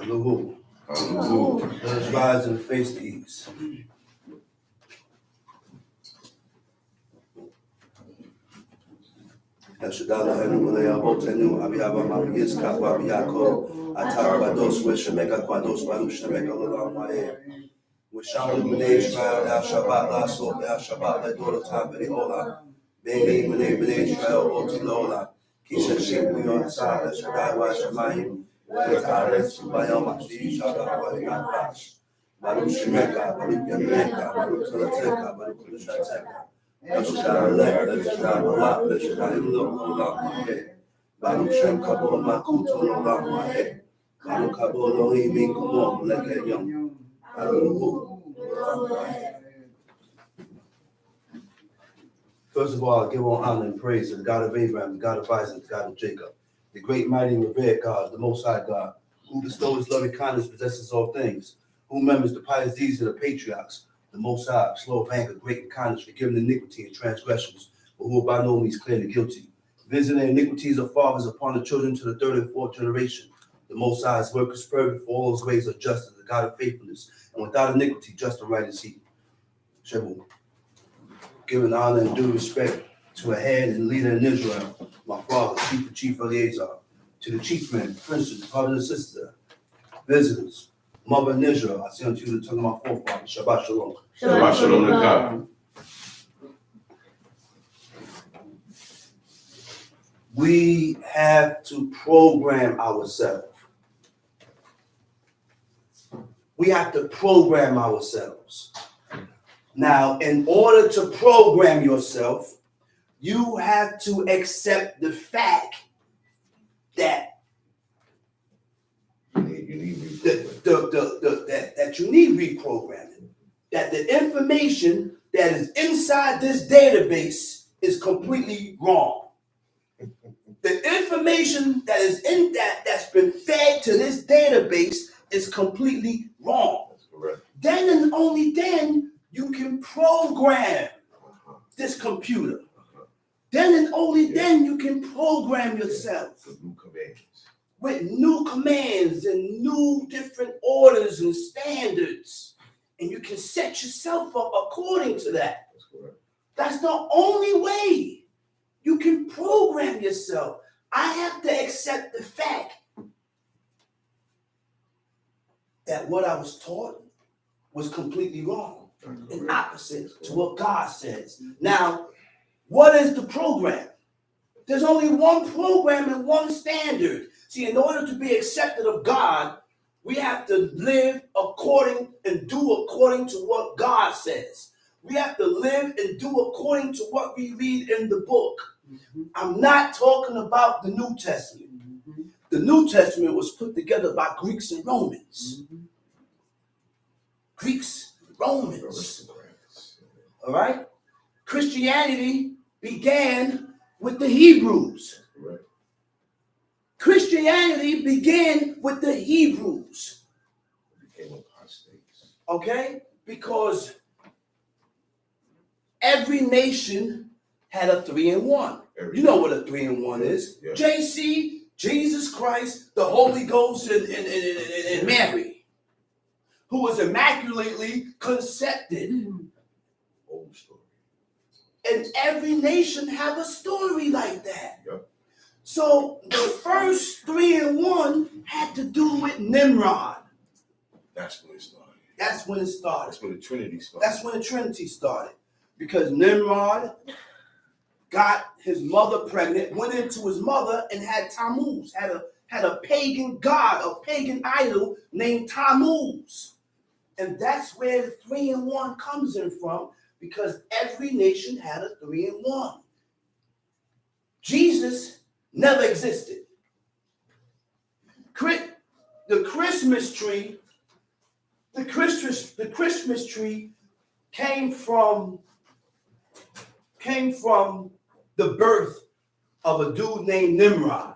Hallelujah. Let us rise and face the east. Shadala Henry Botenu Abiaba Mabias Kawabiako Atakados Wishameka Quados Balushameka Lamae. Wisham Mene Israel, El Shabbat Lasso, El Shabbat Ladora Tabiri Ola. Beni Mene Israel Otilola. Kisha Shimpi on the side, El Shaddai Washamayim. Tares Bayoma Shabbat Flash. Balushimeka, Balukameka, Balukulateka, Balukulateka. Let's shine let us shine a lot, let's shine look on my head. Baruch Shem Kabul Makuto on my head. Baruch Kabul Lohim Kumon, like a young. First of all, I give all honor and praise to the God of Abraham, the God of Isaac, the God of Jacob, the great, mighty, and revered God, the Most High God, who bestows loving kindness, possesses all things, who remembers the pious deeds of the patriarchs, the Most High, slow of anger, great in kindness, forgiving iniquity and transgressions, but who are by no means clearly guilty. Visiting iniquities of fathers upon the children to the third and fourth generation. The Most High's work is perfect, for all his ways are just, the God of faithfulness, and without iniquity, just and right is he. Shabu. Giving honor and due respect to a head and leader in Israel, my father, Chief Eleazar, to the chief men, princes, brothers and sisters, visitors, mother in Israel, I say unto you the tongue of my forefathers, Shabbat Shalom. Shabbat Shalom to God. We have to program ourselves. We have to program ourselves. Now, in order to program yourself, you have to accept the fact that that you need reprogramming, that the information that is inside this database is completely wrong. The information that is in that's been fed to this database is completely wrong. That's correct. Then and only then you can program this computer. Then and only then you can program yourself with new commands and new different orders and standards. And you can set yourself up according to that. That's correct. That's the only way you can program yourself. I have to accept the fact that what I was taught was completely wrong and opposite to what God says. Now, what is the program? There's only one program and one standard. See, in order to be accepted of God, we have to live according and do according to what God says. We have to live and do according to what we read in the book. I'm not talking about the New Testament. The New Testament was put together by Greeks and Romans. Greeks, Romans. All right? Christianity began with the Hebrews. Christianity began with the Hebrews. Okay? Because every nation had a 3-in-1. You know what a 3-in-1 is. Yeah. JC, Jesus Christ, the Holy Ghost, and Mary, who was immaculately conceived. Old story. And every nation have a story like that. Yep. So the first 3-in-1 had to do with Nimrod. That's when it started. That's when it started. That's when the Trinity started. That's when the Trinity started. Because Nimrod got his mother pregnant, went into his mother and had Tammuz, had a pagan god, a pagan idol named Tammuz. And that's where the 3-in-1 comes in from, because every nation had a 3-in-1. Jesus never existed. The Christmas tree came from the birth of a dude named Nimrod.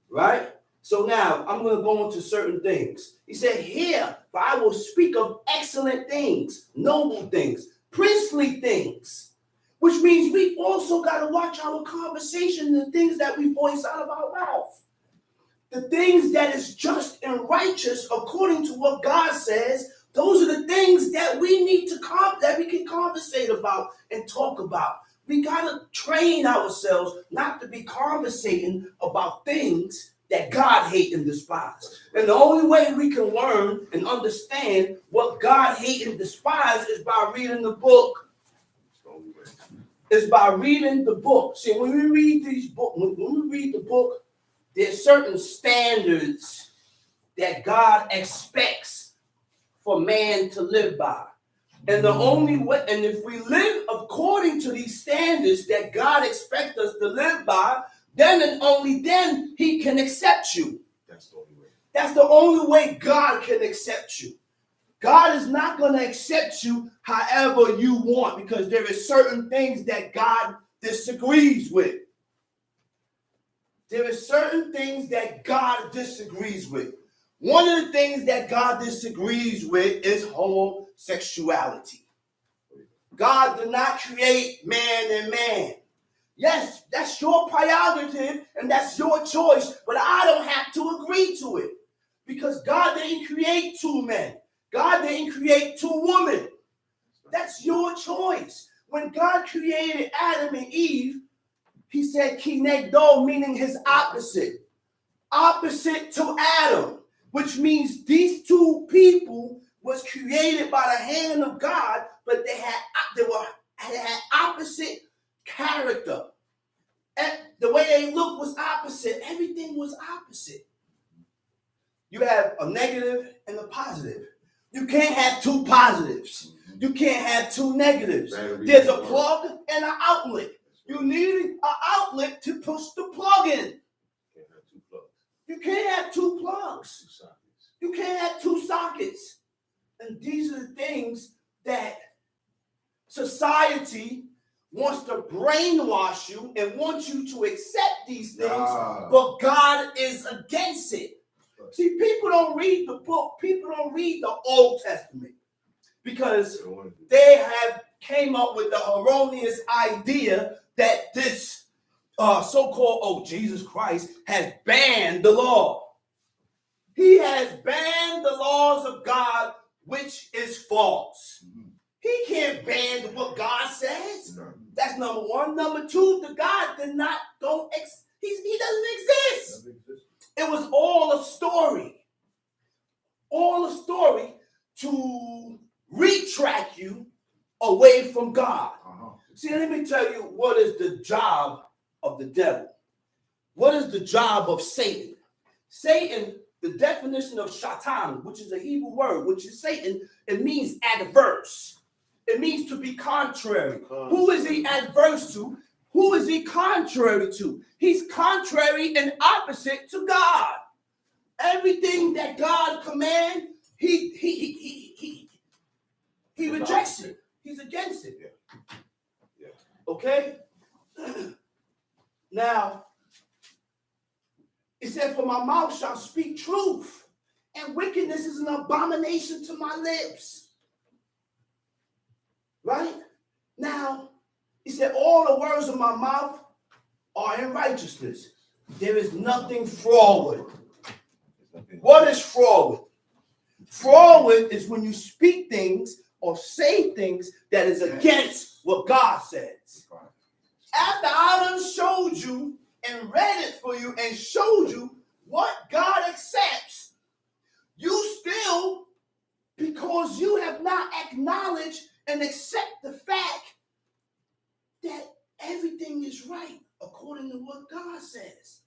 Right? So now I'm going to go into certain things. He said, "Here, for I will speak of excellent things, noble things, princely things, which means we also got to watch our conversation and the things that we voice out of our mouth. The things that is just and righteous according to what God says, those are the things that we need to that we can conversate about and talk about. We got to train ourselves not to be conversating about things that God hates and despises. And the only way we can learn and understand what God hates and despises is by reading the book. Is by reading the book. See, when we read these books, when we read the book, there's certain standards that God expects for man to live by. And the only way, and if we live according to these standards that God expects us to live by, then and only then he can accept you. That's the only way. That's the only way God can accept you. God is not going to accept you however you want, because there are certain things that God disagrees with. There are certain things that God disagrees with. One of the things that God disagrees with is homosexuality. God did not create man and man. Yes, that's your prerogative and that's your choice, but I don't have to agree to it, because God didn't create two men. God didn't create two women. That's your choice. When God created Adam and Eve, he said kinegdo, meaning his opposite. Opposite to Adam, which means these two people was created by the hand of God, but they had opposite character. And the way they looked was opposite. Everything was opposite. You have a negative and a positive. You can't have two positives. You can't have two negatives. There's a plug and an outlet. You need an outlet to push the plug in. You can't have two plugs. You can't have two sockets. And these are the things that society wants to brainwash you and wants you to accept these things, but God is against it. See, people don't read the book. People don't read the Old Testament because they have came up with the erroneous idea that this so-called, Jesus Christ has banned the law. He has banned the laws of God, which is false. He can't ban what God says. That's number one. Number two, the God he doesn't exist. It was all a story. All a story to retract you away from God. See, let me tell you what is the job of the devil. What is the job of Satan? Satan, the definition of Shatan, which is a Hebrew word, which is Satan, it means adverse. It means to be contrary. Who is he adverse to? Who is he contrary to? He's contrary and opposite to God. Everything that God commands, he rejects it. He's against it. Okay? Now, it said, for my mouth shall speak truth, and wickedness is an abomination to my lips. Right? Now, he said, all the words of my mouth are in righteousness. There is nothing forward. What is forward? Forward is when you speak things or say things that is against what God says. After I done showed you and read it for you and showed you what God accepts, you still, because you have not acknowledged and accept the fact that everything is right according to what God says.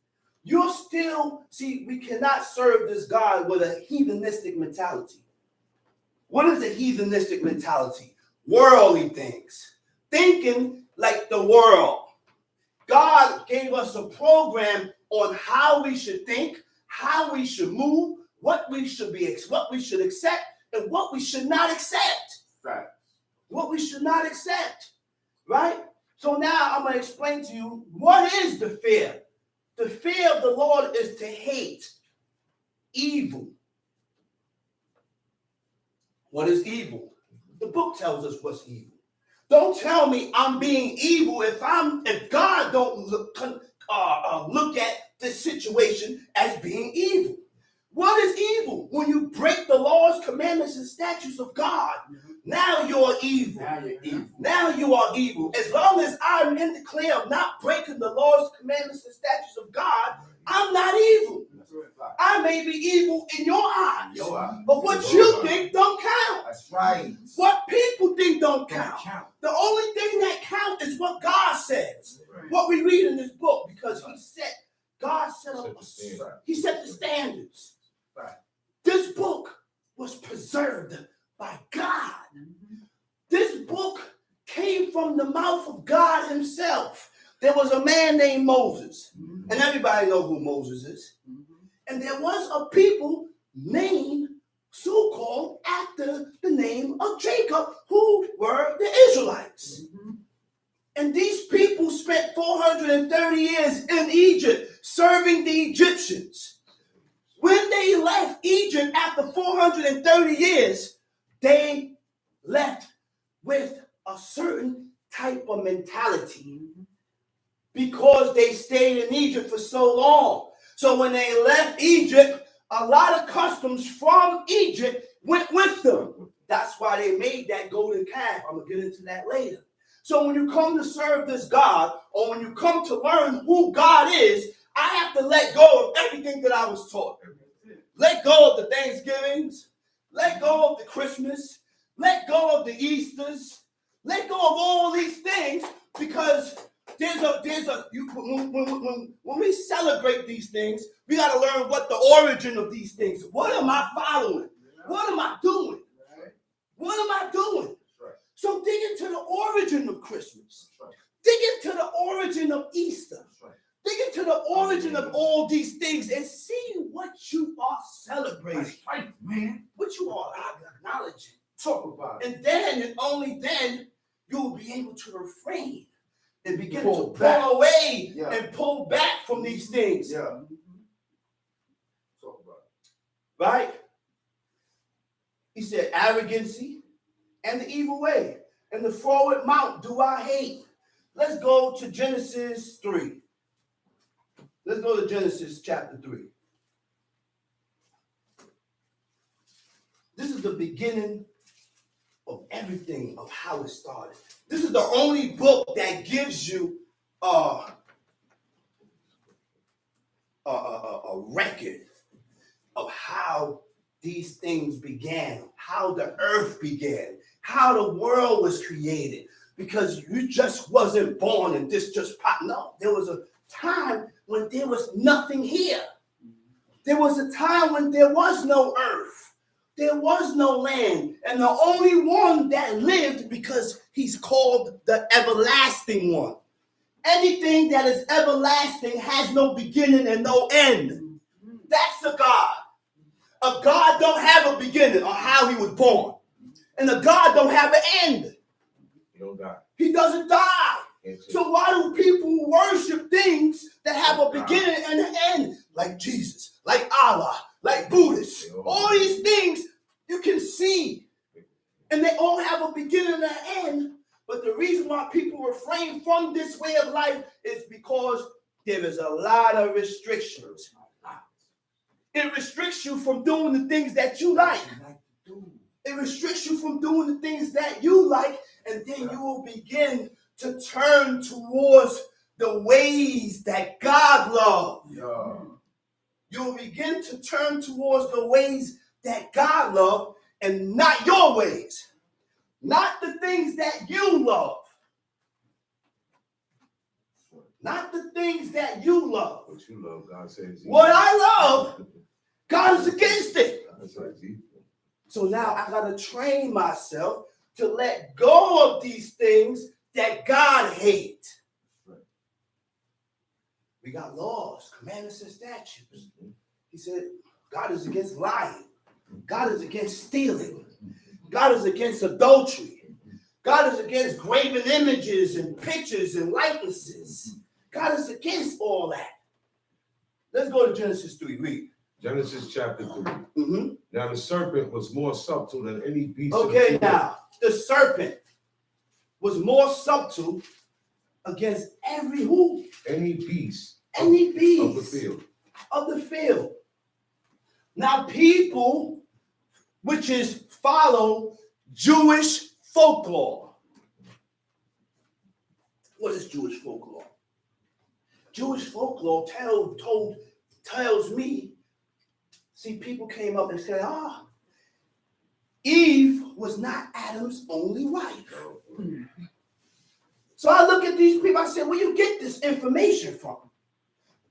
You're still, see, we cannot serve this God with a heathenistic mentality. What is a heathenistic mentality? Worldly things. Thinking like the world. God gave us a program on how we should think, how we should move, what we should accept, and what we should not accept. Right. What we should not accept. Right? So now I'm going to explain to you what is the fear. The fear of the Lord is to hate evil. What is evil? The book tells us what's evil. Don't tell me I'm being evil if God don't look at this situation as being evil. What is evil? When you break the laws, commandments, and statutes of God. Now you're evil. Now you're evil. Now you are evil. As long as I'm in the clear of not breaking the laws, commandments, and statutes of God, I'm not evil. I may be evil in your eyes, but what you think don't count. That's right. What people think don't count. Count. The only thing that counts is what God says. What we read in this book, because God set up, he set the standards. Right. This book was preserved by God. This book came from the mouth of God himself. There was a man named Moses, and everybody knows who Moses is. And there was a people named, so-called, after the name of Jacob, who were the Israelites. And these people spent 430 years in Egypt serving the Egyptians. When they left Egypt after 430 years, they left with a certain type of mentality because they stayed in Egypt for so long. So when they left Egypt, a lot of customs from Egypt went with them. That's why they made that golden calf. I'm going to get into that later. So when you come to serve this God, or when you come to learn who God is, I have to let go of everything that I was taught. Let go of the Thanksgivings. Let go of the Christmas. Let go of the Easters. Let go of all these things, because when we celebrate these things, we got to learn what the origin of these things. What am I following? What am I doing? What am I doing? So dig into the origin of Christmas. Dig into the origin of Easter. Dig into the origin of all these things and see what you are celebrating. That's right, man. What you are acknowledging. Talk about it. And then, and only then, you'll be able to refrain and begin to Pull pull back. away Yeah. and pull back from these things. Yeah. Talk about it. Right? He said, arrogancy and the evil way, and the forward mount do I hate. Let's go to Genesis 3. Let's go to Genesis chapter 3. This is the beginning of everything, of how it started. This is the only book that gives you a record of how these things began, how the earth began, how the world was created. Because you just wasn't born and this just popped. No, there was a time when there was nothing here. There was a time when there was no earth. There was no land. And the only one that lived, because he's called the everlasting one. Anything that is everlasting has no beginning and no end. That's a God. A God don't have a beginning or how he was born. And a God don't have an end. He don't die. He doesn't die. So why do people worship things that have a beginning and an end? Like Jesus, like Allah, like Buddhists. All these things you can see. And they all have a beginning and an end. But the reason why people refrain from this way of life is because there is a lot of restrictions. It restricts you from doing the things that you like. It restricts you from doing the things that you like, and then you will begin to turn towards the ways that God loves. Yeah. You will begin to turn towards the ways that God loves and not your ways. Not the things that you love. Not the things that you love. What you love, God says. What I love, God is against it. God says evil. So now I got to train myself to let go of these things that God hates. We got laws, commandments, and statutes. He said, God is against lying. God is against stealing. God is against adultery. God is against graven images and pictures and likenesses. God is against all that. Let's go to Genesis 3. Read. Genesis chapter 3. Mm-hmm. Now the serpent was more subtle than any beast. Okay, now, the serpent was more subtle against every who? Any beast Any of the beast field. of the field. Now, people which is follow Jewish folklore. What is Jewish folklore? Jewish folklore tells me, see, people came up and said, Eve was not Adam's only wife. So I look at these people, I said, where you get this information from?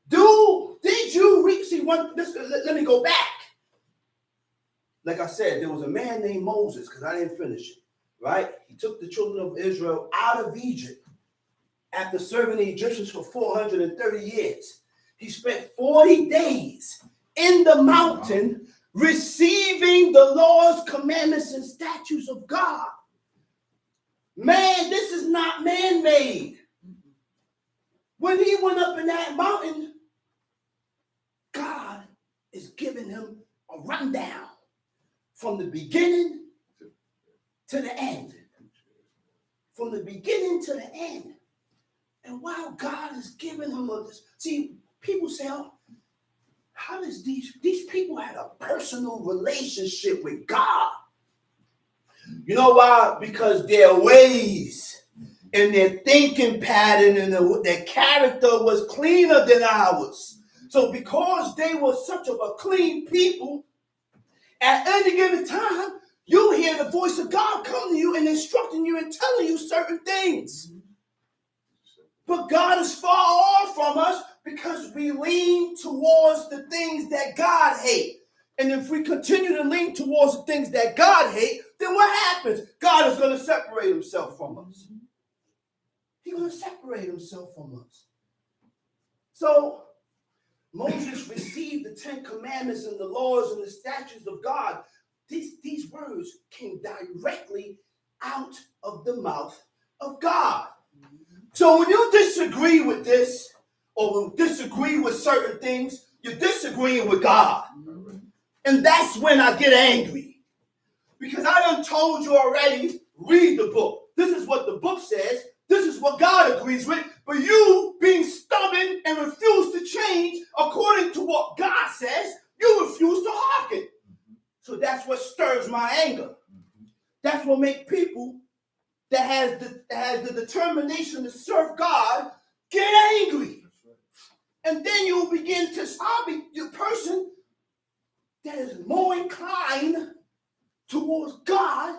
Did you read, see, let me go back. Like I said, there was a man named Moses, because I didn't finish it, right? He took the children of Israel out of Egypt after serving the Egyptians for 430 years. He spent 40 days in the mountain receiving the laws, commandments, and statutes of God. Man, this is not man-made. When he went up in that mountain, God is giving him a rundown from the beginning to the end. From the beginning to the end. And while God is giving him see, people say, how does these people had a personal relationship with God? You know why? Because their ways and their thinking pattern and their character was cleaner than ours. So because they were such of a clean people, at any given time, you hear the voice of God come to you and instructing you and telling you certain things. But God is far off from us because we lean towards the things that God hates. And if we continue to lean towards the things that God hates, then what happens? God is going to separate himself from us. He's going to separate himself from us. So Moses received the 10 commandments and the laws and the statutes of God. These words came directly out of the mouth of God. So when you disagree with this or disagree with certain things, you're disagreeing with God. And that's when I get angry. Because I done told you already, read the book. This is what the book says. This is what God agrees with. But you being stubborn and refuse to change according to what God says, you refuse to hearken. So that's what stirs my anger. That's what makes people that has the determination to serve God get angry. And then you'll begin to be the person that is more inclined towards God.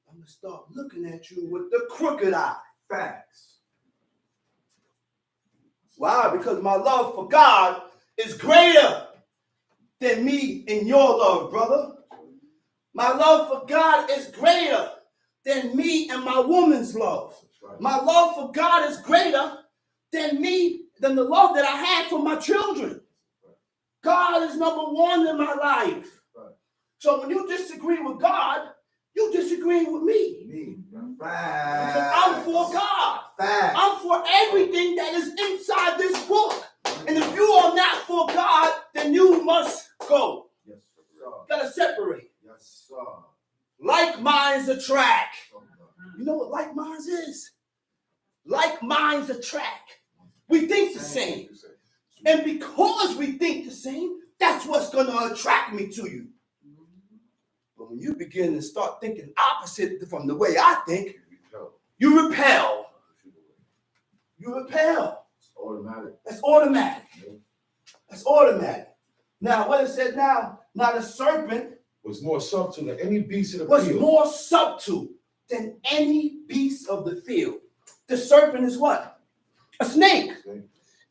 I'm going to start looking at you with the crooked eye. Facts. Why? Because my love for God is greater than me and your love, brother. My love for God is greater than me and my woman's love. Right. My love for God is greater than the love that I have for my children. God is number one in my life. Right. So when you disagree with God, you disagree with me. Facts. Because I'm for God. Facts. I'm for everything that is inside this book. And if you are not for God, then you must go. Yes, sir. You gotta separate. Yes, sir. Like minds attract. You know what like minds is? Like minds attract. We think the same. And because we think the same, that's what's going to attract me to you. But when you begin to start thinking opposite from the way I think, you repel. You repel. It's automatic. That's automatic. That's automatic. Now, what it said now the serpent Was more subtle than any beast of the was field. more subtle than any beast of the field. The serpent is what? A snake.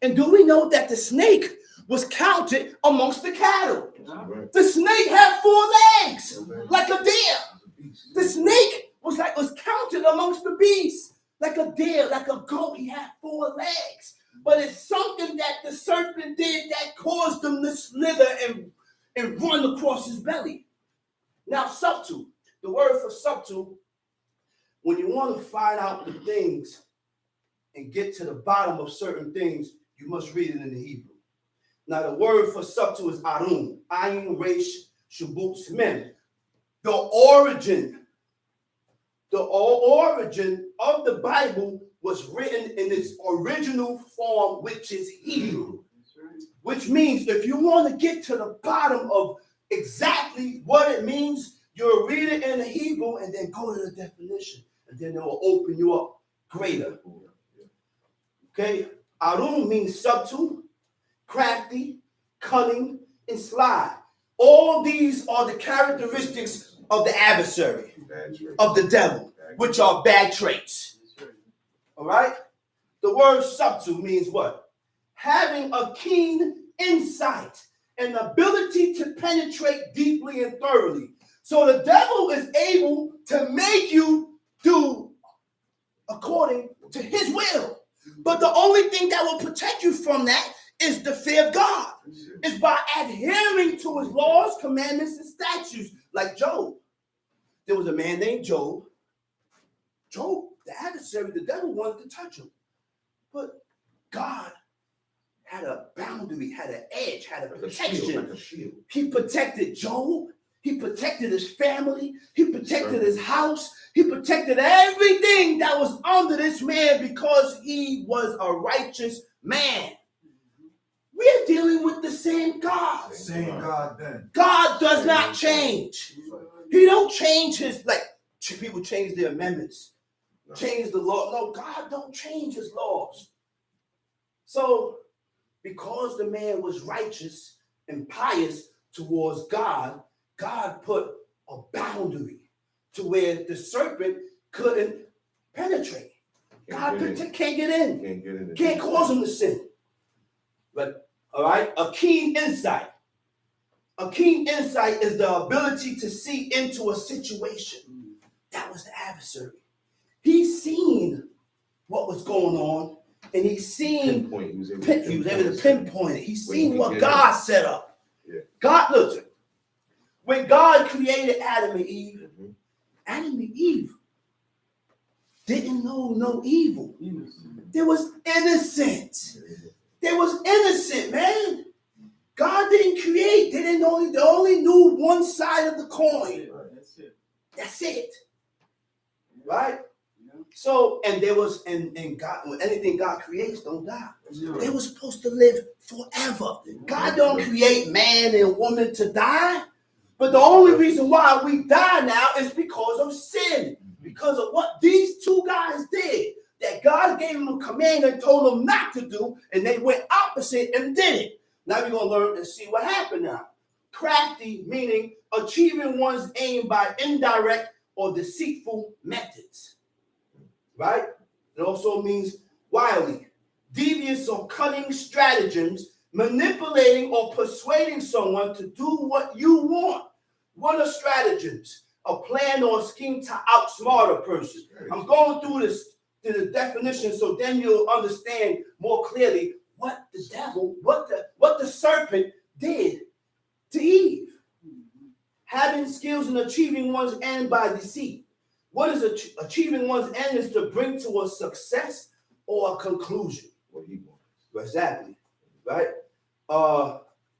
And do we know that the snake was counted amongst the cattle? Right. The snake had 4 legs, like a deer. The snake was counted amongst the beasts, like a deer, like a goat. He had 4 legs. But it's something that the serpent did that caused him to slither and run across his belly. Now, subtle. The word for subtle, when you want to find out the things and get to the bottom of certain things, you must read it in the Hebrew. Now, the word for subtle is arum, ayin, resh, shabut, mem. The origin the origin of the Bible was written in its original form, which is Hebrew. Which means if you want to get to the bottom of exactly what it means, you'll read it in the Hebrew and then go to the definition. And then it will open you up greater. Okay? Arum means subtle, crafty, cunning, and sly. All these are the characteristics of the adversary, of the devil, which are bad traits. All right? The word subtle means what? Having a keen insight and ability to penetrate deeply and thoroughly. So the devil is able to make you do according to his will. But the only thing that will protect you from that is the fear of God. It's by adhering to his laws, commandments, and statutes. Like Job. There was a man named Job. Job, the adversary, the devil wanted to touch him. But God had a boundary, had an edge, had a protection. Like a shield. He protected Job. He protected his family. He protected his house. He protected everything that was under this man because he was a righteous man. We're dealing with the same God. Same God then. God does not change. He don't change his, like people change their amendments, change the law. No, God don't change his laws. So because the man was righteous and pious towards God, God put a boundary to where the serpent couldn't penetrate. God can't get in. Can't cause him to sin. But, all right, a keen insight. A keen insight is the ability to see into a situation. That was the adversary. He seen what was going on, and he seen, he was able to pinpoint it. He seen what God set up. Yeah. God, look, when God created Adam and Eve, Adam and Eve didn't know no evil. They was innocent. They was innocent, man. God didn't create. They only knew one side of the coin. That's it. Right? So, and there was, and God, anything God creates don't die. They were supposed to live forever. God don't create man and woman to die. But the only reason why we die now is because of sin. Because of what these two guys did. That God gave them a command and told them not to do. And they went opposite and did it. Now we're going to learn and see what happened now. Crafty, meaning achieving one's aim by indirect or deceitful methods. Right? It also means wily, devious or cunning stratagems, manipulating or persuading someone to do what you want. What are stratagems? A plan or a scheme to outsmart a person. I'm going through this to the definition so then you'll understand more clearly what the devil, what the serpent did to Eve. Having skills in achieving one's end by deceit. What is achieving one's end is to bring to a success or a conclusion. What he wants. Exactly. Right?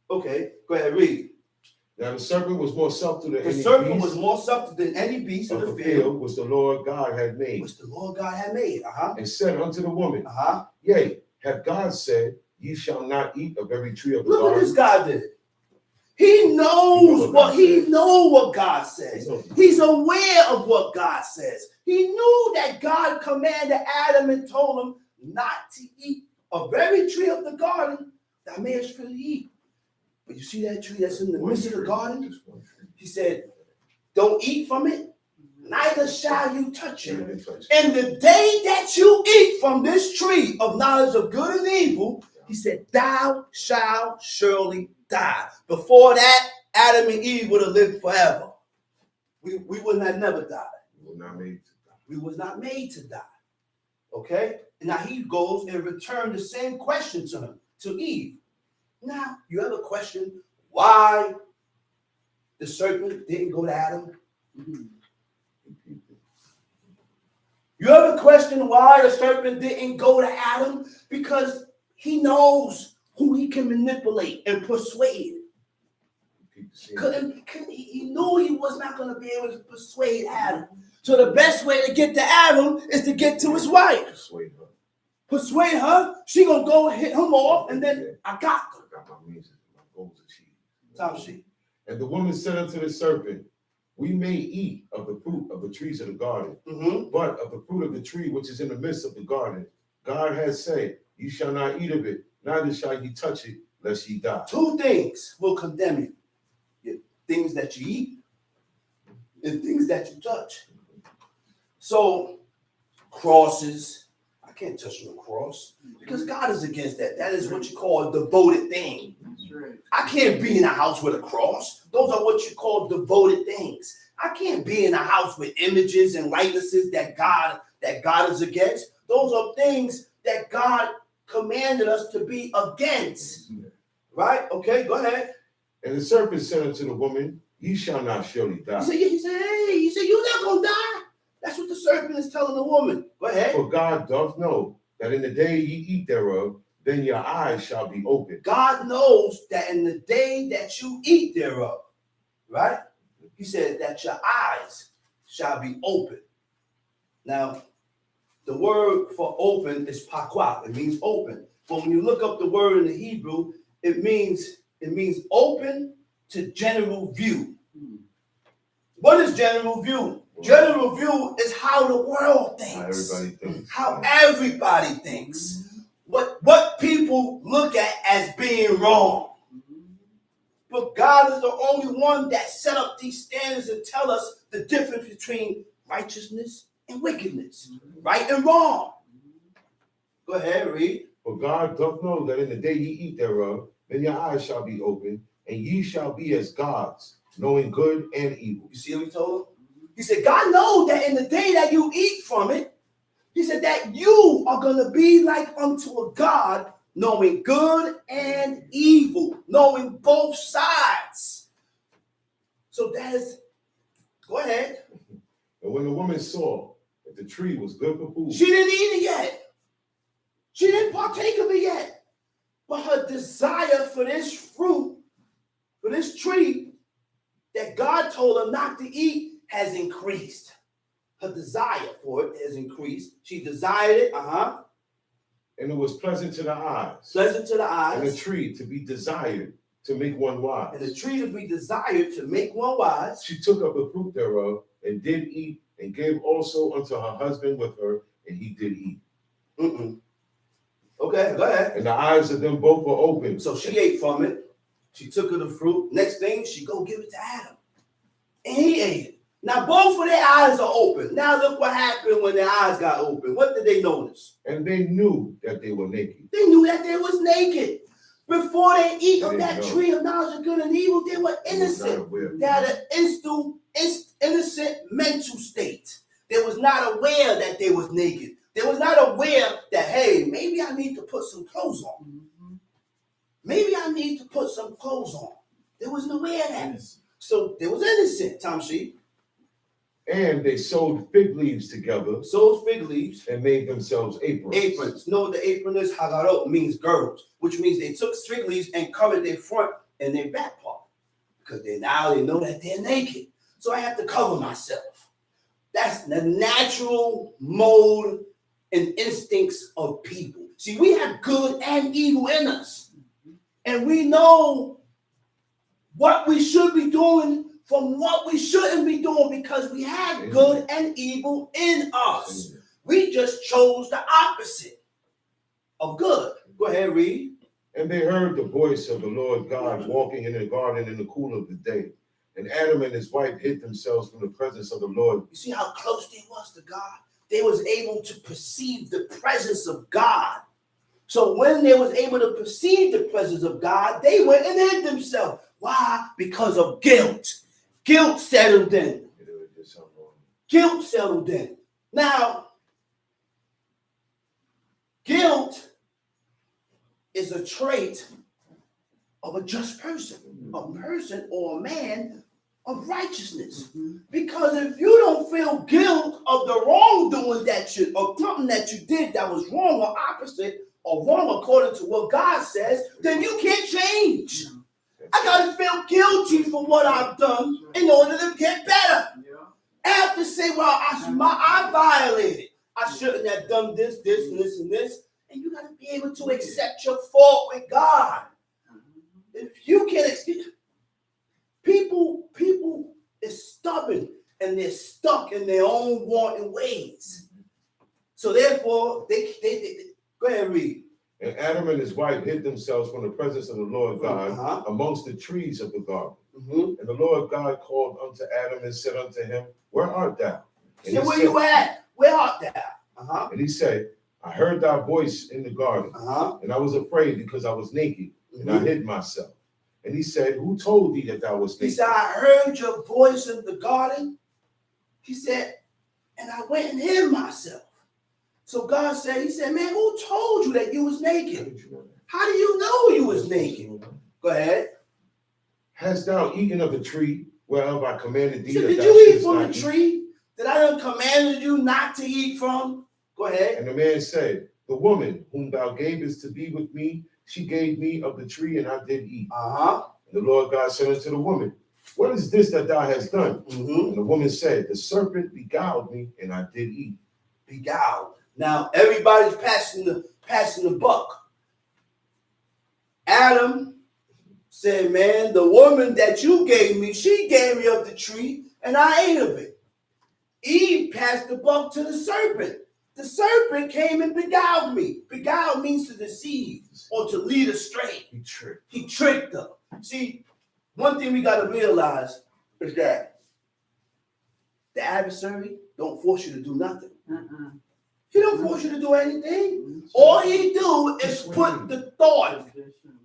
Okay, go ahead, read. Now the serpent was more subtle than The any serpent beast was more subtle than any beast of the field, which the Lord God had made. which the Lord God had made. And said unto the woman, Yea, hath God said, Ye shall not eat of every tree of the Look what garden? this guy did. He knows he knows what God says. He's aware of what God says. He knew that God commanded Adam and told him not to eat of every tree of the garden that man is free to eat. But you see that tree that's in the midst of the garden? He said, don't eat from it, neither shall you touch it. And the day that you eat from this tree of knowledge of good and evil, he said, thou shalt surely die. Before that, Adam and Eve would have lived forever. We wouldn't have never died. We was not made to die. Okay? And now he goes and returns the same question to Eve. Now, you ever question why the serpent didn't go to Adam? You ever question why the serpent didn't go to Adam? Because he knows who he can manipulate and persuade. He knew he was not going to be able to persuade Adam. So the best way to get to Adam is to get to his wife. Persuade her. She going to go hit him off, and then I got them. I got my means, my goals achieved. Time sheet. And the woman said unto the serpent, we may eat of the fruit of the trees of the garden, but of the fruit of the tree which is in the midst of the garden, God has said, you shall not eat of it, neither shall ye touch it, lest ye die. Two things will condemn you. Things that you eat and things that you touch. So, crosses, I can't touch no cross because God is against that. That is what you call a devoted thing. That's right. I can't be in a house with a cross. Those are what you call devoted things. I can't be in a house with images and likenesses that God is against. Those are things that God commanded us to be against. Right? Okay, go ahead. And the serpent said unto the woman, ye shall not surely die. He said, you're not going to die. That's what the serpent is telling the woman. Go ahead. For God doth know that in the day ye eat thereof, then your eyes shall be opened. God knows that in the day that you eat thereof, right? He said that your eyes shall be open. Now, the word for open is pakwa. It means open. But when you look up the word in the Hebrew, it means open to general view. What is general view? General view is how the world thinks. How everybody thinks. What people look at as being wrong. But God is the only one that set up these standards and tell us the difference between righteousness and wickedness. Right and wrong. Go ahead, read. For God doth know that in the day ye eat thereof, then your eyes shall be open, and ye shall be as gods, knowing good and evil. You see what he told him? He said, God knows that in the day that you eat from it, he said that you are going to be like unto a God, knowing good and evil, knowing both sides. So that is, go ahead. And when the woman saw that the tree was good for food, She didn't eat it yet. She didn't partake of it yet. But her desire for this fruit, for this tree that God told her not to eat has increased. Her desire for it has increased. She desired it, and it was pleasant to the eyes, pleasant to the eyes. and a tree to be desired to make one wise. And the tree to be desired to make one wise. She took up the fruit thereof, and did eat, and gave also unto her husband with her, and he did eat. Okay, go ahead. And the eyes of them both were open. So she ate from it. She took of the fruit. Next thing, she go give it to Adam. And he ate it. Now both of their eyes are open. Now look what happened when their eyes got open. What did they notice? And they knew that they were naked. They knew that they was naked. Before they eat They of that didn't know. tree of knowledge of good and evil, they were innocent. They had an innocent mental state. They was not aware that they was naked. They was not aware that, hey, maybe I need to put some clothes on. Maybe I need to put some clothes on. They wasn't aware of that. So they was innocent, Tom Sheep. And they sewed fig leaves together Sewed fig leaves, and made themselves aprons. aprons. No, the apron is hagarot, means girdles, which means they took fig leaves and covered their front and their back part. Because now they know that they're naked. So I have to cover myself. That's the natural mode and instincts of people. See, we have good and evil in us. And we know what we should be doing from what we shouldn't be doing because we have good and evil in us. We just chose the opposite of good. Go ahead, read. And they heard the voice of the Lord God walking in the garden in the cool of the day. And Adam and his wife hid themselves from the presence of the Lord. You see how close they was to God? They was able to perceive the presence of God. So when they was able to perceive the presence of God, they went and hid themselves. Why? Because of guilt. Guilt settled in. Guilt settled in. Now, guilt is a trait of a just person, a person or a man of righteousness. Because if you don't feel guilt of the wrongdoing or something that you did that was wrong or opposite or wrong according to what God says, then you can't change. I gotta feel guilty for what I've done in order to get better. Yeah. I have to say, well, I violated. I shouldn't have done this, this, and this, and this. And you gotta be able to accept your fault with God. If you can't accept, people is stubborn and they're stuck in their own wanting ways. So therefore, they go ahead and read. And Adam and his wife hid themselves from the presence of the Lord God amongst the trees of the garden. Mm-hmm. And the Lord God called unto Adam and said unto him, Where art thou? And So he where said, you at? Where art thou? And he said, I heard thy voice in the garden, and I was afraid because I was naked, and I hid myself. And he said, Who told thee that thou wast naked? He said, I heard your voice in the garden. He said, and I went and hid myself. So God said, he said, man, who told you that you was naked? How do you know you was naked? Go ahead. Hast thou eaten of the tree whereof I commanded thee? He said, that did thou you eat shouldest from not the tree that I done commanded you not to eat from? Go ahead. And the man said, The woman whom thou gavest to be with me, she gave me of the tree, and I did eat. And the Lord God said unto the woman, What is this that thou hast done? And the woman said, The serpent beguiled me, and I did eat. Beguiled. Now everybody's passing the buck. Adam said, man, the woman that you gave me, she gave me of the tree, and I ate of it. Eve passed the buck to the serpent. The serpent came and beguiled me. Beguiled means to deceive or to lead astray. He tricked her. See, one thing we got to realize is that the adversary don't force you to do nothing. He don't force you to do anything. All he do is put the thought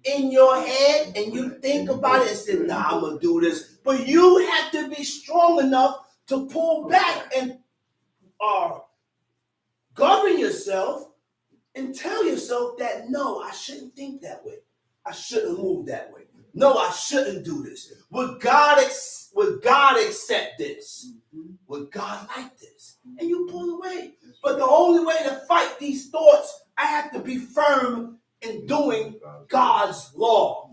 in your head and you think about it and say, nah, I'm going to do this. But you have to be strong enough to pull back and govern yourself and tell yourself that, no, I shouldn't think that way. I shouldn't move that way. No, I shouldn't do this. Would God accept this? Would God like this? And you pull away. But the only way to fight these thoughts, I have to be firm in doing God's law.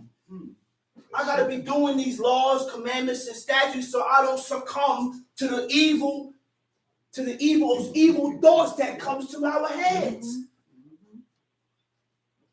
I got to be doing these laws, commandments, and statutes so I don't succumb to the evil thoughts that comes to our heads.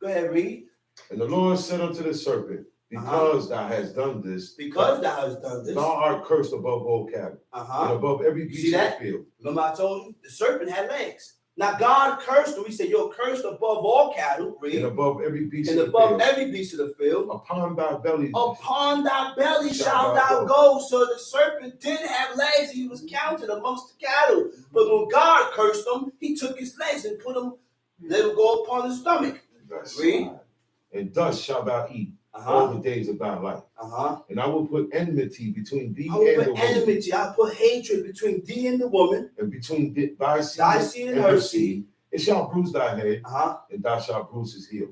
Go ahead, read. And the Lord said unto the serpent, Because thou hast done this, thou art cursed above all cattle, and above every beast of the field. Remember I told you? The serpent had legs. Now God cursed him. He said, you're cursed above all cattle. Read. And above every beast and of the above field. every beast of the field. Upon thy belly. Upon thy belly shalt thou go. So the serpent didn't have legs. He was counted amongst the cattle. But when God cursed him, he took his legs and let him go upon his stomach. Read. And dust shalt thou eat all the days of thy life. And I will put enmity between thee and the woman. I put hatred between thee and the woman. And between thy seed and her seed. It shall bruise thy head, and thou shalt bruise his heel.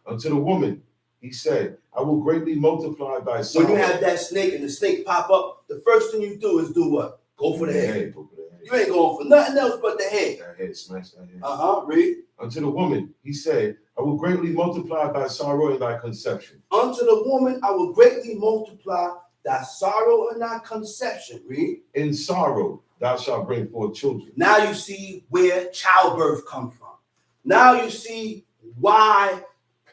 Unto the woman, he said, I will greatly multiply thy sorrow. When you have that snake and the snake pop up, the first thing you do is do what? Go for the head. You ain't going for nothing else but the head. That head, smash that head. Read. Unto the woman, he said, I will greatly multiply thy sorrow and thy conception. Unto the woman, I will greatly multiply thy sorrow and thy conception. Read. In sorrow thou shalt bring forth children. Now you see where childbirth comes from. Now you see why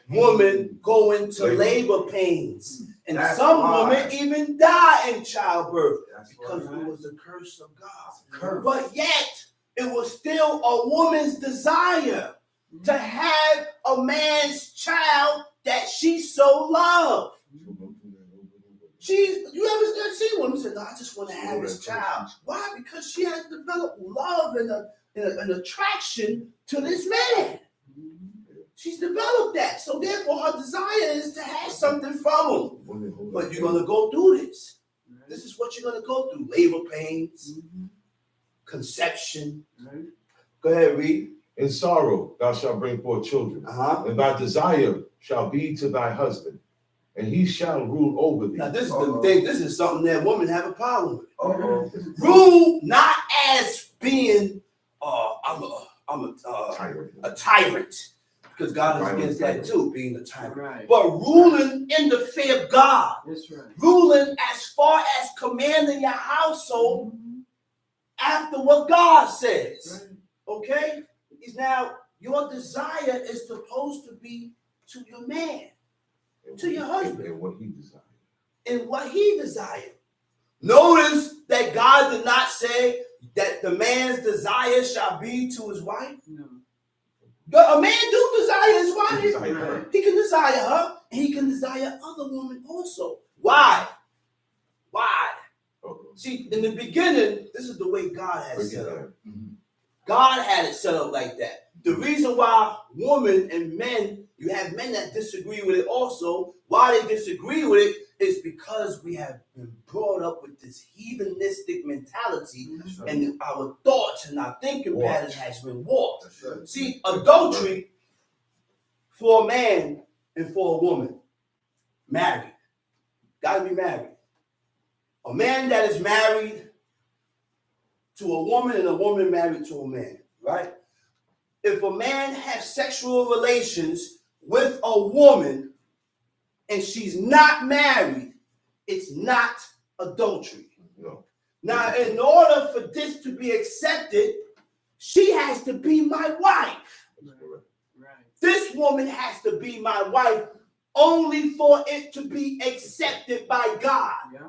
women go into labor pains. And some women even die in childbirth because it was the curse of God. But yet, it was still a woman's desire to have a man's child that she so loved. You ever see women say, no, I just want to have this child. Why? Because she has developed love and an attraction to this man. She's developed that. So therefore, her desire is to have something from him. But you're going to go through this. This is what you're going to go through. Labor pains, conception. Go ahead, read. In sorrow thou shalt bring forth children. And thy desire shall be to thy husband, and he shall rule over thee. Now this is the thing. This is something that women have a problem with. Rule not as being a tyrant. Because God is Right. against that too, being a tyrant. Right. But ruling in the fear of God, That's right. ruling as far as commanding your household Mhm. after what God says. Right. Okay? Is now your desire is supposed to be to your man, to your husband, And what he desired. and what he desired. Notice that God did not say that the man's desire shall be to his wife. No. A man do desire his He wife. desired her. He can desire her, and he can desire other women also. Why? Why? Uh-oh. See, in the beginning, this is the way God had Break it set up. down. God had it set up like that. The reason why women and men, you have men that disagree with it also, why they disagree with it is because we have been brought up with this heathenistic mentality, That's right. and our thoughts and our thinking Warped. pattern has been warped. That's right. See, adultery for a man and for a woman, married, gotta be married. A man that is married to a woman and a woman married to a man, right? If a man has sexual relations with a woman and she's not married, it's not adultery. No. Now, in order for this to be accepted, she has to be my wife. That's correct. Right. This woman has to be my wife only for it to be accepted by God. Yeah.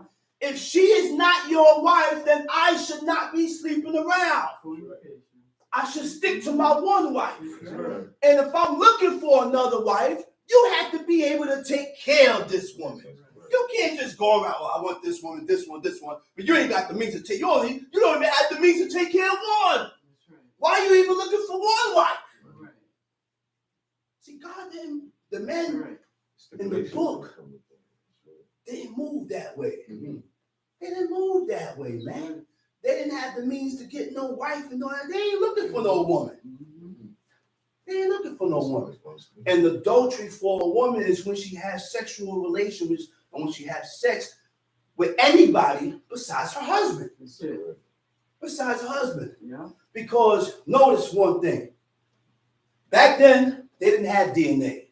If she is not your wife, then I should not be sleeping around. Fornication. I should stick to my one wife. That's correct. And if I'm looking for another wife, you have to be able to take care of this woman. That's correct. You can't just go around, I want this one, this one, this one, but you ain't got the means to take, you don't even have the means to take care of one. That's right. Why are you even looking for one wife? Right. See, God didn't, the men Right. in the book. That's right. didn't move that way. Mhm. They didn't move that way, man. They didn't have the means to get no wife and all that. They ain't looking for no woman. Mhm. They ain't looking for no woman. And adultery for a woman is when she has sexual relations and when she has sex with anybody besides her husband. That's it. Besides her husband. Yeah. Because notice one thing. Back then, they didn't have DNA.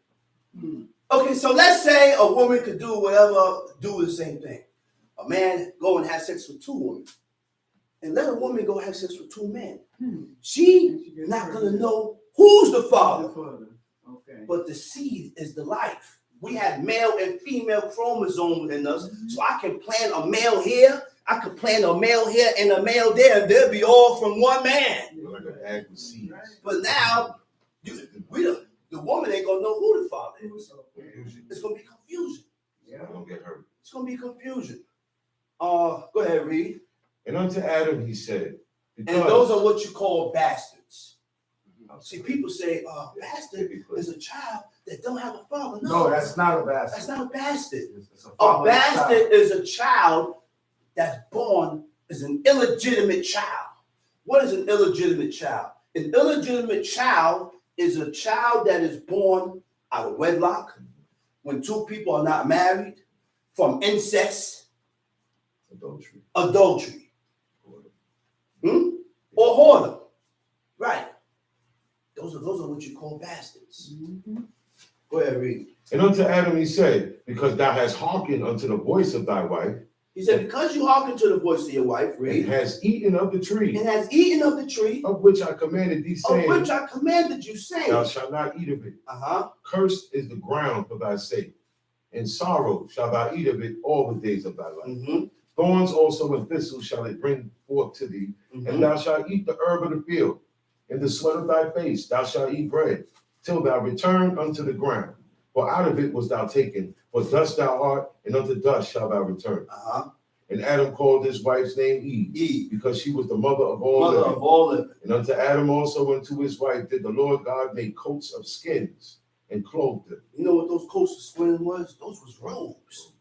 Hmm. Okay, so let's say a woman could do the same thing. A man go and have sex with two women. And let a woman go have sex with two men. Hmm. She not gonna know who's the The father. father. Okay. But the seed is the life. We have male and female chromosomes in us. So I can plant a male here, I could plant a male here and a male there, and they'll be all from one man. Like an egg with seeds. But now, the woman ain't gonna know who the father is. It's gonna be confusion. Yeah. Don't get hurt. It's gonna be confusion. Go ahead, read. And unto Adam he said, And because those are what you call bastards. See, people say, bastard is a child that don't have a father. No, that's not a bastard. That's not a bastard. It's A fatherless bastard child. is a child that's born as an illegitimate child. What is an illegitimate child? An illegitimate child is a child that is born out of wedlock, when two people are not married, from incest, adultery, or whoredom. Right. Those are what you call bastards. Mhm. Go ahead, read. And unto Adam he said, because thou hast hearkened unto the voice of thy wife, He said, because you hearken to the voice of your wife, and read, hast eaten of the tree and has eaten of the tree of which I commanded thee, of saying, which I commanded you, saying, thou shalt not eat of it. uh-huh. Cursed is the ground for thy sake. In sorrow shalt thou eat of it all the days of thy life. Mm-hmm. Thorns also and thistles shall it bring forth to thee, and thou shalt eat the herb of the field. In the sweat of thy face thou shalt eat bread, till thou return unto the ground. For out of it was thou taken, for dust thou art, and unto dust shalt thou return. Uh-huh. And Adam called his wife's name Eve, Eve, because she was the mother of all mother living. of all living. And unto Adam also and to his wife did the Lord God make coats of skins and clothed them. You know what those coats of skin was? Those was robes.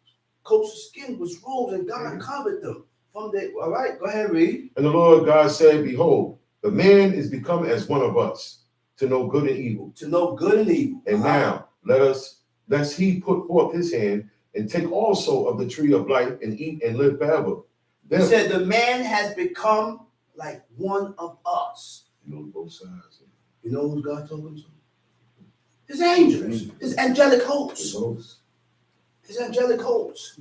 Coats of skin was robes, and God covered them. All right, go ahead, read. And the Lord God said, behold, the man is become as one of us, to know good and evil. To know good and evil. And now lest he put forth his hand and take also of the tree of life and eat and live forever. He Then, said the man has become like one of us. you know both sides. You know who God talking to? His angels, his angelic hosts, Those. his angelic hosts.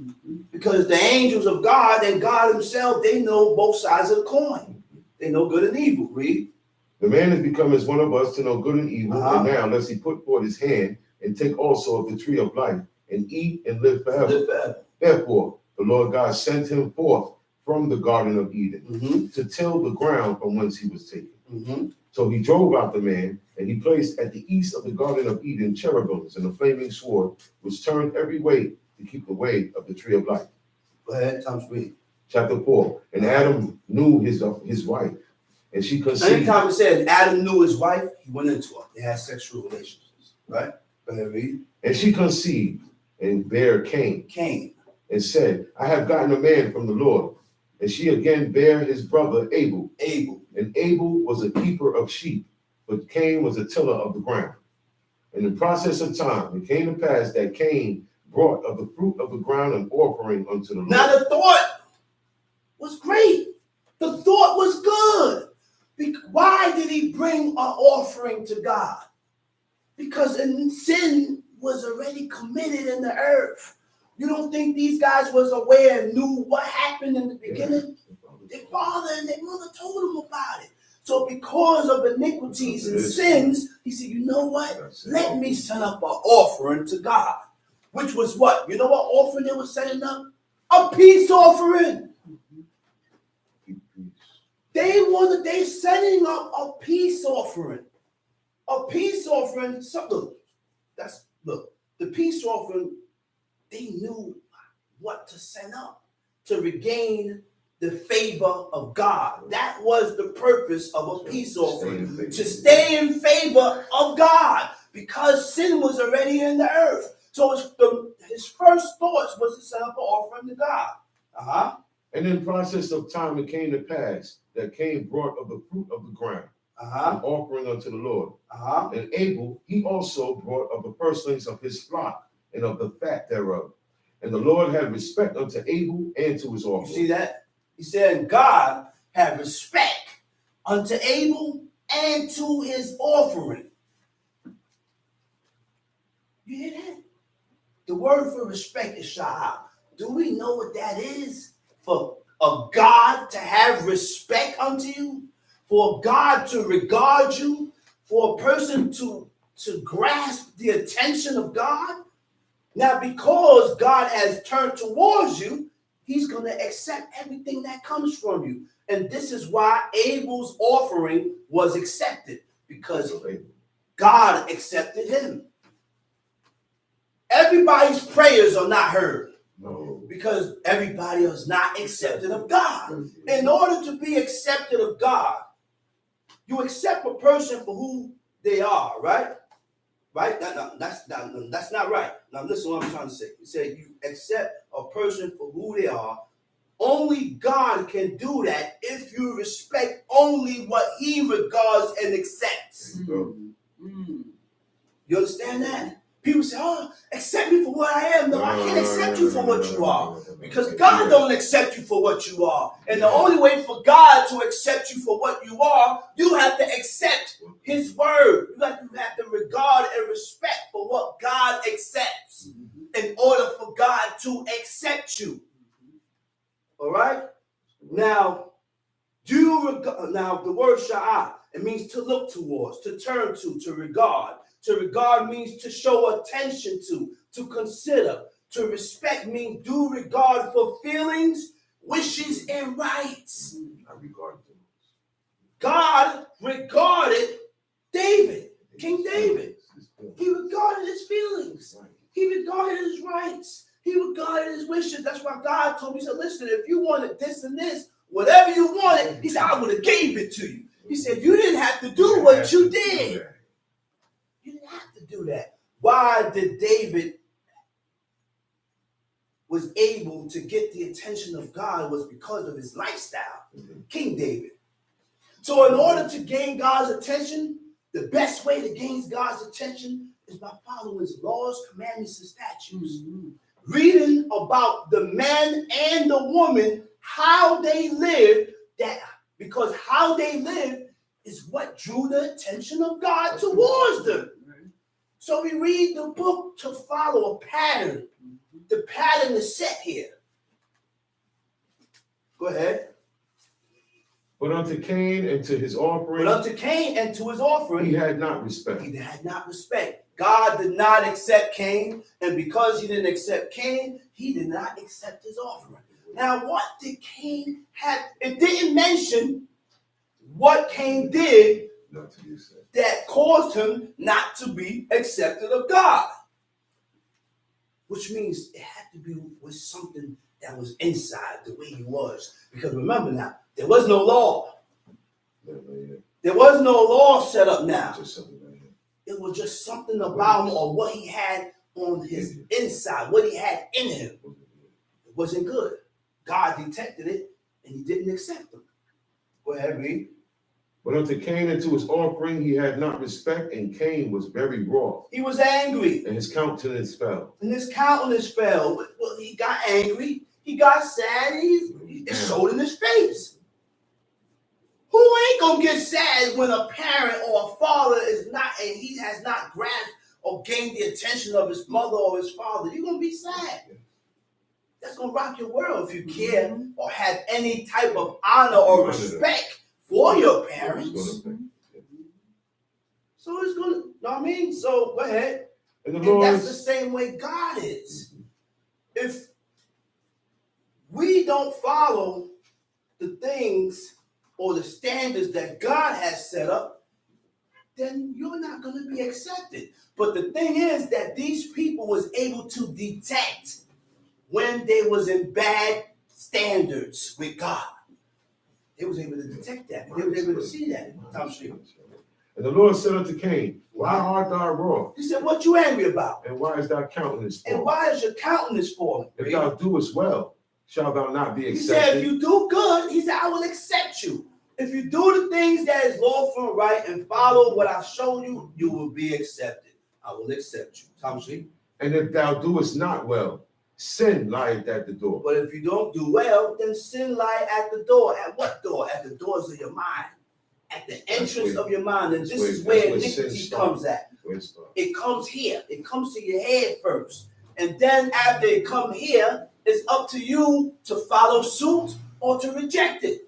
Because the angels of God and God himself, they know both sides of the coin. They know good and evil. Read. The man has become as one of us to know good and evil, Uh-huh. and now lest he put forth his hand and take also of the tree of life and eat and live forever. Live forever. Therefore, the Lord God sent him forth from the Garden of Eden Mm-hmm. to till the ground from whence he was taken. Mm-hmm. So he drove out the man, and he placed at the east of the Garden of Eden cherubims and a flaming sword, which turned every way to keep the way of the tree of life. Go ahead, Thomas, read. Chapter 4. And Adam knew his wife, and she conceived. Anytime it says Adam knew his wife, he went into her. They had sexual relations. Right? Go ahead, read. And she conceived and bare Cain, Cain. and said, I have gotten a man from the Lord. And she again bare his brother Abel. Abel. And Abel was a keeper of sheep, but Cain was a tiller of the ground. In the process of time, it came to pass that Cain brought of the fruit of the ground an offering unto the Lord. Now the thought was great. The thought was good. Why did he bring an offering to God? Because sin was already committed in the earth. You don't think these guys was aware and knew what happened in the beginning? Their father and their mother told them about it. So because of iniquities and sins, he said, you know what? Let me send up an offering to God. Which was what? You know what offering they were setting up? A peace offering. They setting up a peace offering. A peace offering. So look, the peace offering, they knew what to send up to regain the favor of God. That was the purpose of a peace offering, to stay in favor of God, because sin was already in the earth. So his first thoughts was to set up an offering to God. Uh-huh. And in process of time, it came to pass that Cain brought of the fruit of the ground Uh-huh. an offering unto the Lord. Uh-huh. And Abel, he also brought of the firstlings of his flock and of the fat thereof. And the Lord had respect unto Abel and to his You offering. see that? He said God had respect unto Abel and to his offering. You hear that? The word for respect is sha'ah. Do we know what that is? For a God to have respect unto you, for God to regard you, for a person to grasp the attention of God. Now, because God has turned towards you, he's going to accept everything that comes from you. And this is why Abel's offering was accepted, because God accepted him. Everybody's prayers are not heard. No. Because everybody is not accepted of God. In order to be accepted of God, you accept a person for who they are, right? Right? That's not right. Now listen to what I'm trying to say. He said you accept a person for who they are. Only God can do that if you respect only what he regards and accepts. Mm. You understand that? People say, oh, accept me for what I am. No, I can't accept you for what you are. Because God don't accept you for what you are. And the only way for God to accept you for what you are, you have to accept his word. You have to regard and respect for what God accepts in order for God to accept you. All right? Now, now the word sha'ah, it means to look towards, to turn to regard. To regard means to show attention to consider. To respect means due regard for feelings, wishes, and rights. I regard them. God regarded David, King David. He regarded his feelings. He regarded his rights. He regarded his wishes. That's why God told me, he said, listen, if you wanted this and this, whatever you wanted, he said, I would have gave it to you. He said, you didn't have to do what you did. You didn't have to do that. Why did David was able to get the attention of God was because of his lifestyle. King David. So in order to gain God's attention, the best way to gain God's attention is by following his laws, commandments, and statutes. Reading about the man and the woman, how they lived, because how they lived is what drew the attention of God towards them. So we read the book to follow a pattern. The pattern is set here. Go ahead. But unto Cain and to his offering, But unto Cain and to his offering, he had not respect. he had not respect. God did not accept Cain, and because he didn't accept Cain, he did not accept his offering. Now, what did Cain have? It didn't mention what Cain did Not to be accepted. that caused him not to be accepted of God. Which means it had to be with something that was inside the way he was. Because remember now, there was no law. There was no law set up now. Just something like that. It was just something about him or what he had on his inside, what he had in him. It wasn't good. God detected it and he didn't accept him. Go ahead, read. But unto Cain and to his offering he had not respect, and Cain was very wroth, He was angry and his countenance fell. and his countenance fell. Well, he got angry. He got sad. It showed in his face. Who ain't gonna get sad when a parent or a father is not, and he has not grasped or gained the attention of his mother or his father? You're gonna be sad. That's gonna rock your world if you care or have any type of honor or respect for your parents. So it's gonna, you know what I mean? So go ahead. And the And Lord, that's the same way God is. If we don't follow the things or the standards that God has set up, then you're not going to be accepted. But the thing is that these people was able to detect when they was in bad standards with God. They was able to detect that. They was able to see that. and the Lord said unto Cain, why art thou wroth, He said, what you angry about? and why is thy countenance And fallen? why is your countenance falling? If thou doest well, shalt thou not be He said, if accepted? you do good, he said, I will accept you. If you do the things that is lawful and right and follow what I've shown you, you will be accepted. I will accept you. Tom Street. And if thou doest not well, sin lieth at the door. But if you don't do well, then sin lie at the door. At what door? At the doors of your mind. At the entrance of your mind. And this is where iniquity comes at. Where it starts. It comes here. It comes to your head first. And then after it come here, it's up to you to follow suit or to reject it.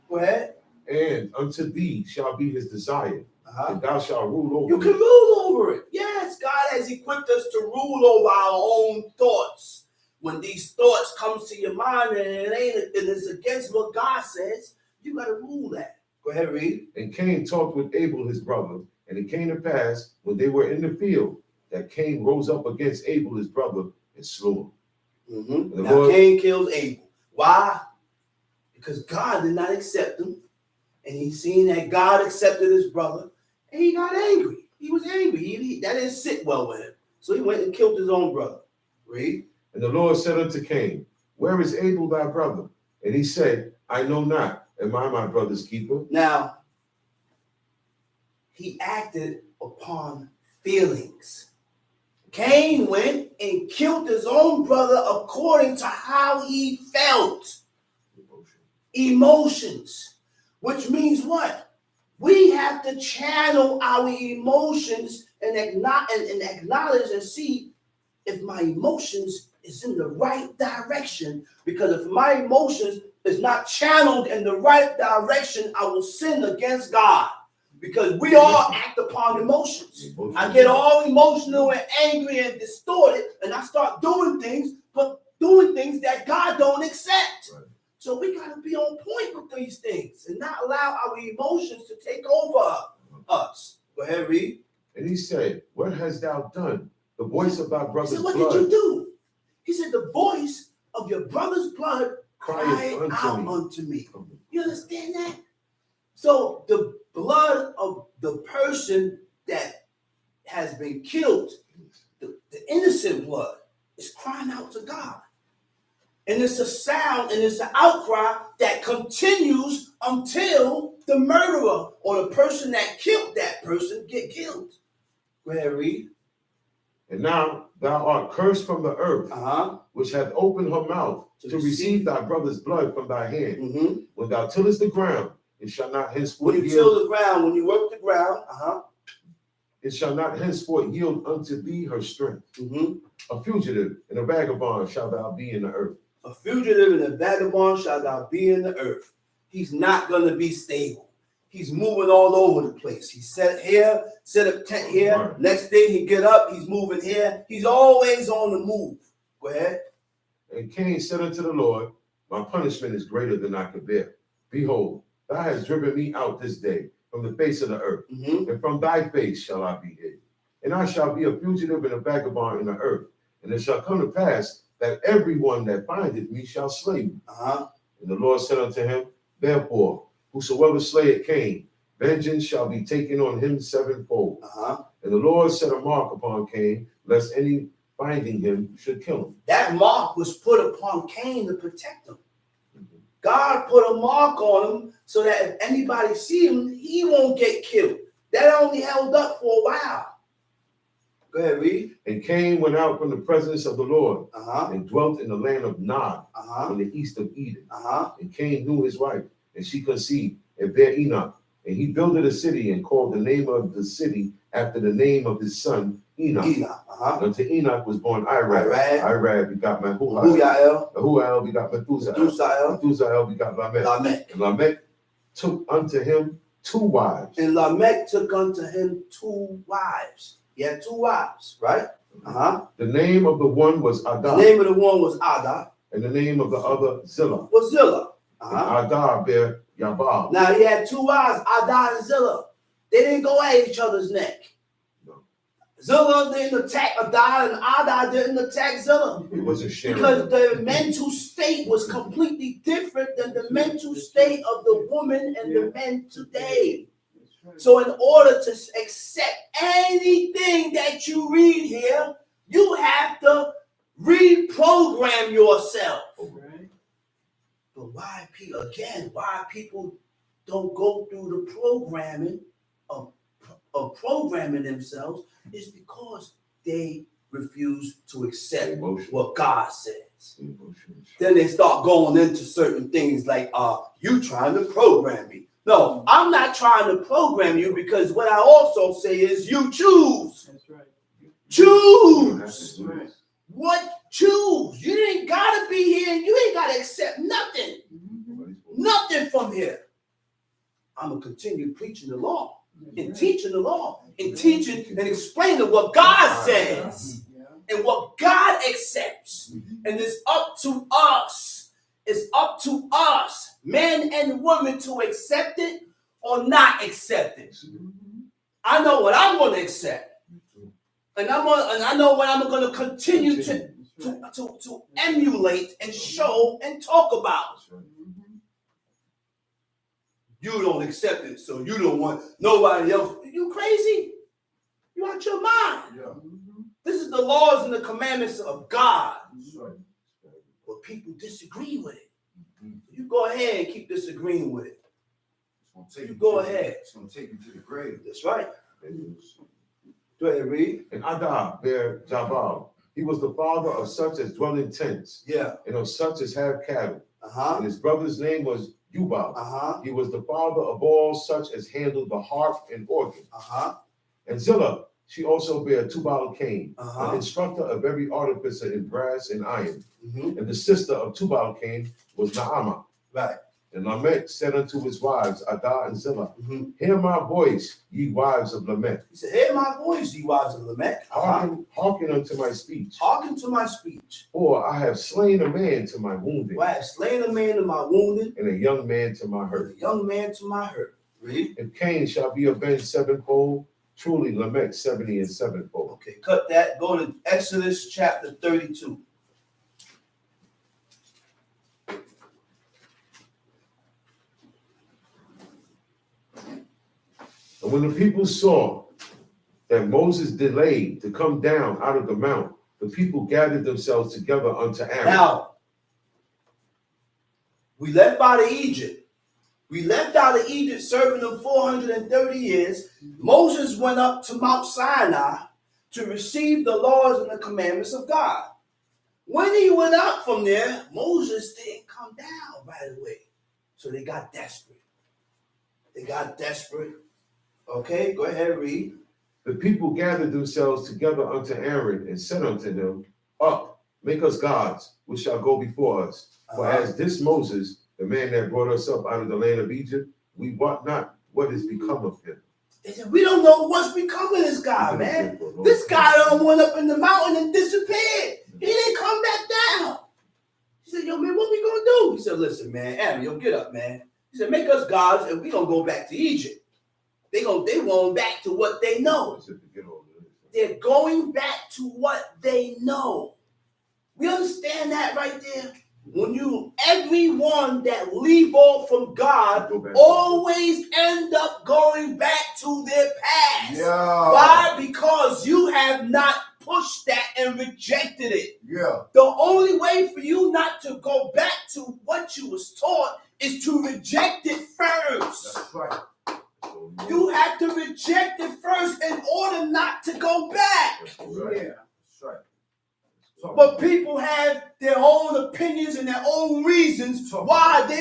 Go ahead. And unto thee shall be his desire, and thou shalt rule over You can it. rule over it. Yes, God has equipped us to rule over our own thoughts. When these thoughts comes to your mind and it's against what God says, you got to rule that. Go ahead, read. And Cain talked with Abel his brother, and it came to pass, when they were in the field, that Cain rose up against Abel his brother and slew him. And the Now Lord- Cain kills Abel. Why? Because God did not accept him. And he seen that God accepted his brother. And he got angry. He was angry. That didn't sit well with him. So he went and killed his own brother. Read. And the Lord said unto Cain, where is Abel thy brother? And he said, I know not. Am I my brother's keeper? Now, he acted upon feelings. Cain went and killed his own brother according to how he felt. Emotions. Which means what? We have to channel our emotions and acknowledge and see if my emotions is in the right direction. Because if my emotions is not channeled in the right direction, I will sin against God. Because we all act upon emotions. I get all emotional and angry and distorted, and I start doing things, but doing things that God don't accept. Right. So we got to be on point with these things and not allow our emotions to take over us. Go ahead, read. And he said, what hast thou done? The voice of thy He brother's said, what blood did you do? He said, the voice of your brother's blood cried crieth out unto me. unto me. You understand that? So the blood of the person that has been killed, the innocent blood, is crying out to God. And it's a sound and it's an outcry that continues until the murderer or the person that killed that person get killed. Go ahead, read. And now thou art cursed from the earth, which hath opened her mouth to receive thy brother's blood from thy hand. Mm-hmm. When thou tillest the ground, it shall not henceforth When you yield. till the ground, when you work the ground, it shall not henceforth yield unto thee her strength. Mhm. A fugitive and a vagabond shalt thou be in the earth. A fugitive and a vagabond shall thou be in the earth. He's not going to be stable. He's moving all over the place. He set here, set up tent here. Right. Next day he get up, he's moving here. He's always on the move. Go ahead. And Cain said unto the Lord, my punishment is greater than I could bear. Behold, thou hast driven me out this day from the face of the earth, Mhm. and from thy face shall I be hid. And I shall be a fugitive and a vagabond in the earth. And it shall come to pass that everyone that findeth me shall slay me. Uh-huh. And the Lord said unto him, therefore, whosoever slayeth Cain, vengeance shall be taken on him sevenfold. Uh-huh. And the Lord set a mark upon Cain, lest any finding him should kill him. That mark was put upon Cain to protect him. God put a mark on him so that if anybody see him, he won't get killed. That only held up for a while. Go ahead, read. And Cain went out from the presence of the Lord Uh-huh. and dwelt in the land of Nod Uh-huh. on the east of Eden. Uh-huh. And Cain knew his wife, and she conceived and bare Enoch. And he builded a city and called the name of the city after the name of his son Enoch. Enoch. Uh-huh. And unto Enoch was born Irad. Irad. Irad begot Mahual. Huyael. Mahual begot Methuselah. Methusael. Methuselah begot Lamech. Lamech. And Lamech took unto him 2 wives. And Lamech took unto him 2 wives. He had 2 wives, right? Uh-huh. The name of the one was The Adah, name of the one was Ada, and the name of the other Zillah. was Zillah. And Uh-huh. Adah bare Yabal. Now he had 2 wives, Ada and Zillah. They didn't go at each other's neck. No. Zillah didn't attack Ada, and Ada didn't attack Zillah. It wasn't sharing. Because the mental state was completely different than the mental state of the woman and the men today. That's right. So in order to accept anything that you read here, you have to reprogram yourself. Right. But why people don't go through the programming of programming themselves is because they refuse to accept Emotion. what God says. Emotion. Then they start going into certain things like, you trying to program me. No, I'm not trying to program you, because what I also say is you choose. That's right. Choose. Right. What? Choose. You ain't gotta be here, and you ain't gotta accept nothing. Mhm. Nothing from here. I'm gonna continue preaching the law That's and right. teaching the law and teaching and explaining what God says Yeah. and what God accepts. And it's up to us. It's up to us, men and women, to accept it or not accept it. Mhm. I know what I'm going to accept, and I know what I'm going to continue That's right. to emulate and show and talk about. Mhm. You don't accept it, so you don't want nobody else. You crazy? You out your mind? Yeah. Mhm. This is the laws and the commandments of God. That's right. But people disagree with it. You go ahead and keep disagreeing with it. It's gonna take You you go to- ahead. It's gonna take you to the grave. That's right. Go ahead, read. And Adah bare Jabal. He was the father of such as dwell in tents, Yeah. and of such as have cattle. Uh-huh. And his brother's name was Ubal. Uh-huh. He was the father of all such as handled the harp and organ. Uh-huh. And Zillah, she also bare Tubal Cain, Uh-huh. an instructor of every artificer in brass and iron. Mm-hmm. And the sister of Tubal Cain was Naamah. Right. And Lamech said unto his wives, Adah and Zillah, Mm-hmm. hear my voice, ye wives of Lamech. He said, hear my voice, ye wives of Lamech. Uh-huh. Hearken unto my speech. Hearken to my speech. For I have slain a man to my wounding, For I have slain a man to my wounding, and a young man to my and hurt. a young man to my hurt. Read. If Cain shall be avenged sevenfold, truly Lamech 70 and sevenfold. Okay, cut that. Go to Exodus chapter 32. And when the people saw that Moses delayed to come down out of the mount, the people gathered themselves together unto Aaron. Now, we left out of Egypt. We left out of Egypt serving them 430 years. Moses went up to Mount Sinai to receive the laws and the commandments of God. When he went up from there, Moses didn't come down right away. So they got desperate. Okay, go ahead, read. The people gathered themselves together unto Aaron and said unto him, Up, make us gods, which shall go before us. For as this Moses, the man that brought us up out of the land of Egypt, we wot not what is become of him. They said, we don't know what's become of this guy, man. This guy went up in the mountain and disappeared. He didn't come back down. He said, yo, man, what we gonna do? He said, listen, man, Aaron, yo, get up, man. He said, make us gods and we gonna go back to Egypt. They going back to what they know. They're going back to what they know. We understand that right there? When everyone that leave off from God always end up going back to their past. Yeah. Why? Because you have not pushed that and rejected it. Yeah. The only way for you not to go back to what you was taught is to reject it first. That's right. You have to reject it first in order not to go back. That's right. That's right. But people have their own opinions and their own reasons why they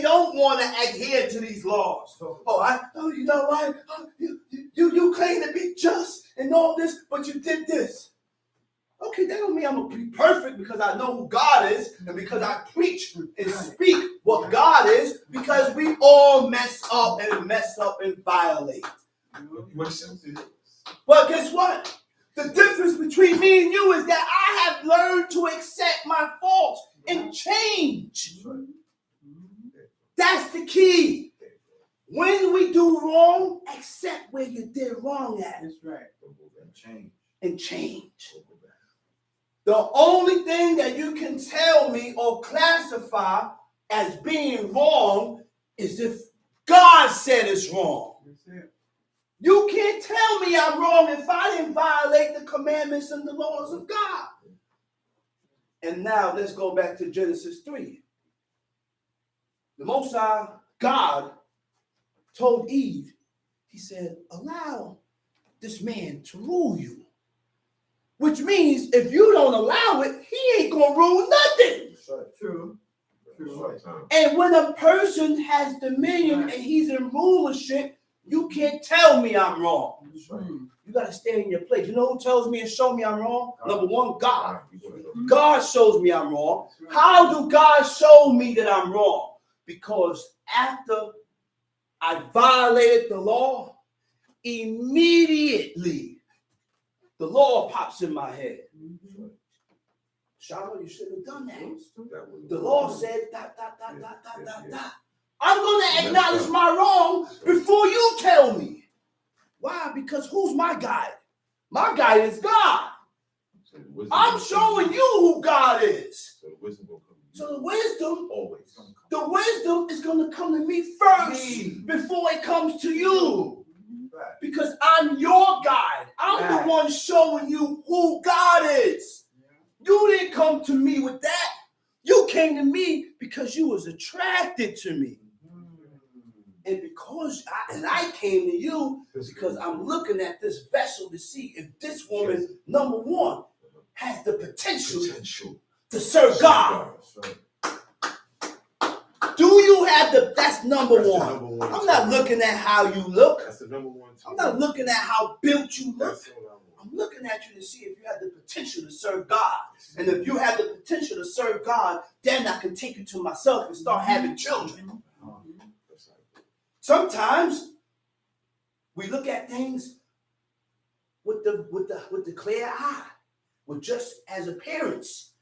don't want to adhere to these laws. You know what? You claim to be just and all this, but you did this. Okay, that don't mean I'm gonna be perfect because I know who God is and because I preach and speak what God is, because we all mess up and violate. Well, guess what? The difference between me and you is that I have learned to accept my faults and change. That's the key. When we do wrong, accept where you did wrong at. That's right. And change. The only thing that you can tell me or classify as being wrong is if God said it's wrong. That's it. You can't tell me I'm wrong if I didn't violate the commandments and the laws of God. And now let's go back to Genesis 3. The Most High God told Eve, he said, allow this man to rule you. Which means if you don't allow it, he ain't going to rule nothing. That's right. True. True. And when a person has dominion and he's in rulership, you can't tell me I'm wrong. That's right. You got to stay in your place. You know who tells me and show me I'm wrong? Number one, God. God shows me I'm wrong. How do God show me that I'm wrong? Because after I violated the law, immediately the law pops in my head. Shiloh, you shouldn't have done that. The law said, ... I'm going to acknowledge my wrong before you tell me. Why? Because who's my guide? My guide is God. I'm showing you who God is. So the wisdom is going to come to me first before it comes to you. Because I'm your guide. I'm the one showing you who God is. You didn't come to me with that. You came to me because you was attracted to me. And because I came to you because I'm looking at this vessel to see if this woman, number one, has the potential to serve God. Do you have that's number one. I'm not looking at how you look. That's the number one. I'm not looking at how built you look. I'm looking at you to see if you have the potential to serve God. And if you have the potential to serve God, then I can take you to myself and start having children. Sometimes we look at things with the clear eye, with just as appearance.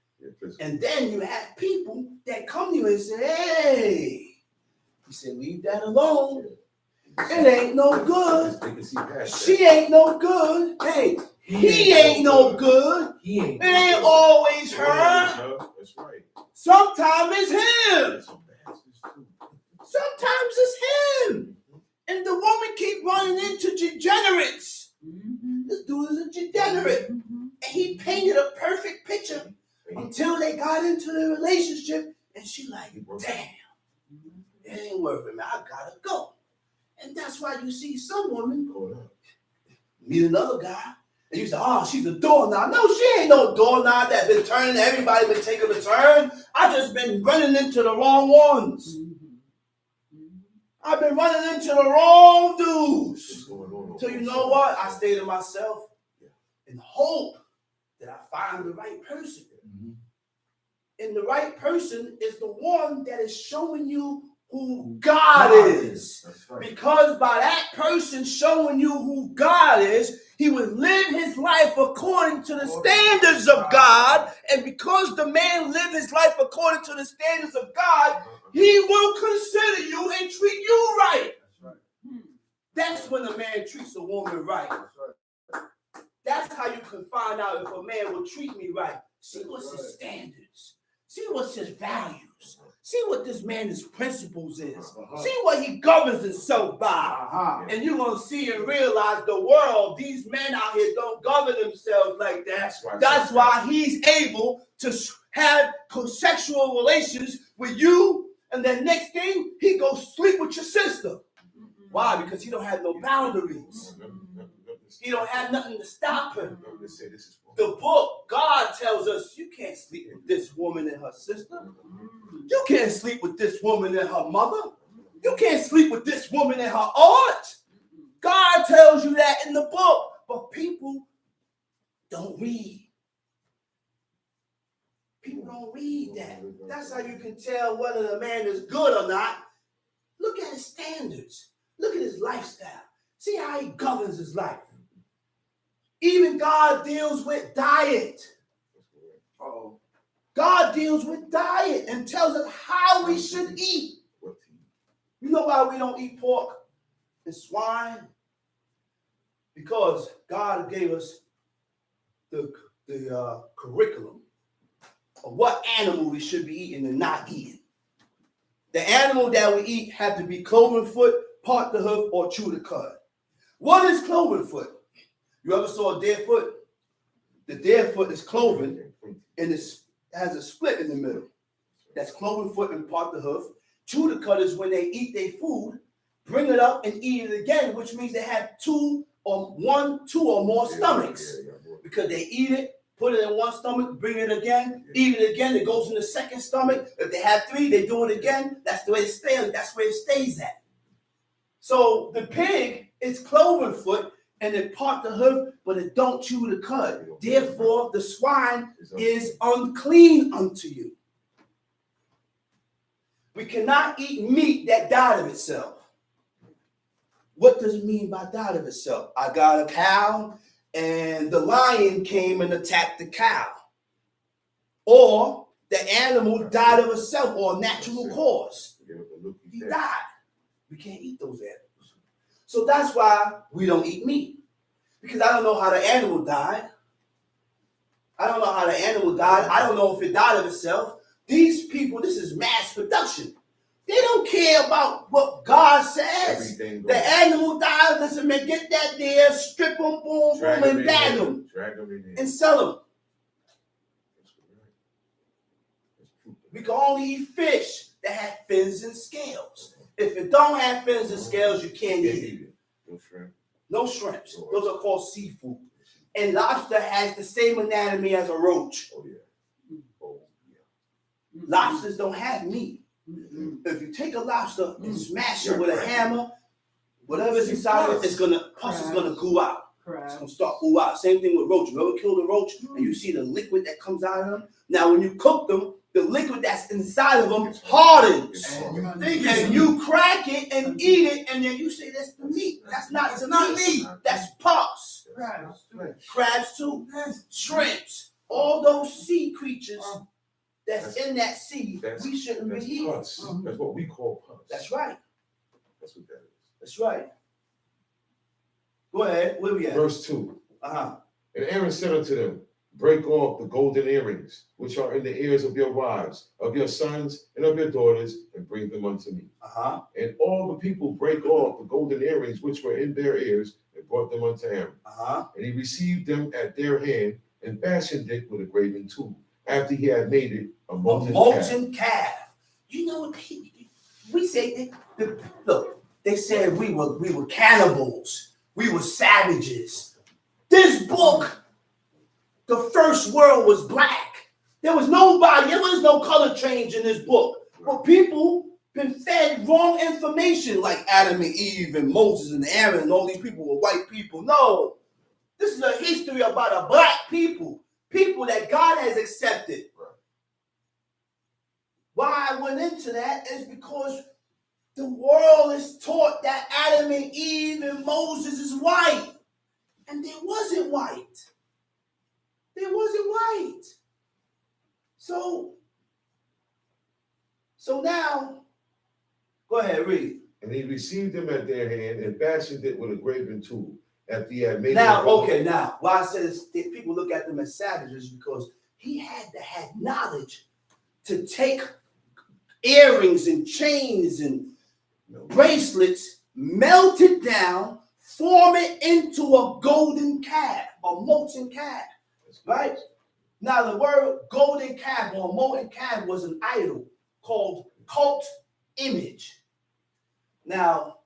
And then you have people that come to you and say, hey, he said, leave that alone. It ain't no good. She ain't no good. Hey, he ain't no good. It ain't always her. That's right. Sometimes it's him. Sometimes it's him. And the woman keep running into degenerates. This dude is a degenerate. And he painted a perfect picture until they got into the relationship. And she like, damn, it ain't worth it, man. I gotta go. And that's why you see some women meet another guy. And you say, oh, she's a doorknob. No, she ain't no doorknob that been turning. Everybody been taking a turn. I just been running into the wrong ones. I've been running into the wrong dudes. What's going on? So you know what? I stay to myself and hope that I find the right person. And the right person is the one that is showing you who God is. That's right. Because by that person showing you who God is, he would live his life according to the standards of God. And because the man lived his life according to the standards of God, he will consider you and treat you right. That's right. That's when a man treats a woman right. That's right. That's how you can find out if a man will treat me right. See what's his standards. See what's his values. See what this man's principles is. See what he governs himself by. Aha. And you're going to see and realize the world, these men out here don't govern themselves like that. That's why he's able to have sexual relations with you. And then next thing, he goes sleep with your sister. Why? Because he don't have no boundaries. He don't have nothing to stop him. The book, God tells us you can't sleep with this woman and her sister. You can't sleep with this woman and her mother. You can't sleep with this woman and her aunt. God tells you that in the book, but people don't read. People don't read that. That's how you can tell whether the man is good or not. Look at his standards. Look at his lifestyle. See how he governs his life. Even God deals with diet. Uh-oh. God deals with diet and tells us how we should eat. You know why we don't eat pork and swine? Because God gave us the curriculum of what animal we should be eating and not eating. The animal that we eat had to be cloven foot, part the hoof, or chew the cud. What is cloven foot? You ever saw a deer foot? The deer foot is cloven and it has a split in the middle. That's cloven foot and part the hoof. Chew the cud is when they eat their food, bring it up and eat it again, which means they have two or more stomachs. Because they eat it, put it in one stomach, bring it again, eat it again, it goes in the second stomach. If they have three, they do it again. That's the way it stays. That's where it stays at. So the pig is cloven foot and it part the hoof, but it don't chew the cud. Therefore, the swine is unclean unto you. We cannot eat meat that died of itself. What does it mean by died of itself? I got a cow and the lion came and attacked the cow. Or the animal died of itself or a natural cause. He died. We can't eat those animals. So that's why we don't eat meat. Because I don't know how the animal died. I don't know how the animal died. I don't know if it died of itself. These people, this is mass production. They don't care about what God says. The animal died, listen, man, get that there, strip them, boom, boom, and bag them. And sell them. We can only eat fish that have fins and scales. If it don't have fins and scales, you can't eat it. No shrimp. No shrimps. Those are called seafood. And lobster has the same anatomy as a roach. Oh, yeah. Oh, yeah. Lobsters don't have meat. If you take a lobster and smash it with a hammer, whatever's inside of it, pus is gonna go out. It's gonna start go out. Same thing with roach. You ever kill the roach and you see the liquid that comes out of them? Now, when you cook them, the liquid that's inside of them hardens. And you crack it and eat it, and then you say that's the meat. That's not the meat. That's pus. Crabs too. Shrimps. All those sea creatures that's in that sea, we shouldn't be eating. That's what we call pus. That's right. That's what that is. That's right. Go ahead. Where we at? Verse 2. Uh-huh. And Aaron said unto them, break off the golden earrings, which are in the ears of your wives, of your sons, and of your daughters, and bring them unto me. Uh-huh. And all the people brake off the golden earrings which were in their ears, and brought them unto Aaron. Uh-huh. And he received them at their hand, and fashioned it with a graven tool, after he had made it a molten calf. You know what we say? Look, they said we were cannibals. We were savages. This book, the first world was black. There was no color change in this book. But people been fed wrong information like Adam and Eve and Moses and Aaron and all these people were white people. No, this is a history about a black people, people that God has accepted. Right. Why I went into that is because the world is taught that Adam and Eve and Moses is white. And they wasn't white. They wasn't white. So now, go ahead, read. And he received them at their hand and fashioned it with a graven tool. After he had made Now, it. okay, now, why I says that people look at them as savages because he had to have knowledge to take earrings and chains and bracelets, melt it down, form it into a golden calf, a molten calf, right? Now, the word golden calf or molten calf was an idol called cult image. Now,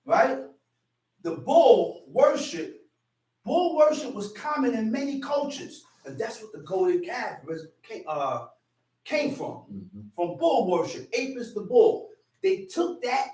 right? The bull worship was common in many cultures, and that's what the golden calf came from bull worship. Apis the bull. They took that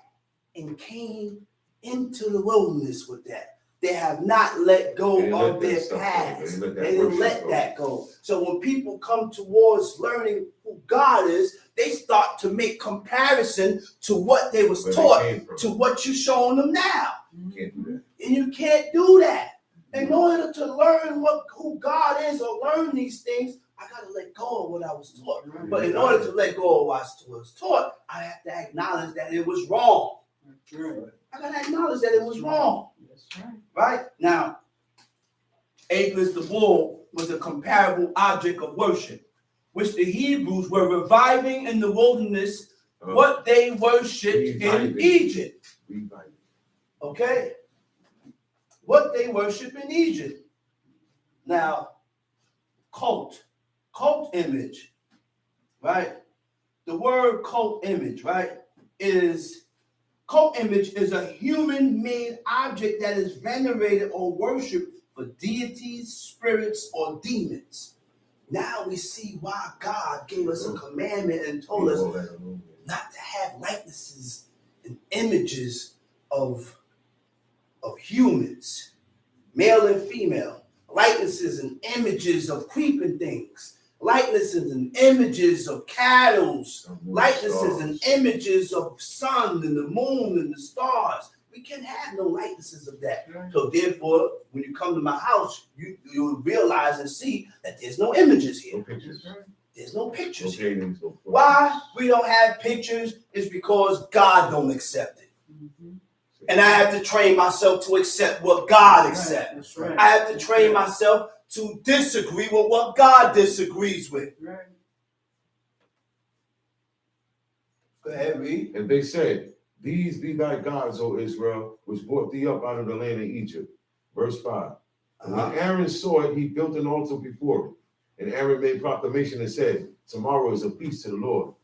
and came into the wilderness with that. They have not let go of their past. They didn't let that go. So when people come towards learning who God is, they start to make comparison to what they was taught to what you're showing them now. You can't do that. And you can't do that. In order to learn who God is or learn these things, I got to let go of what I was taught. But in order to let go of what I was taught, I have to acknowledge that it was wrong. I got to acknowledge that it was wrong. Right? Now, Apis the bull was a comparable object of worship, which the Hebrews were reviving in the wilderness what they worshipped in Egypt. Okay? What they worship in Egypt. Now, cult image, right? The word cult image, right, cult image is a human-made object that is venerated or worshipped for deities, spirits, or demons. Now we see why God gave us a commandment and told us not to have likenesses and images of humans, male and female, likenesses and images of creeping things, likenesses and images of cattle, likenesses and images of sun and the moon and the stars. We can't have no likenesses of that. So therefore, when you come to my house, you will realize and see that there's no images here. No pictures. There's no pictures No here. paintings, no photos. Why we don't have pictures is because God don't accept it. And I have to train myself to accept what God accepts. Right. I have to train myself to disagree with what God disagrees with. Go ahead, read. And they said, these be thy gods, O Israel, which brought thee up out of the land of Egypt. Verse 5. And when Aaron saw it, he built an altar before it. And Aaron made proclamation and said, tomorrow is a feast to the Lord.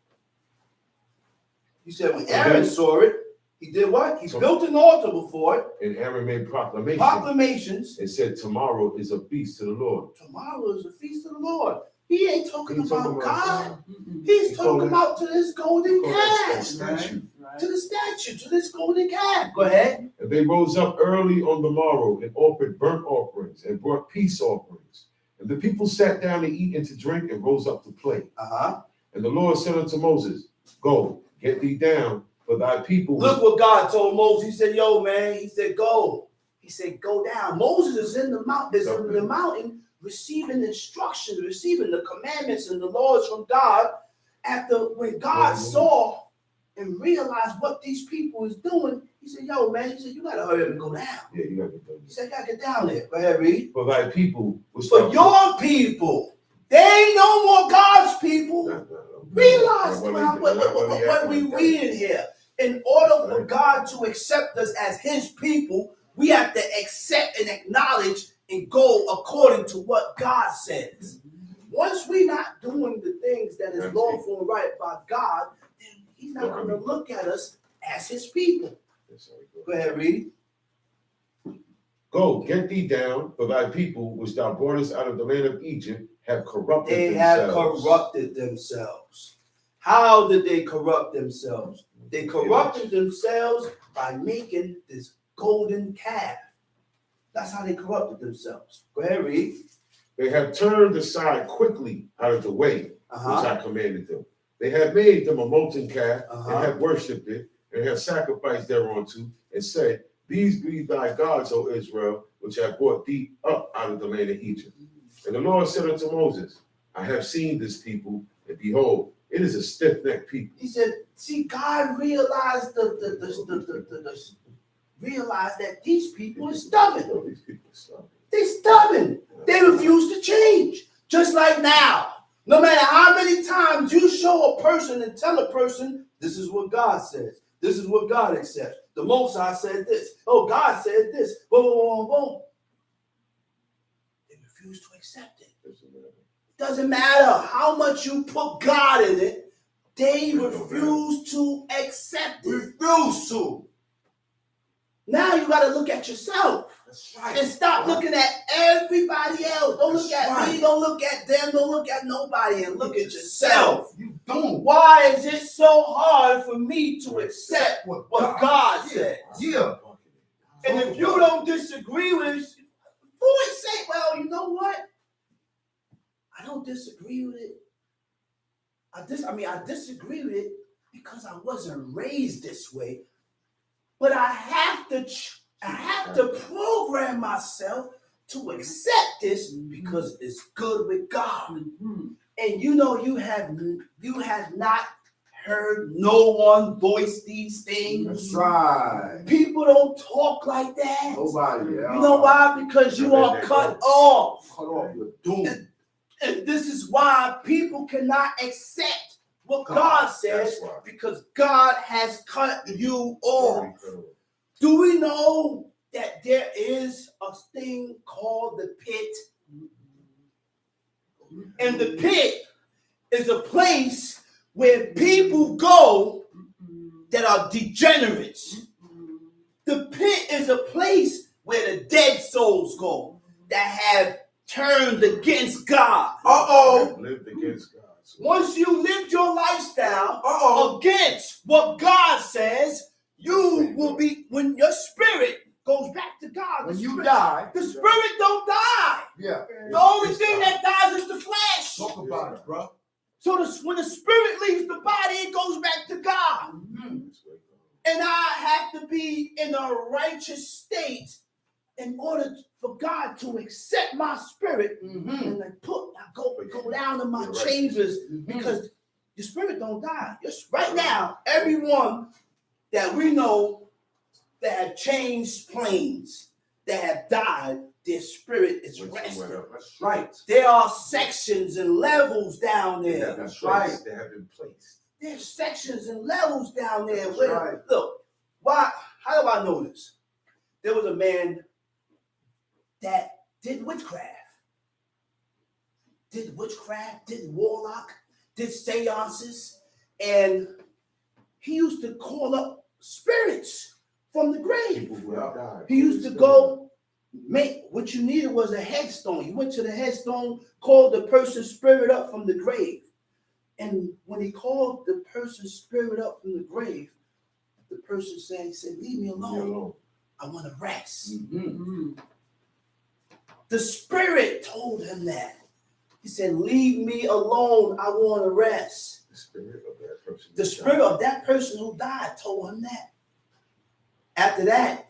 You said when Aaron saw it, he did what? He built an altar before it. And Aaron made Proclamations. and said, tomorrow is a feast to the Lord. Tomorrow is the feast of the Lord. He ain't talking about God. Mm-mm. He's talking about to this golden calf. Statue. To the statue, to this golden calf. Go ahead. And they rose up early on the morrow and offered burnt offerings and brought peace offerings. And the people sat down to eat and to drink and rose up to play. And the Lord said unto Moses, go, get thee down, for thy people. Look what God told Moses. He said, yo, man, he said, go. He said, go down. Moses is in the mountain, receiving instructions, receiving the commandments and the laws from God. After when God saw and realized what these people is doing, he said, yo, man, he said, you gotta hurry up and go down. Yeah, you gotta get down. He said, you gotta get down there. Go ahead, read. For thy people. For your people. They ain't no more God's people. Realize what we reading here. In order for God to accept us as his people, we have to accept and acknowledge and go according to what God says. Once we're not doing the things that is lawful and right by God, then he's not going to look at us as his people. Go ahead, read. Go, get thee down, for thy people, which thou broughtest out of the land of Egypt, have corrupted They themselves. have corrupted themselves. How did they corrupt themselves? They corrupted themselves by making this golden calf. That's how they corrupted themselves. Go ahead, read. They have turned aside quickly out of the way which Uh-huh. I commanded them. They have made them a molten calf Uh-huh. and have worshipped it and have sacrificed thereunto and said, These be thy gods, O Israel, which have brought thee up out of the land of Egypt. And the Lord said unto Moses, I have seen this people, and behold, it is a stiff-necked people. He said, see, God realized realized that these people are stubborn. Oh, these people are stubborn. They stubborn. They refuse to change. Just like now. No matter how many times you show a person and tell a person, this is what God says. This is what God accepts. The Most High said this. Oh, God said this. Boom, boom, boom, boom. They refuse to accept it. Doesn't matter how much you put God in it. They refuse to accept it. Refuse to. Now you got to look at yourself. That's right. And stop looking at everybody else. Don't look That's at right. me. Don't look at them. Don't look at nobody. And look at yourself. You don't. Why is it so hard for me to accept what God says? Yeah. And if you don't disagree with it, who would say, well, you know what? I don't disagree with it. I disagree with it because I wasn't raised this way. But I have to program myself to accept this because it's good with God. And you know you have not heard no one voice these things. That's right. People don't talk like that. Nobody. You know why? Because you are cut off. Cut off. You're doomed. And this is why people cannot accept what God says, That's why. because God has cut you off. Do we know that there is a thing called the pit? And the pit is a place where people go that are degenerates. The pit is a place where the dead souls go that have turned against God. Lived against God. Once you live your lifestyle Uh-oh. against what God says, you will be, when your spirit goes back to God, When the you spirit- die. the spirit don't die. Yeah. The only thing that dies is the flesh. Talk about it, bro. So when the spirit leaves the body, it goes back to God. And I have to be in a righteous state in order for God to accept my spirit and I go down in my chambers, because your spirit don't die. Right now, everyone that we know that have changed planes, that have died, their spirit is resting. That's right. There are sections and levels down there. That's right. They have been placed. There's sections and levels down there. That's Where, right. Look, why? How do I know this? There was a man that did witchcraft, did warlock, did seances, and he used to call up spirits from the grave. People who have died. He used to go make, what you needed was a headstone. You went to the headstone, called the person's spirit up from the grave. And when he called the person's spirit up from the grave, the person said, leave me alone. I want to rest. The spirit told him that. He said, leave me alone. I want to rest. The spirit of that person. The spirit of that person who died told him that. After that,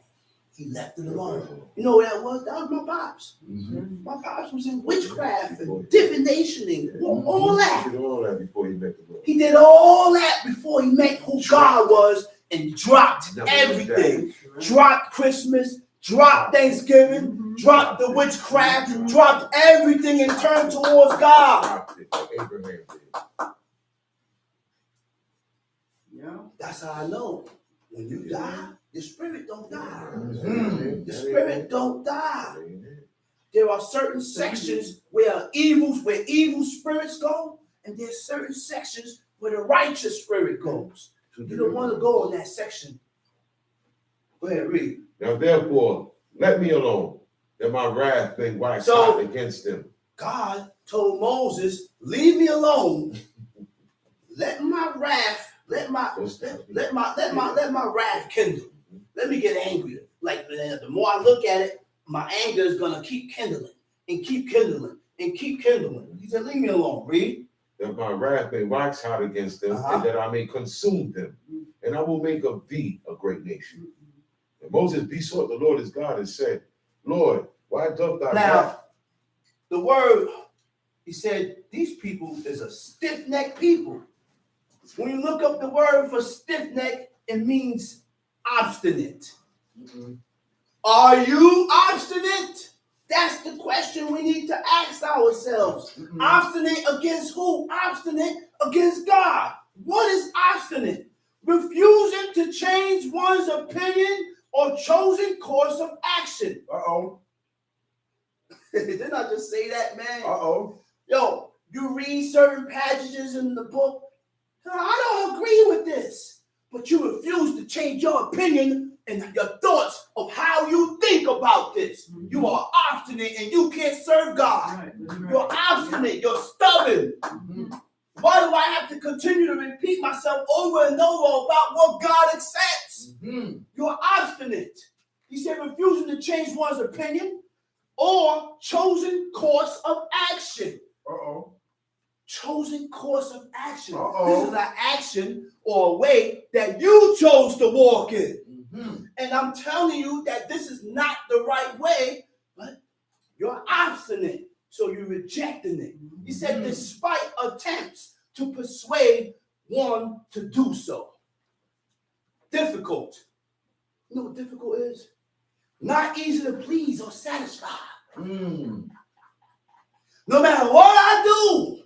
he left it alone. You know what that was? That was my pops. My pops was in witchcraft and divination and all that. He did all that before he met the Lord. He did all that before he met who God was and dropped Never everything. Dropped Christmas, dropped Thanksgiving, dropped the witchcraft, dropped everything and turned towards God. Dropped it like Abraham did. Yeah. That's how I know. When you die, your spirit don't die. Amen. The spirit don't die. Amen. There are certain sections where evil spirits go, and there's certain sections where the righteous spirit goes. You don't want to go in that section. Go ahead, read. Now therefore, let me alone, that my wrath may wax So- hot against them. God told Moses, leave me alone. let my wrath, let my wrath kindle. Let me get angry. Like the more I look at it, my anger is gonna keep kindling and keep kindling and keep kindling. He said, leave me alone, read. That my wrath may wax hot against them, and that I may consume them, and I will make of thee a great nation. And Moses besought the Lord his God and said, Lord, why doth thy wrath? Now, the word, he said, these people is a stiff-necked people. When you look up the word for stiff-necked, it means obstinate. Are you obstinate? That's the question we need to ask ourselves. Obstinate against who? Obstinate against God. What is obstinate? Refusing to change one's opinion or chosen course of action. Uh-oh. Didn't I just say that, man? Uh-oh. Yo, you read certain passages in the book. I don't agree with this. But you refuse to change your opinion and your thoughts of how you think about this. You are obstinate and you can't serve God. Right. You're obstinate. You're stubborn. Why do I have to continue to repeat myself over and over about what God accepts? You're obstinate. He said refusing to change one's opinion or chosen course of action. Uh-oh. Chosen course of action. Uh-oh. This is an action or a way that you chose to walk in. And I'm telling you that this is not the right way, but you're obstinate. So you're rejecting it. He said, despite attempts to persuade one to do so. Difficult. You know what difficult is? Not easy to please or satisfy. No matter what I do,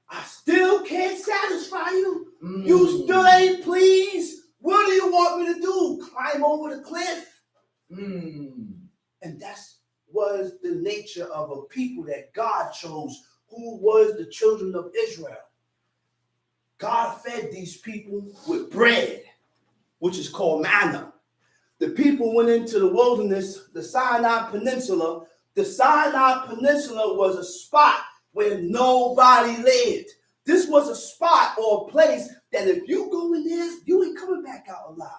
I still can't satisfy you. You still ain't pleased. What do you want me to do? Climb over the cliff? And that's was the nature of a people that God chose, who was the children of Israel. God fed these people with bread, which is called manna. The people went into the wilderness, the Sinai Peninsula. The Sinai Peninsula was a spot where nobody lived. This was a spot or a place that if you go in there, you ain't coming back out alive.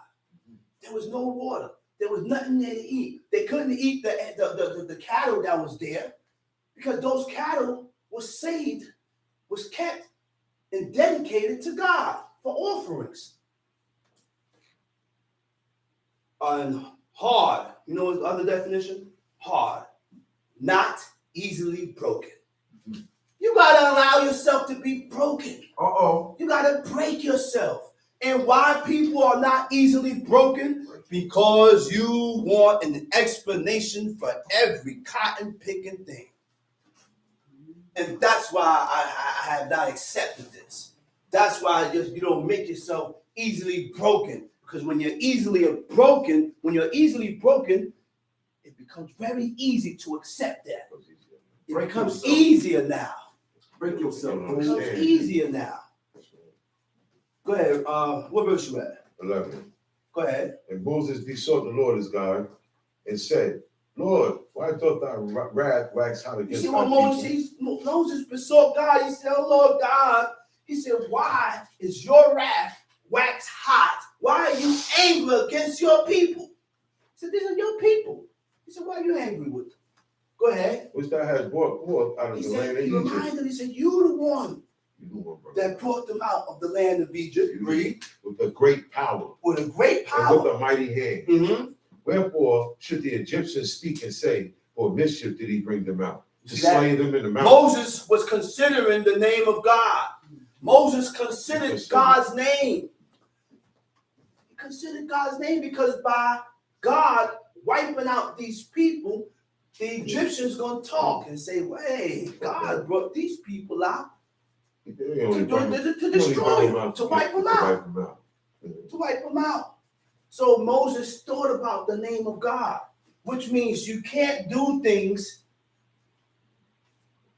There was no water. There was nothing there to eat. They couldn't eat the cattle that was there because those cattle was saved, was kept and dedicated to God for offerings. And hard, you know the other definition? Hard, not easily broken. You gotta allow yourself to be broken. Uh-oh. You gotta break yourself. And why people are not easily broken? Because you want an explanation for every cotton picking thing. And that's why I have not accepted this. That's why you don't make yourself easily broken. Because when you're easily broken, it becomes very easy to accept that. It Break becomes yourself. easier now. Break yourself. It becomes easier now. Go ahead. What verse you at? 11. Go ahead. And Moses besought the Lord his God and said, Lord, why doth thy wrath wax hot You against see thy what people? Moses besought God. He said, oh Lord God. He said, why is your wrath wax hot? Why are you angry against your people? He said, these are your people. He said, why are you angry with them? Go ahead. Which thou hast brought forth out of He the land said, of he Egypt. reminded him, he said, you the one You do one, brother. that brought them out of the land of Egypt. Read. With a great power With a great and power. with a mighty hand. Mm-hmm. Wherefore should the Egyptians speak and say, for mischief did he bring them out, to See that? slay them in the mountain? Moses was considering the name of God. Moses considered God's name. He considered God's name because by God wiping out these people, the Egyptians going to talk and say, hey, God brought these people out He to only brought destroy them them, to wipe them out. To wipe them out. So Moses thought about the name of God, which means you can't do things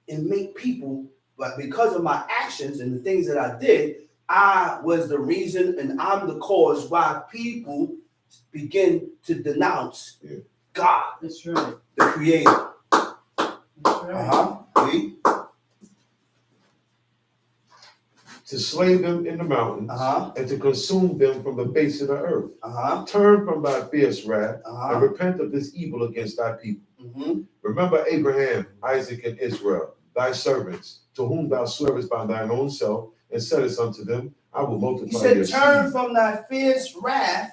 and make people, but because of my actions and the things that I did, I was the reason and I'm the cause why people begin to denounce God, That's right. the creator. That's right. Read. to slay them in the mountains, Uh-huh. and to consume them from the face of the earth. Uh-huh. Turn from thy fierce wrath, and Uh-huh. repent of this evil against thy people. Mm-hmm. Remember Abraham, Isaac, and Israel, thy servants, to whom thou swearest by thine own self, and saidest unto them, I will He multiply said, your turn seed. from thy fierce wrath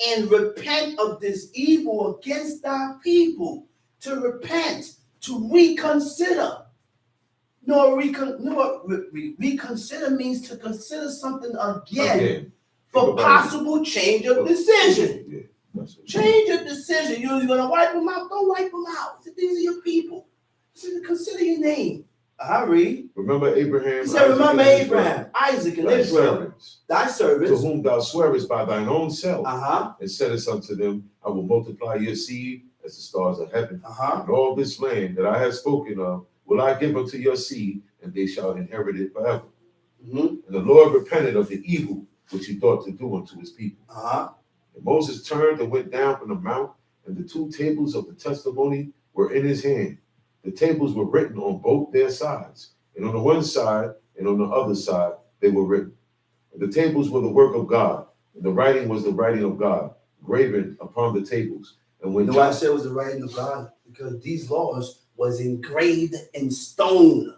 and repent of this evil against thy people. To repent, to reconsider. Reconsider means to consider something again for Think about possible change of decision. Yeah, that's what- Change of decision. You're gonna wipe them out. Don't wipe them out. These are your people. So consider your name. I read. Remember Abraham. He said, Isaac, remember and Israel, Abraham, Isaac, and thy Israel, servants, thy to servants. whom thou swearest by thine own self, Uh-huh. and saidest unto them, I will multiply your seed as the stars of heaven. Uh-huh. And all this land that I have spoken of will I give unto your seed, and they shall inherit it forever. Mm-hmm. And the Lord repented of the evil which he thought to do unto his people. Uh-huh. And Moses turned and went down from the mount, and the 2 tables of the testimony were in his hand. The tables were written on both their sides, and on the one side and on the other side they were written. And the tables were the work of God, and the writing was the writing of God, graven upon the tables. And when You know why I said it was the writing of God? Because these laws was engraved in stone.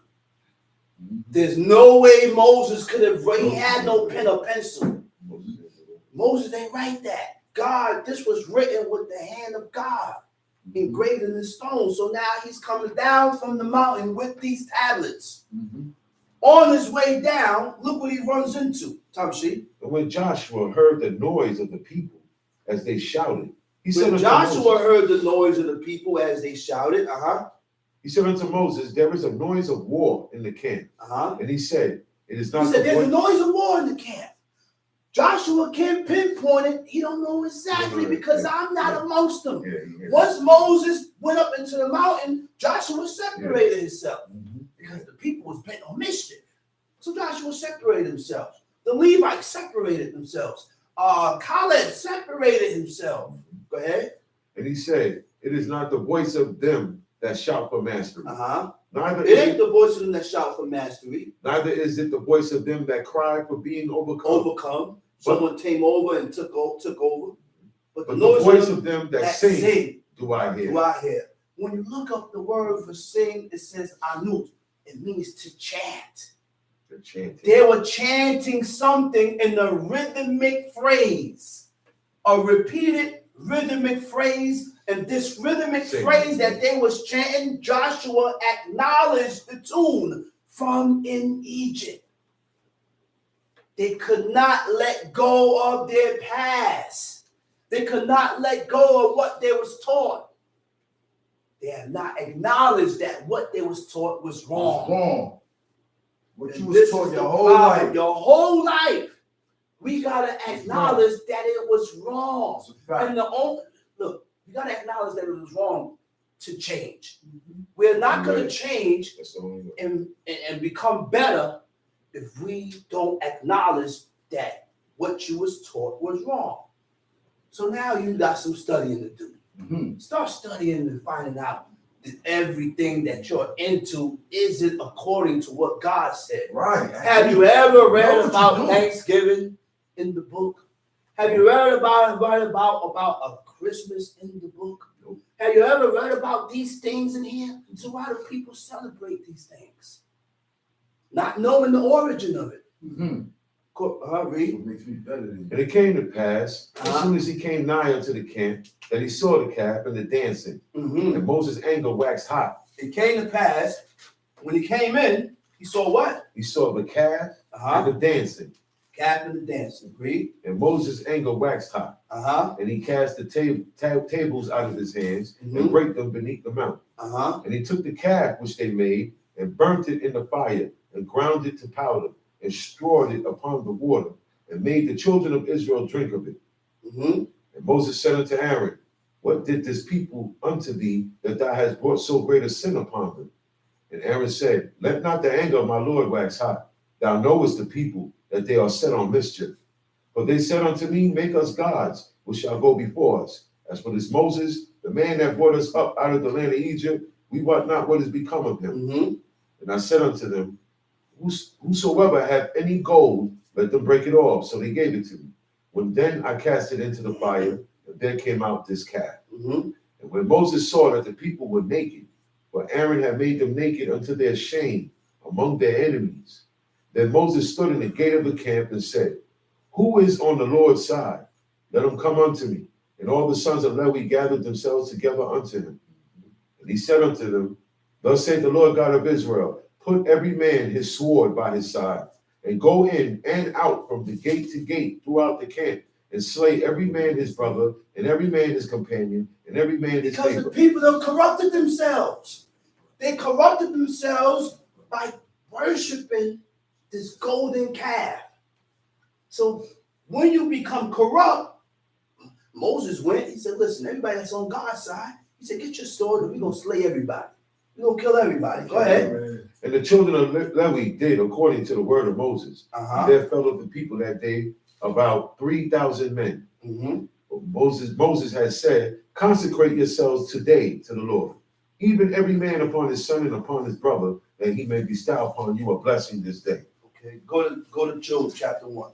There's no way Moses could have, he had no pen or pencil. Moses didn't write that. God, this was written with the hand of God, engraved in the stone. So now he's coming down from the mountain with these tablets. On his way down, look what he runs into, Tamshi. And when Joshua heard the noise of the people as they shouted, he said When unto Joshua Moses, heard the noise of the people as they shouted, he said unto Moses, there is a noise of war in the camp. And he said, it is He not said, the there's a voice. noise of war in the camp. Joshua can't pinpoint it. He don't know exactly because I'm not amongst them. Yeah. Once Moses went up into the mountain, Joshua separated himself because the people was bent on mischief. So Joshua separated himself. The Levites separated themselves. Caleb separated himself. Go ahead. And he said, it is not the voice of them that shout for mastery. Neither It is ain't it, the voice of them that shout for mastery. neither is it the voice of them that cry for being overcome. Overcome. Someone came over and took over. But the But the noise voice of of them that that sing sing do I hear. do I hear. When you look up the word for sing, it says anut. It means to chant. They're chanting. They were chanting something in a rhythmic phrase, a repeated rhythmic phrase. And this rhythmic Sing. phrase that they was chanting, Joshua acknowledged the tune from in Egypt. They could not let go of their past. They could not let go of what they was taught. They have not acknowledged that what they was taught was wrong. Wrong. What you And was this taught is your the whole problem. life. Your whole life, we gotta acknowledge that it was wrong. It's a fact. And look, you gotta acknowledge that it was wrong to change. We're not gonna Right. change That's the only way. and become better if we don't acknowledge that what you was taught was wrong. So now you got some studying to do. Start studying and finding out that everything that you're into isn't according to what God said. Right. Have you ever Know read what about you're doing. Thanksgiving in the book? Have you read about a Christmas in the book? Nope. Have you ever read about these things in here? So why do people celebrate these things? Not knowing the origin of it. Read. What makes me better than And it came to pass, as Uh-huh. soon as he came nigh unto the camp, that he saw the calf and the dancing. And Moses' anger waxed hot. It came to pass when he came in, he saw what? He saw the calf and the dancing. Calf and the dancing. Read. And Moses' anger waxed hot. And he cast the tables out of his hands and brake them beneath the mount. And he took the calf which they made and burnt it in the fire and ground it to powder and strawed it upon the water and made the children of Israel drink of it. And Moses said unto Aaron, what did this people unto thee that thou hast brought so great a sin upon them? And Aaron said, let not the anger of my Lord wax hot. Thou knowest the people that they are set on mischief. But they said unto me, make us gods, which shall go before us. As for this Moses, the man that brought us up out of the land of Egypt, we wot not what is become of him. And I said unto them, Whosoever have any gold, let them break it off. So they gave it to me. When then I cast it into the fire, and there came out this calf. Mm-hmm. And when Moses saw that the people were naked, for Aaron had made them naked unto their shame among their enemies, then Moses stood in the gate of the camp and said, who is on the Lord's side? Let him come unto me. And all the sons of Levi gathered themselves together unto him. And he said unto them, thus saith the Lord God of Israel, put every man his sword by his side, and go in and out from the gate to gate throughout the camp, and slay every man his brother, and every man his companion, and every man his Because neighbor. the people have corrupted themselves. They corrupted themselves by worshiping this golden calf. So when you become corrupt, Moses went, he said, listen, everybody that's on God's side, he said, get your sword and we're going to slay everybody. We're going to kill everybody. Go ahead. And the children of Levi did according to the word of Moses. Uh-huh. There fell of the people that day about 3,000 men. Mm-hmm. Moses had said, consecrate yourselves today to the Lord, even every man upon his son and upon his brother, that he may bestow upon you a blessing this day. Okay, go to Job chapter 1.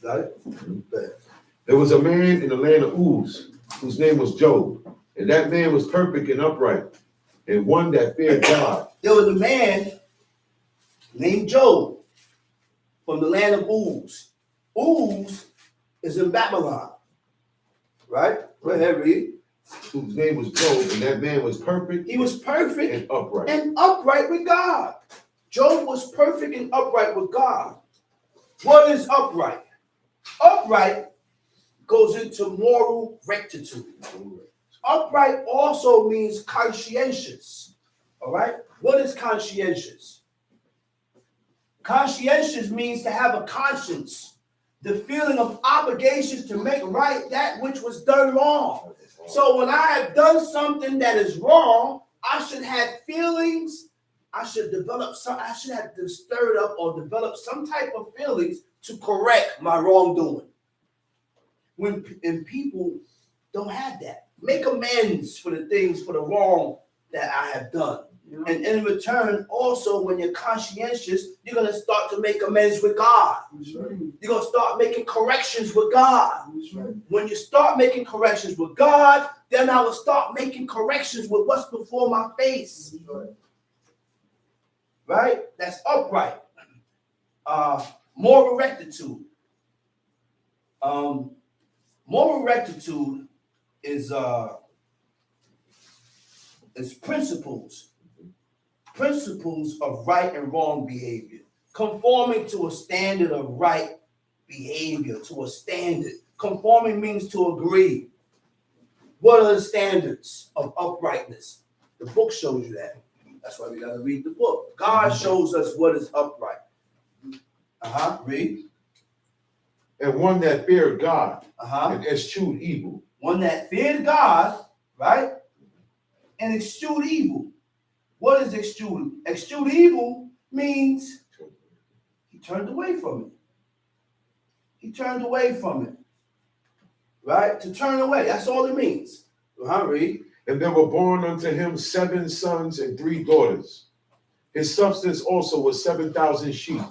Got it? Good. There was a man in the land of Uz, whose name was Job, and that man was perfect and upright, and one that feared God. There was a man named Job from the land of Uz. Uz is in Babylon. Right? Go ahead, read. Whose name was Job, and that man was perfect He was perfect and upright. and upright with God. Job was perfect and upright with God. What is upright? Upright goes into moral rectitude. Upright also means conscientious. All right? What is conscientious? Conscientious means to have a conscience, the feeling of obligations to make right that which was done wrong. So when I have done something that is wrong, I should have feelings. I should have stirred up or develop some type of feelings to correct my wrongdoing. And people don't have that. Make amends for the things, for the wrong that I have done. And in return, also, when you're conscientious, you're going to start to make amends with God. You're going to start making corrections with God. When you start making corrections with God, then I will start making corrections with what's before my face. Right? That's upright. Moral rectitude. Moral rectitude is principles of right and wrong behavior, conforming to a standard of right behavior, to a standard. Conforming means to agree. What are the standards of uprightness? The book shows you that. That's why we got to read the book. God shows us what is upright. Read. And one that feared God and eschewed evil. One that feared God, right? And eschewed evil. What is eschewed? Eschewed evil means he turned away from it. He turned away from it. Right? To turn away. That's all it means. Read. And there were born unto him 7 sons and 3 daughters. His substance also was 7,000 sheep,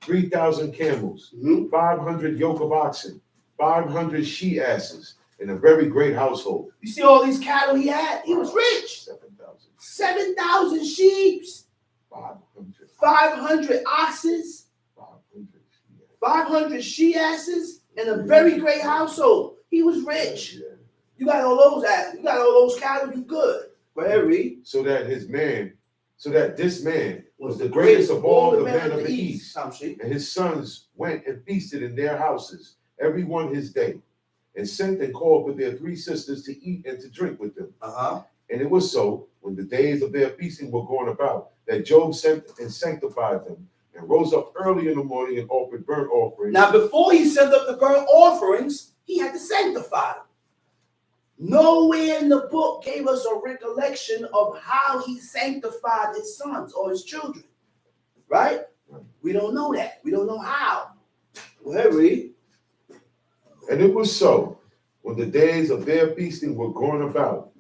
3,000 camels, 500 yoke of oxen, 500 she asses, and a very great household. You see all these cattle he had? He was rich. 7,000. 7,000 sheep, 500 oxes, 500 she asses, and a very great household. He was rich. You got all those cattle, you good. Go ahead, read. So that this man was the greatest of all the men of the east. And his sons went and feasted in their houses, every one his day, and sent and called for their 3 sisters to eat and to drink with them. And it was so, when the days of their feasting were gone about, that Job sent and sanctified them, and rose up early in the morning and offered burnt offerings. Now, before he sent up the burnt offerings, he had to sanctify them. Nowhere in the book gave us a recollection of how he sanctified his sons or his children. Right? We don't know that. We don't know how. Go ahead, read. And it was so, when the days of their feasting were going about,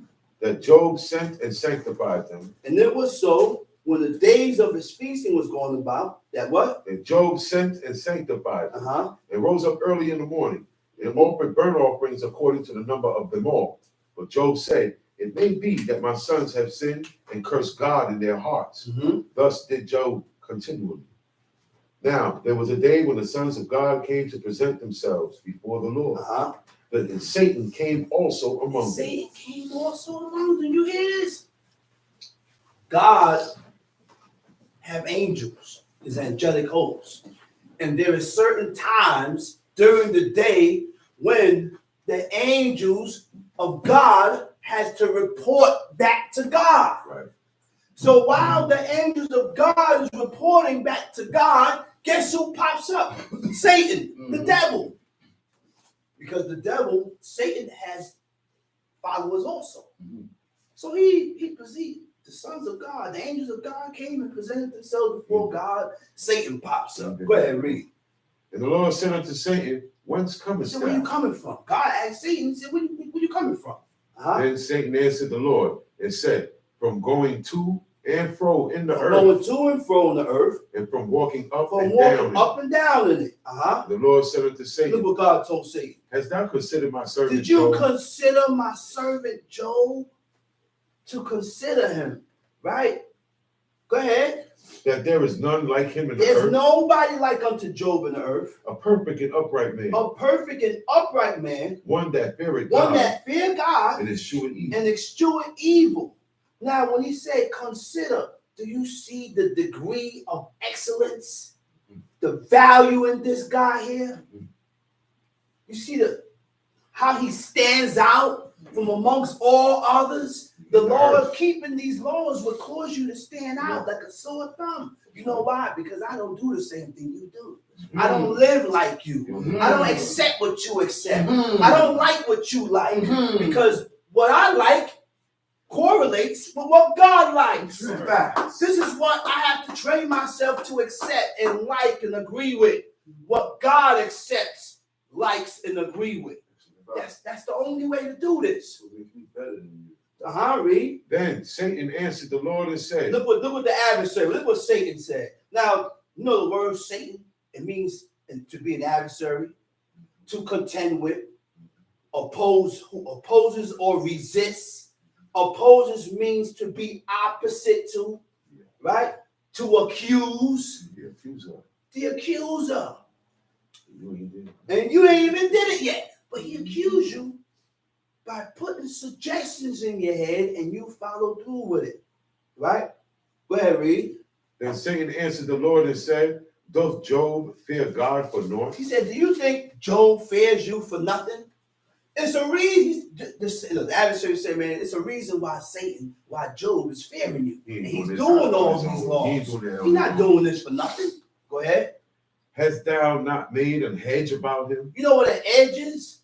that Job sent and sanctified them. And it was so, when the days of his feasting was going about, that what? And Job sent and sanctified them, Uh-huh. and rose up early in the morning, and offered burnt offerings according to the number of them all. But Job said, it may be that my sons have sinned and cursed God in their hearts. Mm-hmm. Thus did Job continually. Now, there was a day when the sons of God came to present themselves before the Lord. Uh-huh. And Satan came also among them. Satan came also among them. You hear this? God have angels, his angelic hosts. And there is certain times during the day when the angels of God has to report back to God. Right. So while the angels of God is reporting back to God, guess who pops up? Satan, the devil. Because the devil, Satan has followers also. So he perceived the sons of God, the angels of God came and presented themselves before God. Satan pops up. Go ahead, read. And the Lord said unto Satan, whence He comest said, where you thou? coming from? God asked Satan, he said, where you coming from? Uh-huh. Then Satan answered the Lord and said, from going to and fro in the From earth, going to and fro on the earth, and from walking up from and walking down. up and down in it. Uh-huh. The Lord said unto Look Satan, what God told Satan. hast thou considered my servant Did you Job? consider my servant Job? To consider him, right? Go ahead. That there is none like him in the There's earth, nobody like unto Job in the earth, a perfect and upright man, a perfect and upright man, one that feareth one God that fear God and escheweth evil. and eschewing evil. Now, when he said consider, do you see the degree of excellence, the value in this guy here? You see how he stands out from amongst all others? The Lord keeping these laws will cause you to stand out like a sore thumb. You know why? Because I don't do the same thing you do. I don't live like you. I don't accept what you accept. I don't like what you like. Because what I like correlates with what God likes. This is what I have to train myself to accept and like and agree with. What God accepts, likes, and agree with. That's the only way to do this. Read. Then Satan answered the Lord and said, Look what the adversary, look what Satan said. Now, you know the word Satan, it means to be an adversary, to contend with, oppose, who opposes or resists. Opposes means to be opposite to, right? To accuse. the accuser. The accuser. You ain't did. And you ain't even did it yet. But he accused you by putting suggestions in your head and you follow through with it. Right? Go ahead, read. Then Satan answered the Lord and said, doth Job fear God for naught? He said, do you think Job fears you for nothing? It's a reason. The adversary said, man, it's a reason why Job is fearing you. And he's doing all these laws. He's not doing this for nothing. Go ahead. Hast thou not made a hedge about him? You know what an edge is?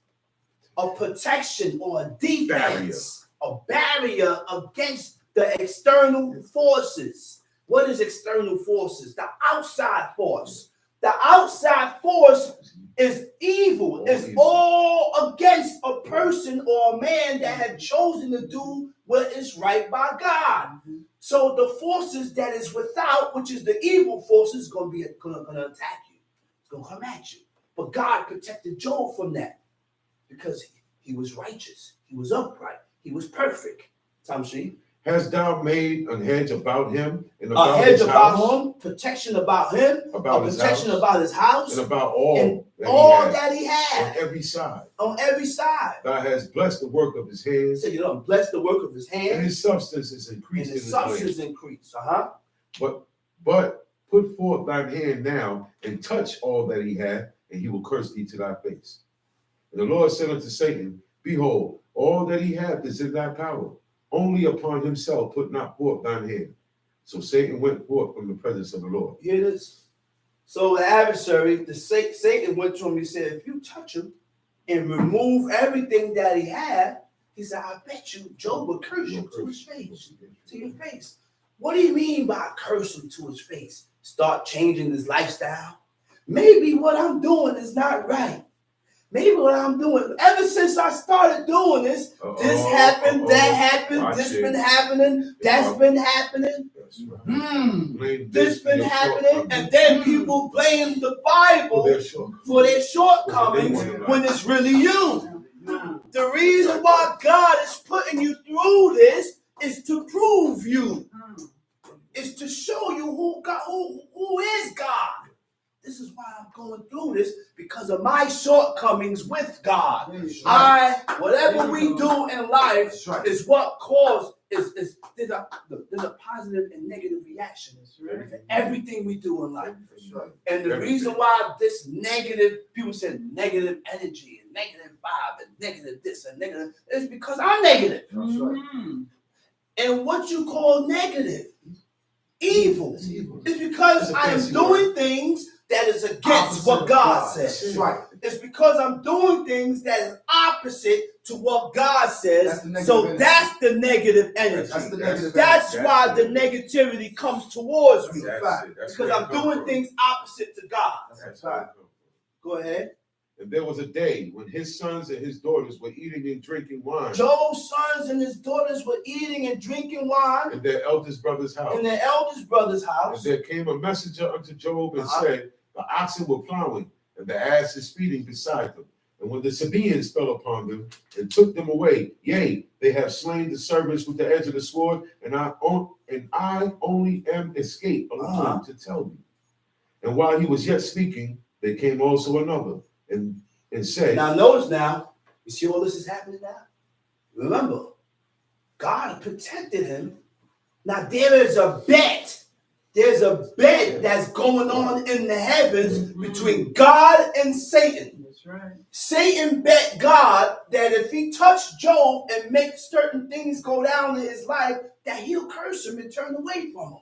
A protection or a defense, a barrier against the external forces. What is external forces? The outside force. The outside force is evil. It's all against a person or a man that had chosen to do what is right by God. So the forces that is without, which is the evil forces, going to attack you. It's going to come at you. But God protected Job from that because he was righteous. He was upright. He was perfect. Tamshi. Hast thou made a hedge about him and A about hedge his about house, him, protection about him, about a his protection house, about his house, and about all and that all he that he had had on every side? on every side. Thou hast blessed the work of his He hands, said, you know, bless the work of his and hands, his substance is and increased in his his land. substance increase. But put forth thine hand now and touch all that he hath, and he will curse thee to thy face. And the Lord said unto Satan, behold, all that he hath is in thy power. Only upon himself put not forth thine hand. So Satan went forth from the presence of the Lord. You hear this? So the adversary, Satan went to him. He said, if you touch him and remove everything that he had, he said, I bet you Job will curse you to his face, to your face. What do you mean by curse him to his face? start changing this lifestyle. Maybe what I'm doing is not right. Maybe what I'm doing, ever since I started doing this, this happened, that happened, Watch this it. been happening, that's been happening. That's right. Blame This been for your happening, and shortcomings. then people blame the For Bible their shortcomings. for their shortcomings when it's really you. The reason why God is putting you through this is to prove you. It's to show you who is God. This is why I'm going through this, because of my shortcomings with God. Whatever we do in life That's right. is what caused there's a positive and negative reaction for everything we do in life. That's right. And the reason why this negative, people say negative energy and negative vibe and negative this and negative, is because I'm negative. That's right. And what you call negative, evil, It's evil. is because It's a I am fancy doing things that is against Opposite what of God That's says. right. It's because I'm doing things that is opposite to what God That's says. the negative So energy. that's the negative energy. That's the negative. That's why the negativity comes towards me. That's it. That's Because where it I'm come doing from. things opposite to God. That's where it come from. Go ahead. And there was a day when his sons and his daughters were eating and drinking wine Job's sons and his daughters were eating and drinking wine in their eldest brother's house. in their eldest brother's And house. there came a messenger unto Job and Uh-huh. said, the oxen were plowing, and the asses feeding beside them. And when the Sabaeans fell upon them and took them away, yea, they have slain the servants with the edge of the sword, and I only am escaped alone to tell thee. And while he was yet speaking, there came also another and said, Now notice now, you see all this is happening now? Remember, God protected him. Now there is a bet. There's a bet that's going on in the heavens between God and Satan. That's right. Satan bet God that if he touched Job and make certain things go down in his life, that he'll curse him and turn away from him.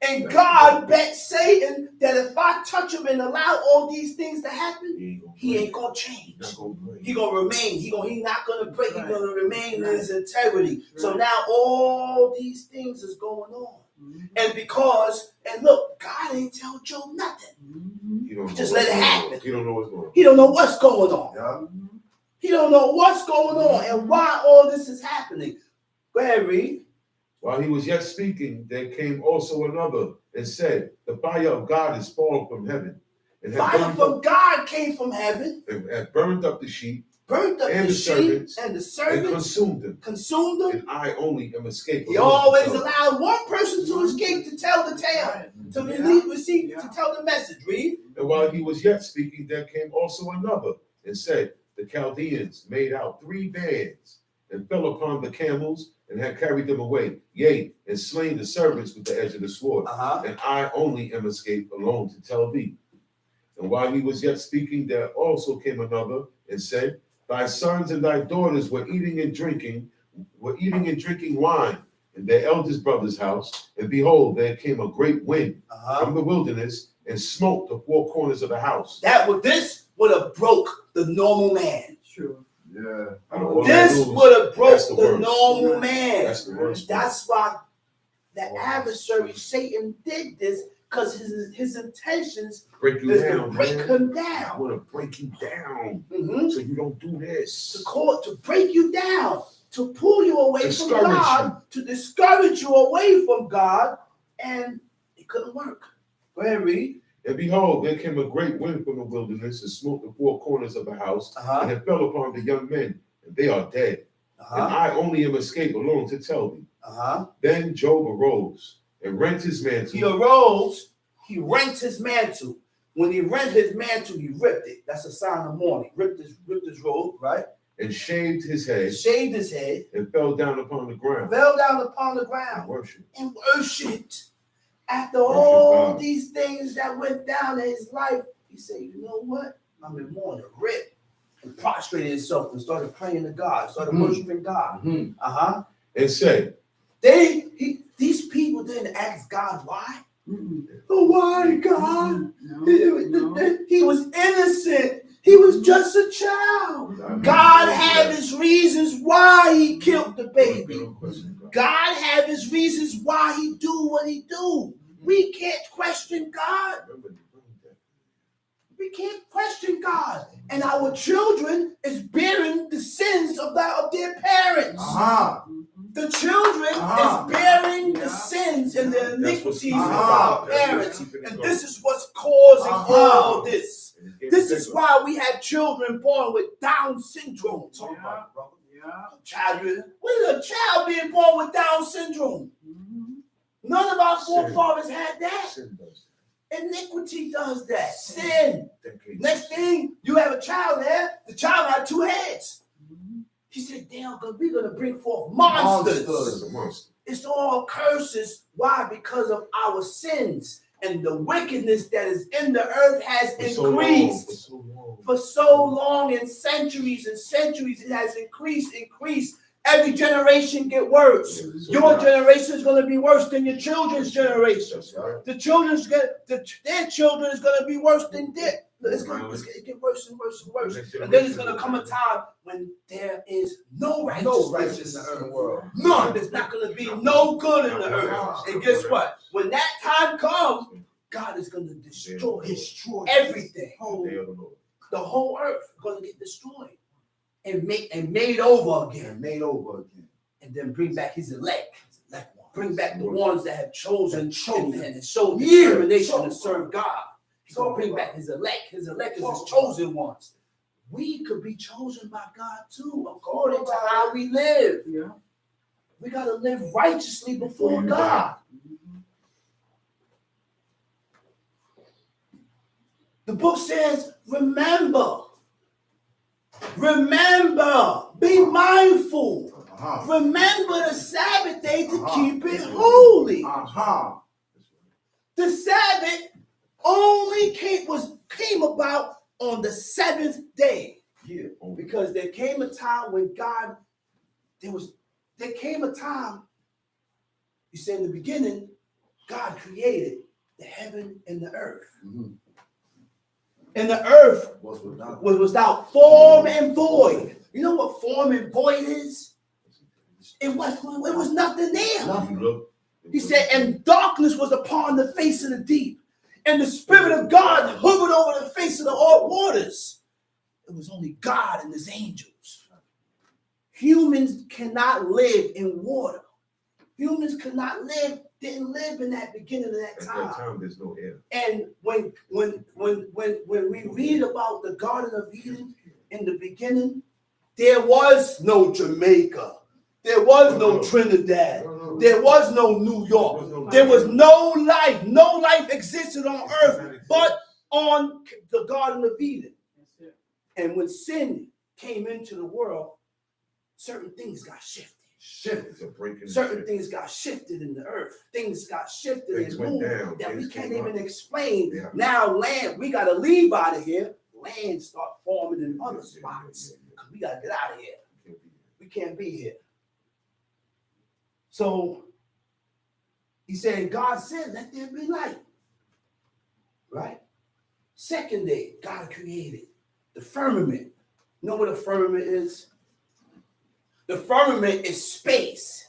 And God bet Satan that if I touch him and allow all these things to happen, he ain't gonna change. He gonna remain. He not gonna break. He gonna remain in his integrity. So now all these things is going on. And look, God ain't tell Job nothing. You don't know Just what's let it going happen. on. You don't know what's going on. He don't know what's going on. Yeah. He don't know what's going on and why all this is happening. Go ahead, read. While he was yet speaking, there came also another and said, the fire of God is fallen from heaven, and Fire from God came from heaven, had burned up the sheep, burnt up And the the sheep servants, and the and consumed consumed them, them. and I only am escaped. He always allowed one person to escape to tell the tale, to receive, to tell the message. Read. And while he was yet speaking, there came also another and said, the Chaldeans made out 3 bands and fell upon the camels and had carried them away, yea, and slain the servants with the edge of the sword. And I only am escaped alone to tell thee. And while he was yet speaking, there also came another and said, thy sons and thy daughters were eating and drinking wine in their eldest brother's house. And behold, there came a great wind from the wilderness and smote the 4 corners of the house. This would have broke the normal man. True. Yeah. Out of all This that news, would have broke that's the worst. normal man. That's the worst. That's why the Wow. adversary Satan did this, because his intentions Break you is to down, break man. him I down. want to break you down Mhm. so you don't do this. To break you down, to pull you away from Discourage God, to discourage you away from God, and it couldn't work. Go ahead, read. And behold, there came a great wind from the wilderness and smote the 4 corners of the house, and it fell upon the young men, and they are dead. And I only am escaped alone to tell thee. Then Job arose and rent his mantle. He arose, he rent his mantle. When he rent his mantle, he ripped it. That's a sign of mourning. Ripped his robe, right? And shaved his head Shaved his head, and fell down upon the ground fell down upon the and ground, worshiped. and worshipped. After Worship all God. these things that went down in his life, he said, you know what? I'm in mourning, ripped, and prostrated himself and started praying to God, started worshiping God. And said, These people didn't ask God why. Oh, why, God? No. He was innocent. He was just a child. God had his reasons why he killed the baby. God had his reasons why he do what he do. We can't question God. We can't question God. And our children is bearing the sins of their parents. The children is bearing the sins and the iniquities of our parents. And this is what's causing all this. This is why we have children born with Down syndrome. Talk about it, brother. What is a child being born with Down syndrome? None of our forefathers had that. Sin does Iniquity does that. Sin. that. Next thing, you have a child there. The child had 2 heads. He said, damn, we're going to bring forth monsters. It's a monster. It's all curses. Why? Because of our sins. And the wickedness that is in the earth has increased. For so long, and centuries, it has increased. Every generation get worse. Your generation is going to be worse than your children's generation. The children's their children is going to be worse than their. It's going to get worse and worse and worse. And then it's going to come a time when there is no righteousness in the world. None. There's not going to be no good in the earth. And guess what? When that time comes, God is going to destroy everything. The whole earth is going to get destroyed and made over again. And then bring back his elect. Bring back the ones that have chosen and showed determination to serve God. He's going to bring back his elect. His elect is his chosen ones. We could be chosen by God too, according to how we live. We got to live righteously before God. The book says, remember, be mindful. Remember the Sabbath day to keep it holy. The Sabbath only came about on the 7th day. Because there came a time when God, there came a time, you said in the beginning, God created the heaven and the earth. And the earth was without form and void. You know what form and void is? It was nothing there. He said, and darkness was upon the face of the deep. And the Spirit of God hovered over the face of the all waters. It was only God and his angels. Humans cannot live in water. Humans didn't live in that beginning of that time. At that time, there's no air. And when we read about the Garden of Eden in the beginning, there was no Jamaica. There was no Trinidad. There was no New York. There was no life. No life existed on earth but on the Garden of Eden. And when sin came into the world, certain things got shifted. Certain things got shifted in the earth. Things got shifted and moved that we can't even explain. Now land, we got to leave out of here. Land start forming in other spots. We got to get out of here. We can't be here. So he said, God said, let there be light. Right? Second day, God created the firmament. You know what a firmament is? The firmament is space.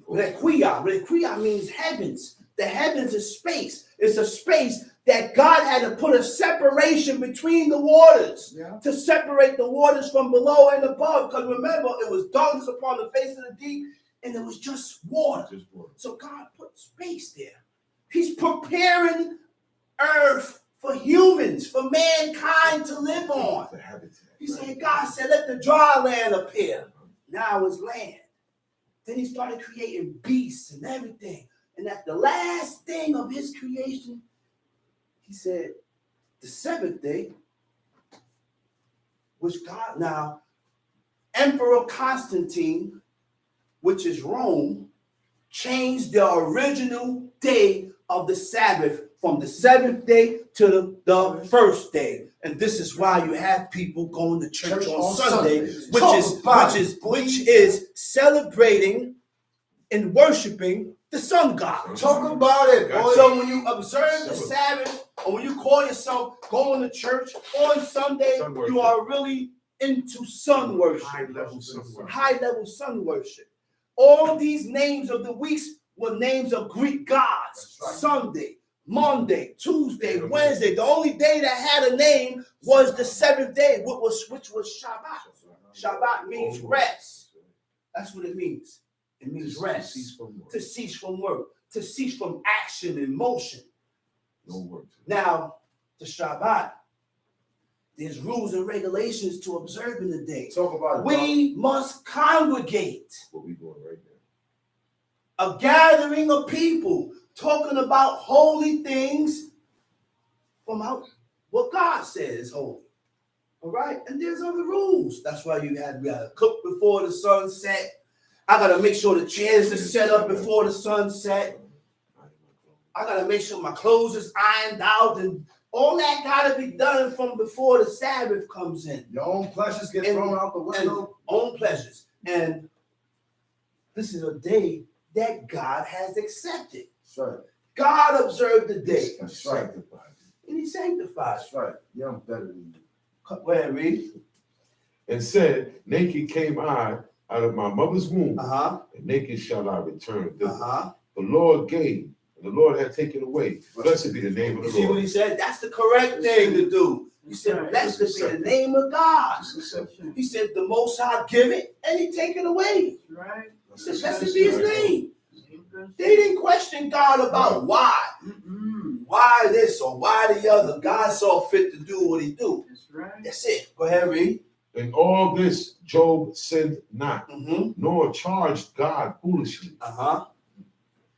Requia means heavens. The heavens is space. It's a space that God had to put a separation between the waters to separate the waters from below and above. Because remember, it was darkness upon the face of the deep, and it was just water. So God put space there. He's preparing earth for humans, for mankind to live on. He said, God said, let the dry land appear. Now it's land. Then he started creating beasts and everything. And at the last thing of his creation, he said, the 7th day, which God, now, Emperor Constantine, which is Rome, changed the original day of the Sabbath from the 7th day to the first day. And this is why you have people going to church on Sunday, which is celebrating and worshiping the sun god. Talk about it, boy. So when you observe the Sabbath, or when you call yourself going to church on Sunday, you are really into sun worship. High-level sun worship. All these names of the weeks were names of Greek gods. Sunday, Monday, Tuesday, Wednesday. The only day that had a name was the seventh day, which was Shabbat. Shabbat means rest. That's what it means. It means rest. To cease from work. To cease from action and motion. No work. Now, the Shabbat, there's rules and regulations to observe in the day. Talk about it. We must congregate. What we doing right A now? gathering of people talking about holy things from what God says is holy. All right? And there's other rules. That's why we gotta cook before the sun set. I gotta make sure the chairs are set up before the sun set. I gotta make sure my clothes is ironed out, and all that gotta be done from before the Sabbath comes in. Your own pleasures get thrown out the window. Own pleasures. And this is a day that God has accepted. That's right. God observed the day, That's right. and he sanctified. That's right. Yeah, I'm better than you. Go ahead, read. And said, naked came I out of my mother's womb, Uh-huh. and naked shall I return. Uh-huh. The Lord gave, and the Lord had taken away. Blessed be the name of You the see what Lord. he said? That's the correct thing to do. He said, blessed be the name of God. He said, the Most High give it, and he take it away. Right. He said, blessed be his name. They didn't question God about why. Why this or why the other. God saw fit to do what he do. That's right. That's it. Go ahead, read. In all this, Job sinned not, Mm-hmm. nor charged God foolishly. Uh-huh.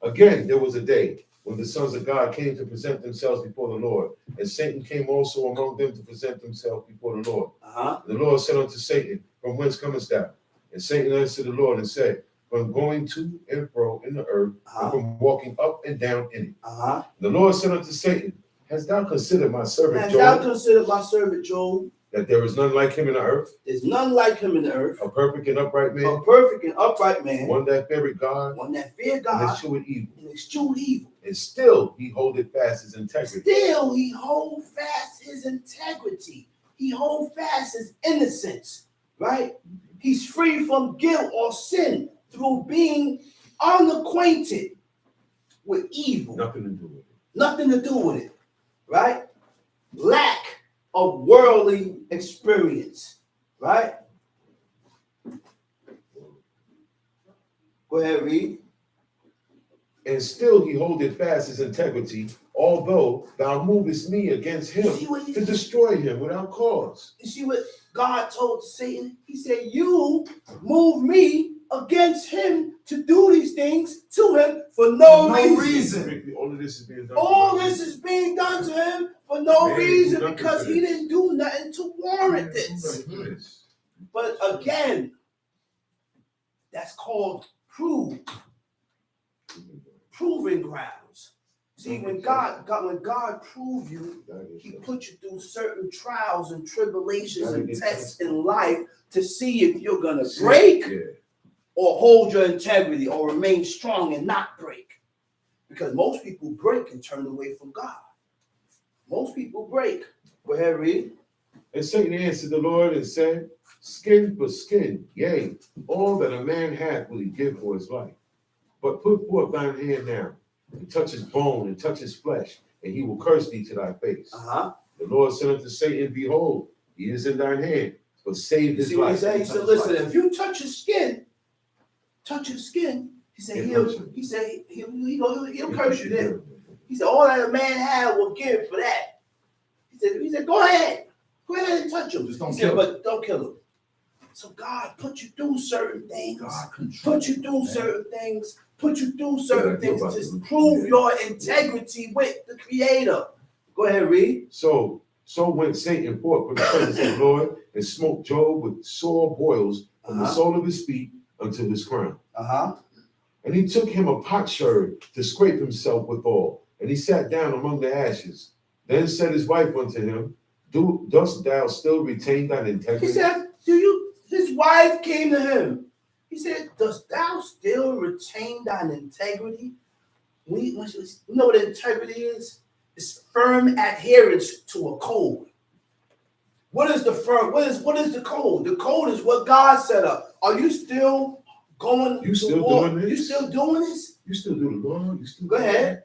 Again, there was a day when the sons of God came to present themselves before the Lord, and Satan came also among them to present himself before the Lord. Uh-huh. The Lord said unto Satan, From whence comest thou? And Satan answered the Lord and said, From going to and fro in the earth, and from walking up and down in it. Uh-huh. The Lord said unto Satan, Hast thou considered my servant Hast thou Job, considered my servant Job? that there is none like him in the earth, There's none like him in the earth. a perfect and upright A man, perfect and upright man. one that feareth God, One that feared and God escheweth evil. and eschewed evil. And still he holdeth fast his integrity. Still, he hold fast his integrity. He hold fast his innocence, right? He's free from guilt or sin through being unacquainted with evil. Nothing to do with it. Nothing to do with it, right? Lack of worldly experience, right? Go ahead, read. And still he holdeth fast his integrity, although thou movest me against him See what he to destroy him without cause. You see what God told Satan? He said, you move me against him to do these things to him for no reason. All of this is being done. All this is being done to him for no Man, reason nothing because for he this. didn't do nothing to warrant this. But again, that's called proving grounds. See, when God prove you, he put you through certain trials and tribulations and tests in life to see if you're gonna break or hold your integrity or remain strong and not break. Because most people break and turn away from God. Most people break. Go ahead, read. And Satan answered the Lord and said, Skin for skin, yea, all that a man hath will he give for his life. But put forth thine hand now, and touch his bone and touch his flesh, and he will curse thee to thy face. Uh-huh. The Lord said unto Satan, Behold, he is in thine hand, but save You his see what he life. said? He said, listen, if you touch his skin, he said, he'll curse you then. He said, all that a man had will give for that. He said, go ahead and touch him. Just don't He said, kill him. but don't kill him. So God put you through certain things. God control. Put you through certain things. Put you through certain Yeah, things about to to- prove your integrity with the Creator. Go ahead, read. So went Satan forth from the presence of the Lord, and smote Job with sore boils from the Uh-huh. sole of his feet unto his crown. Uh-huh. And he took him a potsherd to scrape himself withal, and he sat down among the ashes. Then said his wife unto him, Dost thou still retain thine He integrity? said, his wife came to him. He said, dost thou still retain thine integrity? We know what integrity is? It's firm adherence to a code. What is the code? The code is what God set up. Are you still going You to still war? doing this? You still doing this? You still do the law? You still Go ahead.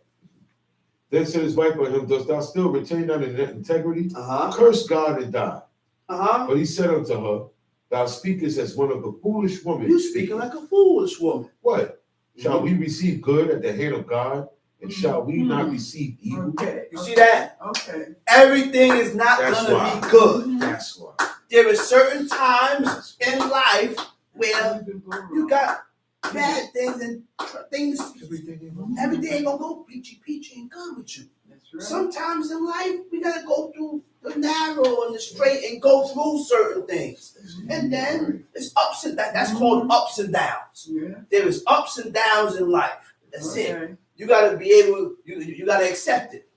Then said his wife unto him, dost thou still retain thine integrity? Uh-huh. Curse God and die. Uh-huh. But he said unto her, thou speakest as one of the foolish women. You speaking like a foolish woman. What? Shall we receive good at the hand of God? And shall we not receive evil? Okay. You see that? Okay. Everything is not That's gonna why. be good. That's why. There are certain times in life where you got bad things and things. Everything ain't gonna go peachy and good with you. That's right. Sometimes in life we gotta go through the narrow and the straight and go through certain things. And then it's ups and downs. That's called ups and downs. Yeah. There is ups and downs in life. That's it. Okay. You gotta be able. You gotta accept it.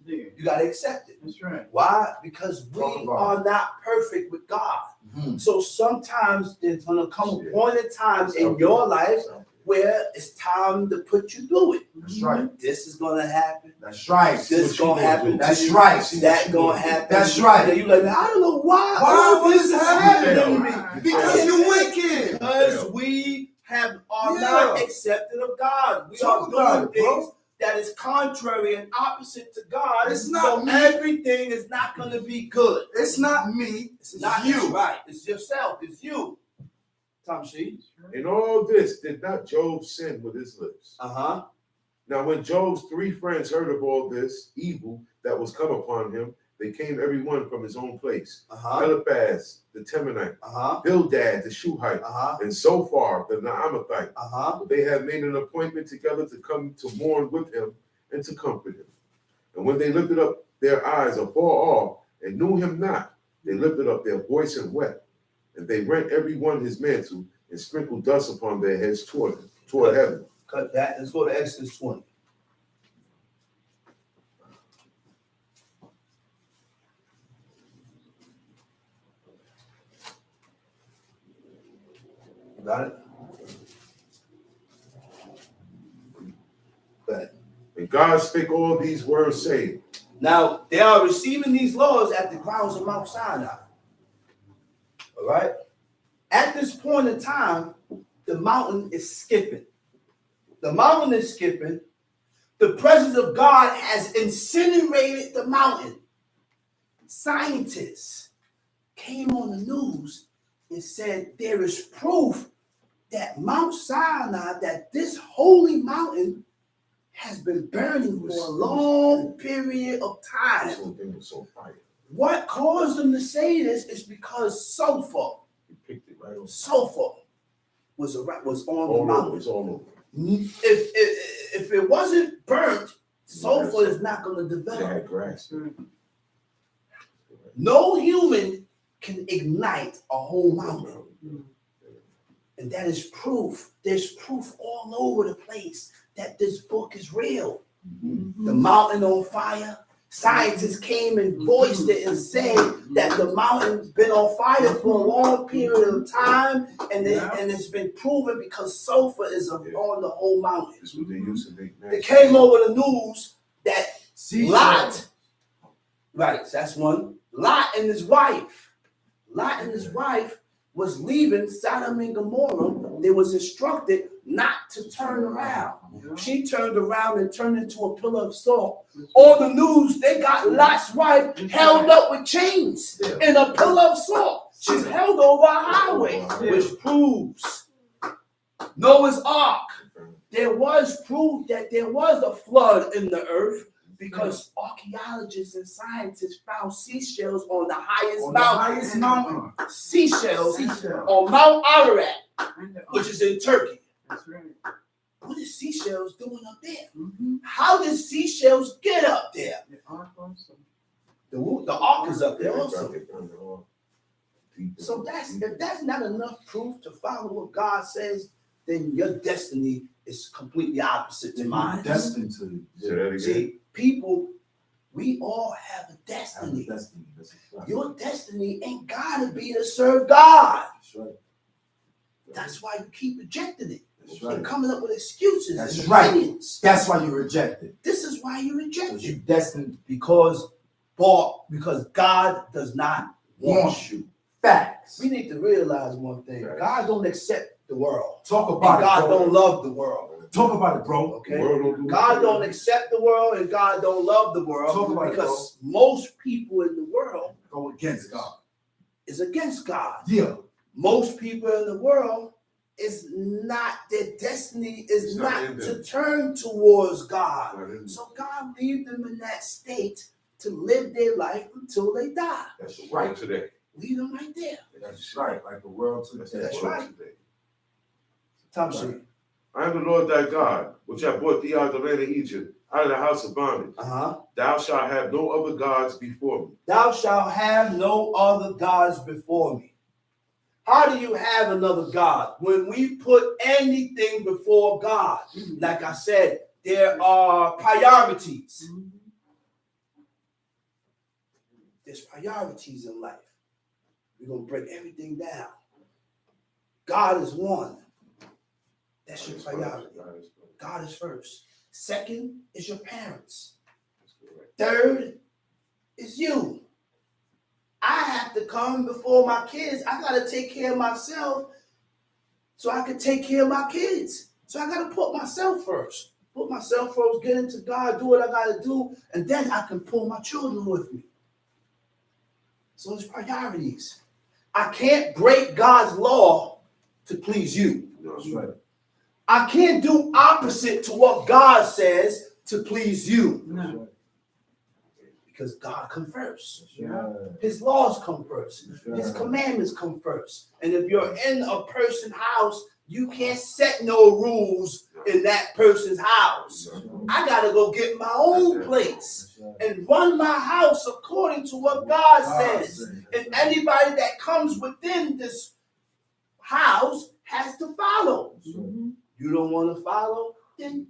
Yeah. You gotta accept it. That's right. Why? Because we Talk about are not perfect with God. Mhm. So sometimes there's gonna come a point in time in your life where it's time to put you through it. That's right. This is gonna happen. That's right. This gonna happen. That's to you. right. That gonna happen. That's right. And you like, I don't know why. Why all this is happening to me. Why? Because you're wicked. Because we are Yeah. not accepted of God. We Talk are about doing it, bro. things that is contrary and opposite to God. It's not so me. everything is not going to be good. It's not me. It's not you, right? It's yourself. It's you. Tom She. In all this did not Job sin with his lips. Uh-huh. Now when Job's 3 friends heard of all this evil that was come upon him, they came every one from his own place. Uh-huh. Eliphaz the Temanite, Uh-huh. Bildad the Shuhite, Uh-huh. and Zophar the Naamathite. Uh-huh. They had made an appointment together to come to mourn with him and to comfort him. And when they lifted up their eyes afar off and knew him not, they lifted up their voice and wept. And they rent every one his mantle and sprinkled dust upon their heads toward heaven. Cut that. Let's go to Exodus 20. You got it? Go ahead. And God spake all these words, saying, Now, they are receiving these laws at the grounds of Mount Sinai. All right? At this point in time, the mountain is skipping. The mountain is skipping. The presence of God has incinerated the mountain. Scientists came on the news and said there is proof that Mount Sinai, that this holy mountain has been burning for a long period of time. this whole thing was so fire. What caused them to say this is because sulfur He picked it right on. was on the All over, mountain. it's all over. If it wasn't burnt, sulfur is not going to It develop. had grass. No human can ignite a whole mountain. And that is proof. There's proof all over the place that this book is real. The mountain on fire. Scientists came and voiced it and said that the mountain's been on fire for a long period of time, and it's been proven because sulfur is on the whole mountain. This is what they used to make. It came over the news that See, Lot, right, that's one. Lot and his wife was leaving Sodom and Gomorrah. They was instructed not to turn around. She turned around and turned into a pillar of salt. On the news, they got Lot's wife held up with chains in a pillar of salt. She's held over a highway, which proves Noah's Ark. There was proof that there was a flood in the earth because archaeologists and scientists found seashells on the highest on the mountain. highest mountain. Seashells Seashell. on Mount Ararat, which is in Turkey. That's right. What is seashells doing up there? Mm-hmm. How did seashells get up there? The ark also. The ark is up there They also. found it all deep. So if that's not enough proof to follow what God says, then your destiny is completely opposite to mine. Destined to Say that again. See, people, we all have a have a destiny. destiny. That's a fact. Your destiny ain't gotta be to serve God. That's right. That's why you keep rejecting it. That's And right. coming up with excuses That's and right. opinions. That's why you rejected. This is why you reject Because you it. destined Because God does not want you. facts. We need to realize one thing. God don't accept the world. Talk And about God it. don't love the world. Talk about it, bro. The Okay. world don't do God it. don't accept the world and God don't love the world Talk about it, because most people in the world Go against God. is against God. Yeah. Most people in the world is not, their destiny is It's not not in to them. turn towards God. Not in- So God leave them in that state to live their life until they die. That's the world today. Leave them right there. That's right. Like the world That's today. the world today. Tom Right. Street. I am the Lord thy God, which I brought thee out of the land of Egypt, out of the house of bondage. Thou shalt have no other gods before me. Thou shalt have no other gods before me. How do you have another God? When we put anything before God, like I said, there are priorities. There's priorities in life. We're going to break everything down. God is one. That's your priority. God is first. Second is your parents. Third is you. I have to come before my kids. I got to take care of myself so I can take care of my kids. So I got to put myself first. Put myself first, get into God, do what I got to do, and then I can pull my children with me. So it's priorities. I can't break God's law to please you. That's right. I can't do opposite to what God says to please you. That's right. Because God comes first. That's right. His laws come first. That's His right. commandments come first. And if you're in a person's house, you can't set no rules in that person's house. I gotta go get my own place That's right. and run my house according to what God says. And anybody that comes within this house has to follow. That's right. You don't want to follow, then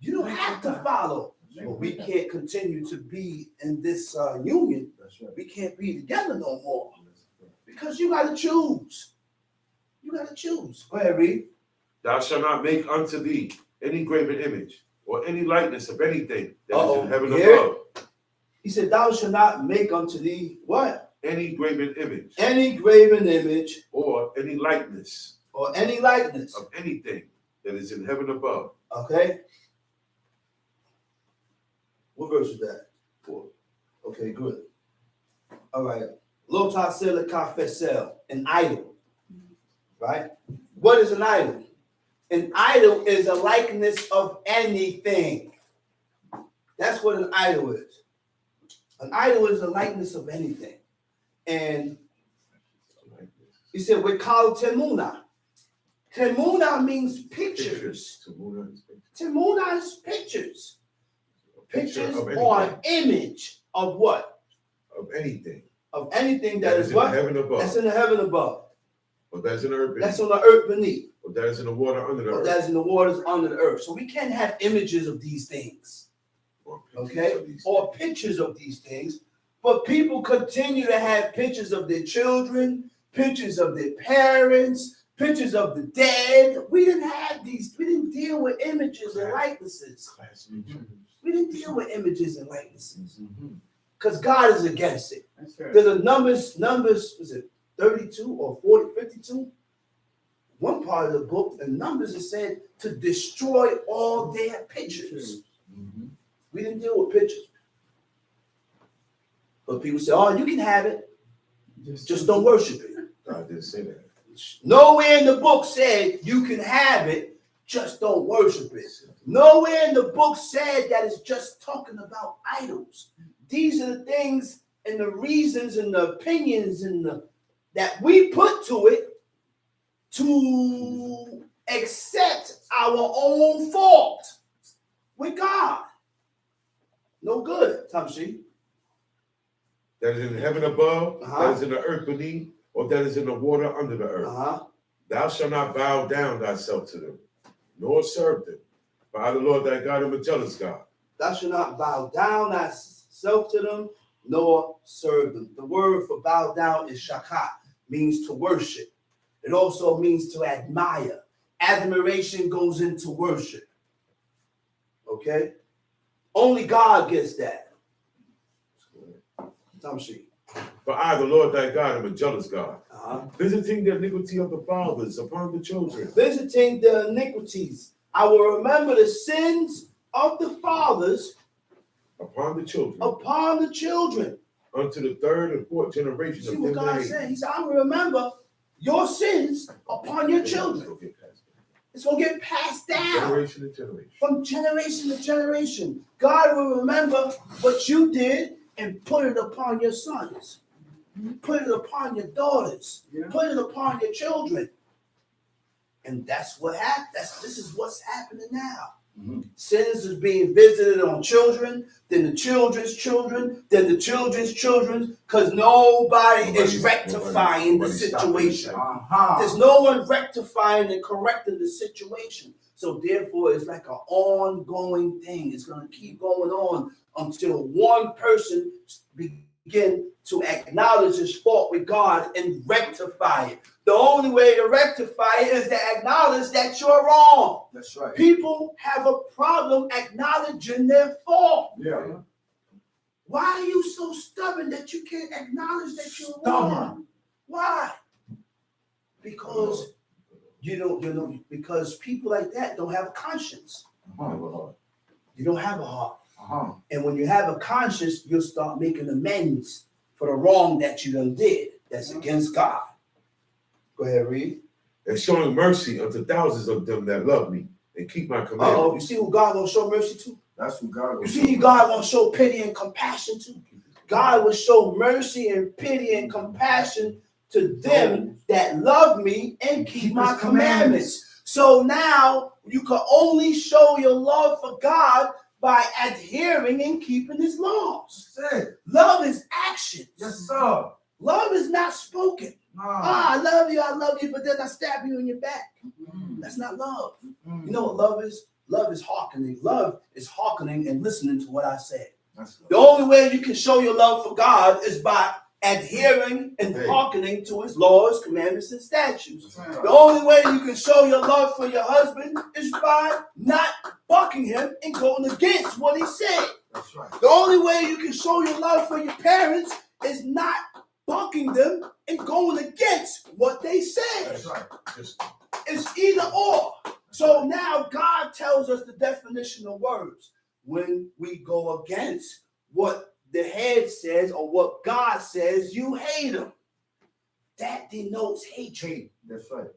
you don't have to follow. But we can't continue to be in this union. That's right. We can't be together no more because you got to choose. You got to choose. Go ahead, Reed. Thou shalt not make unto thee any graven image or any likeness of anything that is Uh-oh. in heaven Here? above. He said, "Thou shalt not make unto thee what? Any graven image Any graven image or any likeness or any likeness." of anything that is in heaven above. Okay. What verse is that? 4. Okay, good. All right. Lota sela kafesel, an idol. Right? What is an idol? An idol is a likeness of anything. That's what an idol is. An idol is a likeness of anything. And he said, we call Temuna. Temuna means pictures. Temuna is pictures. Pictures or an image of what? Of anything. Of anything that is in what? heaven above. That's in the heaven above. Or that is in the earth beneath. That's on the earth beneath. Or that is in the water under the Or earth. that's in the waters under the earth. So we can't have images of these things. Or pictures Okay? of these Or things. pictures of these things. But people continue to have pictures of their children, pictures of their parents, pictures of the dead. We didn't have these. We didn't deal with images and likenesses. We didn't deal with images and likenesses. Because God is against it. That's right. There's a numbers, was it 32 or 40, 52? One part of the book, in Numbers, it said to destroy all their pictures. We didn't deal with pictures. But people say, oh, you can have it. Just don't worship it. God didn't say that. Nowhere in the book said you can have it, just don't worship it. Nowhere in the book said that it's just talking about idols. These are the things and the reasons and the opinions and that we put to it to accept our own fault with God. No good, Tamshi. That is in heaven above, Uh-huh. that is in the earth beneath, or that is in the water under the earth. Uh-huh. Thou shalt not bow down thyself to them, nor serve them. For I, the Lord thy God, am a jealous God. Thou shalt not bow down thyself to them, nor serve them. The word for bow down is shakat, means to worship. It also means to admire. Admiration goes into worship. Okay? Only God gets that. Tamshi. For I, the Lord thy God, am a jealous God, Uh-huh. visiting the iniquity of the fathers upon the children, Visiting the iniquities. I will remember the sins of the fathers upon the children, upon the children. unto the third and fourth generation See of what them God that hate said? He said, I will remember your sins upon your children. It's going to get passed down Generation to generation. from generation to generation. God will remember what you did and put it upon your sons, put it upon your daughters, put it upon your children. And that's what happened. This is what's happening now. Sins is being visited on children, then the children's children, then the children's children, because nobody is rectifying the situation. There's no one rectifying and correcting the situation. So therefore, it's like an ongoing thing. It's going to keep going on until one person begin to acknowledge his fault with God and rectify it. The only way to rectify it is to acknowledge that you're wrong. That's right. People have a problem acknowledging their fault. Yeah. Why are you so stubborn that you can't acknowledge that you're wrong? Why? Because because people like that don't have a conscience. You don't have a heart. And when you have a conscience, you'll start making amends for the wrong that you done did. That's against God. Go ahead, read. And showing mercy unto thousands of them that love me and keep my commandments. Uh-oh, you see who God will show mercy to? That's who God You see who God will show pity and compassion to? God will show mercy and pity and compassion to them that love me and keep my commandments. So now you can only show your love for God by adhering and keeping his laws. Love is action. Yes, sir. Love is not spoken. I love you, but then I stab you in your back. That's not love. You know what love is? Love is hearkening. Love is hearkening and listening to what I said. The only way you can show your love for God is by adhering and hearkening to his laws, commandments, and statutes. The only way you can show your love for your husband is by not bucking him and going against what he said. That's right. The only way you can show your love for your parents is not bucking them and going against what they said. That's right. It's either or. So now God tells us the definition of words. When we go against what the head says or what God says, you hate him. That denotes hatred. That's right.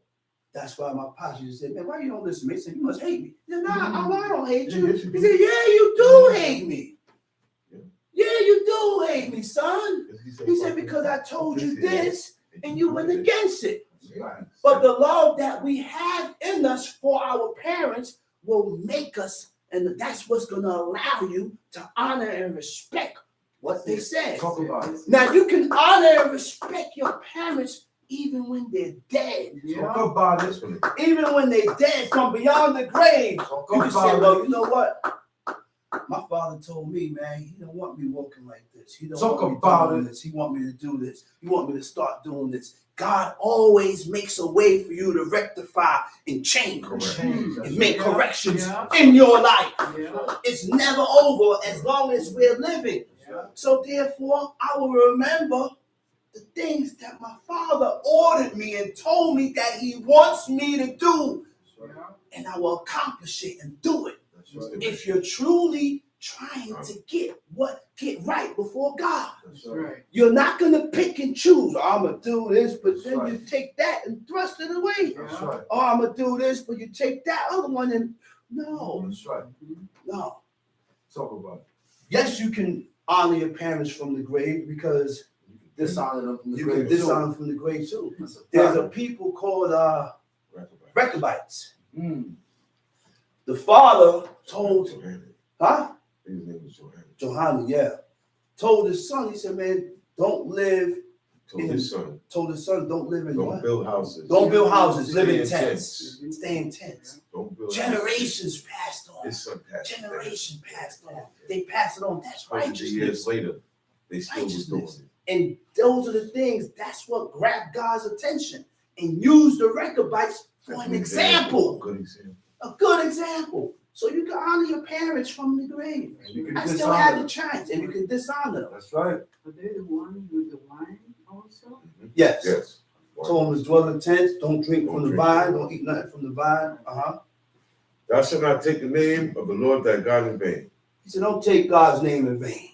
That's why my pastor just said, man, why you don't listen to me? He said, you must hate me. He said, nah, I don't hate you. He said, yeah, you do hate me. Yeah, you do hate me, son. He said, because I told you this and you went against it. But the love that we have in us for our parents will make us, and that's what's going to allow you to honor and respect what they said. Talk about it. Now, you can honor and respect your parents even when they're dead. Talk about it. Even when they're dead from beyond the grave. Talk You can say, about well, it. you know what? My father told me, man, he don't want me walking like this. He don't Talk want me about doing it. this. He want me to do this. He want me to start doing this. God always makes a way for you to rectify and change and make corrections in your life. It's never over as long as we're living. So therefore, I will remember the things that my father ordered me and told me that he wants me to do. And I will accomplish it and do it. If you're truly trying to get right before God. You're not gonna pick and choose. I'm gonna do this, but then you take that and thrust it away. Oh, I'm gonna do this, but you take that other one and no. That's right. No. Talk about it. Yes, you can honor your parents from the grave because Dishonor them from the you grave. can dishonor them from the grave too. That's a There's fact. a people called Rechabites. Mm. The father told, huh? His name was Johannes. Johanna, yeah. Told his son, he said, man, don't live. Told his son, Told his son, don't live in don't what? build houses. Don't build houses, live in Stay in tents. Stay in tents. Don't build Generations passed on. His son passed. Generation passed on. They passed it on. That's 100 years righteousness. later, they still was doing Righteousness. it. And those are the things, that's what grabbed God's attention and used the Rechabites for an example. Good example. A good example. So you can honor your parents from the grave. And you can I still dishonor have them. the chance, and you can dishonor them. That's right. Are they the one with the wine also? Yes. Yes. Told them to dwell in tents, don't drink from the Don't drink. vine, don't eat nothing from the vine. Thou shalt not take the name of the Lord thy God in vain. He said, don't take God's name in vain.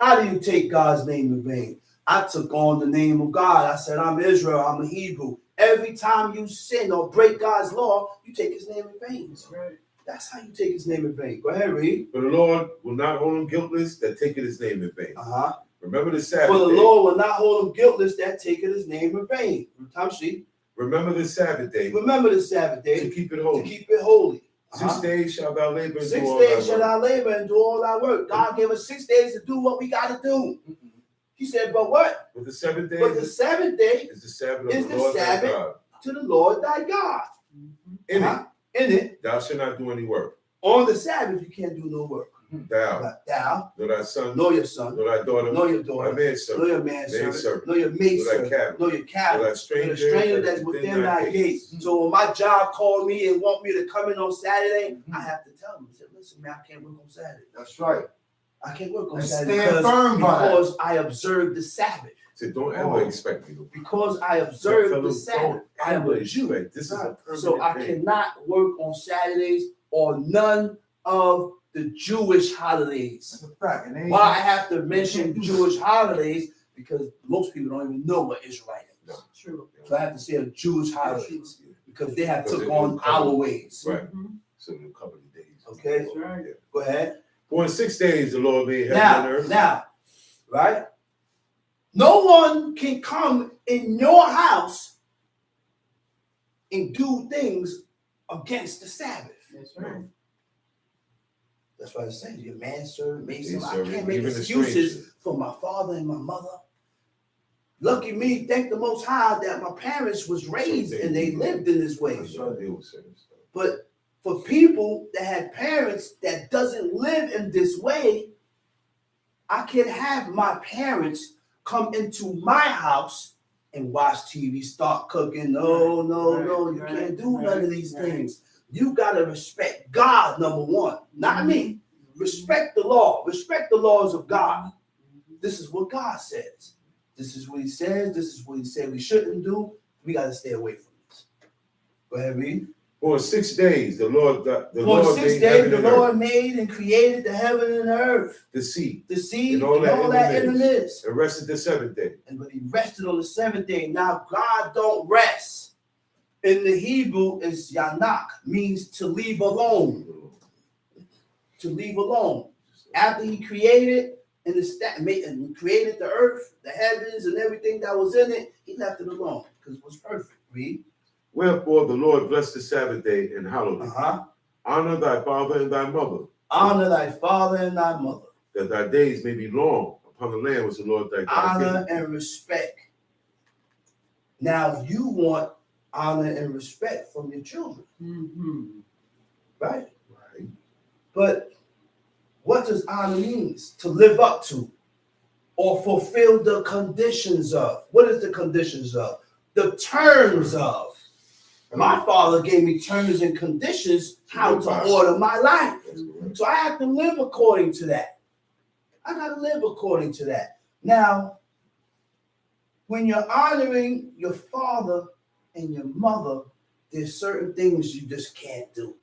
How do you take God's name in vain? I took on the name of God. I said, I'm Israel, I'm a Hebrew. Every time you sin or break God's law, you take his name in vain. That's right. That's how you take his name in vain. Go ahead, read. For the Lord will not hold him guiltless that taketh his name in vain. Uh-huh. Remember the Sabbath For the day. Lord will not hold him guiltless that taketh his name in vain. Tamshi, Remember the Sabbath day remember the Sabbath to day keep it to holy. keep it holy. 6 days shalt thou labor and do 6 all days thy shall work. I labor and do all thy work. God gave us 6 days to do what we got to do. He said, but what? But the seventh day But the seventh day is the Sabbath is of the the Lord thy Sabbath. God. to the Lord thy God. In Uh-huh. In it, it thou shalt not do any work. on the Sabbath, you can't do no work. Thou, But thou, nor thy son, nor your son, nor thy daughter, nor your nor thy daughter, nor manservant, your manservant, maidservant, nor your nor thy maidservant, cattle, nor your nor cattle, thy nor the stranger stranger that that's is within thy gates. gates. So when my job called me and want me to come in on Saturday, I have to tell them, I said, listen, man, I can't work on Saturday. That's right. I can't work on And Saturday stand firm by it. because I observe the Sabbath. So don't Oh. ever expect me to. Because I observe Fellow, the Sabbath. I am ever a Jew. expect. This is a permanent So I thing. cannot work on Saturdays or none of the Jewish holidays. That's a fact. And they Why I have to mention Jewish holidays? Because most people don't even know what Israelite is. True. So I have to say a Jewish holidays because they have Because took it on will cover- our ways. Right. Mhm. So we'll cover the days. Okay. That's right. Yeah. Go ahead. For in 6 days the Lord made heaven and earth. Now, right? No one can come in your house and do things against the Sabbath. That's right. That's why I say your manservant, maidservant. I Maidservant, can't make even the excuses stranger. for my father and my mother. Lucky me, thank the Most High that my parents was raised and they lived in this way. That's right. They will say this stuff. But for people that had parents that doesn't live in this way, I can have my parents come into my house and watch TV, start cooking. No, you Right, can't do none of these right. things. You gotta respect God, number one, not me. Respect the law, respect the laws of God. This is what God says. This is what he says. This is what he said we shouldn't do. We gotta stay away from this. Go ahead, read. For in 6 days the Lord For made 6 days heaven the and Lord earth, made and created the heaven and the earth, the sea, the sea, And and all all that that in in the the midst. and rested the seventh day. And but he rested on the seventh day. Now God don't rest. In the Hebrew, it's yanak, means to leave alone. To leave alone. After he created and created the earth, the heavens, and everything that was in it, he left it alone because it was perfect. Read. Wherefore the Lord blessed the Sabbath day and hallowed it. Honor thy father and thy mother, Honor thy father and thy mother. that thy days may be long upon the land which the Lord thy God Honor giveth. and respect. Now you want honor and respect from your children, Mhm. right? Right. But what does honor means? To live up to or fulfill the conditions of. What is the conditions of? The terms of. My father gave me terms and conditions how to order my life. That's correct. So I have to live according to that. I got to live according to that. Now, when you're honoring your father and your mother, there's certain things you just can't do.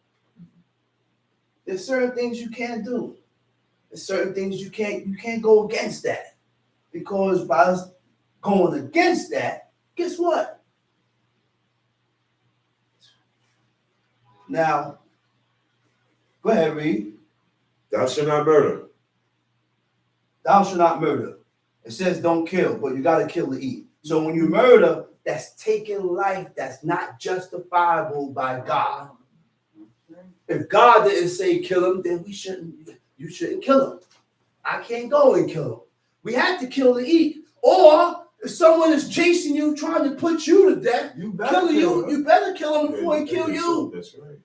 There's certain things you can't do. There's certain things you can't go against that. Because by us going against that, guess what? Now, go ahead, read. Thou shalt not murder. Thou shalt not murder. It says don't kill, but you got to kill to eat. So when you murder, that's taking life that's not justifiable by God. If God didn't say kill him, then you shouldn't kill him. I can't go and kill him. We have to kill to eat. Or if someone is chasing you, trying to put you to death, You better killing kill you, him. you better kill him before he kill you. That's right.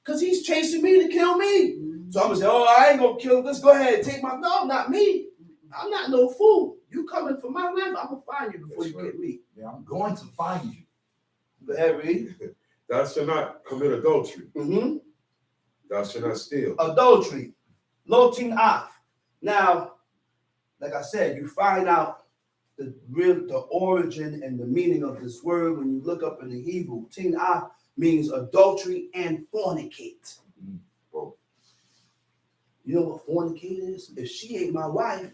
Because he's chasing me to kill me. So I'm going to say, oh, I ain't going to kill him. Let's go ahead and take my... No, not me. I'm not no fool. You coming for my life, I'm going to find you before That's you right. get me. Yeah, I'm going to find you. Go ahead, read. Thou shalt not commit adultery. Mm-hmm. Thou shalt not steal. Adultery. Lotin af. Now, like I said, you find out the origin and the meaning of this word when you look up in the Hebrew. Tin af means adultery and fornicate. You know what fornicate is? If she ain't my wife,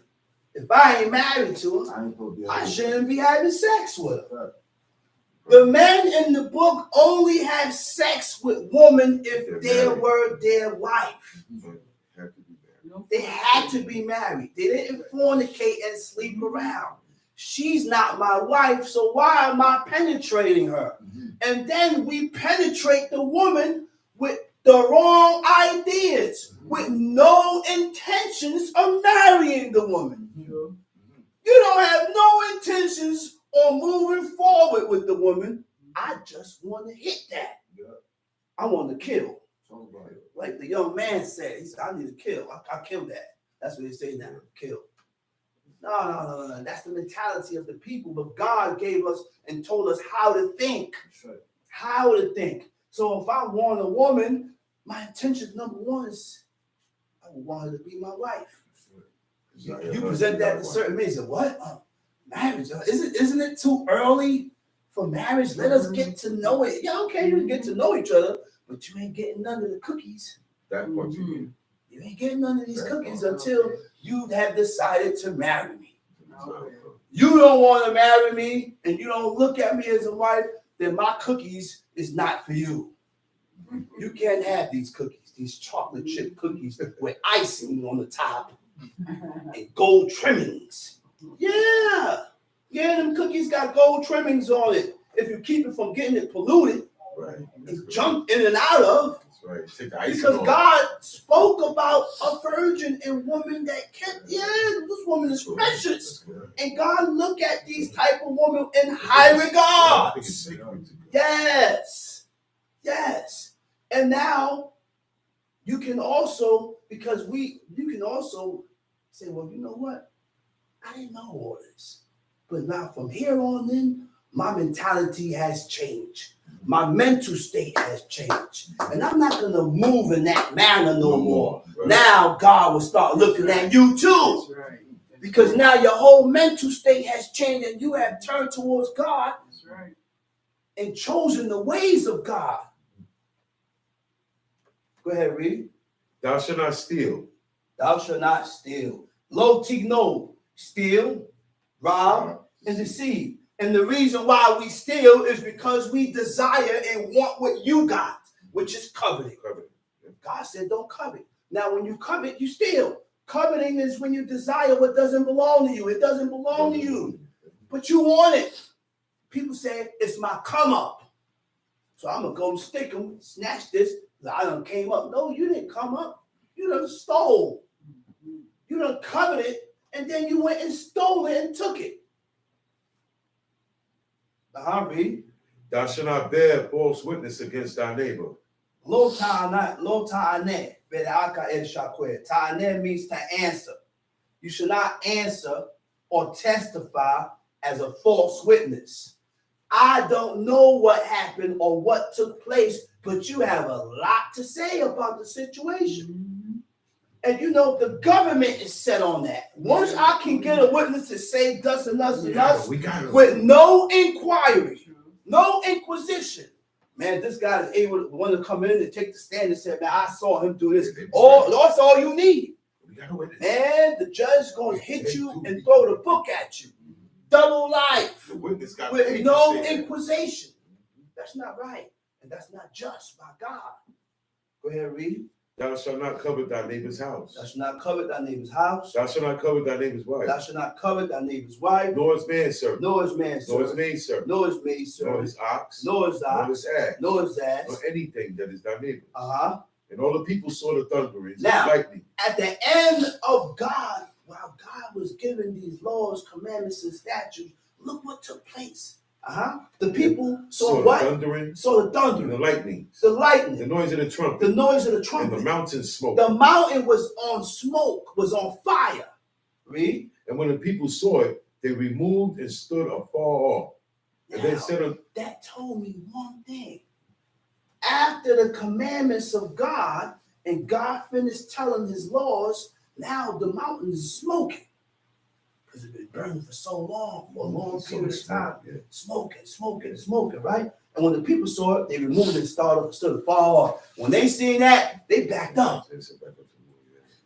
if I ain't married to her, I ain't gonna be I able to- shouldn't be having sex with her. The men in the book only have sex with women if they were their wife. Have to be there. They had to be married. They didn't fornicate and sleep around. She's not my wife, so why am I penetrating her? And then we penetrate the woman with the wrong ideas, with no intentions of marrying the woman. True. You don't have no intentions on moving forward with the woman. I just want to hit that. Yeah. I want to kill. Talk about it. Like the young man said, he said, I need to kill. I killed that. That's what they say now, kill. No. That's the mentality of the people. But God gave us and told us how to think. That's right. How to think. So if I want a woman, my intention number one is I want her to be my wife. You present that to certain men. Say, what? Marriage? Isn't it too early for marriage? Let us get to know it. Yeah, okay, you get to know each other, but you ain't getting none of the cookies. That part you mean. You ain't getting none of these cookies until you have decided to marry me. You don't want to marry me and you don't look at me as a wife, then my cookies is not for you. You can't have these cookies, these chocolate chip cookies with icing on the top and gold trimmings. Yeah, them cookies got gold trimmings on it. If you keep it from getting it polluted Right. and jump in and out of, That's right. Take the icing because off. God spoke about a virgin and woman that kept, this woman is precious. That's good. And God look at these type of women in high I think it's regards. sacred to Yes. And now you can also, you can also say, well, you know what? I didn't know all this. But now from here on in, my mentality has changed. My mental state has changed. And I'm not going to move in that manner no more. Right. Now God will start looking at you too. That's right. Because now your whole mental state has changed and you have turned towards God That's right. and chosen the ways of God. Go ahead, read. Thou shalt not steal. Thou shalt not steal. Lo tigno, steal, rob, and deceive. And the reason why we steal is because we desire and want what you got, which is coveting. Cover. God said don't covet. Now, when you covet, you steal. Coveting is when you desire what doesn't belong to you. It doesn't belong to you, but you want it. People say, it's my come up. So I'm going to go stick them, snatch this. I done came up. No, you didn't come up. You done stole. You done coveted, and then you went and stole it and took it. Read. Thou shalt not bear false witness against thy neighbor. Lo ta'ane, be'aka el shakwe. Ta'ane means to answer. You should not answer or testify as a false witness. I don't know what happened or what took place, but you have a lot to say about the situation. And you know, the government is set on that. Once I can get a witness to say thus and thus and thus, We got it. with no inquiry, no inquisition. Man, this guy is able to want to come in and take the stand and say, man, I saw him do this. That's all you need. We got a witness. Man, the judge is going to hit you and throw the book at you. Double life The witness got with paid no to say that. inquisition. That's not right. And that's not just by God. Go ahead, read. Thou shalt not covet thy neighbor's house. Thou shalt not covet thy neighbor's house. Thou shalt not covet thy neighbor's wife. Thou shalt not covet thy neighbor's wife. Nor his manservant. Nor his man Nor his servant. maid servant. Nor his maid Nor servant. his ox. Nor his Nor ox. his ass. Nor his ass. Nor anything that is thy neighbor. Uh-huh. And all the people saw the thunderings Now- and lightning. At the end of God, while God was giving these laws, commandments, and statutes, look what took place. The people saw the what? thundering Saw the and thunder, the lightning. the The lightning, noise of the trumpet. the noise of the And trumpet. the mountain smoke. The mountain was on smoke, was on fire. Read. And when the people saw it, they removed and stood afar off. And then Now, said unto that told me one thing. After the commandments of God, and God finished telling his laws, now the mountain is smoking. Because it's been burning for so long, for a long period of time. Yeah. Smoking, right? And when the people saw it, they removed and stood far off. When they seen that, they backed up.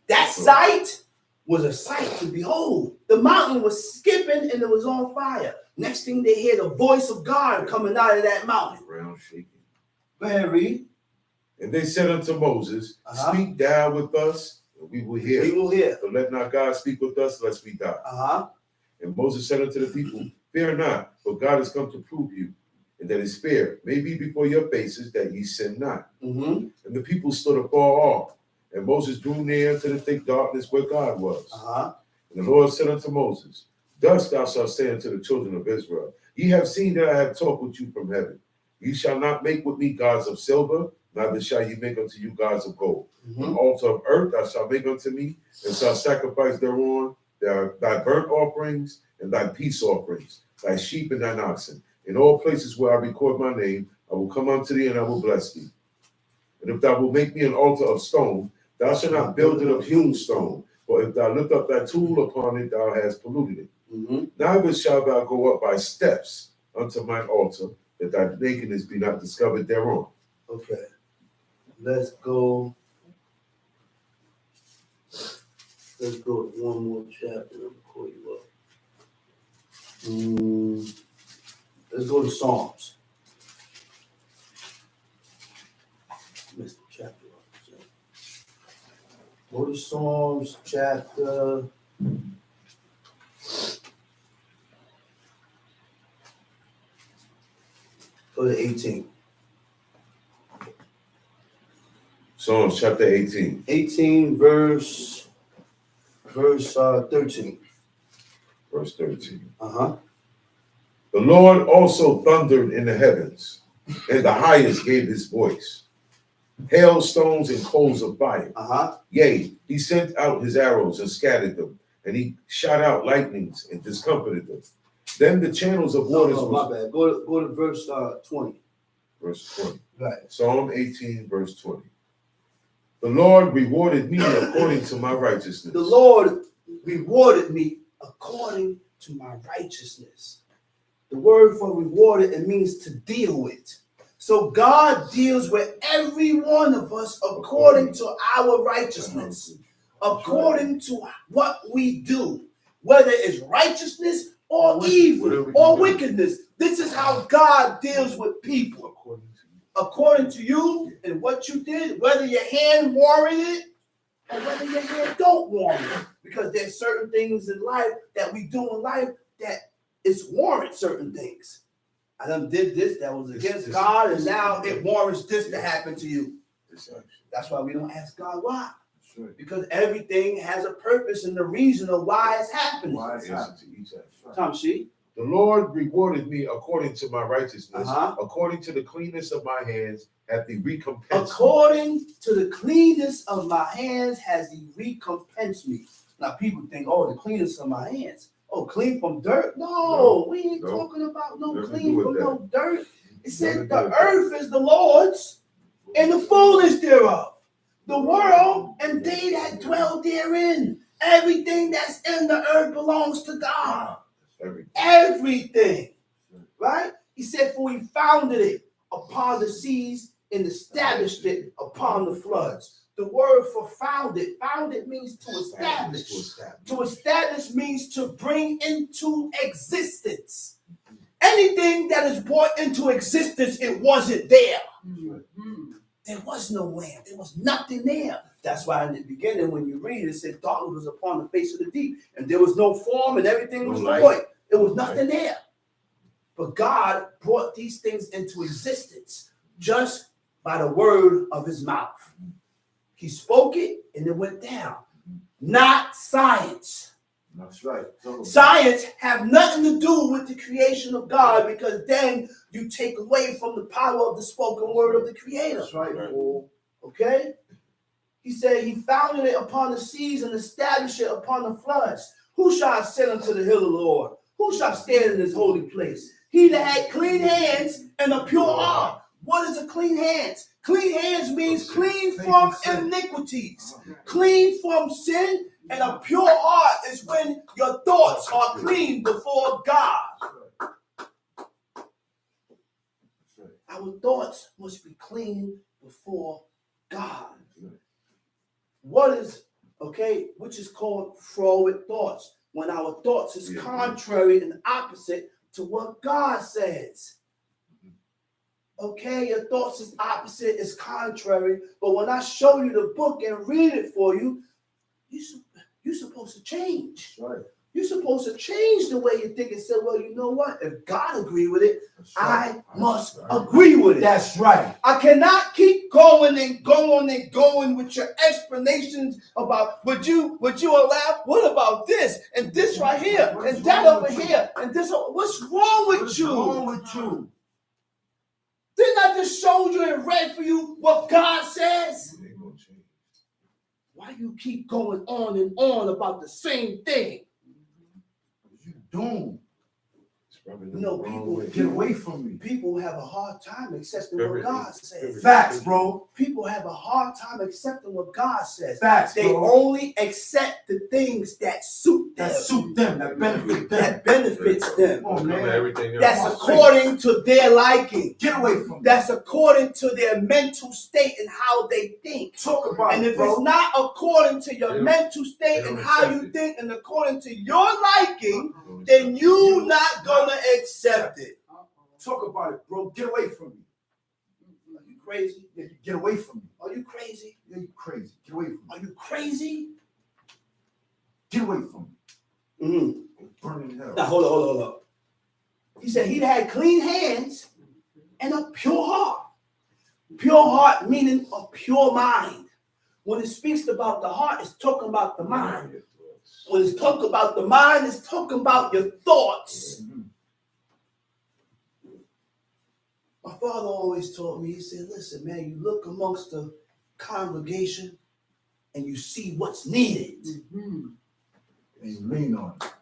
That sight was a sight to behold. The mountain was skipping and it was on fire. Next thing they hear the voice of God coming out of that mountain. Ground shaking. Go ahead, read. And they said unto Moses, Speak thou with us, and we will hear. We will hear. But let not God speak with us, lest we die. And Moses said unto the people, Fear not, for God is come to prove you, and that his fear may be before your faces, that ye sin not. And the people stood afar off. And Moses drew near to the thick darkness where God was. And the Lord said unto Moses, Thus thou shalt say unto the children of Israel, Ye have seen that I have talked with you from heaven. Ye shall not make with me gods of silver, neither shall ye make unto you gods of gold. An altar of earth thou shalt make unto me, and shalt sacrifice thereon thy burnt offerings and thy peace offerings, thy sheep and thine oxen. In all places where I record my name, I will come unto thee and I will bless thee. And if thou wilt make me an altar of stone, thou shalt not build it of hewn stone, for if thou lift up thy tool upon it, thou hast polluted it. Neither shalt thou go up by steps unto mine altar, that thy nakedness be not discovered thereon. Okay. Let's go. Let's go to one more chapter and I'll call you up. Let's go to Psalms. Missed the chapter. Go to Psalms chapter. Go to 18. Psalms chapter 18. 18 verse 13. Verse 13. The Lord also thundered in the heavens, and the highest gave his voice. Hailstones and coals of fire. Yea, he sent out his arrows and scattered them, and he shot out lightnings and discomfited them. Then the channels of waters. my bad. Go to verse 20. Verse 20. Right. Psalm 18, verse 20. The Lord rewarded me according to my righteousness. The Lord rewarded me according to my righteousness. The word for rewarded, it means to deal with. So God deals with every one of us according to our righteousness, according to what we do, whether it's righteousness or evil or wickedness. This is how God deals with people. According to you and what you did, whether your hand warranted it or whether your hand don't warrant it. Because there's certain things in life that we do in life that it's warrant certain things. I done did this that was against God, and now it warrants this to happen to you. That's why we don't ask God why. Because everything has a purpose and the reason of why it's happening. Tom She. The Lord rewarded me according to my righteousness, according to the cleanness of my hands, hath he recompensed According to the cleanness of my hands has he recompensed me. Now people think, oh, the cleanness of my hands. Oh, clean from dirt? No, we ain't talking about no clean from no dirt. It said the earth is the Lord's and the fullness thereof. The world and they that dwell therein. Everything that's in the earth belongs to God. Everything. Right? He said, for he founded it upon the seas and established it upon the floods. The word for founded means to establish. To establish means to bring into existence. Anything that is brought into existence, it wasn't there. There was no land. There was nothing there. That's why in the beginning, when you read it, it said darkness was upon the face of the deep. And there was no form and everything was void. There was nothing there. But God brought these things into existence just by the word of his mouth. He spoke it and it went down. Not science. That's right. Science have nothing to do with the creation of God, because then you take away from the power of the spoken word of the Creator. That's right. Okay? He said he founded it upon the seas and established it upon the floods. Who shall ascend unto the hill of the Lord? Who shall stand in his holy place? He that had clean hands and a pure heart. What is a clean hands? Clean hands means clean from iniquities, clean from sin, and a pure heart is when your thoughts are clean before God. Our thoughts must be clean before God. What is okay, which is called forward thoughts. When our thoughts is Yeah. contrary and opposite to what God says. Okay, your thoughts is opposite, is contrary. But when I show you the book and read it for you, you're supposed to change. That's right. You're supposed to change the way you think and say, well, you know what? If God agree with it, That's right. I must agree with it. That's right. I cannot keep going and going and going with your explanations about would you allow, what about this and this right here and that over here and this. What's wrong with What's you? wrong with you? Didn't I just show you and read for you what God says? It ain't gonna change. Why you keep going on and on about the same thing? You doomed. It's rubbing You them know, the wrong people way. Get away from me. People have a hard time accepting what God says. Facts, bro. People have a hard time accepting what God says. Facts, They bro. only accept the things that suit them. That suit them. That benefit them. That benefits them. Come on, Cover man. everything else. That's according to their liking. Get away from me. That's according to their mental state and how they think. Talk about And it, if bro. it's not according to your They don't- mental state they and don't how accept you it. think and according to your liking, Don't then accept you not gonna accept it. Talk about it, bro. Get away from me. Are you crazy? Yeah, you get away from me. Are you crazy? Yeah, you crazy. Get away from me. Are you crazy? Get away from me. Mm-hmm. Burn in hell. Now hold on. He said he had clean hands and a pure heart. Pure heart meaning a pure mind. When it speaks about the heart, it's talking about the mind. it. When it's talking about the mind, it's talking about your thoughts. Mhm. My father always told me, he said, listen, man, you look amongst the congregation and you see what's needed. Mhm. And you lean on it.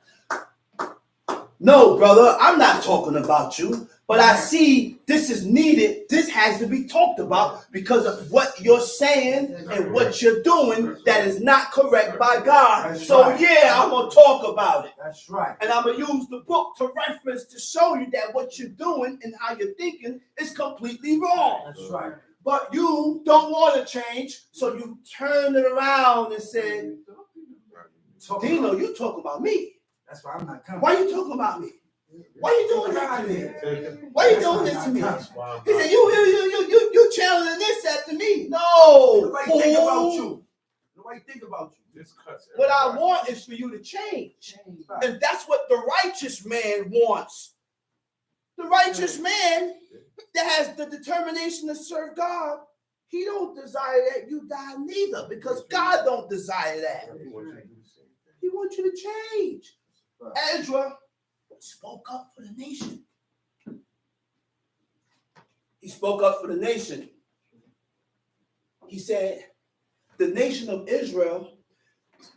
No, brother, I'm not talking about you, but I see this is needed. This has to be talked about because of what you're saying and what you're doing that is not correct by God. That's So right. yeah, I'm going to talk about it. That's right. And I'm going to use the book to reference to show you that what you're doing and how you're thinking is completely wrong. That's right. But you don't want to change, so you turn it around and say, Talk Dino, about it. you talking about me. That's why I'm not coming. Why you talking about me? Why you doing that to me? Why you That's doing why this I'm to me? not That's why I'm He not- said, you challenging this after me. No. Nobody think about fool. you. Nobody think about you. This cuts What I everybody. want is for you to change. Facts. And that's what the righteous man wants. The righteous man that has the determination to serve God, he don't desire that you die neither, because God don't desire that. He wants you to do the same thing. He wants you to change. Ezra spoke up for the nation. He spoke up for the nation. He said, the nation of Israel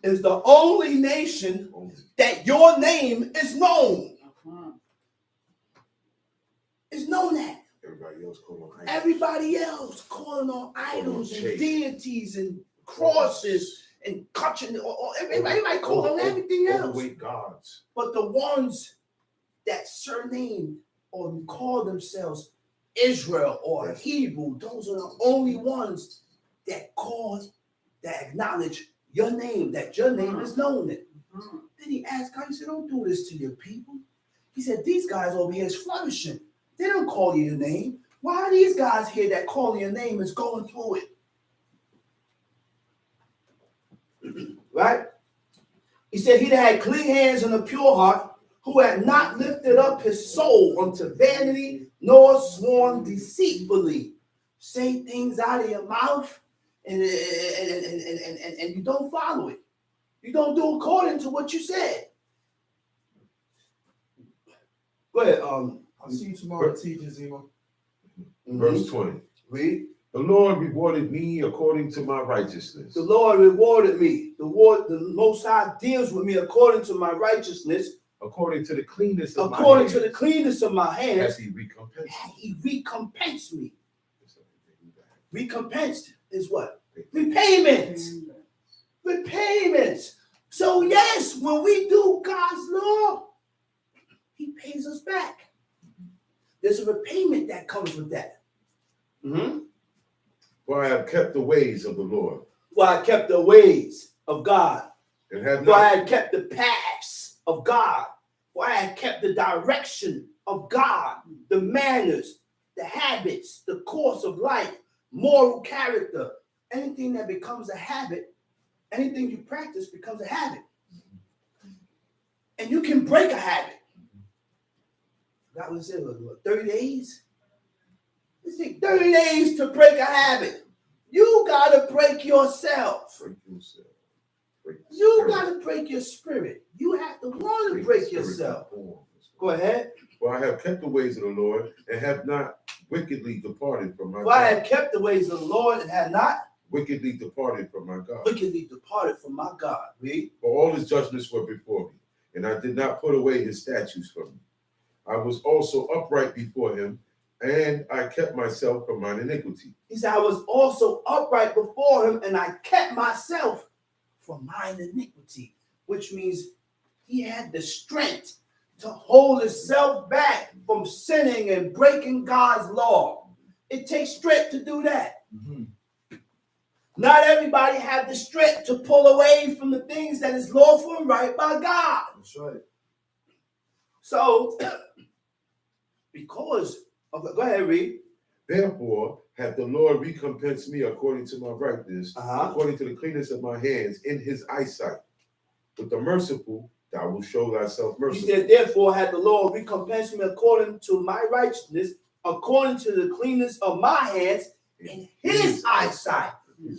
is the only nation Only. that your name is known. Uh-huh. It's known that. Everybody else call on Everybody else calling on idols and Shade. deities and crosses and clutching, or everybody calling on everything else. Overweight gods. But the ones that surname or call themselves Israel or Hebrew, those are the only ones that acknowledge your name, that your name is known. Uh-huh. Then he asked God, he said, don't do this to your people. He said, these guys over here is flourishing. They don't call you your name. Why are these guys here that call your name is going through it? Right? He said he that had clean hands and a pure heart, who had not lifted up his soul unto vanity, nor sworn deceitfully. Say things out of your mouth and you don't follow it. You don't do according to what you said. Go ahead. I'll see you tomorrow, teacher Zemo. Verse 20. Read. The Lord rewarded me according to my righteousness. The Lord rewarded me. The Most High deals with me according to my righteousness, According to the cleanness of my according hands. to the cleanness of my hands. As he recompensed. And he recompensed me. Recompensed is what? Repayment. Repayment. So yes, when we do God's law, he pays us back. There's a repayment that comes with that. For I have kept the ways of the Lord. For I kept the ways of God. and have For I not had kept the paths of God. For I had kept the direction of God, the manners, the habits, the course of life, moral character. Anything that becomes a habit, anything you practice becomes a habit. And you can break a habit. That was it, what, 30 days? It takes 30 days to break a habit. You got to break yourself. break yourself. Break the You spirit. got to break your spirit. You have to want to Break break the spirit yourself. conform. Go ahead. For I have kept the ways of the Lord and have not wickedly departed from my For I God. had kept the ways of the Lord and had not Wickedly departed from my God. wickedly departed from my God. Read. For all his judgments were before me, and I did not put away his statutes from me. I was also upright before him, and I kept myself from mine iniquity. He said, I was also upright before him and I kept myself from mine iniquity, which means he had the strength to hold himself back from sinning and breaking God's law. It takes strength to do that. Not everybody have the strength to pull away from the things that is lawful and right by God. That's right. So, because, okay, go ahead, read. Therefore hath the Lord recompensed me according to my rightness, according to the cleanness of my hands in his eyesight. With the merciful, thou wilt show thyself He merciful. said, therefore had the Lord recompensed me according to my righteousness, according to the cleanness of my hands in his eyesight.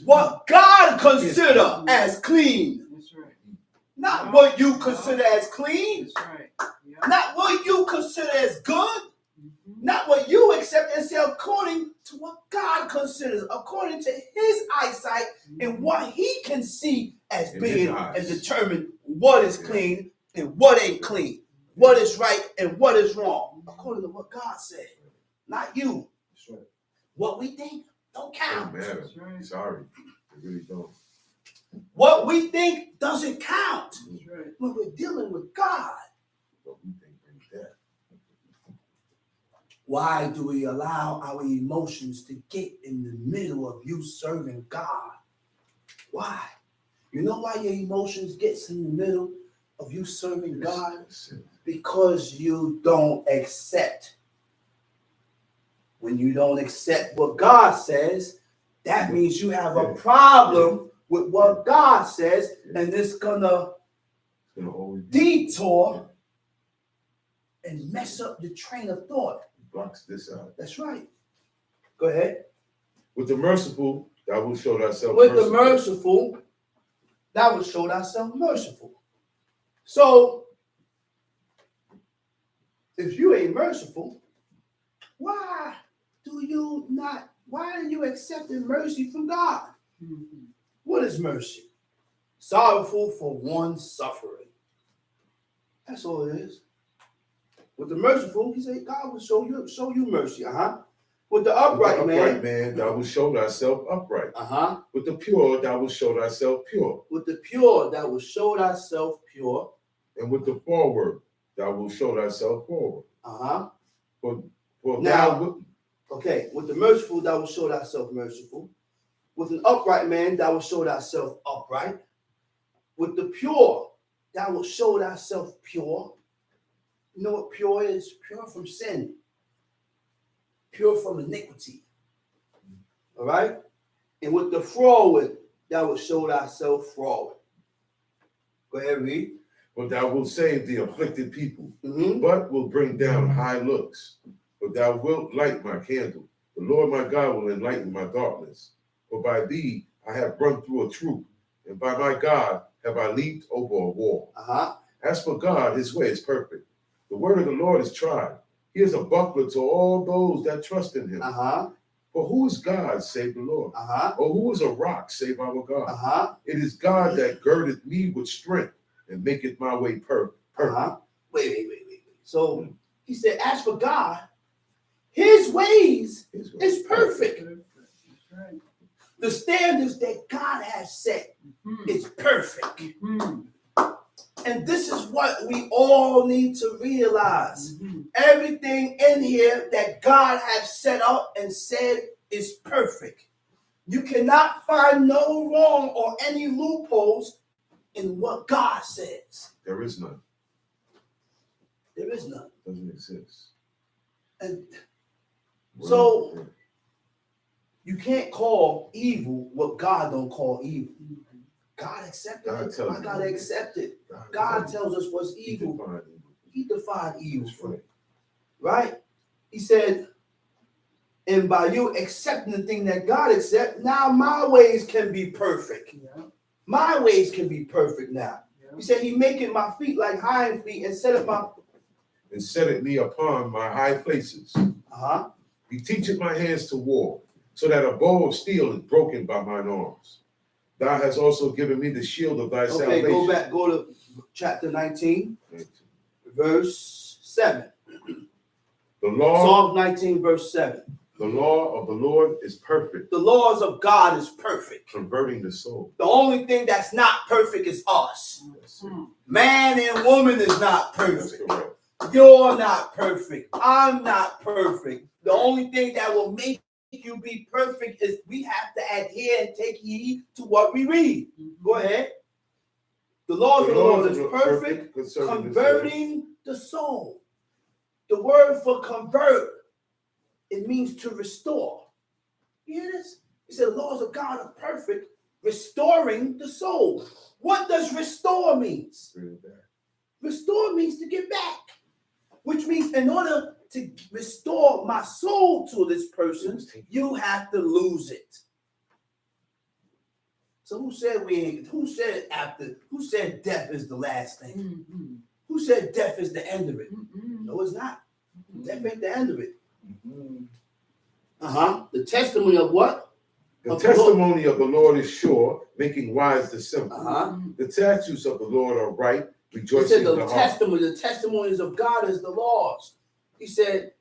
What God consider as clean. That's right. Not what you consider as clean. That's right. Yeah. Not what you consider as good. Mhm. Not what you accept and say according to what God considers, according to his eyesight and what he can see as In being his eyes. and determine what is clean and what ain't clean, what is right and what is wrong, according to what God said, not you. That's right. What we think don't Don't count. matter. That's right. Sorry. They really don't. What we think doesn't count That's right. when we're dealing with God. But we think brings death. Why do we allow our emotions to get in the middle of you serving God? Why? You know why your emotions gets in the middle of you serving God? Because you don't accept. When you don't accept what God says, that means you have a problem with what God says, and it's gonna It's gonna always be. detour and mess up the train of thought. Blocks this out. That's right. Go ahead. With the merciful, thou wilt show thyself With the merciful. merciful, that will show thyself merciful. So, if you ain't merciful, why are you accepting mercy from God? Mhm. What is mercy? Sorrowful for one's suffering. That's all it is. With the merciful, he said, God will show you mercy. With the upright man, thou wilt show thyself upright. With the pure, thou wilt show thyself pure. with the pure, that will show thyself pure. And with the forward, thou wilt show thyself forward. For Now- thou wilt, Okay, with the merciful, thou will show thyself merciful. With an upright man, thou will show thyself upright. With the pure, thou will show thyself pure. You know what pure is? Pure from sin. Pure from iniquity. All right? And with the froward, thou will show thyself froward. Go ahead, read. for thou wilt save the afflicted people, Mm-hmm. but will bring down high looks. For thou wilt light my candle. The Lord my God will enlighten my darkness. For by thee I have run through a troop, and by my God have I leaped over a wall. As for God, his way is perfect. The word of the Lord is tried. He is a buckler to all those that trust in him. For who is God save the Lord? Or who is a rock save our God? It is God that girdeth me with strength and maketh my way perfect. Wait. So he said, as for God, his ways His way is perfect. That's right. The standards that God has set Mhm. is perfect. Mhm. And this is what we all need to realize. Mhm. Everything in here that God has set up and said is perfect. You cannot find no wrong or any loopholes in what God says? There is none. There is none. Doesn't exist. And so you can't call evil what God don't call evil. God accepted God it. tells I gotta you. accept it. God tells us what's evil. He defined evil for it, right? He said, and by you accepting the thing that God accepts, now my ways can be perfect. Yeah. My ways can be perfect now. Yeah. He said, He making my feet like hind feet and set up my. And set me upon my high places. Uh-huh. He teacheth my hands to war, so that a bow of steel is broken by mine arms. Thou hast also given me the shield of thy Okay, salvation. go to chapter 19, verse 7. The law, Psalm 19, verse 7. the law of the Lord is perfect, The laws of God is perfect. converting the soul. The only thing that's not perfect is us. That's it. Man and woman is not That's perfect. correct. You're not perfect. I'm not perfect. The only thing that will make you be perfect is we have to adhere and take heed to what we read. Go ahead. The laws of the Lord is perfect, concerning the soul. converting the soul. The word for convert, it means to restore. You hear this? He said the laws of God are perfect, restoring the soul. What does restore means? Bring it back. Restore means to get back, which means in order to restore my soul to this person, you have to lose it. So who said we ain't? Who said after? Who said death is the last thing? Mm-hmm. Who said death is the end of it? Mm-hmm. No, it's not. Death ain't the end of it. Mhm. The testimony of what? The Of the Lord. testimony of the Lord is sure, making wise the simple. Mm-hmm. The statutes of the Lord are right, He rejoicing said the the heart. testimony, the testimonies of God is the laws. He said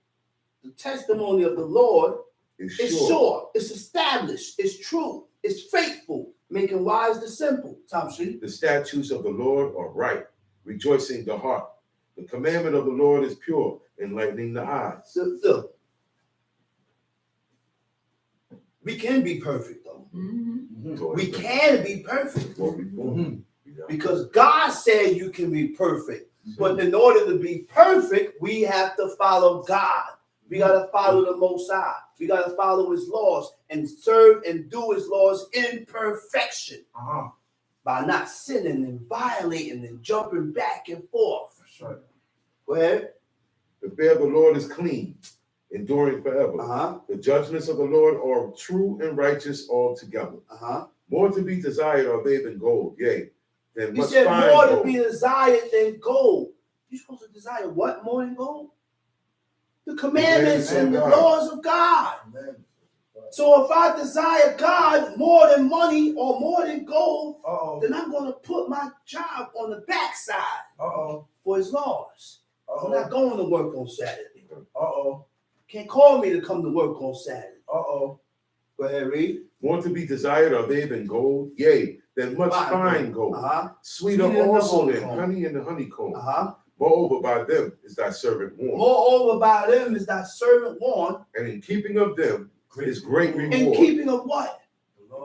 the testimony of the Lord Is is sure, it's established, it's true, it's faithful, making wise the simple. Tom Street. The statutes of the Lord are right, rejoicing the heart. The commandment of the Lord is pure, enlightening the eyes. Look, we can be perfect though. Mm-hmm. We can be perfect Mhm. because God said you can be perfect. But in order to be perfect, we have to follow God. We got to follow the Most High. We got to follow His laws and serve and do His laws in perfection Uh-huh. by not sinning and violating and jumping back and forth. That's right. Go ahead. The fear of the Lord is clean, enduring forever. Uh-huh. The judgments of the Lord are true and righteous altogether. Uh-huh. More to be desired are they than gold, yea, than He much said fine more gold. to be desired than gold. You're supposed to desire what more than gold? The commandments and the laws of God. Amen. So if I desire God more than money or more than gold, Uh-oh. then I'm going to put my job on the backside Uh-oh. for His laws. I'm Uh-oh. not going to work on Saturday. Uh-oh. Can't call me to come to work on Saturday. Uh-oh. Go ahead, read. More to be desired are they than gold, yea, than much fine gold. Uh-huh. Sweeter Sweeter than the also than honeycomb. honey in the honeycomb. Uh-huh. Moreover, by them is thy servant warned. Moreover, by them is thy servant warned. And in keeping of them is great In reward. keeping of what?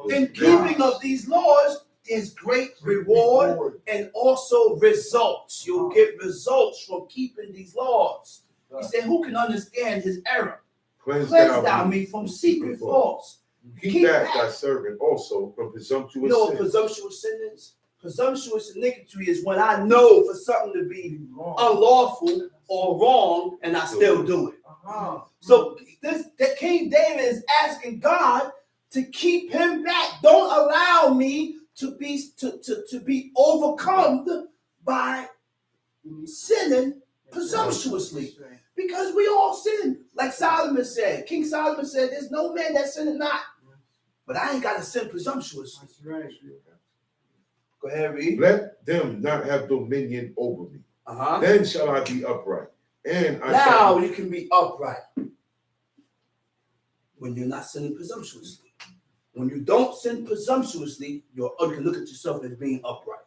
In keeping of these laws is great reward and also results. You'll get results from keeping these laws. He said, who can understand his error? Cleanse Cleanse thou thou me. me from secret faults. Keep back thy servant also from You presumptuous know what sin. presumptuous sin is? Presumptuous iniquity is when I know for something to be unlawful or wrong and I still do it. Uh-huh. So that King David is asking God to keep him back. Don't allow me to be overcome by sinning presumptuously. Because we all sin. Like Solomon said, King Solomon said, there's no man that sinneth not. But I ain't got to sin presumptuously. That's right. Go ahead, read. Let them not have dominion over me. Uh-huh. Then shall I be upright. And I Now shall you can be upright when you're not sinning presumptuously. When you don't sin presumptuously, you can look at yourself as being upright.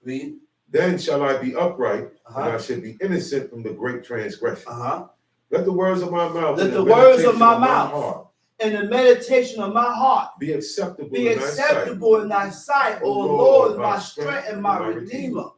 Read. then shall I be upright, and I Uh-huh. shall be innocent from the great transgression. Uh-huh. Let the words of my mouth Let and the words of meditation my mouth heart and the meditation of my heart be acceptable be in thy sight. acceptable in thy sight, O Lord, my strength and my redeemer.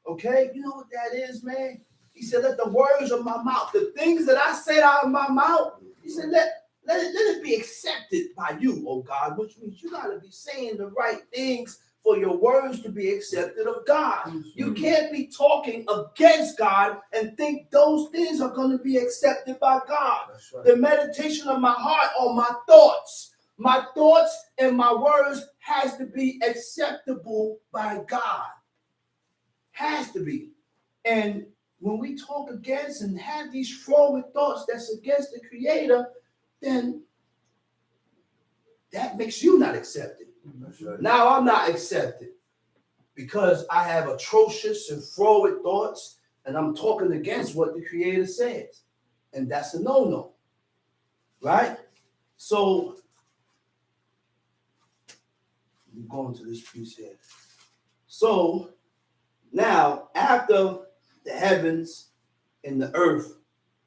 Okay, you know what that is, man? He said, let the words of my mouth, the things that I said out of my mouth, he said, let it be accepted by you, oh God, which means you got to be saying the right things for your words to be accepted of God. You can't be talking against God and think those things are going to be accepted by God. That's right. The meditation of my heart or my thoughts and my words has to be acceptable by God. Has to be. And when we talk against and have these forward thoughts that's against the Creator, then that makes you not accepted. That's right. Now I'm not accepted because I have atrocious and forward thoughts and I'm talking against what the Creator says. And that's a no-no. Right? So, I'm going to this piece here. So, now, after the heavens and the earth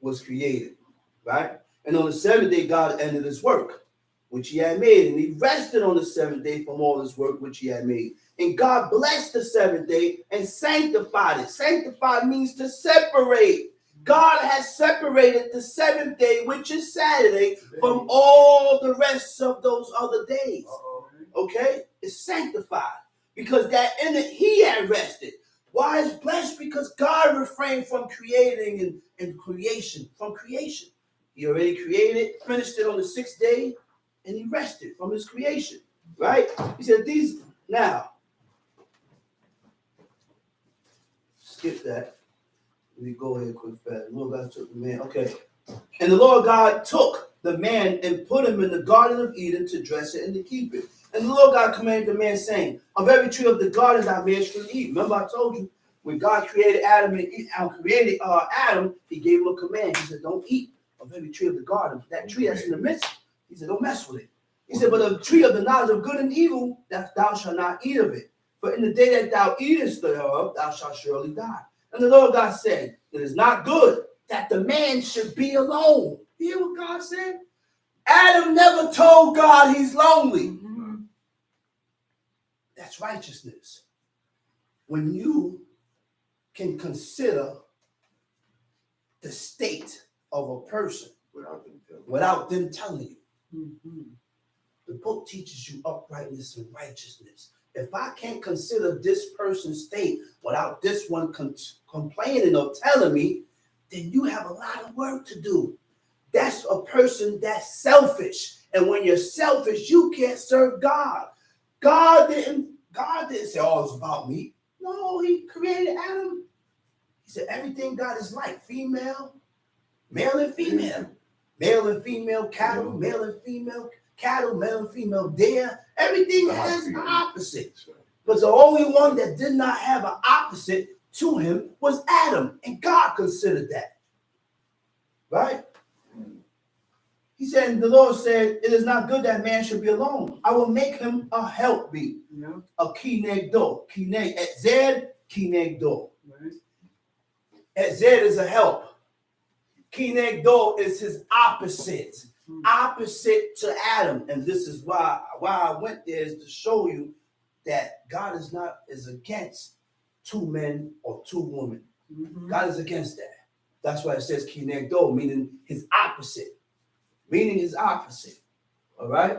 was created, right? And on the seventh day, God ended his work, which he had made. And he rested on the seventh day from all his work, which he had made. And God blessed the seventh day and sanctified it. Sanctified means to separate. God has separated the seventh day, which is Saturday, from all the rest of those other days. Okay? It's sanctified. Because that in it, he had rested. Why is blessed? Because God refrained from creating and creation, from creation. He already created, finished it on the sixth day, and he rested from his creation, right? He said these, now, skip that. Let me go ahead quick fast. The Lord God took the man, okay. And the Lord God took the man and put him in the Garden of Eden to dress it and to keep it. And the Lord God commanded the man, saying, of every tree of the garden thou mayest freely eat. Remember I told you, when God created Adam Adam, he gave him a command. He said, don't eat of every tree of the garden. That tree that's in the midst, he said, don't mess with it. He said, but the tree of the knowledge of good and evil, that thou shalt not eat of it. For in the day that thou eatest thereof, thou shalt surely die. And the Lord God said, it is not good that the man should be alone. You hear what God said? Adam never told God he's lonely. That's righteousness. When you can consider the state of a person without them telling you. The book teaches you uprightness and righteousness. If I can't consider this person's state without this one complaining or telling me, then you have a lot of work to do. That's a person that's selfish. And when you're selfish, you can't serve God. God didn't say, oh, it's about me. No, he created Adam. He said everything God is like, female, male and female. Male and female cattle, male and female cattle, male and female deer. Everything has an opposite. But the only one that did not have an opposite to him was Adam. And God considered that. Right? He said, and the Lord said, it is not good that man should be alone. I will make him a helpmeet, a kineg-do. Zed, kineg-do. Zed is a help. Kineg-do is his opposite. Opposite to Adam. And this is why I went there, is to show you that God is against two men or two women. God is against that. That's why it says kineg-do, meaning his opposite. Meaning his opposite. All right?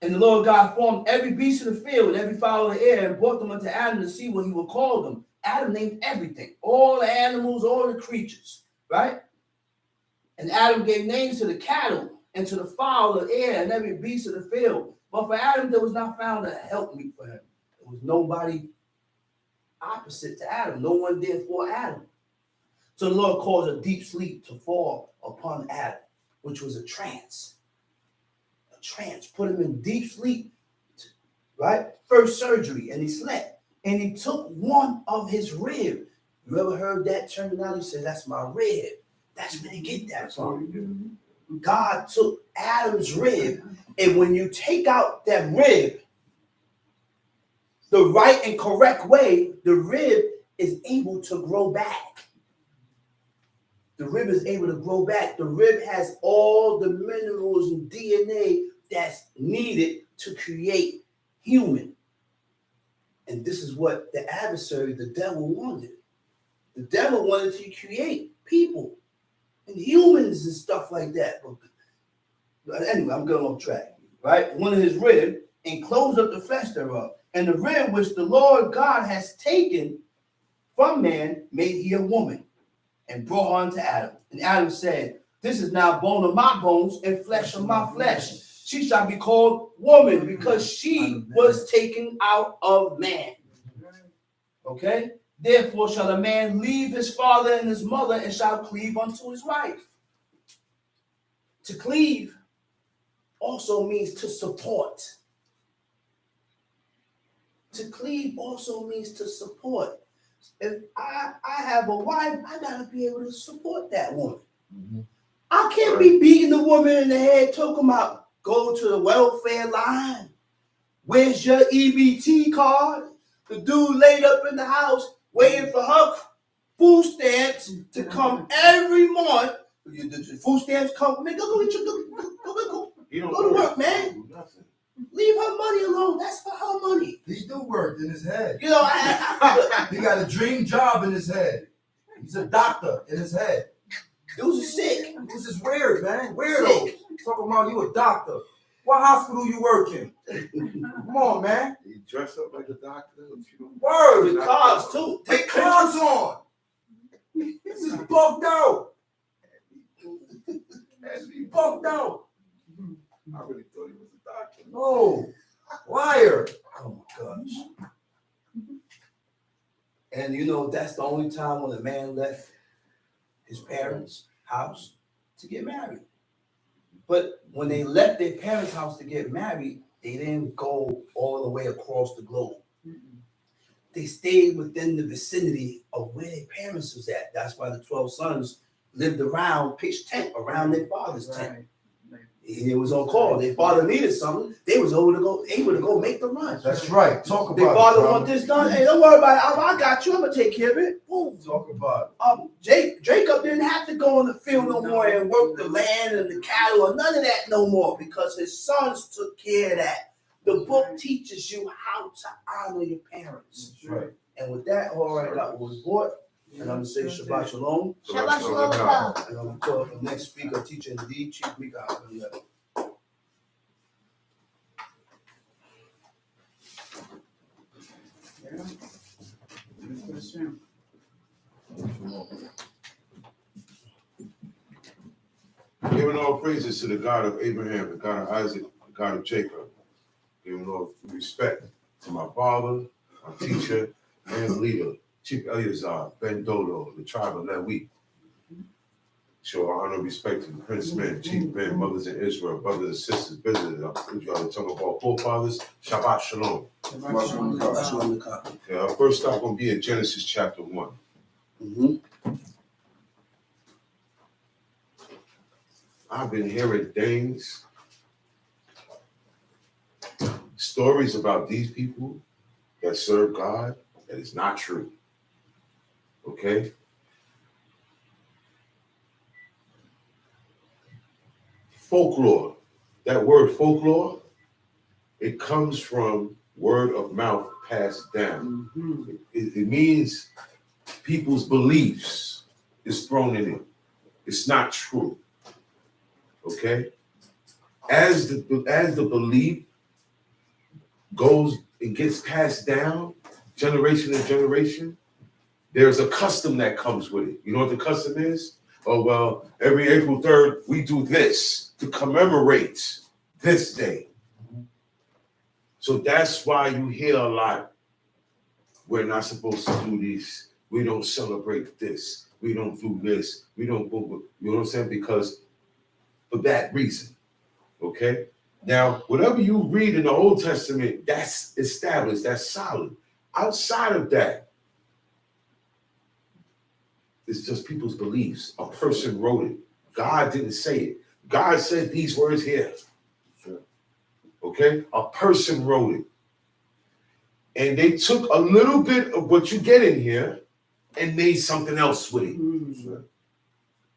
And the Lord God formed every beast of the field and every fowl of the air and brought them unto Adam to see what he would call them. Adam named everything. All the animals, all the creatures. Right? And Adam gave names to the cattle and to the fowl of the air and every beast of the field. But for Adam, there was not found a helpmeet for him. There was nobody opposite to Adam. No one there for Adam. So the Lord caused a deep sleep to fall upon Adam, which was a trance. A trance. Put him in deep sleep. Right? First surgery. And he slept. And he took one of his rib. You ever heard that terminology? He said, that's my rib. That's where they get that from. God took Adam's rib, and when you take out that rib the right and correct way, the rib is able to grow back. the rib is able to grow back. The rib has all the minerals and DNA that's needed to create human. And this is what the adversary, the devil, wanted. The devil wanted to create people and humans and stuff like that. But anyway, I'm going off track, right? One of his rib and closed up the flesh thereof. And the rib which the Lord God has taken from man made he a woman and brought her unto Adam. And Adam said, this is now bone of my bones and flesh of my flesh. She shall be called woman because she was taken out of man. Okay? Therefore shall a man leave his father and his mother and shall cleave unto his wife. To cleave also means to support. To cleave also means to support. If I have a wife, I gotta be able to support that woman. I can't be beating the woman in the head, talking about go to the welfare line. Where's your EBT card? The dude laid up in the house waiting for her food stamps to come every month. The food stamps come. Man, go to work, man. Leave her money alone. That's for her money. He do work in his head. You know, He got a dream job in his head. He's a doctor in his head. dudes are sick. This is weird, man. Weirdo. Talking about you a doctor. What hospital you work in? Come on, man. He dressed up like a doctor. Word. With cards too. Take cards on. This is bugged out. Bugged out. I really thought he was a doctor. No. Liar. Oh my gosh. And you know, that's the only time when a man left his parents' house to get married. But when they left their parents' house to get married, they didn't go all the way across the globe. They stayed within the vicinity of where their parents was at. That's why the 12 sons lived around, pitched tent around their father's tent. It was on call. Their father needed something. They was able to go make the run. That's right. Talk about Their it. father bro. want this done. Hey, don't worry about it. I got you. I'm gonna take care of it. Boom. Talk about it. Jacob didn't have to go in the field no more and work the land and the cattle or none of that no more because his sons took care of that. The book teaches you how to honor your parents. That's right. And with that, all right, I got what was bought. And I'm gonna say Shabbat Shalom. Shabbat Shalom. And I'm gonna call the next speaker, teacher indeed, Chief Mika. Yeah. That's him. Giving all praises to the God of Abraham, the God of Isaac, the God of Jacob. Giving all respect to my father, my teacher, and leader, Chief Eleazar, Ben Dodo, the tribe of Lewi. Show our honor and respect to the Prince Men, Chief Men, mothers in Israel, brothers and sisters, visitors, the tongue of our forefathers. Shabbat Shalom. Shabbat Shalom. Okay, our first stop will be in Genesis chapter 1. I've been hearing things, stories about these people that serve God that is not true. Okay? Folklore. That word folklore, it comes from word of mouth passed down. It means people's beliefs is thrown in it. It's not true. Okay? As the belief goes and gets passed down, generation to generation, there's a custom that comes with it. You know what the custom is? Oh, well, every April 3rd, we do this to commemorate this day. So that's why you hear a lot, we're not supposed to do this. We don't celebrate this. We don't do this. We don't go, you know what I'm saying? Because for that reason, okay? Now, whatever you read in the Old Testament, that's established, that's solid. Outside of that, it's just people's beliefs. A person wrote it. God didn't say it. God said these words here. Okay? A person wrote it. And they took a little bit of what you get in here and made something else with it.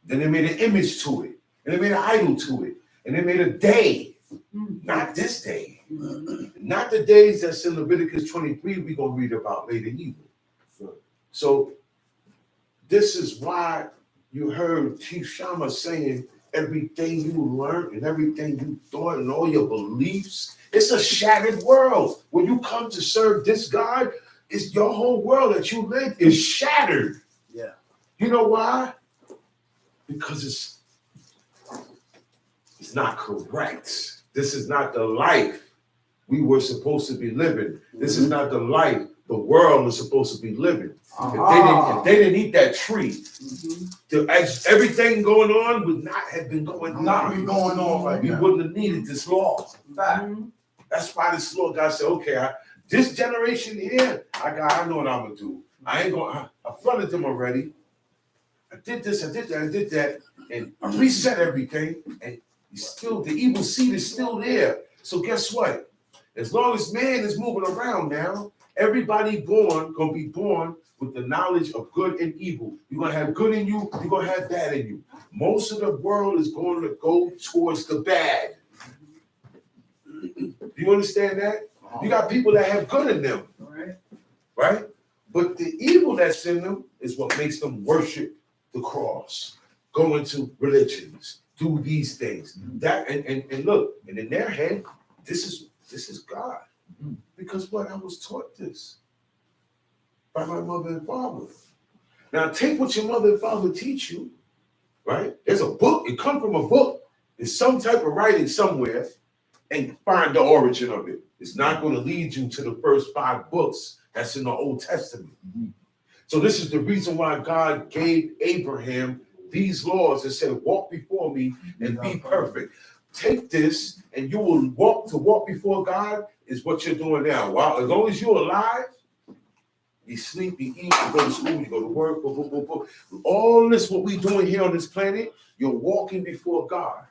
Then they made an image to it. And they made an idol to it. And they made a day. Not this day. Not the days that's in Leviticus 23 we're going to read about later either. So this is why you heard Chief Shammah saying everything you learned and everything you thought and all your beliefs, it's a shattered world. When you come to serve this God, it's your whole world that you live is shattered. Yeah. You know why? Because it's not correct. This is not the life we were supposed to be living. This is not the life the world is supposed to be living. If they didn't eat that tree, everything going on would not have been going on. Not be going on right We now. wouldn't have needed this law. Fact. That's why this law, God said, okay, this generation here, I know what I'm gonna do. I flooded them already. I did this, I did that, I did that, and I reset everything, and still the evil seed is still there. So guess what? As long as man is moving around now, everybody gonna be born with the knowledge of good and evil. You're gonna have good in you, you're gonna have bad in you. Most of the world is going to go towards the bad. Do you understand that? You got people that have good in them, right? But the evil that's in them is what makes them worship the cross, go into religions, do these things. That and look, and in their head, this is God. Because what I was taught this by my mother and father. Now take what your mother and father teach you, right? There's a book, it comes from a book. There's some type of writing somewhere, and find the origin of it. It's not going to lead you to the first 5 books that's in the Old Testament. So this is the reason why God gave Abraham these laws and said, walk before me and be perfect. Take this and you will walk before God is what you're doing now. While as long as you're alive, you sleep, you eat, you go to school, you go to work, blah, blah, blah, blah. All this, what we're doing here on this planet, you're walking before God.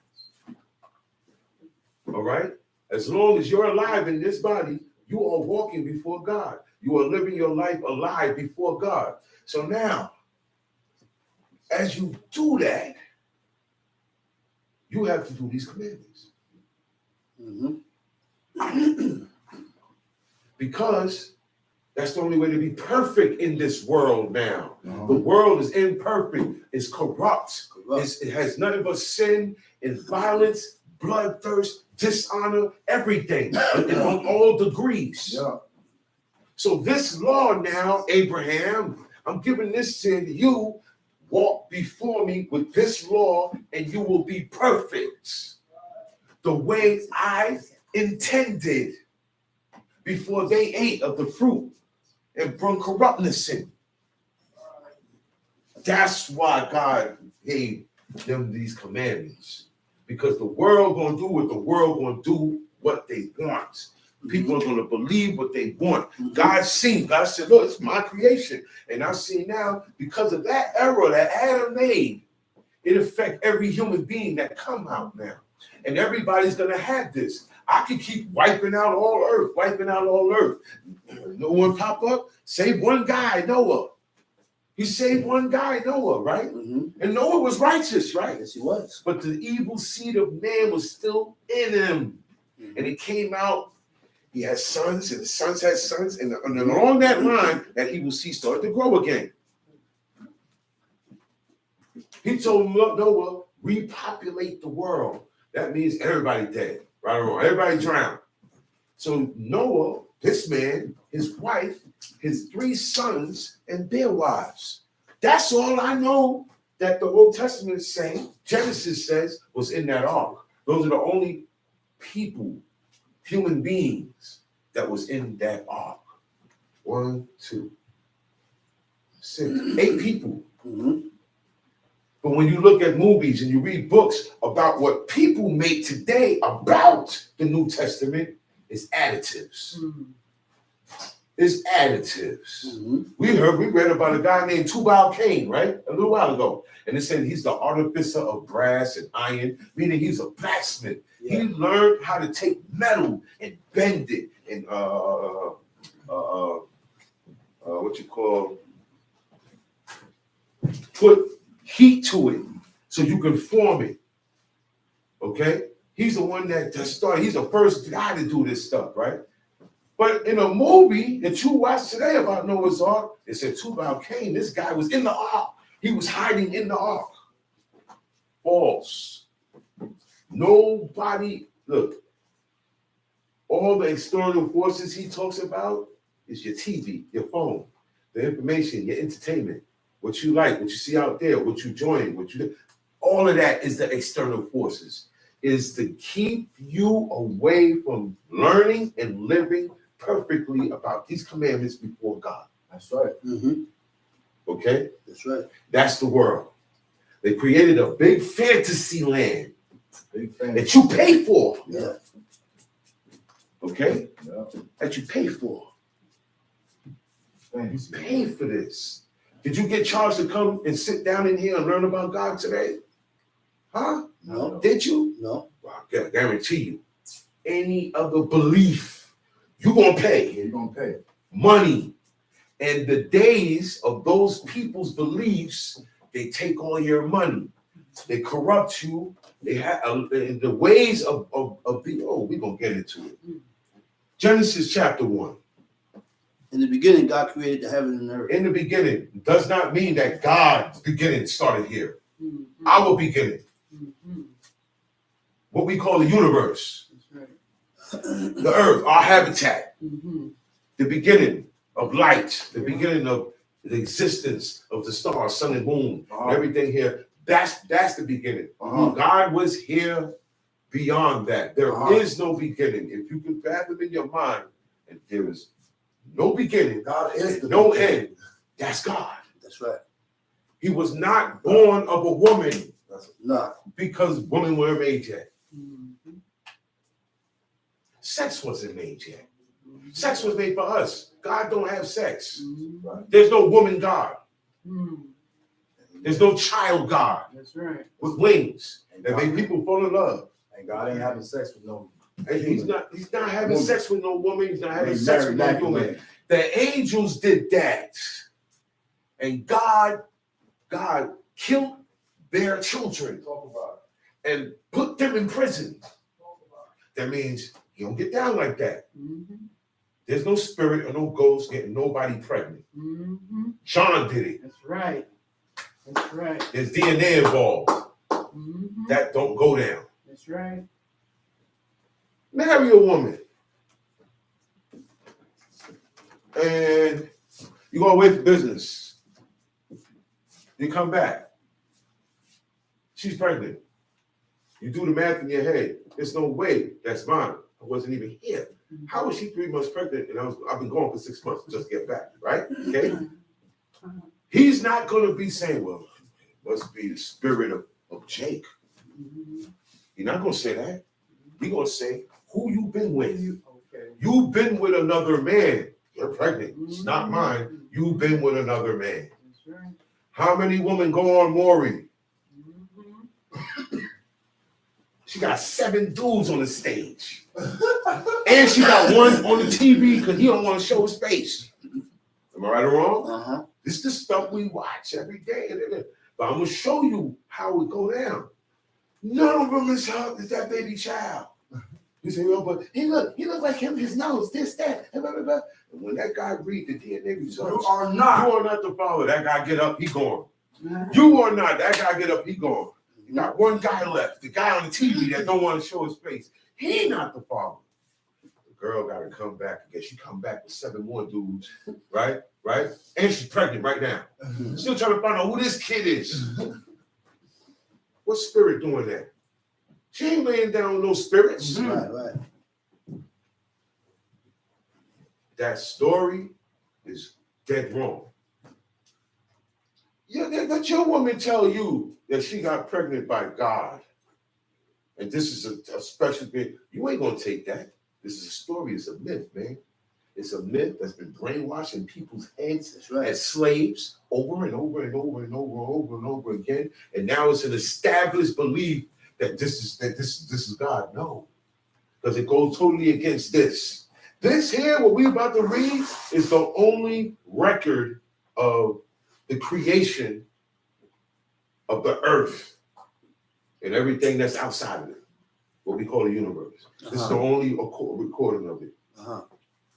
All right? As long as you're alive in this body, you are walking before God. You are living your life alive before God. So now, as you do that, you have to do these commandments. Because that's the only way to be perfect in this world now. The world is imperfect, it's corrupt. It has nothing but sin and violence, bloodthirst, dishonor, everything, and on all degrees. Yeah. So this law now, Abraham, I'm giving this to you. Walk before me with this law, and you will be perfect the way I intended before they ate of the fruit and brought corruptness in. That's why God gave them these commandments. Because the world gonna do what the world gonna do what they want. People are gonna believe what they want. God said, look, it's my creation. And I see now, because of that error that Adam made, it affects every human being that come out now. And everybody's gonna have this. I can keep wiping out all earth. No one pop up, save one guy, Noah. He saved one guy, Noah, right? And Noah was righteous, right? Yes, he was. But the evil seed of man was still in him. And it came out, he had sons, and the sons had sons, and along that line, that evil seed started to grow again. He told Noah, repopulate the world. That means everybody dead, right or wrong, everybody drowned. So Noah, this man, his wife, his 3 sons, and their wives. That's all I know that the Old Testament is saying, Genesis says, was in that ark. Those are the only people, human beings, that was in that ark. 1, 2, 6, 8 people. But when you look at movies and you read books about what people make today about the New Testament, it's additives. It's additives. We read about a guy named Tubal Cain, right? A little while ago. And it said he's the artificer of brass and iron, meaning he's a blacksmith. Yeah. He learned how to take metal and bend it and put heat to it so you can form it. Okay? He's the one that started. He's the first guy to do this stuff, right? But in a movie that you watched today about Noah's Ark, it said Tubal-Cain, this guy was in the ark. He was hiding in the ark. False. Nobody, look, all the external forces he talks about is your TV, your phone, the information, your entertainment, what you like, what you see out there, what you join, what you do. All of that is the external forces, is to keep you away from learning and living perfectly about these commandments before God. That's right. Mm-hmm. Okay? That's right. That's the world. They created a big fantasy land Big fan. that you pay for. Yeah. Okay? Yeah. That you pay for. You Fancy. pay for this. Did you get charged to come and sit down in here and learn about God today? Huh? No. Did you? No. Well, I guarantee you, any other belief, you're going to pay You're gonna pay. money. And the days of those people's beliefs, they take all your money. They corrupt you. They have the ways of the, we're going to get into it. Genesis chapter 1. In the beginning, God created the heaven and earth. In the beginning does not mean that God's beginning started here. Mm-hmm. Our beginning, Mm-hmm. what we call the universe, That's right. the earth, our habitat, Mm-hmm. the beginning of light, the beginning of the existence of the stars, sun and moon, everything here. That's the beginning. Uh-huh. God was here beyond that. There is no beginning. If you can fathom in your mind that there is no beginning, God is and the no beginning. end, that's God. That's right. He was not born of a woman No. because women were made yet. Mm-hmm. Sex wasn't made yet. Sex was made for us. God don't have sex. Mm-hmm. Right. There's no woman God. Mm-hmm. There's no child God That's right. with wings And that make God, people fall in love. and God ain't having sex with no. And he's not having Woman. sex with no woman. He's not having He's sex married with no back to woman. man. The angels did that. And God killed their children Talk about and put them in prison. That means you don't get down like that. Mm-hmm. There's no spirit or no ghost getting nobody pregnant. Mm-hmm. John did it. That's right. That's right. There's DNA involved. Mm-hmm. That don't go down. That's right. Marry a woman. And you go away for business. You come back. She's pregnant. You do the math in your head. There's no way that's mine. I wasn't even here. How was she 3 months pregnant and I've been gone for 6 months to just get back, right? Okay. He's not going to be saying, well, it must be the spirit of Jake. Mm-hmm. He's not going to say that. He's going to say, who you been with? Okay. You've been with another man. You're pregnant. It's not mine. You've been with another man. That's right. How many women go on Maury? Mm-hmm. She got 7 dudes on the stage. And she got one on the TV because he don't want to show his face. Am I right or wrong? Uh-huh. This is the stuff we watch every day. But I'm going to show you how it go down. None of them is that baby child. You say, well, but he look like him, his nose, this, that, and blah, blah, blah. And when that guy read the DNA results, you are not. you are not the father. That guy get up, he gone. You are not. That guy get up, he gone. You got one guy left, the guy on the TV that don't want to show his face. He not the father. The girl got to come back again. She come back with 7 more dudes, right? Right? And she's pregnant right now. Still trying to find out who this kid is. What spirit doing that? She ain't laying down with no spirits. Right, right. That story is dead wrong. Yeah, let your woman tell you that she got pregnant by God. And this is a special thing. You ain't gonna take that. This is a story, it's a myth, man. It's a myth that's been brainwashed in people's heads That's right. as slaves over and over and over and over and over again. And now it's an established belief that this is God. No. Because it goes totally against this. This here, what we're about to read, is the only record of the creation of the earth and everything that's outside of it, what we call the universe. This is the only recording of it.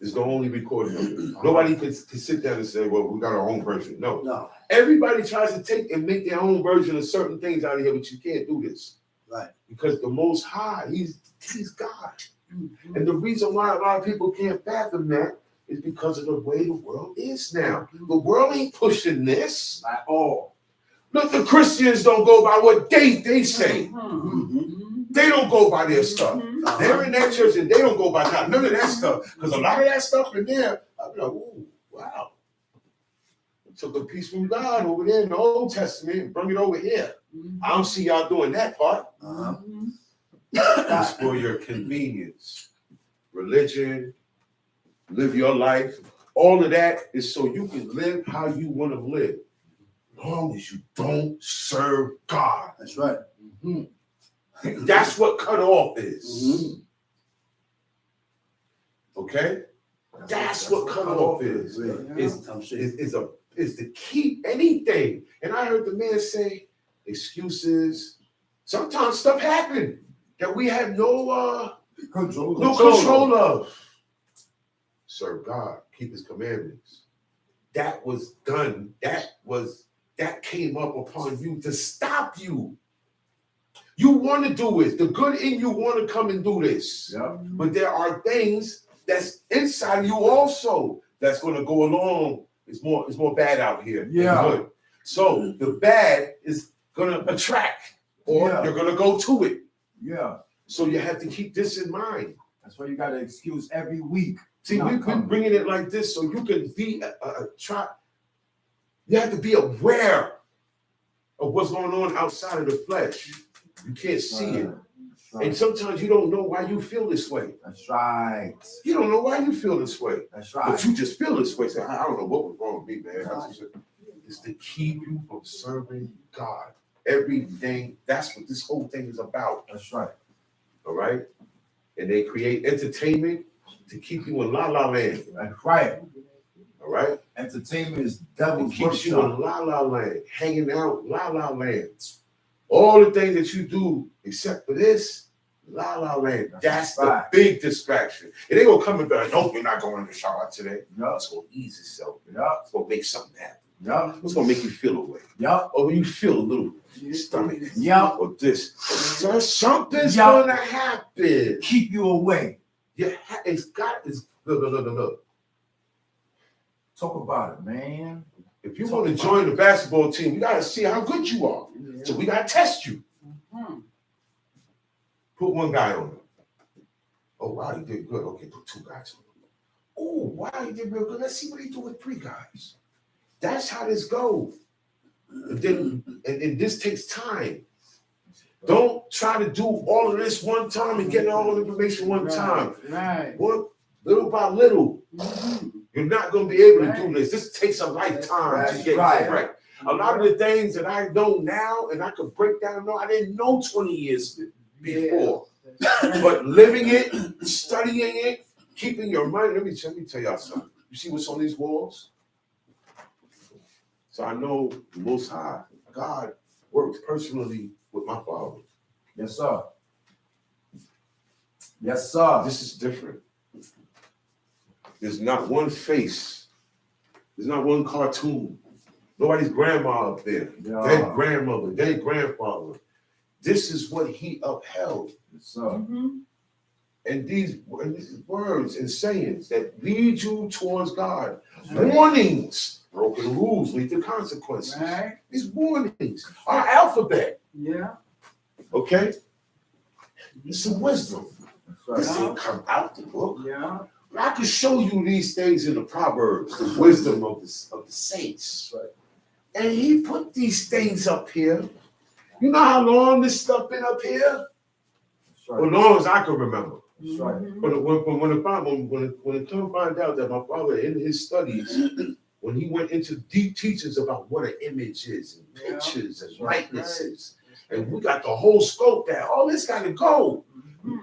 It's the only recording of it. Nobody can sit down and say, well, we got our own version. No. No. Everybody tries to take and make their own version of certain things out of here, but you can't do this. Right. Because the Most High, he's God. Mhm. And the reason why a lot of people can't fathom that is because of the way the world is now. The world ain't pushing this. At all. Look, the Christians don't go by what they say. Mhm. They don't go by their stuff. Mhm. They're in that church and they don't go by none of that stuff. Because a lot of that stuff in there, I'll be like, ooh, wow. Took a piece from God over there in the Old Testament and bring it over here. I don't see y'all doing that part. Mhm. It's for your convenience. Religion, live your life. All of that is so you can live how you want to live. As long as you don't serve God. That's right. That's what cut off is. Okay? That's what cut off is. Is to keep anything. And I heard the man say excuses. Sometimes stuff happened that we had no control of. Serve God, keep his commandments. That was done. That came up upon you to stop you. You want to do it. The good in you want to come and do this. Yeah. But there are things that's inside you also that's going to go along. It's more bad out here. than Yeah. Good. So the bad is going to attract, or Yeah. you're going to go to it. Yeah. So you have to keep this in mind. That's why you got an excuse every week. See, Not we've been coming. bringing it like this so you can be you have to be aware of what's going on outside of the flesh. You can't see it. That's right. And sometimes you don't know why you feel this way. That's right. You don't know why you feel this way. That's But right. you just feel this way. Say, I don't know what was wrong with me, man. It's to keep you from serving God. Everything. That's what this whole thing is about. That's right. All right? And they create entertainment to keep you in la land. That's right. All right? Entertainment is It devil's keeps you workshop. in la land, hanging out, la land. All the things that you do, except for this, la land. That's the right. big distraction. It ain't gonna come and be like, no, you're not going to the shower today. Yeah. It's gonna ease itself. Yeah. It's gonna make something happen. Yeah. It's gonna make you feel a way. Yeah. Or when you feel a little stomach. Yeah. Or this. So something's Yeah. gonna happen. Keep you away. Yeah, it's got this. Look. Talk about it, man. If you want to join the basketball team, you gotta see how good you are. So we gotta test you. Mhm. Put one guy on him. Oh wow, he did good. Okay, put two guys on him. Oh wow, he did real good. Let's see what he do with three guys. That's how this goes. And then and this takes time. Don't try to do all of this one time and get all the information one time. Right. One little by little. Mhm. You're not going to be able to do this. This takes a lifetime to That's get right. correct. A lot of the things that I know now and I could break down, I didn't know 20 years before. Yeah. But living it, studying it, keeping your mind. Let me tell y'all something. You see what's on these walls? So I know the Most High, God, works personally with my father. Yes, sir. Yes, sir. This is different. There's not one face. There's not one cartoon. Nobody's grandma up there. Yeah. Dead grandmother, dead grandfather. This is what he upheld. Yes, sir. Mhm. And these words and sayings that lead you towards God. Right. Warnings. Broken rules lead to consequences. Right. These warnings are alphabet. Yeah. Okay? It's some wisdom. That's This right. ain't come out the book. Yeah. I can show you these things in the Proverbs, the wisdom of the saints. Right. And he put these things up here. You know how long this stuff been up here? That's For right. as long as I can remember. That's right. Mhm. When it come find out that my father in his studies, when he went into deep teachings about what an image is and Yeah. pictures and Right. likenesses, and we got the whole scope there. All this got to go.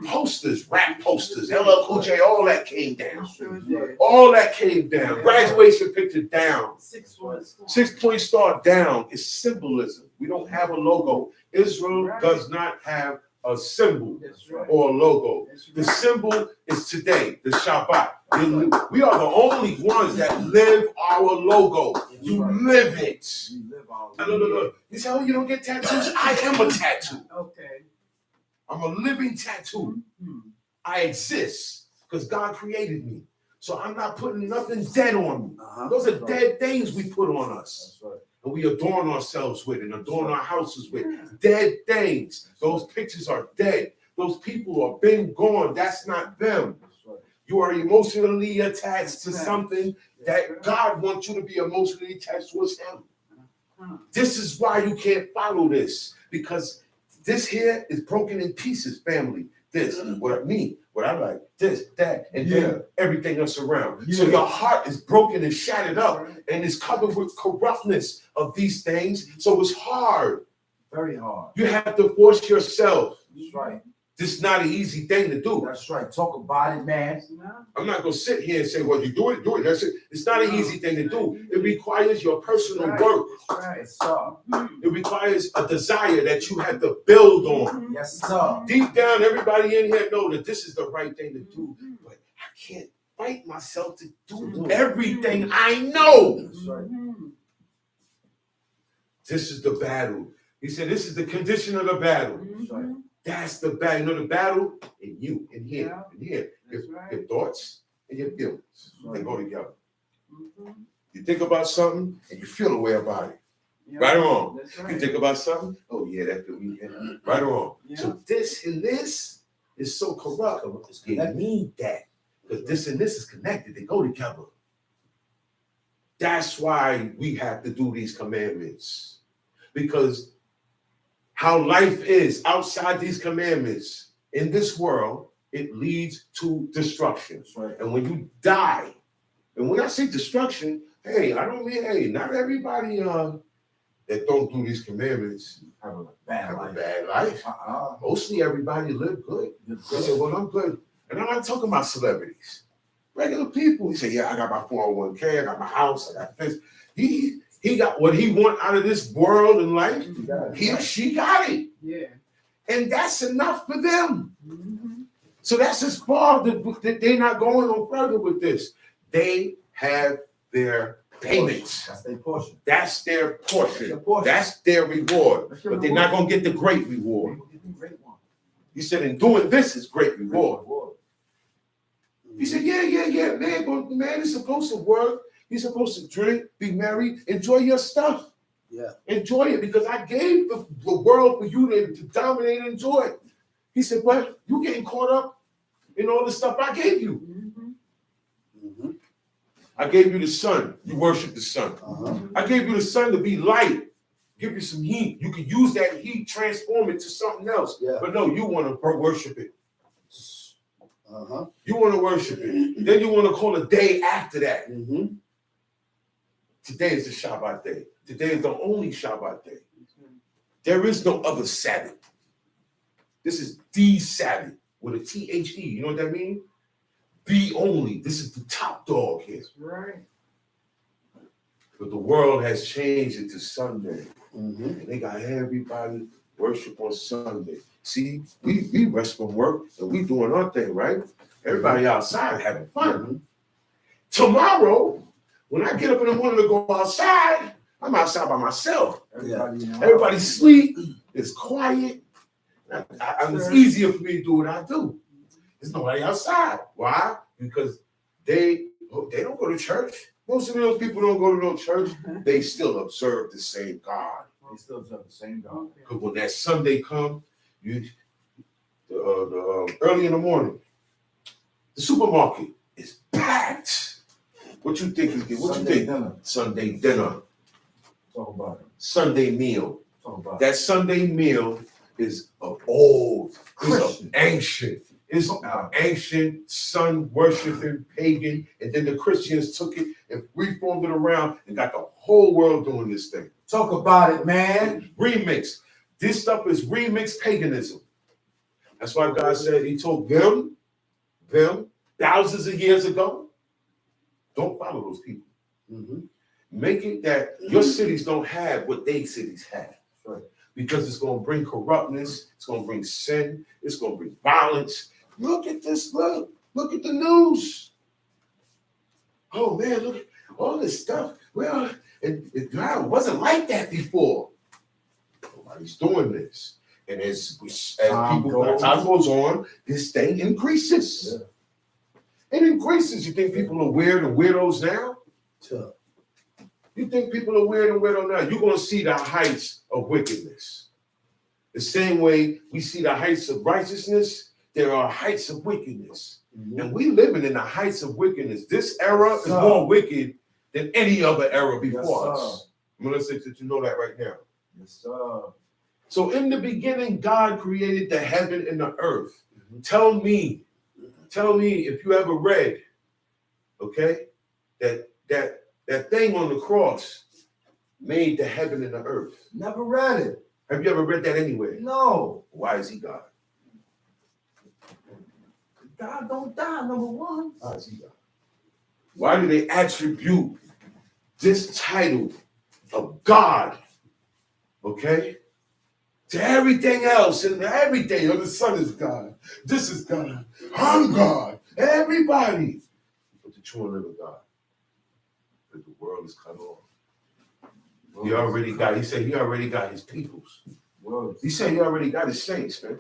Posters, rap posters, LL Cool J, all that came down. Sure did. All that came down. Graduation picture down. 6 6-point star down is symbolism. We don't have a logo. Israel does not have a symbol That's right. or a logo. That's The right. symbol is today, the Shabbat. We are the only ones that live our logo. You live it. We live our No. You say, oh, you don't get tattoos? I am a tattoo. Okay. I'm a living tattoo. Hmm. I exist because God created me. So I'm not putting nothing dead on me. Uh-huh. Those are dead things we put on us. That's right. And we adorn ourselves with and adorn our houses with. Dead things. Those pictures are dead. Those people are been gone. That's not them. That's right. You are emotionally attached to something that God wants you to be emotionally attached towards Him. This is why you can't follow this, because this here is broken in pieces, family. This, what I mean, what I like, this, that, and then everything else around. So your heart is broken and shattered up, and it's covered with corruptness of these things. So it's hard. Very hard. You have to force yourself. That's right. This is not an easy thing to do. That's right. Talk about it, man. I'm not gonna sit here and say, well, you do it. That's it. It's not an easy thing to do. It requires your personal work. Right. Yes, sir. It requires a desire that you have to build on. Yes, sir. Deep down, everybody in here know that this is the right thing to do, but I can't fight myself to do everything I know. That's right. This is the battle. He said, this is the condition of the battle. That's right. That's the battle. You know the battle in you, in here, Yeah. in here. Your, That's right. your thoughts and your feelings, they go together. Mhm. You think about something and you feel a way about it. Yeah. Right or wrong? That's You right. think about something, oh yeah, that feel me. Right or wrong? Yeah. So this and this is so corrupt. You need that. Because this and this is connected. They go together. That's why we have to do these commandments. Because how life is outside these commandments in this world, it leads to destruction. That's right. And when you die, and when I say destruction, hey, I don't mean, hey, not everybody that don't do these commandments Have a bad have a life. bad life. Uh-uh. Mostly everybody live good. You're They say, well, I'm good. And I'm not talking about celebrities. Regular people. He say, yeah, I got my 401k, I got my house, I got this. He got what he want out of this world and life. He or she got it. Yeah. And that's enough for them. Mhm. So that's as far that they're not going no further with this. They have their payments. That's their portion. That's their portion. Their portion. That's their reward. That's your But they're not going to get the great reward. Great one. He said, in doing this is great reward. Reward. He said, yeah, man, but man is supposed to work. He's supposed to drink, be married, enjoy your stuff. Yeah. Enjoy it because I gave the world for you to dominate and enjoy. He said, but you getting caught up in all the stuff I gave you. Mhm. Mhm. I gave you the sun. You worship the sun. Uh-huh. I gave you the sun to be light. Give you some heat. You can use that heat, transform it to something else. Yeah. But no, you want to worship it. Uh-huh. You want to worship it. Then you want to call a day after that. Mm-hmm. Today is the Shabbat day. Today is the only Shabbat day. There is no other Sabbath. This is the Sabbath with a T-H-E. You know what that means? The only. This is the top dog here. That's right. But the world has changed it to Sunday. Mm-hmm. And they got everybody worship on Sunday. See, we rest from work and we doing our thing, right? Everybody outside having fun. Tomorrow, when I get up in the morning to go outside, I'm outside by myself. Everybody sleep. It's quiet. It's easier for me to do what I do. There's nobody outside. Why? Because they don't go to church. Most of those people don't go to no church. They still observe the same God. They still observe the same God. Because when that Sunday comes, early in the morning, the supermarket is packed. What you think is good? What Sunday you think? dinner. Sunday dinner, Talk about it. Sunday meal. Talk about it. That Sunday meal is of old, it's Christian. of ancient. It's ancient, sun worshiping pagan, and then the Christians took it and reformed it around and got the whole world doing this thing. Talk about it, man. Remix. This stuff is remixed paganism. That's why God said he told them thousands of years ago, don't follow those people. Mm-hmm. Make it that your cities don't have what they cities have. Right. Because it's going to bring corruptness, it's going to bring sin, it's going to bring violence. Look at this, look at the news. Oh man, look at all this stuff. Well, it wasn't like that before. Nobody's doing this. And as time goes on, this thing increases. Yeah. It increases. You think people are weird and weirdos now? Tough. You think people are weird and weirdo now? You're going to see the heights of wickedness. The same way we see the heights of righteousness, there are heights of wickedness. Mm-hmm. And we living in the heights of wickedness. This era is more wicked than any other era before us. I'm going to say that you know that right now. Yes, sir. So in the beginning, God created the heaven and the earth. Mm-hmm. Tell me if you ever read, okay, that thing on the cross made the heaven and the earth. Never read it. Have you ever read that anywhere? No. Why is he God? God don't die, number one. Why is he God? Why do they attribute this title of God, okay, to everything else and everything? Oh, the sun is God. This is God. I'm God. Everybody. But the true and living God. Because the world is cut off. He said he already got his peoples. He said he already got his saints, man.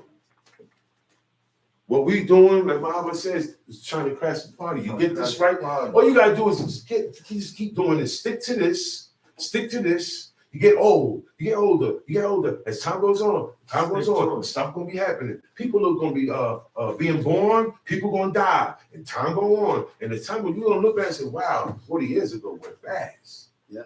What we doing, like Muhammad says, is trying to crash the party. You get this right. All you gotta do is just keep doing this. Stick to this. You get old. You get older. As time goes on, stuff gonna be happening. People are gonna be being born. People gonna die, and time go on. And the time when you gonna look back and say, "Wow, 40 years ago went fast." Yeah.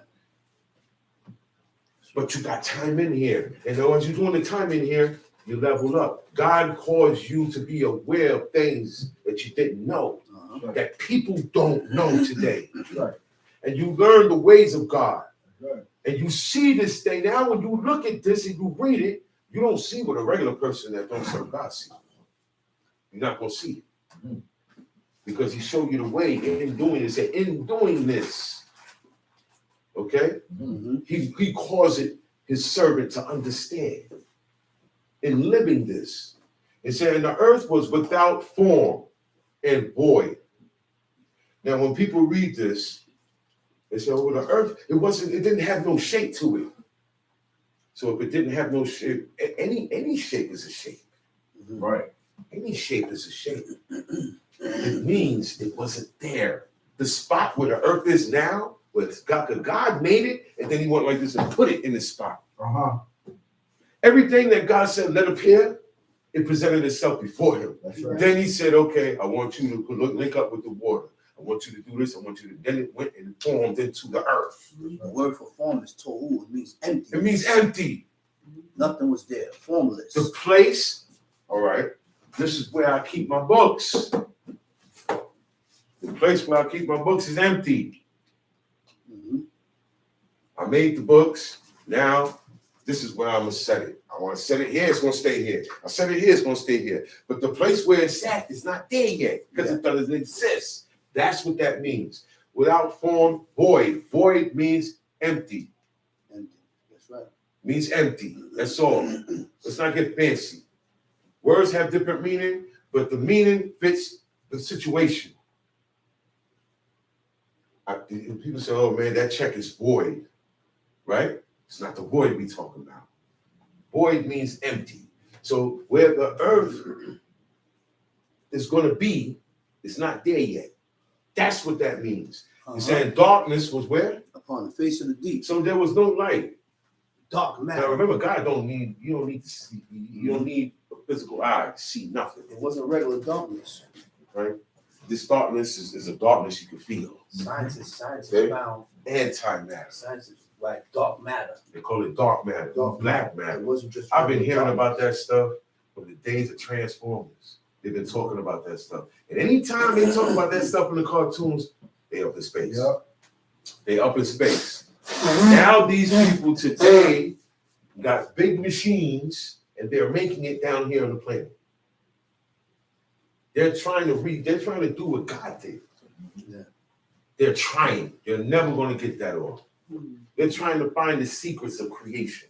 But you got time in here, and as you're doing the time in here, you level up. God caused you to be aware of things that you didn't know, that people don't know today. Right. And you learn the ways of God. Right. And you see this thing. Now, when you look at this and you read it, you don't see what a regular person that don't serve God sees. You're not going to see it. Mm-hmm. Because he showed you the way in doing this. In doing this, okay, mm-hmm. he caused his servant to understand. In living this, it said, and the earth was without form and void. Now, when people read this, they say, "Oh, the earth, it didn't have no shape to it." So if it didn't have no shape, any shape is a shape. Right. Any shape is a shape. It means it wasn't there. The spot where the earth is now, God made it, and then he went like this and put it in the spot. Everything that God said, let appear, it presented itself before him. That's right. Then he said, okay, I want you to link up with the water. I want you to do this. I want you to. Then it went and formed into the earth. The word for form is tohu. It means empty. It means empty. Nothing was there. Formless. The place, all right, this is where I keep my books. The place where I keep my books is empty. Mm-hmm. I made the books. Now, this is where I'm going to set it. I want to set it here, it's going to stay here. I set it here, it's going to stay here. But the place where it's at is not there yet because it doesn't exist. That's what that means. Without form, void. Void means empty. Empty. That's right. Means empty. That's all. Let's not get fancy. Words have different meaning, but the meaning fits the situation. People say, oh man, that check is void, right? It's not the void we talking about. Void means empty. So where the earth is going to be, it's not there yet. That's what that means. He's saying darkness was where? Upon the face of the deep. So there was no light. Dark matter. Now remember, God you don't need to see, you don't need a physical eye to see nothing. It wasn't regular darkness. Right? This darkness is a darkness you can feel. Scientists found antimatter. Scientists like dark matter. They call it dark matter, black matter. It wasn't just. I've been hearing about that stuff from the days of Transformers. They've been talking about that stuff. And anytime they talk about that stuff in the cartoons, they up in space. Yep. They up in space. Now these people today got big machines and they're making it down here on the planet. They're trying to do what God did. Yeah. They're trying. They're never going to get that off. They're trying to find the secrets of creation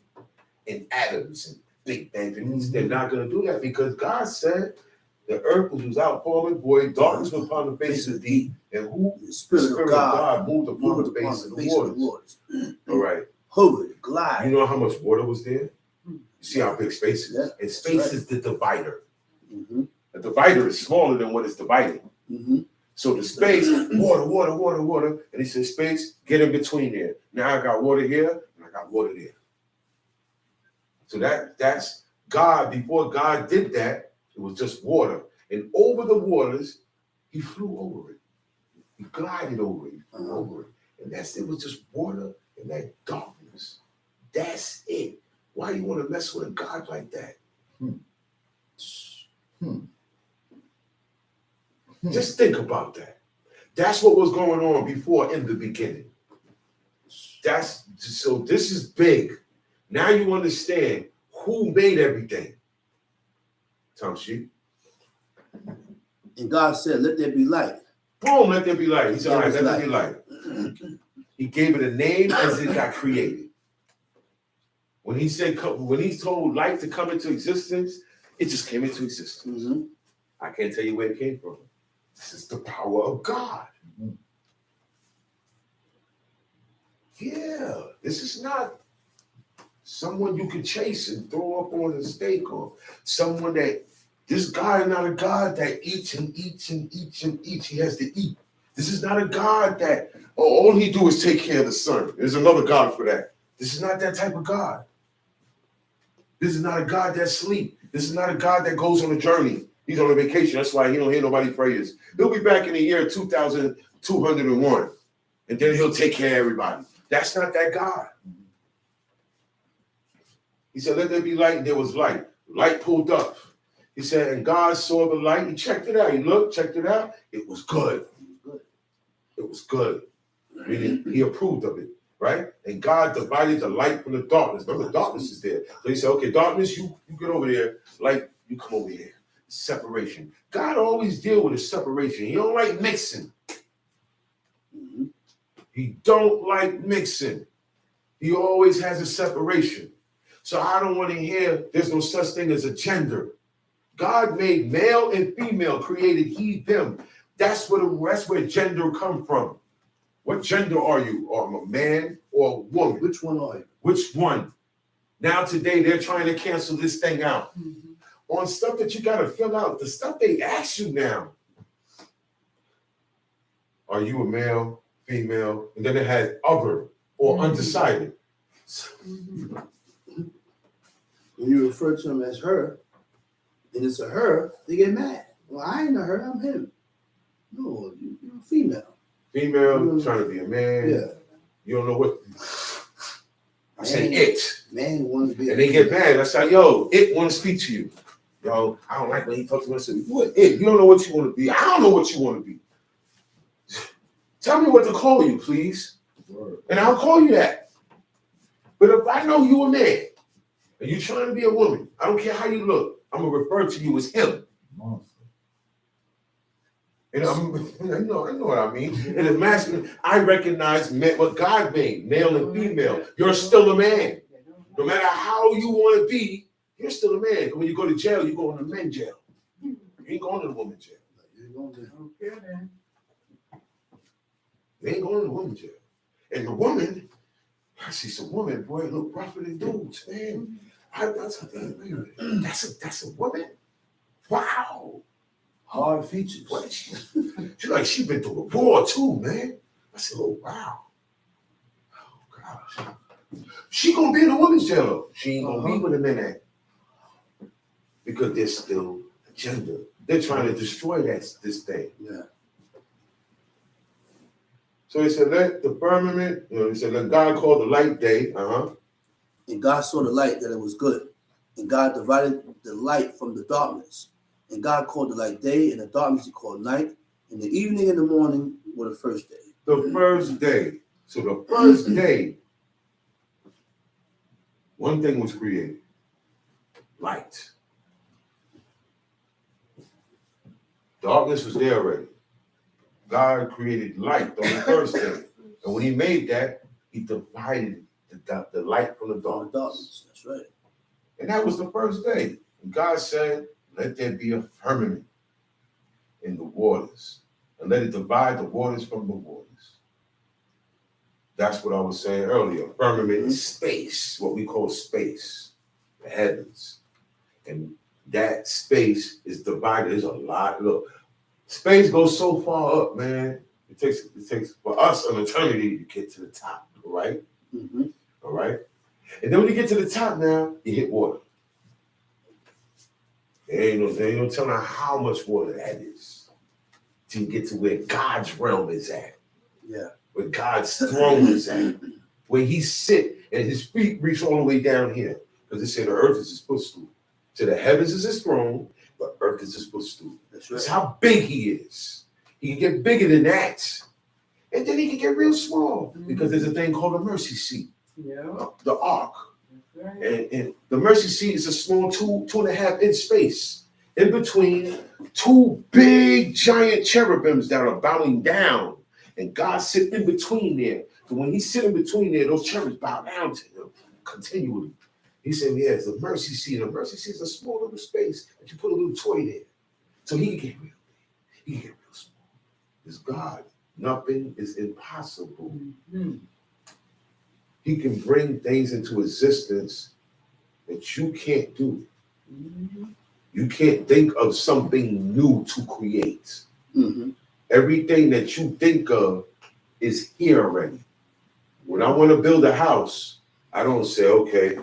and atoms and Big Bang. They're not going to do that because God said the earth was without form and void, darkness was upon the face of the deep, and who? The The Spirit of God moved upon moved the upon face of the the face of the waters. waters. All right. Hovered, glide. You know how much water was there? You see how big space is? Yeah, And space right. is the divider. Mm-hmm. The divider is smaller than what it's dividing. Mm-hmm. So the space, water. And he said, space, get in between there. Now I got water here and I got water there. So that's God. Before God did that, it was just water. And over the waters, he flew over it. He glided over it. He flew over it. And it was just water and that darkness. That's it. Why you want to mess with a God like that? Just think about that. That's what was going on before in the beginning. So this is big. Now you understand who made everything. Tom Sheep. And God said, let there be light. Boom, let there be light. He said, all right, There let was there be light. He gave it a name as it got created. When he told light to come into existence, it just came into existence. Mm-hmm. I can't tell you where it came from. This is the power of God. Yeah, this is not someone you can chase and throw up on a stake or someone that this God is not a God that eats and eats and eats and eats. He has to eat. This is not a God that all he do is take care of the sun. There's another God for that. This is not that type of God. This is not a God that sleep. This is not a God that goes on a journey. He's on a vacation. That's why he don't hear nobody prayers. He'll be back in the year 2201, and then he'll take care of everybody. That's not that God. He said, let there be light, and there was light. Light pulled up. He said, and God saw the light. He checked it out. He looked, checked it out. It was good. It was good. Meaning he approved of it, right? And God divided the light from the darkness. Remember, darkness is there. So he said, okay, darkness, you get over there. Light, you come over here. Separation. God always deal with a separation. He don't like mixing. He don't like mixing. He always has a separation. So I don't want to hear there's no such thing as a gender. God made male and female, created he, them. That's where gender come from. What gender are you? Are you a man or a woman? Which one are you? Which one? Now today they're trying to cancel this thing out. On stuff that you got to fill out, the stuff they ask you now. Are you a male, female? And then it has other or undecided. When you refer to him as her, and it's a her, they get mad. Well, I ain't a her, I'm him. No, you're a female. Female, trying to be a man. Yeah. You don't know what. I say Man. it. Man wants to be And they get mad. I say, yo, it want to speak to you. Yo, I don't like when he talks to me. I say, what? It? You don't know what you want to be. I don't know what you want to be. Tell me what to call you, please. And I'll call you that. But if I know you a man and you're trying to be a woman, I don't care how you look, I'm going to refer to you as him. And I know what I mean. And as masculine, I recognize what God made, male and female. You're still a man. No matter how you want to be, you're still a man. When you go to jail, you go to the men's jail. You ain't going to the women's jail. They ain't going to the women's jail. And the woman, I see some women, boy, look rougher than dudes, man. That's a woman? Wow. hard features. What? She been through a war too, man. I said, oh, wow. Oh, gosh. She gonna be in the women's jail, though. She ain't gonna be with the men at. Because there's still a gender. They're trying to destroy this thing. Yeah. So he said, let the firmament, he said, let God call the light day. And God saw the light that it was good. And God divided the light from the darkness. And God called the light day, and the darkness he called night. And the evening and the morning were the first day. The first day. So the first day, one thing was created. Light. Darkness was there already. God created light on the first day. And when he made that, he divided the light from the From the darkness. darkness. That's right. And that was the first day. And God said, let there be a firmament in the waters. And let it divide the waters from the waters. That's what I was saying earlier. Firmament is space, what we call space, the heavens. And that space is divided. There's a lot. Look, space goes so far up, man. It takes for us an eternity to get to the top, all right? Mm-hmm. All right? And then when you get to the top now, you hit water. There ain't no telling how much water that is till you get to where God's realm is at. Yeah. Where God's throne is at. Where he sit and his feet reach all the way down here. Because they say the earth is his footstool. So the heavens is his throne, but earth is his footstool. That's That's right. how big he is. He can get bigger than that. And then he can get real small. Because there's a thing called a mercy seat. Yeah. The ark. That's right. And the mercy seat is a small 2.5 inch space in between two big giant cherubims that are bowing down. And God sit in between there. So when he sit in between there, those cherubs bow down to him continually. He said, yeah, it's a mercy seat. A mercy seat is a small little space that you put a little toy there. So he can get real big. He can get real small. It's God. Nothing is impossible. Mhm. He can bring things into existence that you can't do. Mhm. You can't think of something new to create. Mm-hmm. Everything that you think of is here already. When I want to build a house, I don't say, okay,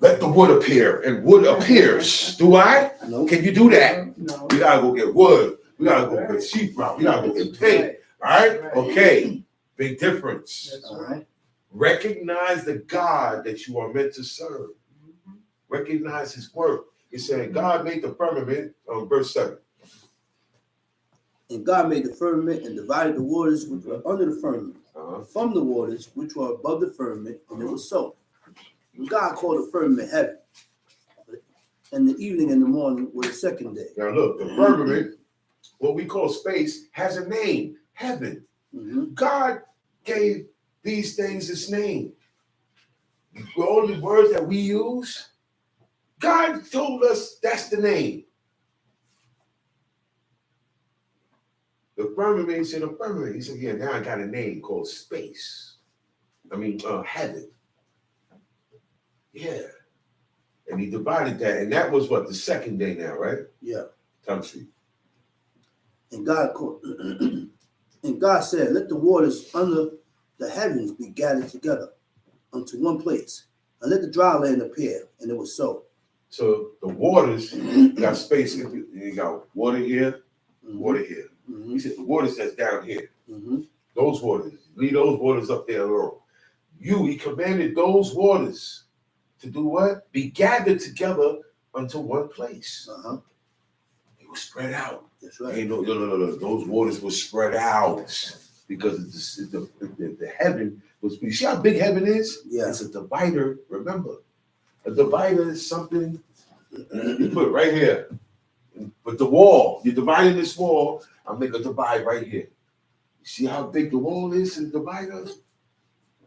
let the wood appear, and wood appears. Do I? No. Can you do that? No. We gotta go get wood. We gotta go get sheetrock. We gotta go get paint. All right? Okay. Big difference. That's All right. right. Recognize the God that you are meant to serve. Mhm. Recognize his work. He said, God made the firmament, verse 7. And God made the firmament and divided the waters which were under the firmament from the waters which were above the firmament, and it was so. And God called the firmament heaven. And the evening and the morning were the second day. Now look, the firmament, what we call space, has a name, heaven. Mm-hmm. God gave these things its name. All the words that we use, God told us that's the name. The firmament, he said, the firmament. He said, yeah, now I got a name called space. Heaven. Yeah. And he divided that. And that was what, the second day now, right? Yeah. Time sheet. And God called, and God said, let the waters under the heavens be gathered together unto one place, and let the dry land appear. And it was so. So the waters, you got space. You got water here, water here. Mm-hmm. He said the waters that's down here. Mm-hmm. Those waters, leave those waters up there alone. He commanded those waters to do what? Be gathered together unto one place. Uh-huh. It was spread out. That's right. Hey, no. Those waters were spread out because the heaven was. You see how big heaven is? Yeah. It's a divider. Remember, a divider is something you put right here. But the wall, you're dividing this wall. I'll make a divide right here. You see how big the wall is and the divider?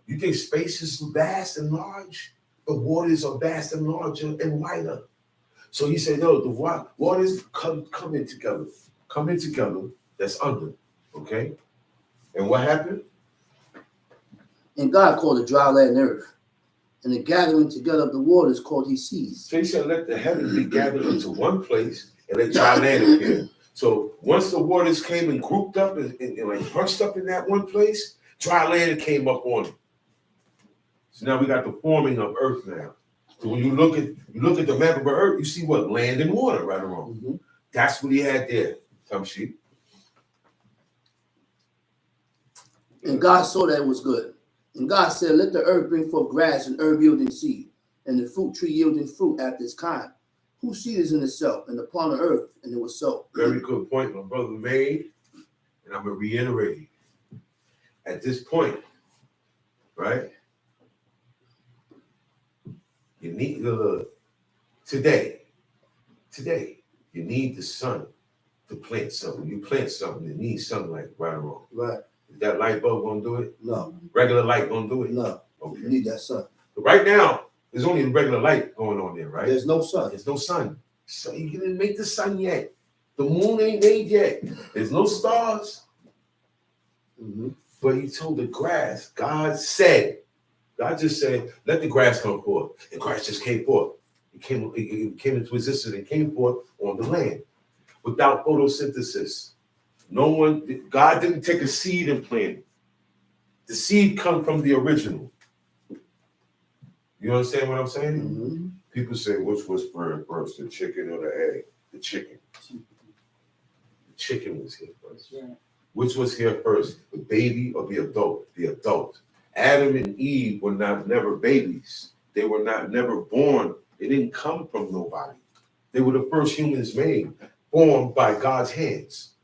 You think space is vast and large? The waters are vast and larger and wider. So he said, no, the waters coming together. Coming together, that's under. Okay? And what happened? And God called the dry land earth, and the gathering together of the waters called he seas. So he said, let the heavens be gathered into one place and let dry land appear. So once the waters came and grouped up and like bunched up in that one place, dry land came up on it. So now we got the forming of earth now. So when you look at the map of earth, you see what? Land and water, right or wrong. Mm-hmm. That's what he had there. Some sheep. And God saw that it was good. And God said, let the earth bring forth grass and herb yielding seed, and the fruit tree yielding fruit after its kind, whose seed is in itself, and upon the earth, and it was so. Very good point my brother made, and I'm going to reiterate it. At this point, right, you need today, you need the sun to plant something. You plant something, it needs sunlight, right or wrong. Right. Is that light bulb gonna do it? No. Regular light gonna do it? No. You Okay. need that sun. But right now, there's only regular light going on there, right? There's no sun. There's no sun. So you didn't make the sun yet. The moon ain't made yet. There's no stars. Mm-hmm. But he told the grass, God just said, let the grass come forth. The grass just came forth. It came into existence and came forth on the land without photosynthesis. God didn't take a seed and plant it. The seed come from the original. You understand what I'm saying? Mm-hmm. People say, which was first, the chicken or the egg? The chicken. The chicken was here first. Right. Which was here first, the baby or the adult? The adult. Adam and Eve were never babies. They were never born. They didn't come from nobody. They were the first humans made, born by God's hands.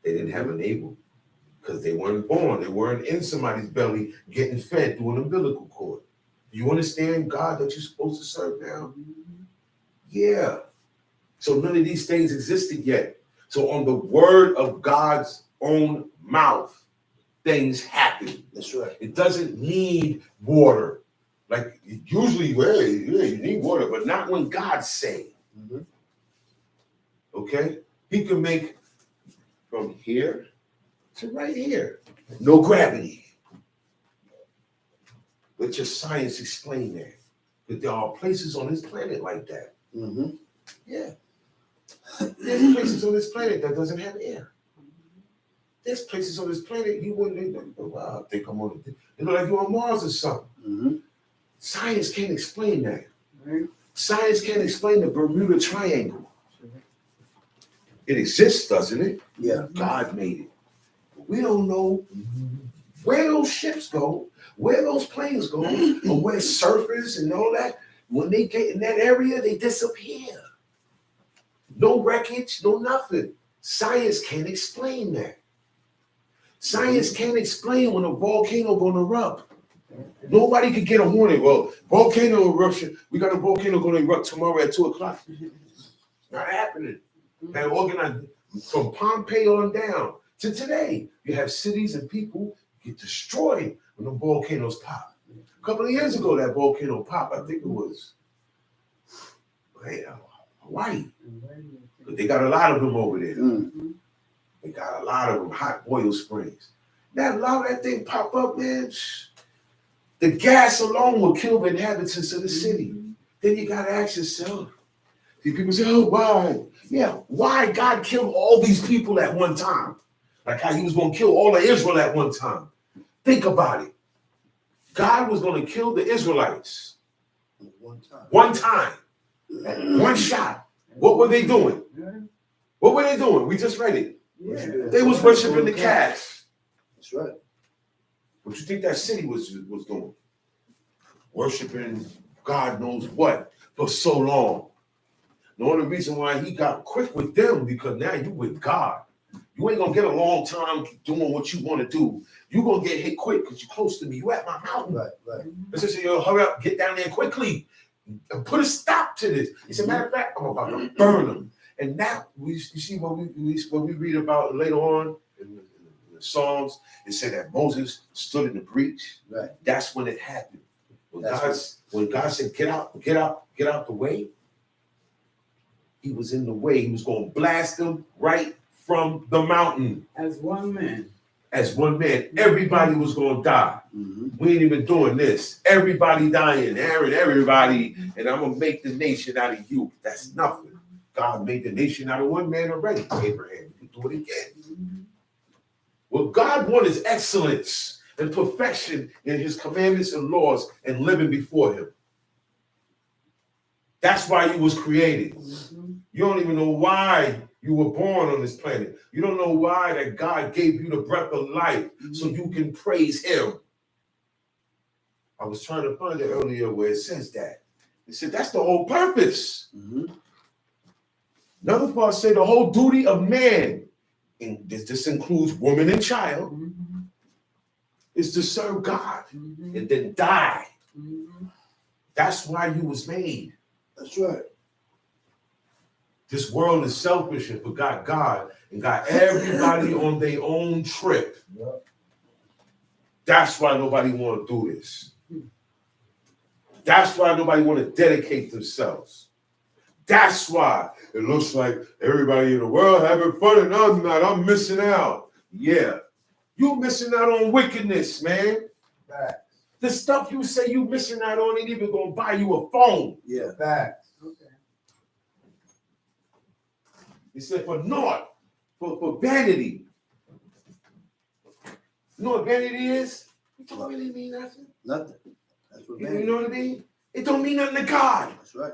They didn't have a neighbor because they weren't born. They weren't in somebody's belly getting fed through an umbilical cord. You understand God that you're supposed to serve now? Yeah. So none of these things existed yet. So on the word of God's own mouth, things happen. That's right. It doesn't need water. Like usually, well, yeah, you need water, but not when God say. Mm-hmm. Okay? He can make from here to right here. No gravity. Let your science explain that. That there are places on this planet like that. Mm-hmm. Yeah. There's places on this planet that doesn't have air. There's places on this planet you wouldn't think, wow, I think I'm on it. You know, like you're on Mars or something. Mm-hmm. Science can't explain that. Right. Science can't explain the Bermuda Triangle. It exists, doesn't it? Yeah. God made it. We don't know where those ships go, where those planes go, or where surfers and all that. When they get in that area, they disappear. No wreckage, no nothing. Science can't explain that. Science can't explain when a volcano gonna erupt. Nobody could get a warning. Well, volcano eruption. We got a volcano gonna erupt tomorrow at 2:00. Not happening. And organized from Pompeii on down to today. You have cities and people get destroyed when the volcanoes pop. A couple of years ago, that volcano popped. I think it was Hawaii. But they got a lot of them over there. Mm. They got a lot of them, hot oil springs. That allow that thing pop up, man. The gas alone will kill the inhabitants of the city. Then you gotta ask yourself. See, people say, oh, why? Yeah, why God killed all these people at one time? Like how he was gonna kill all of Israel at one time. Think about it. God was gonna kill the Israelites one time, one shot. What were they doing? What were they doing? We just read it. Yeah. They was worshiping the calf. That's right. What you think that city was doing? Worshiping God knows what for so long. The only reason why he got quick with them because now you with God. You ain't gonna get a long time doing what you want to do. You gonna get hit quick because you're close to me. You at my mountain. Right. Right. Let's just say, yo, hurry up, get down there quickly, and put a stop to this. He said, matter of fact, I'm about to burn them. And now you see what we read about later on in the Psalms. It said that Moses stood in the breach. Right. That's when it happened. When That's God said, get out the way. He was in the way. He was going to blast them right from the mountain. As one man. As one man, everybody was going to die. Mm-hmm. We ain't even doing this. Everybody dying, Aaron, everybody, and I'm going to make the nation out of you. That's nothing. God made the nation out of one man already, Abraham. You can do it again. What God wants is excellence and perfection in his commandments and laws and living before him. That's why you was created. You don't even know why you were born on this planet. You don't know why that God gave you the breath of life so you can praise him. I was trying to find it earlier where it says that. It said that's the whole purpose. Mm-hmm. Another part say the whole duty of man, and this includes woman and child, is to serve God and then die. That's why you was made. That's right. This world is selfish and forgot God and got everybody on their own trip. Yep. That's why nobody want to do this. That's why nobody want to dedicate themselves. That's why it looks like everybody in the world having fun and I'm not. I'm missing out. Yeah. You missing out on wickedness, man. Facts. The stuff you say you missing out on ain't even gonna buy you a phone. Yeah. Facts. Okay. He said for naught, for vanity. You know what vanity is? It don't really mean nothing. Nothing. That's what You know what I mean? It don't mean nothing to God. That's right.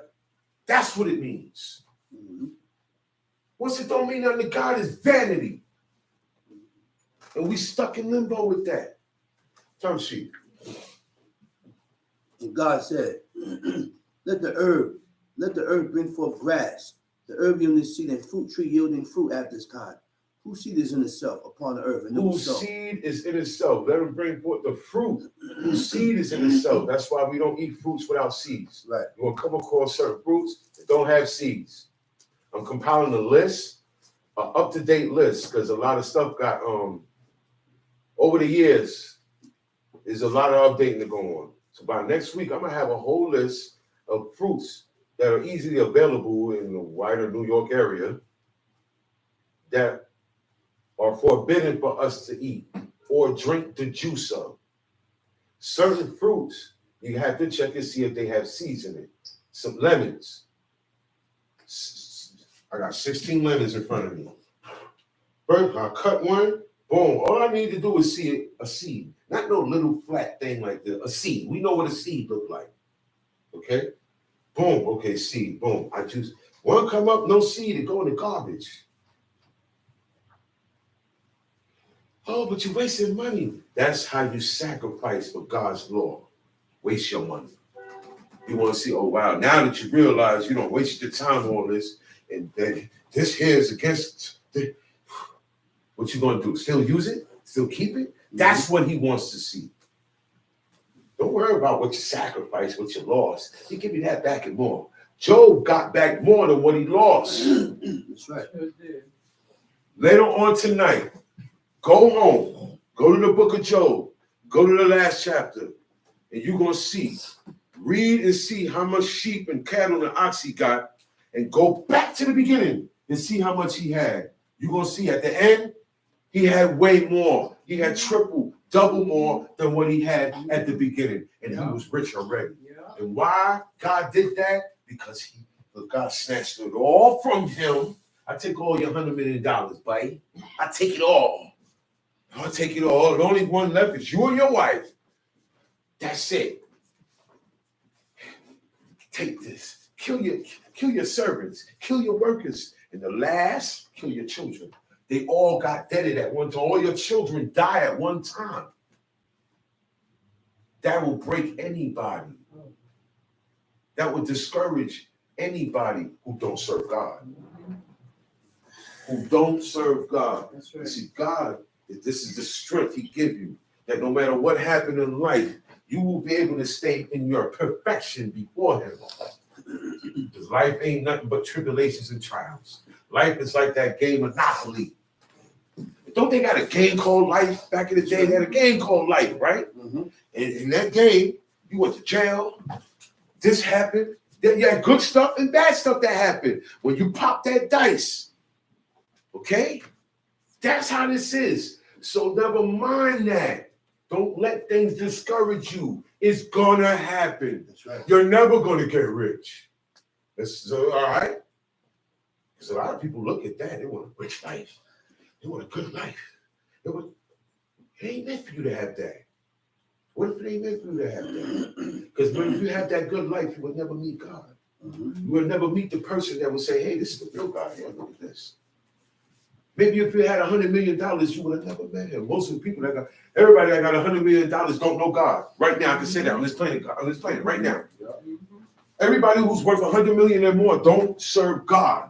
That's what it means. Mhm. Once it don't mean nothing to God, it's vanity. And we stuck in limbo with that. Term sheet. And God said, let the earth bring forth grass, the herb yielding seed and fruit tree yielding fruit after its kind. Whose seed is in itself upon the earth? And it was Whose so. seed is in itself. Let him bring forth the fruit. Whose seed is in itself. That's why we don't eat fruits without seeds. Right. You're going to come across certain fruits that don't have seeds. I'm compiling a list, an up-to-date list, because a lot of stuff got, over the years, there's a lot of updating to go on. So by next week, I'm going to have a whole list of fruits that are easily available in the wider New York area that are forbidden for us to eat or drink the juice of. Certain fruits, you have to check and see if they have seeds in it. Some lemons. I got 16 lemons in front of me. First, I cut one, boom. All I need to do is see a seed. Not no little flat thing like that. A seed. We know what a seed look like. Okay? Boom. Okay, seed. Boom. I choose. One come up, no seed, it go in the garbage. Oh, but you're wasting money. That's how you sacrifice for God's law. Waste your money. You want to see, oh, wow, now that you realize you don't waste your time on all this, and then this here is against what you going to do? Still use it? Still keep it? That's what he wants to see. Don't worry about what you sacrificed, what you lost. He give you that back and more. Job got back more than what he lost. That's right. Sure did. Later on tonight, go home, go to the book of Job, go to the last chapter, and you're going to see, read and see how much sheep and cattle and ox he got, and go back to the beginning and see how much he had. You're going to see at the end, he had way more. He had triple, double more than what he had at the beginning, and he was rich already. Yeah. And why God did that? Because God snatched it all from him. I take all your $100 million, buddy. I take it all. I'll take it all. The only one left is you and your wife. That's it. Take this. Kill your servants. Kill your workers. And the last, kill your children. They all got deaded at one time. All your children die at one time. That will break anybody. That will discourage anybody who don't serve God. Who don't serve God. That's You right. see, God, this is the strength he give you, that no matter what happened in life, you will be able to stay in your perfection before him. Because life ain't nothing but tribulations and trials. Life is like that game Monopoly. Don't they got a game called Life? Back in the day, they had a game called Life, right? Mm-hmm. And in that game, you went to jail. This happened. Then you had good stuff and bad stuff that happened. When you pop that dice, okay? That's how this is. So never mind that. Don't let things discourage you. It's gonna happen. That's right. You're never gonna get rich. That's all right. Because a lot of people look at that. They want a rich life. They want a good life. It ain't meant for you to have that. What if it ain't meant for you to have that? Because when you have that good life, you will never meet God. Mm-hmm. You will never meet the person that will say, hey, this is the real God. Yeah, look at this. Maybe if you had $100 million, you would have never met him. Most of the people everybody that got $100 million don't know God. Right now, I can say that on this planet, right now. Everybody who's worth $100 million and more don't serve God.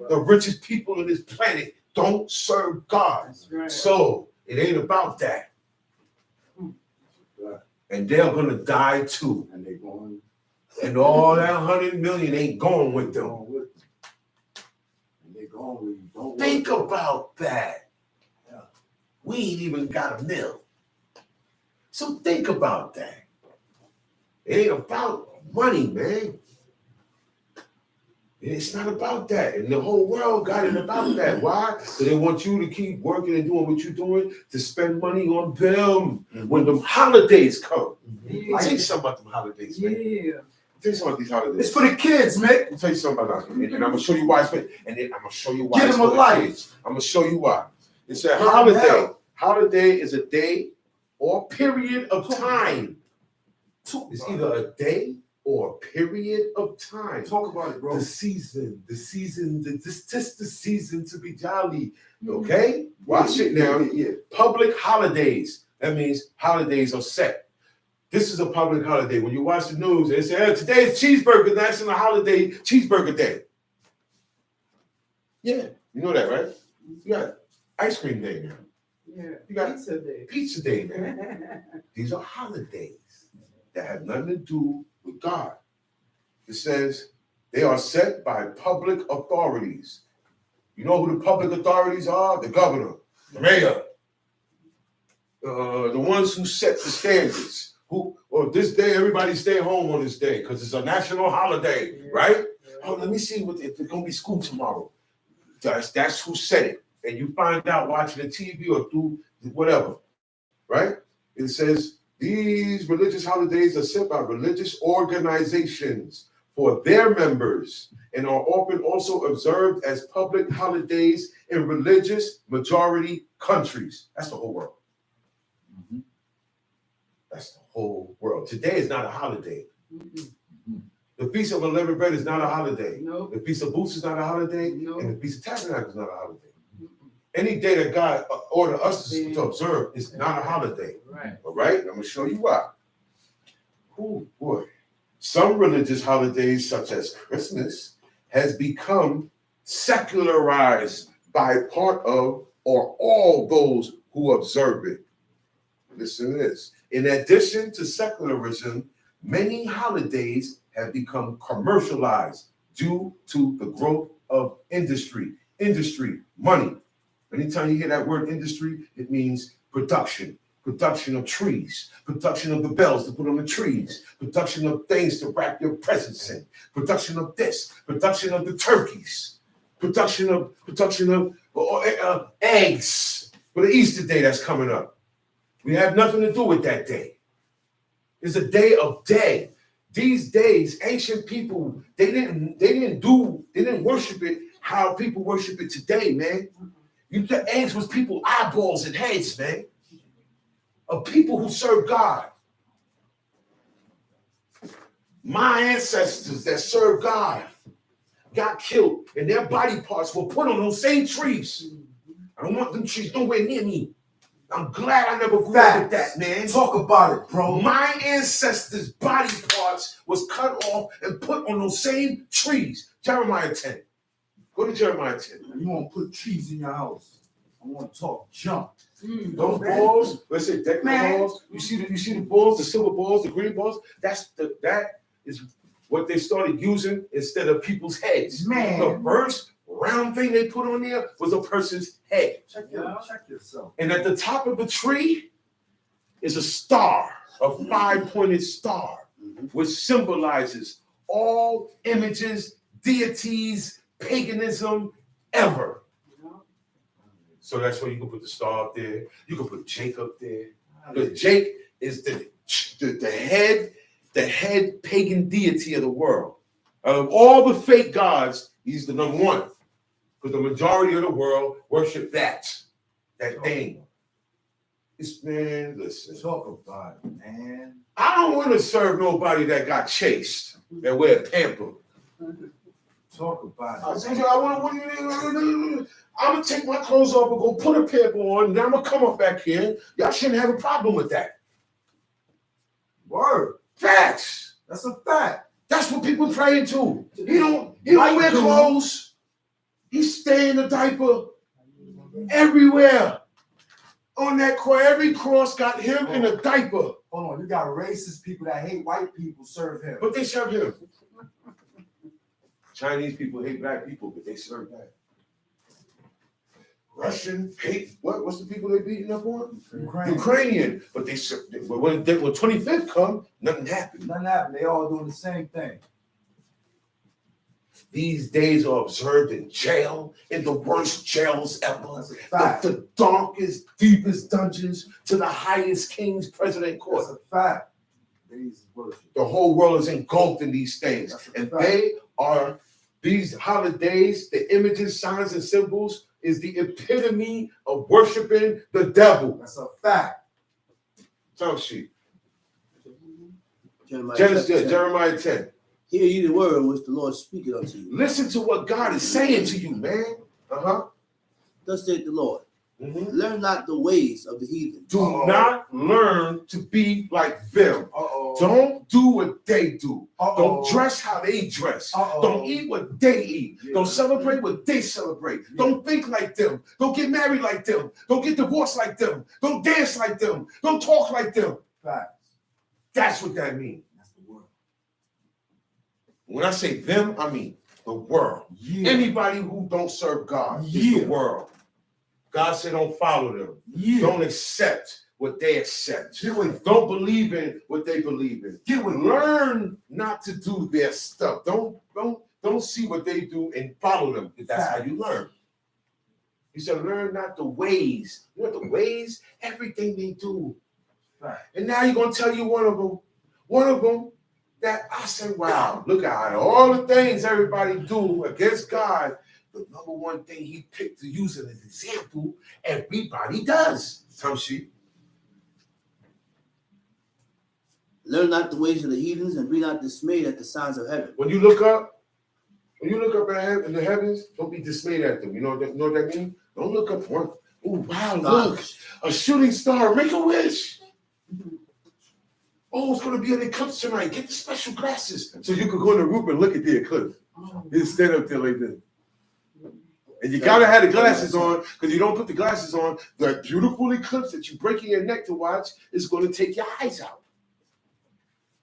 The richest people on this planet don't serve God. That's right. So it ain't about that. And they're gonna die too. And they going And all that 100 million ain't going with them. on with They gone with you. Don't Think worry. about that. Yeah. We ain't even got a mill. So think about that. It ain't about money, man. It's not about that. And the whole world got it about that. Why? Because they want you to keep working and doing what you're doing to spend money on them when the holidays come. Yeah. I'll tell you something about them holidays, man. Yeah. Tell you something about these holidays. It's for the kids, man. I'll tell you something about that. And I'm gonna show you why it's for, and then I'm gonna show you why Give it's them a for the life. kids. I'm gonna show you why. It's a them holiday. hell. Holiday is a day or period of time. Talk It's about either a day or a period of time. it. Talk about it, bro. The season, the season to be jolly. Okay? Watch it now. Yeah. Public holidays. That means holidays are set. This is a public holiday. When you watch the news, they say, hey, today's cheeseburger, National Holiday Cheeseburger Day. Yeah, you know that, right? You got ice cream day now. Yeah. You got Pizza day. pizza day now. These are holidays that have nothing to do with God. It says they are set by public authorities. You know who the public authorities are? The governor, the mayor, the ones who set the standards. This day, everybody stay home on this day because it's a national holiday, right? Oh, let me see if it's gonna be school tomorrow. That's who said it. And you find out watching the TV or through whatever, right? It says these religious holidays are set by religious organizations for their members and are often also observed as public holidays in religious majority countries. That's the whole world. That's the whole world. Today is not a holiday. The Feast of Unleavened Bread is not a holiday. No. The Feast of Booths is not a holiday. No. And the Feast of Tabernacles is not a holiday. Any day that God ordered us to observe is not a holiday. Right. All right? I'm going to show you why. Oh, boy. Some religious holidays, such as Christmas, has become secularized by part of or all those who observe it. Listen to this. In addition to secularism, many holidays have become commercialized due to the growth of industry, money. Anytime you hear that word industry, it means production of trees, production of the bells to put on the trees, production of things to wrap your presents in, production of this, production of the turkeys, production of eggs for the Easter day that's coming up. We have nothing to do with that day. It's a day of day. These days, ancient people, they didn't worship it how people worship it today, man. The eggs was people eyeballs and heads, man. Of people who serve God. My ancestors that served God got killed and their body parts were put on those same trees. I don't want them trees nowhere near me. I'm glad I never grew up with that, man. Talk about it, bro. My ancestors' body parts was cut off and put on those same trees. Jeremiah 10. Go to Jeremiah 10. You want to put trees in your house. I want to talk junk. Those balls, let's say decorative Man. balls. You see the balls, the silver balls, the green balls. That is what they started using instead of people's heads. Man. The first round thing they put on there was a person's head. Check yourself. And at the top of the tree is a star, a 5-pointed star, which symbolizes all images, deities, paganism ever. So that's where you can put the star up there. You can put Jake up there. Because Jake is the head pagan deity of the world. Of all the fake gods, he's the number one. Because the majority of the world worship that thing. Man, listen. Talk about it, man. I don't want to serve nobody that got chased, that wear a pamper. Talk about it. I said, I'm going to take my clothes off and go put a pamper on, and then I'm going to come up back here. Y'all shouldn't have a problem with that. Word. Facts. That's a fact. That's what people praying to. He don't wear clothes. He stay in a diaper everywhere. On that cross, every cross got him in a diaper. Hold on, you got racist people that hate white people serve him. But they serve him. Chinese people hate black people, but they serve that. Russian, hate, what's the people they beating up on? Ukraine. Ukrainian. But when 25th come, nothing happened. Nothing happened. They all doing the same thing. These days are observed in jail, in the worst jails ever. That's a fact. The darkest, deepest dungeons to the highest king's president court. That's a fact. Days is worship. The whole world is engulfed in these things. That's a And fact. they are, these holidays, the images, signs, and symbols is the epitome of worshiping the devil. That's a fact. Tongue sheet. Jeremiah chapter 10. Jeremiah 10. Hear ye the word which the Lord speaketh unto you. Listen to what God is saying to you, man. Thus saith the Lord, Mhm. learn not the ways of the heathen. Do Uh-oh. not learn to be like them. Uh-oh. Don't do what they do. Uh-oh. Don't dress how they dress. Uh-oh. Don't eat what they eat. Yeah. Don't celebrate what they celebrate. Yeah. Don't think like them. Don't get married like them. Don't get divorced like them. Don't dance like them. Don't talk like them. Facts. That's what that means. That's the word. When I say them, I mean the world. Yeah. Anybody who don't serve God is Yeah. the world. God said don't follow them. Yeah. Don't accept what they accept. Get with Don't believe in what they believe in. Get with Learn not to do their stuff. Don't see what they do and follow them. That's how you learn. He said, learn not the ways. You know the ways? Everything they do. Right. And now you're gonna tell you one of them that I said, wow, look at all the things everybody do against God. The number one thing he picked to use as an example, everybody does. Some sheep. Learn not the ways of the heathens, and be not dismayed at the signs of heaven. When you look up in the heavens, don't be dismayed at them. You know what that means? Don't look up one. Oh wow, look, a shooting star. Make a wish. Oh, it's gonna be an eclipse tonight. Get the special glasses so you can go in the roof and look at the eclipse. You stand up there like this. And you gotta have the glasses on, because you don't put the glasses on, the beautiful eclipse that you're breaking your neck to watch is gonna take your eyes out.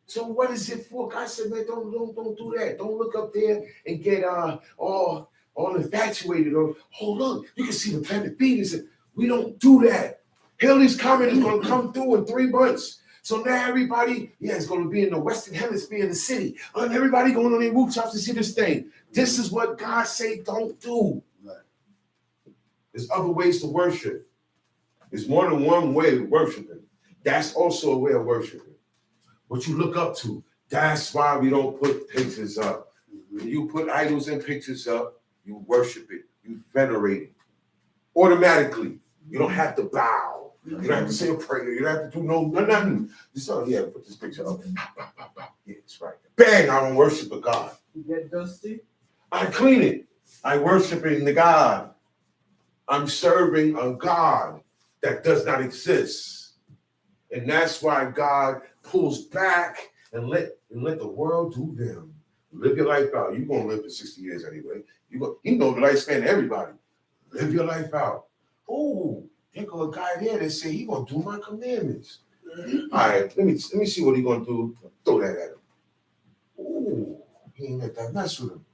So what is it for? God said, man, don't do that. Don't look up there and get all infatuated. Or, oh look, you can see the planet Venus. We don't do that. Halley's Comet is gonna come through in 3 months. So now everybody, it's gonna be in the Western Hemisphere in the city. And everybody going on their rooftops to see this thing. This is what God say don't do. Right. There's other ways to worship. There's more than one way of worshiping. That's also a way of worshiping. What you look up to. That's why we don't put pictures up. When you put idols and pictures up, you worship it. You venerate it. Automatically. You don't have to bow. You don't have to say a prayer. You don't have to do nothing. Just, put this picture up. Yeah, that's right. Bang, I don't worship a God. You get dusty? I clean it. I worshiping the God. I'm serving a God that does not exist. And that's why God pulls back and let the world do them. Live your life out. You're going to live for 60 years anyway. You know the lifespan of everybody. Live your life out. Oh, there go a guy there that say he going to do my commandments. All right, let me see what he going to do. Throw that at him. Oh, he ain't let that mess with him.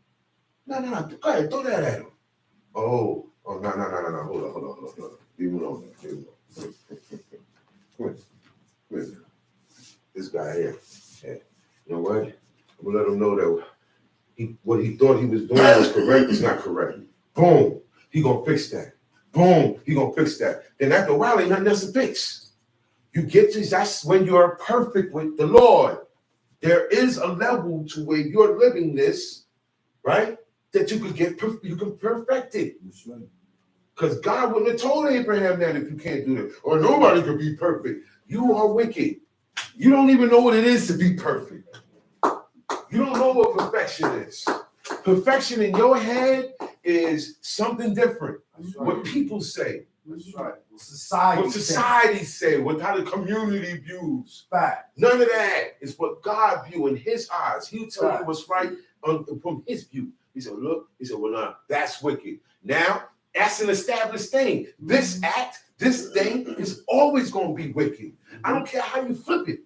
No, go ahead, throw that at him. Oh, no. Hold on. Leave him alone. Come here. This guy here. Yeah. You know what? I'm gonna let him know that what he thought he was doing was correct is not correct. Boom. He gonna fix that. Boom. He gonna fix that. Then after a while, ain't nothing else to fix. You get this. That's when you're perfect with the Lord. There is a level to where you're living this, right? That you could you can perfect it. Because God wouldn't have told Abraham that if you can't do that. Or nobody could be perfect. You are wicked. You don't even know what it is to be perfect. You don't know what perfection is. Perfection in your head is something different. That's right. What people say. That's right. What society say. What how the community views. Fact. None of that is what God view in his eyes. He'll tell you what's right from his view. He said, look, well, nah, that's wicked. Now, that's an established thing. This act, this thing is always going to be wicked. I don't care how you flip it.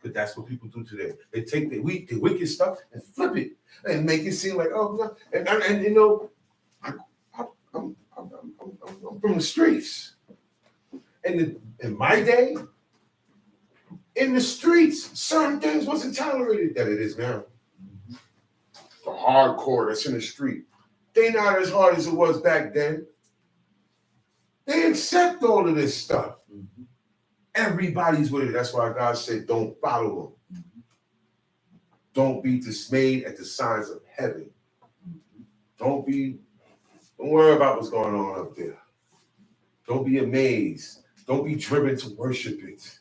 But that's what people do today. They take the wicked stuff and flip it and make it seem like, oh, no. And you know, I'm from the streets. And in my day, in the streets, certain things wasn't tolerated that it is now. The hardcore that's in the street, they not as hard as it was back then. They accept all of this stuff. Everybody's with it. That's why God said, don't follow them. Don't be dismayed at the signs of heaven. Don't worry about what's going on up there. Don't be amazed. Don't be driven to worship it.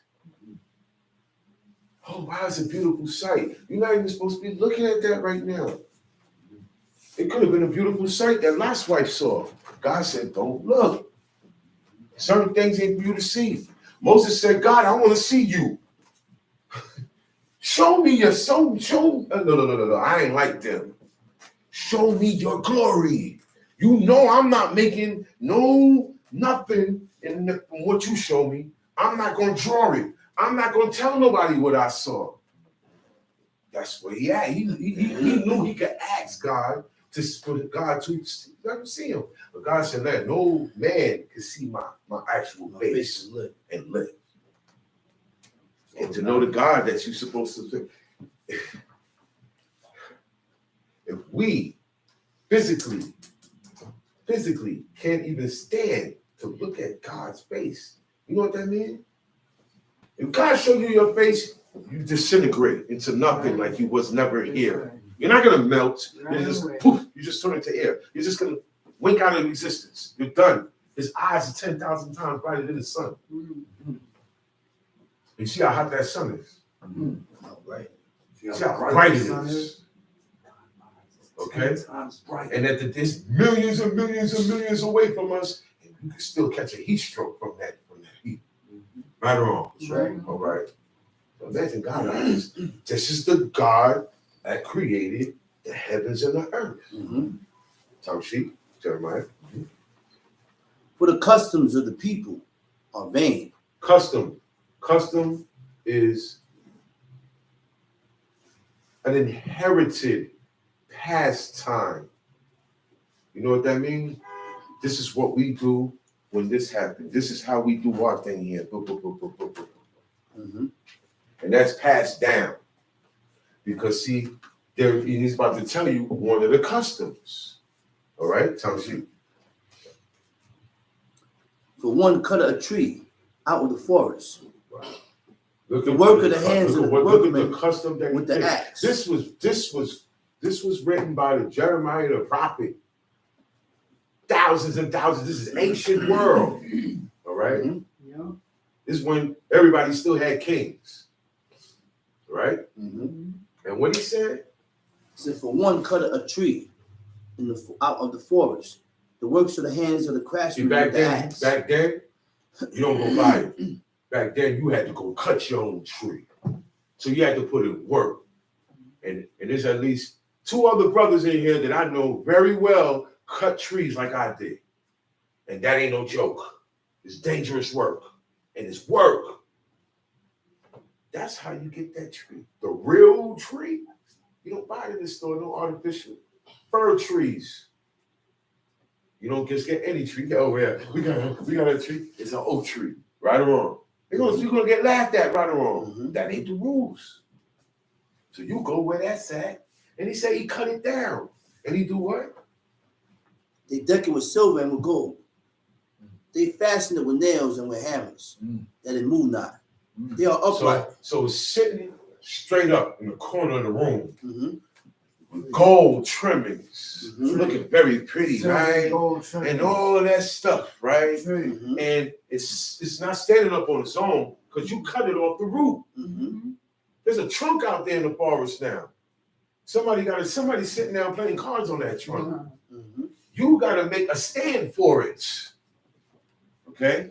Oh, wow, it's a beautiful sight. You're not even supposed to be looking at that right now. It could have been a beautiful sight that Lot's wife saw. God said, don't look. Certain things ain't for you to see. Moses said, God, I want to see you. Show me your soul. No. I ain't like them. Show me your glory. You know I'm not making nothing from what you show me. I'm not going to draw it. I'm not going to tell nobody what I saw. That's where he at. He knew he could ask God for God to let him see him. But God said, let no man can see my actual face and live. And to know the God that you're supposed to. If we physically can't even stand to look at God's face, you know what that means? If God showed you your face, you disintegrate into nothing like you was never here. You're not gonna melt. You just poof. You just turn into air. You're just gonna wink out of existence. You're done. His eyes are 10,000 times brighter than the sun. You see how hot that sun is. Right. See how bright it is. Okay. And that there's millions and millions and millions away from us, and you can still catch a heat stroke from that heat. Right or wrong? Right. All right. So imagine God. This is the God that created the heavens and the earth. Tom Sheep, Jeremiah. For the customs of the people are vain. Custom is an inherited pastime. You know what that means? This is what we do when this happens. This is how we do our thing here. And that's passed down. Because see, he's about to tell you one of the customs. All right, Tom Sheep. For one cut a tree out of the forest. Look The at work of the hands of the workmen the custom that with the did. axe. This was written by the Jeremiah the prophet. Thousands and thousands. This is ancient world. All right. Yeah. This is when everybody still had kings. Right. And what he said? He said, for one cut a tree out of the forest, the works of the hands of the craftsmen with the axe. Back then, you don't go buy it. Back then, you had to go cut your own tree. So you had to put in work. And there's at least 2 other brothers in here that I know very well cut trees like I did. And that ain't no joke. It's dangerous work. And it's work. That's how you get that tree. The real tree, you don't buy it in the store, no artificial. Fir trees. You don't just get any tree. Oh, yeah, we got a tree. It's an oak tree. Right or wrong? You're gonna get laughed at, right or wrong. That ain't the rules. So you go where that's at. And he said he cut it down. And he do what? They deck it with silver and with gold. They fasten it with nails and with hammers, that it move not. They are upright. So it's sitting straight up in the corner of the room. With gold trimmings. Looking very pretty, right? And all of that stuff, right? And it's not standing up on its own because you cut it off the root. There's a trunk out there in the forest now. Somebody sitting down playing cards on that trunk. You got to make a stand for it. Okay?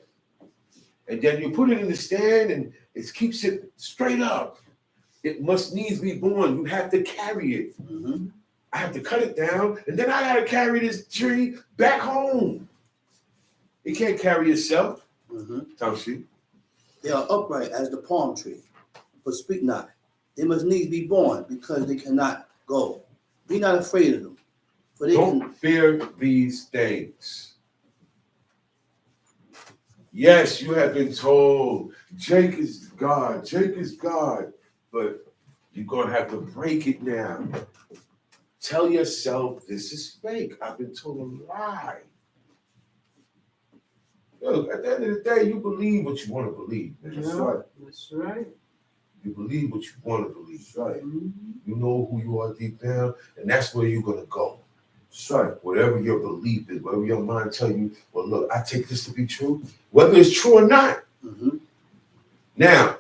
And then you put it in the stand and it keeps it straight up. It must needs be born. You have to carry it. I have to cut it down, and then I got to carry this tree back home. It can't carry itself. Tom Sheep. They are upright as the palm tree, but speak not. They must needs be born because they cannot go. Be not afraid of them, for they Don't fear these things. Yes, you have been told Jake is God, Jake is God, but you're gonna have to break it now. Tell yourself this is fake. I've been told a lie. Look, at the end of the day, you believe what you want to believe, man. That's right. That's right. You believe what you want to believe. That's right. Mhm. You know who you are deep down, and that's where you're gonna go. That's right. Whatever your belief is, whatever your mind tell you, well, look, I take this to be true, whether it's true or not. Mhm. Now,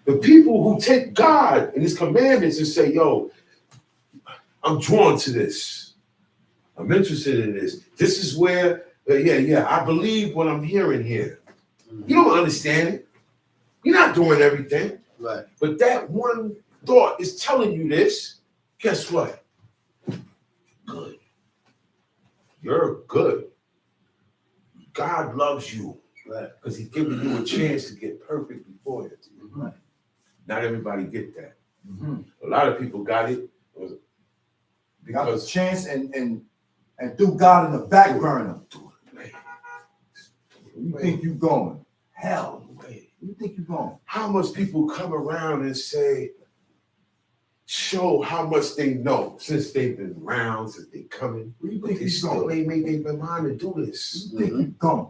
the people who take God and His commandments and say, "Yo, I'm drawn to this. I'm interested in this. This is where, I believe what I'm hearing here." You don't understand it. You're not doing everything, Right. but that one thought is telling you this. Guess what? Good. You're good. God loves you Right. because He's giving you a chance to get perfect before Him. Right. Not everybody get that. Mm-hmm. A lot of people got it Got the because chance and threw God in the back burner. You think you going? Hell, you think you going? how much people come around and say, show how much they know since they've been around, since they coming, Where you but think they you still going? ain't made their mind to do this. You think you going?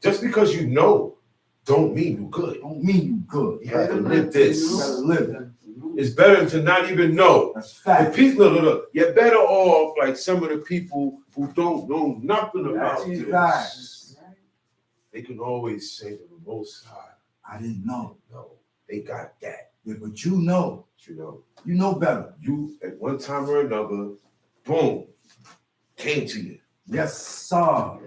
Just because you know, don't mean you good. Don't mean you good. You have to live this. You gotta live it. It's better to not even know. That's The fact. people, look, you're better off like some of the people who don't know nothing about That's this. facts. They can always say to the Most High, I didn't know. no, they got that. Yeah, but you know. You know, Better. you at one time or another, boom, came to you, Yes, sir.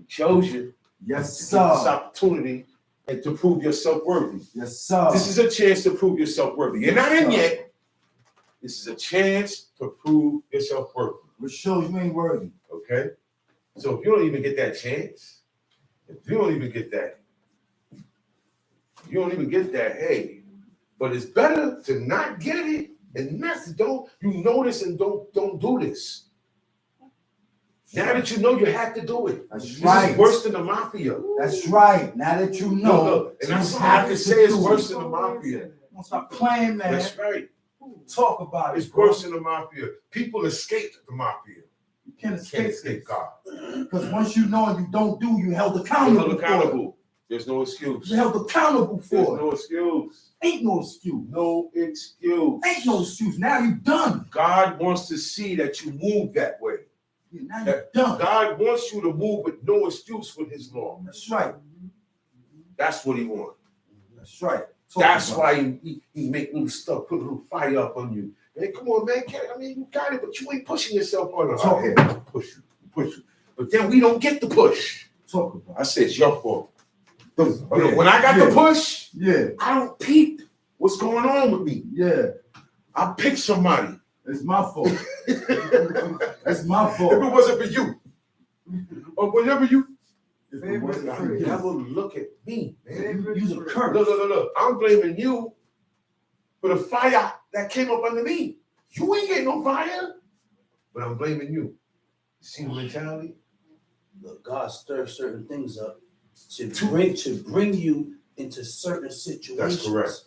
chose you, Yes, to get this sir. opportunity and to prove yourself worthy. Yes, sir. This is a chance to prove yourself worthy. You're not in yet. This is a chance to prove yourself worthy. Which shows you ain't worthy. Okay? So if you don't even get that chance, if you don't even get that, hey, but it's better to not get it and not don't you know this and don't do this. Now that you know, you have to do it. That's This right. is worse than the mafia. That's right. Now that you know, Look, and that's you all I can say is do it. worse than the mafia. Don't stop playing, man. That's right. Talk about it. It's bro. worse than the mafia. People escaped the mafia. You can't Can't escape escape God. Because once you know and you don't do, you held You're accountable. held for it. accountable. There's no excuse. You held accountable There's for it. no excuse. Ain't no excuse. No excuse. Ain't no excuse. Now you done. God wants to see that you move that way. Yeah, now you done. God wants you to move with no excuse with His law. That's right. That's what He wants. That's right. Talk That's about why he make little stuff, put a little fire up on you. Hey, come on, man. You got it, but you ain't pushing yourself on it. Talk Okay, push you. But then we don't get the push. it. Talk about I said, it's your fault. it. When I got the push, Yeah. I don't peep what's going on with me. Yeah. I pick somebody. It's my fault. It's my If fault. it wasn't for you, or whenever you, If it wasn't for you. never look at me, man. You's a curse. Look. I'm blaming you for the fire that came up under me. You ain't getting no fire, but I'm blaming you. See the mentality? Look, God stirs certain things up to bring you into certain situations. That's correct.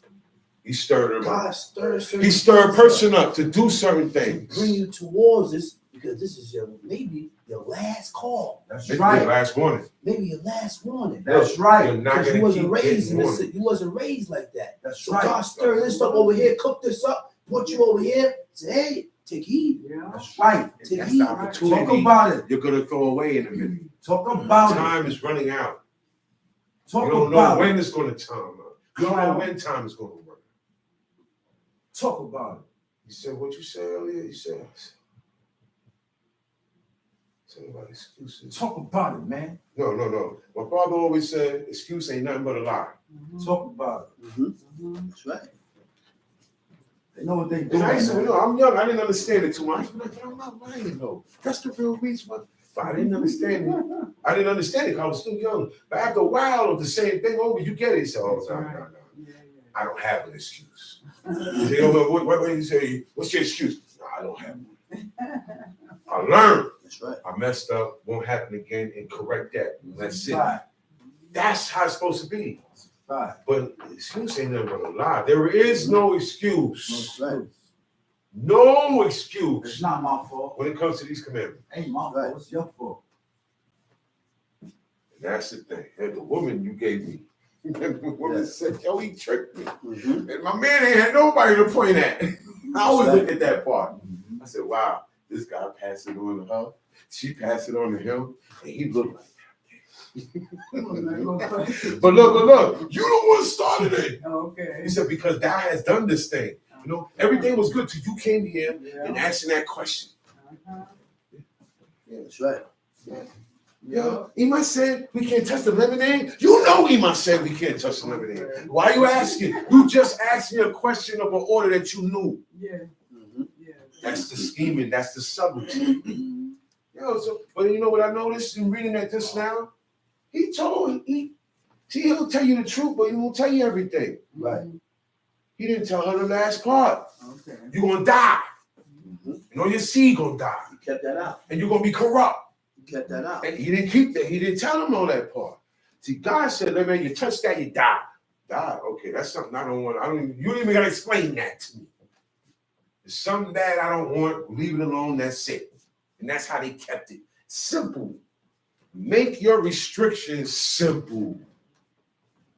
He stirred them up. God stirs certain He stirred a things person up to do certain up to things. bring you towards this because this is maybe your last call, That's Maybe right. the last warning. maybe your last warning. That's right. You're not Because gonna you wasn't keep raised getting in warning. this. You wasn't raised like that. That's So right. God stirred this up over here, cook this up, put you over here. Say, hey, take heed. Yeah. That's right. Take That's heed. the Talk opportunity about it. you're gonna throw away in a minute. Talk about it. Time is running out. Talk You don't know about when it. it's gonna time out. You don't know when time is gonna run. Talk about it. You said what you said earlier. You said about excuses. Talk about it, man. No. My father always said, excuse ain't nothing but a lie. Talk about it. That's right. They know what they And doing. I used to, man. I'm young, I didn't understand it too much. But I'm not lying though. That's the real reason why. But I didn't understand it. I didn't understand it because I was still young. But after a while of the same thing over, you get it. So, no. I don't have an excuse. You say, what you say? What's your excuse? No, I don't have one. I learned. That's right. I messed up. Won't happen again, and correct that. And that's it. Right. That's how it's supposed to be. Right. But excuse ain't nothing but a lie. There is no excuse. Right. No It's excuse not my fault. when it comes to these commandments. Ain't my fault. It's your fault. And that's the thing. And the woman you gave me, the woman said, yo, he tricked me. Mhm. And my man ain't had nobody to point at. I always look at that part. I said, wow, this guy passed it on to her. She passed it on to him. And he looked like, but look, you the one started it. Okay. He said, because thou has done this thing. You know, everything was good till you came here and Yeah. asking that question. Uh-huh. That's right. Yo, Ema said we can't touch the lemonade. You know Ema said we can't touch the lemonade. Why you asking? You just asked me a question of an order that you knew. Yeah. Mhm. Yeah. That's the scheming. That's the subtlety. Yo, so, but you know what I noticed in reading that just now? He'll tell you the truth, but he won't tell you everything. Right. He didn't tell her the last part. Okay. You're gonna die. Mhm. You know your seed gonna die, He kept that out. and you're gonna be corrupt. He kept that out. And he didn't keep that. He didn't tell him all that part. See, God said, man, you touch that, you die. Die. Okay, that's something I don't want. You don't even gotta explain that to me. It's something that I don't want. Leave it alone. That's it. And that's how they kept it. Simple. Make your restrictions simple.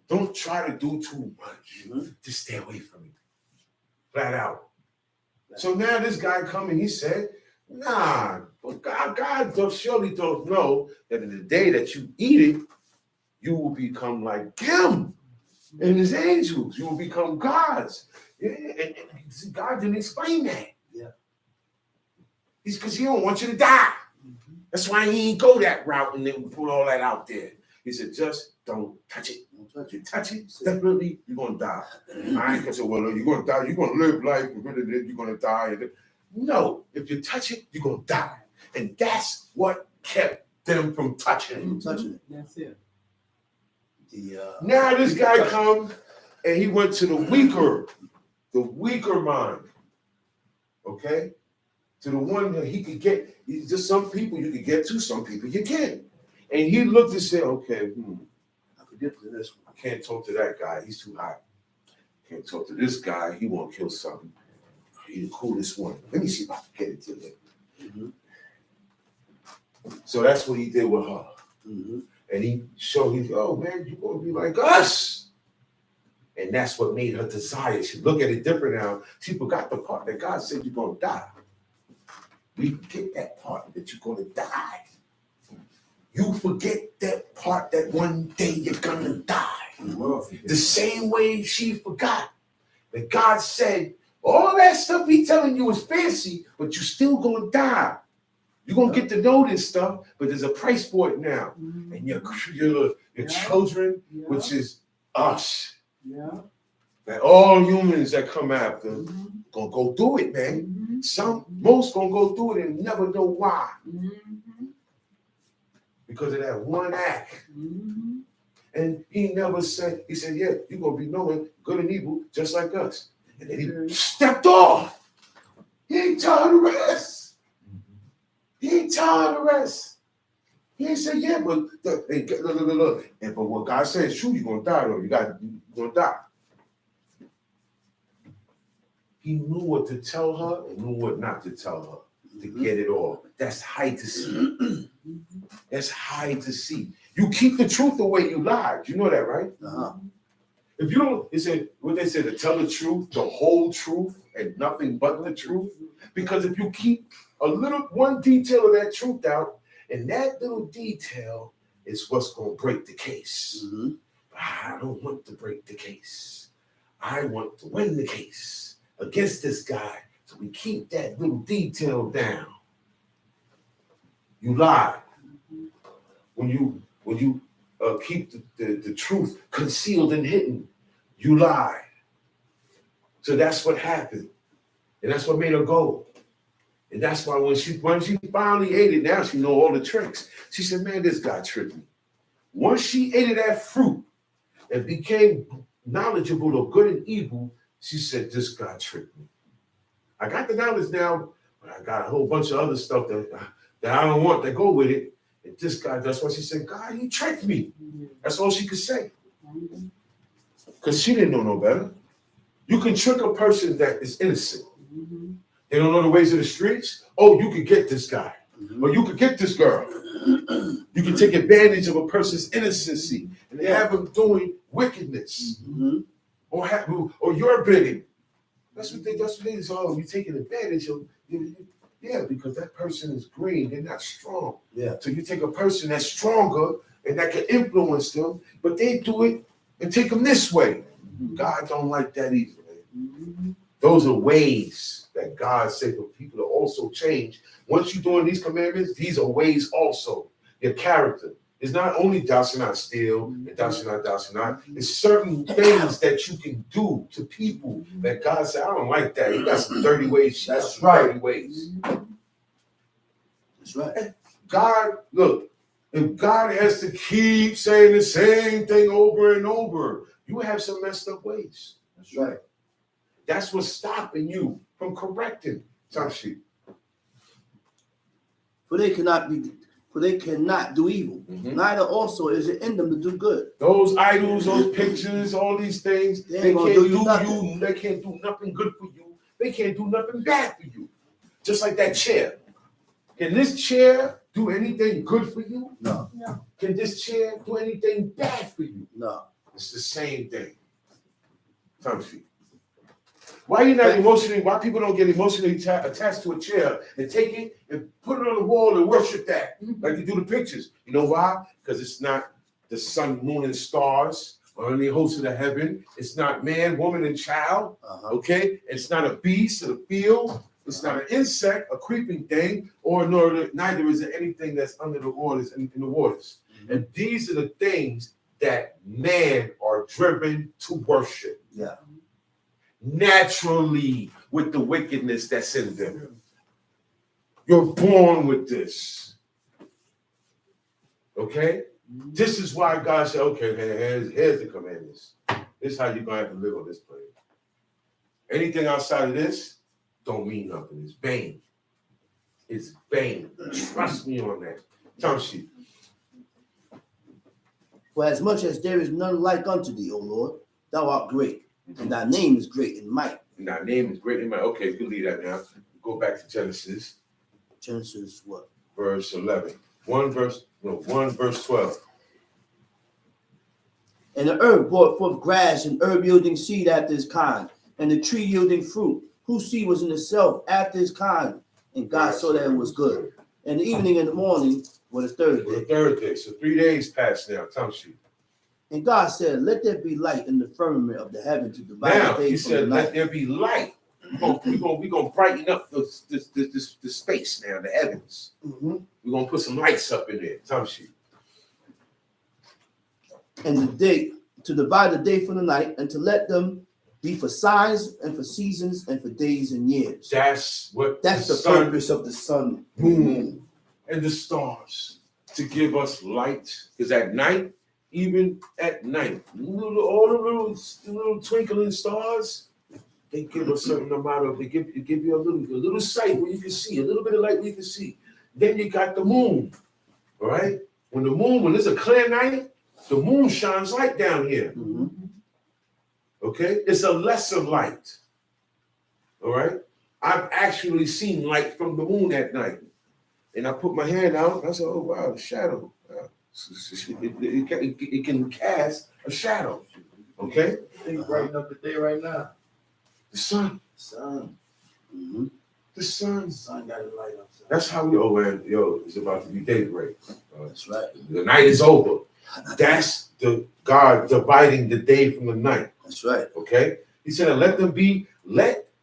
Don't try to do too much. Mhm. Just stay away from it. Flat out. So now this guy come and he said, nah, but God surely don't know that in the day that you eat it, you will become like him and his angels. You will become gods. Yeah, and see, God didn't explain that. Yeah. It's because he don't want you to die. That's why he ain't go that route and then put all that out there. He said, just don't touch it. Don't touch You it. touch it, definitely you're gonna die. I ain't gonna say, well, you're gonna die, you're gonna live life, you're gonna die. No, if you touch it, you're gonna die. And that's what kept them from touching Don't it. touch it. That's it. Now this guy come and he went to the weaker mind. Okay? To the one that he could get. Just some people you could get to, some people you can't. And he looked and said, okay, I could get to this one. I can't talk to that guy. He's too hot. Can't talk to this guy. He won't kill something. He's the coolest one. Let me see if I can get it to him. Mhm. So that's what he did with her. Mhm. And he showed him, oh man, you're going to be like us. And that's what made her desire. She look at it different now. She forgot the part that God said you're going to die. We forget that part that you're going to die. You forget that part that one day you're going to die. The same way she forgot that God said, all that stuff he telling you is fancy, but you still gonna die. You're gonna get to know this stuff, but there's a price for it now. And your Yeah. children, Yeah. which is us, Yeah. that all humans that come after, Mhm. gonna go through it, man. Mhm. Most gonna go through it and never know why. Mhm. Because of that one act. Mhm. And he never said, he said, yeah, you're going to be knowing good and evil just like us. And then he stepped off. He ain't telling the rest. He ain't telling the rest. He ain't say, yeah, but look. And but what God says, true, you're going to die, though. You're going to die. He knew what to tell her and knew what not to tell her to get it all. That's high to see. That's high to see. You keep the truth the way you lied. You know that, right? Uh-huh. If you don't, it said what they said, to tell the truth, the whole truth, and nothing but the truth. Because if you keep a little one detail of that truth out, and that little detail is what's going to break the case. Mhm. I don't want to break the case. I want to win the case against this guy. So we keep that little detail down. You lie. When you keep the truth concealed and hidden, you lie. So that's what happened. And that's what made her go. And that's why when she finally ate it, now she know all the tricks. She said, man, this guy tricked me. Once she ate of that fruit and became knowledgeable of good and evil, she said, this guy tricked me. I got the knowledge now, but I got a whole bunch of other stuff that I don't want to go with it. And this guy, that's why she said, God, you tricked me. That's all she could say. Because she didn't know no better. You can trick a person that is innocent. They don't know the ways of the streets. Oh, you could get this guy. Or you could get this girl. You can take advantage of a person's innocency and have them doing wickedness. Or your bidding. That's what it is. Oh, you're taking advantage of. Yeah, because that person is green. They're not strong. Yeah. So you take a person that's stronger and that can influence them, but they do it and take them this way. God don't like that either, man. Those are ways that God said for people to also change. Once you're doing these commandments, these are ways also. Your character. It's not only thou shalt not steal, and thou shalt not. It's certain things that you can do to people that God said, I don't like that. You got some dirty ways. That's some dirty ways. That's right. God, look, if God has to keep saying the same thing over and over, you have some messed up ways. That's right. That's what's stopping you from correcting some shit. For they cannot do evil. Neither also is it in them to do good. Those idols, those pictures, all these things, They they ain't can't gonna do do you nothing. they can't do nothing good for you. They can't do nothing bad for you. Just like that chair. Can this chair do anything good for you? No. Can this chair do anything bad for you? No. It's the same thing. Timesheet. Why you not emotionally? Why people don't get emotionally attached to a chair and take it and put it on the wall and worship that, like you do the pictures? You know why? Because it's not the sun, moon, and stars or any host of the heaven. It's not man, woman, and child. Okay, it's not a beast of the field. It's not an insect, a creeping thing, or neither is it anything that's under the waters in the waters. And these are the things that man are driven to worship. Yeah. Naturally, with the wickedness that's in them. You're born with this. Okay? This is why God said, okay, here's the commandments. This is how you're going to have to live on this planet. Anything outside of this don't mean nothing. It's vain. It's vain. Trust me on that. Timesheet. For as much as there is none like unto thee, O Lord, thou art great, and thy name is great in might. And thy name is great in might. Okay, you can leave that now. Go back to Genesis. Genesis what? Verse 11. 1 verse 12. And the earth brought forth grass and herb yielding seed after his kind, and the tree yielding fruit, whose seed was in itself after his kind. And God saw that it was good. And the evening and the morning were the third The day. third day. So 3 days passed now. Timesheet. And God said, let there be light in the firmament of the heaven to divide Now, the day he from the said, night. let there be light. We're gonna brighten up the space now, the heavens. We're gonna put some lights up in there. Timesheet. And the day, to divide the day from the night, and to let them be for signs and for seasons and for days and years. That's what That's the sun, purpose of the sun, moon, and the stars, to give us light. Because at night, even at night, all the little twinkling stars, they give a certain amount of, they give you a little sight where you can see, a little bit of light where you can see. Then you got the moon, all right? When it's a clear night, the moon shines light down here. Okay? It's a lesser light. All right? I've actually seen light from the moon at night. And I put my hand out, and I said, oh, wow, the shadow. It can cast a shadow. Okay? Think brighten up the day right now. The sun. Sun. The sun. Sun got it light up. That's how it's about to be daybreak. That's right. The night is over. That's the God dividing the day from the night. That's right. Okay? He said, let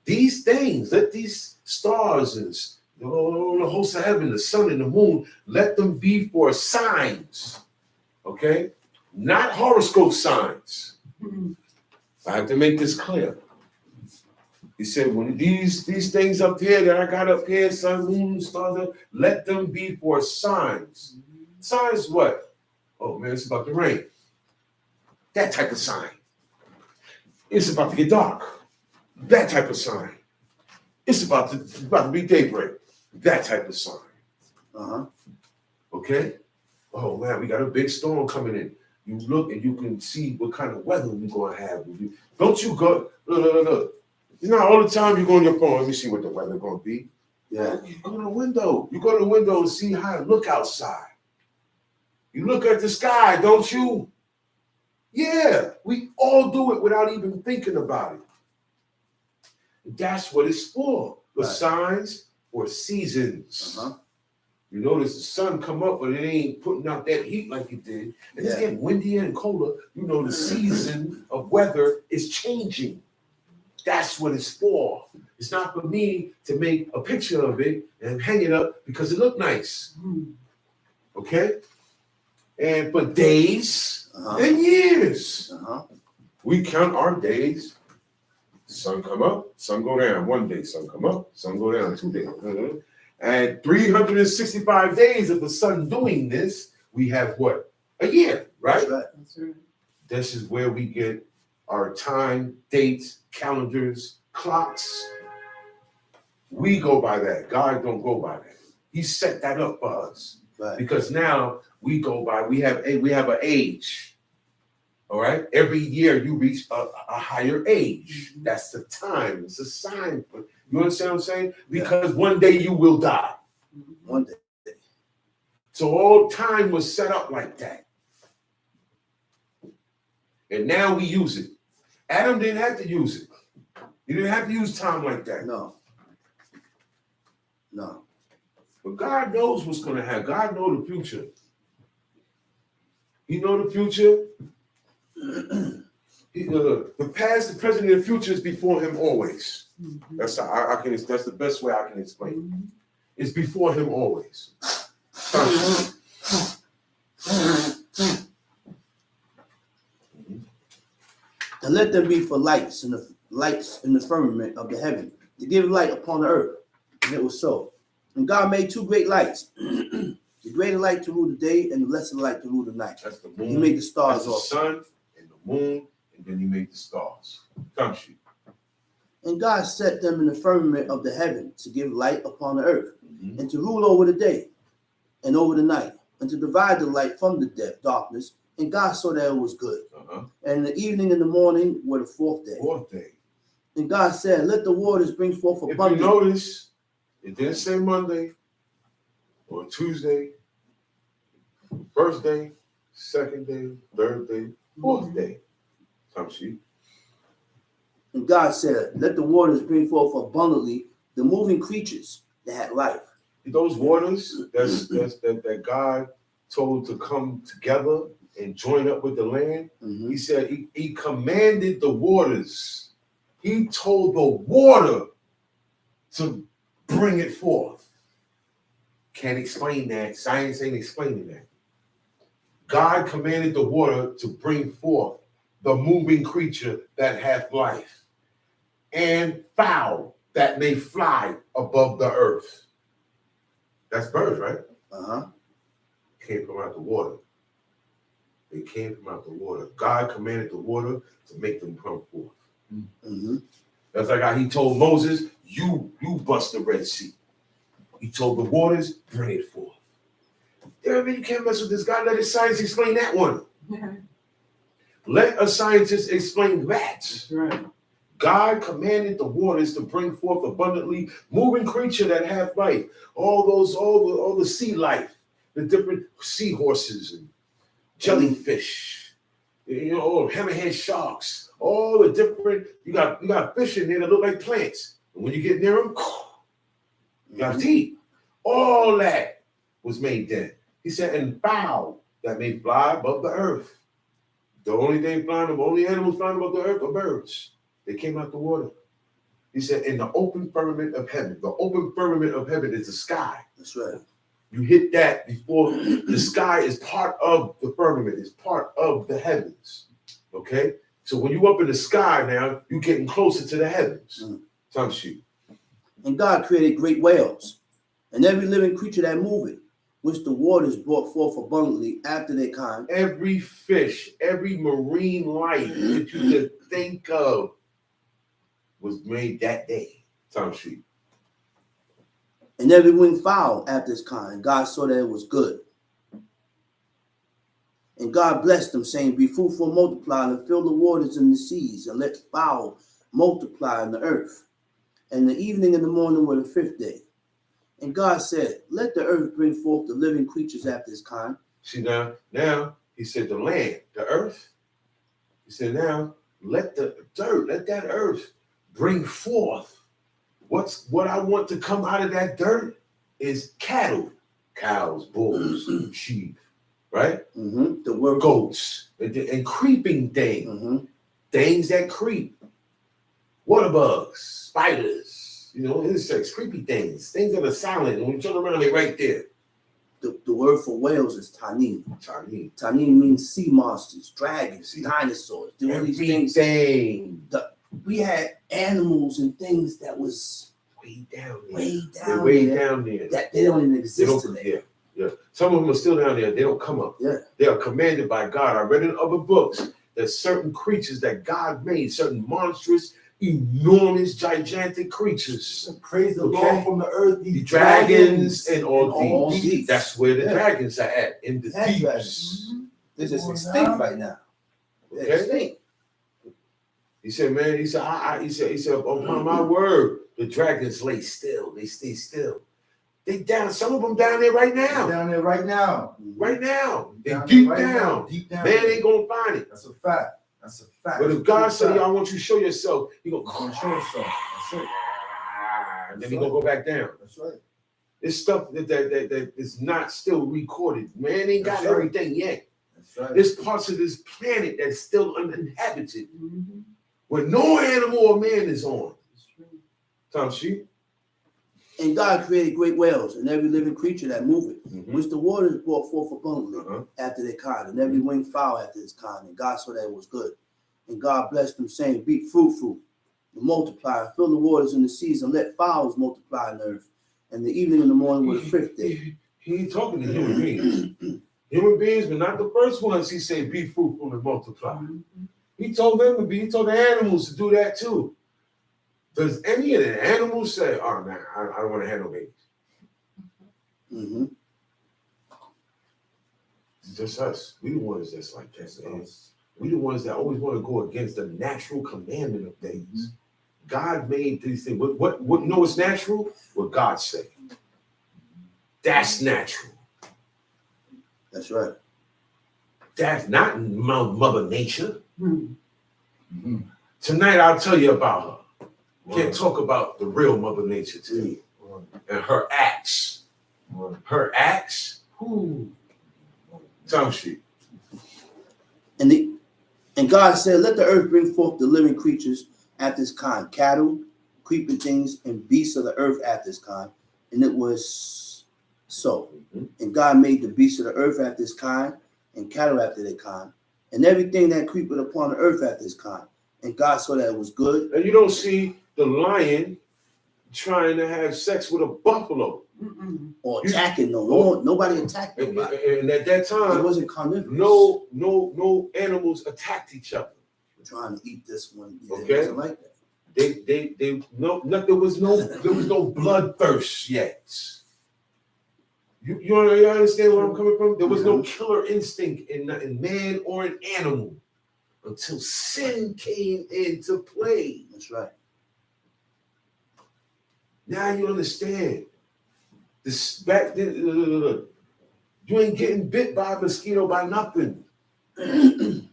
these things, let these stars and the hosts of heaven, the sun and the moon, let them be for signs. Okay? Not horoscope signs. I have to make this clear. He said, when these things up here that I got up here, sun, moon, stars, let them be for signs. Signs what? Oh man, it's about to rain. That type of sign. It's about to get dark. That type of sign. It's about to be daybreak. That type of sign. Okay? Oh man, we got a big storm coming in. You look and you can see what kind of weather we're gonna have. Don't you go look. It's not all the time you go on your phone. Let me see what the weather gonna be. Yeah. You go to the window. You go to the window and see how it look outside. You look at the sky, don't you? Yeah, we all do it without even thinking about it. That's what it's for. The Right. signs or seasons. Uh-huh. You notice the sun come up, but it ain't putting out that heat like it did. And it's Yeah. getting windier and colder. You know the season of weather is changing. That's what it's for. It's not for me to make a picture of it and hang it up because it look nice. Okay? And for days Uh-huh. and years, Uh-huh. we count our days. Sun come up, sun go down. One day, sun come up, sun go down. 2 days. And 365 days of the sun doing this, we have what? A year, right? That's right. That's right. This is where we get our time, dates, calendars, clocks. We go by that. God don't go by that. He set that up for us. Right. Because now we go by, we have an age. All right. Every year you reach a higher age. That's the time. It's a sign. You understand what I'm saying? Because one day you will die. One day. So all time was set up like that. And now we use it. Adam didn't have to use it. He didn't have to use time like that. No. No. But God knows what's going to happen. God knows the future. He know the future. The past, the present, and the future is before him always. That's how I can. That's the best way I can explain it. It's before him always. And let them be for lights in the firmament of the heaven, to give light upon the earth. And it was so. And God made two great lights, the greater light to rule the day, and the lesser light to rule the night. That's the He moon. made the stars That's the also. sun and the moon, and then he made the stars. Come shoot. And God set them in the firmament of the heaven to give light upon the earth, Mhm. and to rule over the day and over the night, and to divide the light from the darkness. And God saw that it was good. Uh-huh. And the evening and the morning were the fourth day. Fourth day. And God said, let the waters bring forth If you abundance. notice, it didn't say Monday or Tuesday, first day, second day, third day, fourth day. Come shoot. And God said, let the waters bring forth abundantly the moving creatures that had life. Those waters that God told to come together and join up with the land, Mhm. he said he commanded the waters. He told the water to bring it forth. Can't explain that. Science ain't explaining that. God commanded the water to bring forth the moving creature that hath life and fowl that may fly above the earth. That's birds, right? Uh-huh. Came from out the water. They came from out the water. God commanded the water to make them come forth. Mm-hmm. That's like how he told Moses, you bust the Red Sea. He told the waters, bring it forth. Yeah, you can't mess with this guy. Let his science explain that one. Let a scientist explain that. That's right. God commanded the waters to bring forth abundantly moving creature that have life. All the sea life, the different seahorses and jellyfish, hammerhead sharks, all the different. You got fish in there that look like plants. And when you get near them, you got teeth. All that was made then. He said, and fowl that may fly above the earth. The only animals flying above the earth are birds. They came out the water. He said, in the open firmament of heaven. The open firmament of heaven is the sky. That's right. You hit that before the sky is part of the firmament, it's part of the heavens. Okay? So when you up in the sky now, you're getting closer to the heavens. Time shoot. And God created great whales, and every living creature that moveth, which the waters brought forth abundantly after their kind. Every fish, every marine life that you could think of was made that day. Time shoot. And every winged fowl after its kind. God saw that it was good. And God blessed them, saying, be fruitful and multiply, and fill the waters and the seas, and let fowl multiply in the earth. And the evening and the morning were the fifth day. And God said, let the earth bring forth the living creatures after his kind. See now he said the land, the earth. He said now let the dirt, let that earth bring forth. What I want to come out of that dirt is cattle, cows, bulls, sheep, right? The word Goats and creeping things, Mhm. things that creep, water bugs, spiders, insects, creepy things that are silent. And when you turn around, they're right there. The word for whales is tanin. Chinese. Tanin means sea monsters, dragons, dinosaurs. Doing these things. Everything We had animals and things that was way down there. way They're down way there down there. that they don't even They exist don't, today. yeah. Some of them are still down there. They don't come up. Yeah. They are commanded by God. I read in other books that certain creatures that God made, certain monstrous, enormous, gigantic creatures, Praise the Okay. Lord from the earth. the dragons and all all these. these. That's where the Yeah. dragons are at, in the That's deeps. They're just Come on extinct now. right now. They're Okay. extinct. He said, man, he said, he said, upon my word, the dragons lay still. They stay still. They down, some of them down there right now. Down there right now. Right now. They Down deep there right now. down. Deep down. Man there. ain't gonna find it. That's a fact. That's a fact. But if That's a God true said, fact. I want you to show yourself, he He's gonna gonna show himself. That's it. and then he gonna go back down. That's right. It's stuff that is not still recorded. Man ain't got That's right. everything yet. That's right. There's parts of this planet that's still uninhabited, Mhm. where no animal or man is on. Tom Sheep. And God created great whales and every living creature that moveth, Mm-hmm. which the waters brought forth abundantly Uh-huh. after their kind, and every winged fowl after his kind. And God saw that it was good. And God blessed them, saying, be fruitful and multiply, and fill the waters in the seas, and let fowls multiply in the earth. And the evening and the morning were the fifth day. He ain't talking to human beings. Human beings were not the first ones he said, be fruitful and multiply. He told them to be, he told the animals to do that too. Does any of the animals say, oh, man, I don't want to have no babies? Mm-hmm. It's just us. We the ones that's like that, man. We the ones that always want to go against the natural commandment of things. God made these things. What you know what's natural? What God said. That's natural. That's right. That's not Mother Nature. Mm-hmm. Tonight I'll tell you about her. Can't talk about the real Mother Nature today and her acts. Her acts. Who? Tom Sheep. And God said, let the earth bring forth the living creatures after his kind, cattle, creeping things, and beasts of the earth after his kind. And it was so. And God made the beasts of the earth after his kind, and cattle after their kind, and everything that creepeth upon the earth after his kind. And God saw that it was good. And you don't see the lion trying to have sex with a buffalo. Or attacking nobody attacked nobody. And at that It time, wasn't carnivorous. no animals attacked each other. Trying to eat this one. It Okay. wasn't like that. There was no bloodthirst yet. You understand where I'm coming from? There was no killer instinct in man or an animal until sin came into play. That's right. Now you understand. This back then, you ain't getting bit by a mosquito by nothing.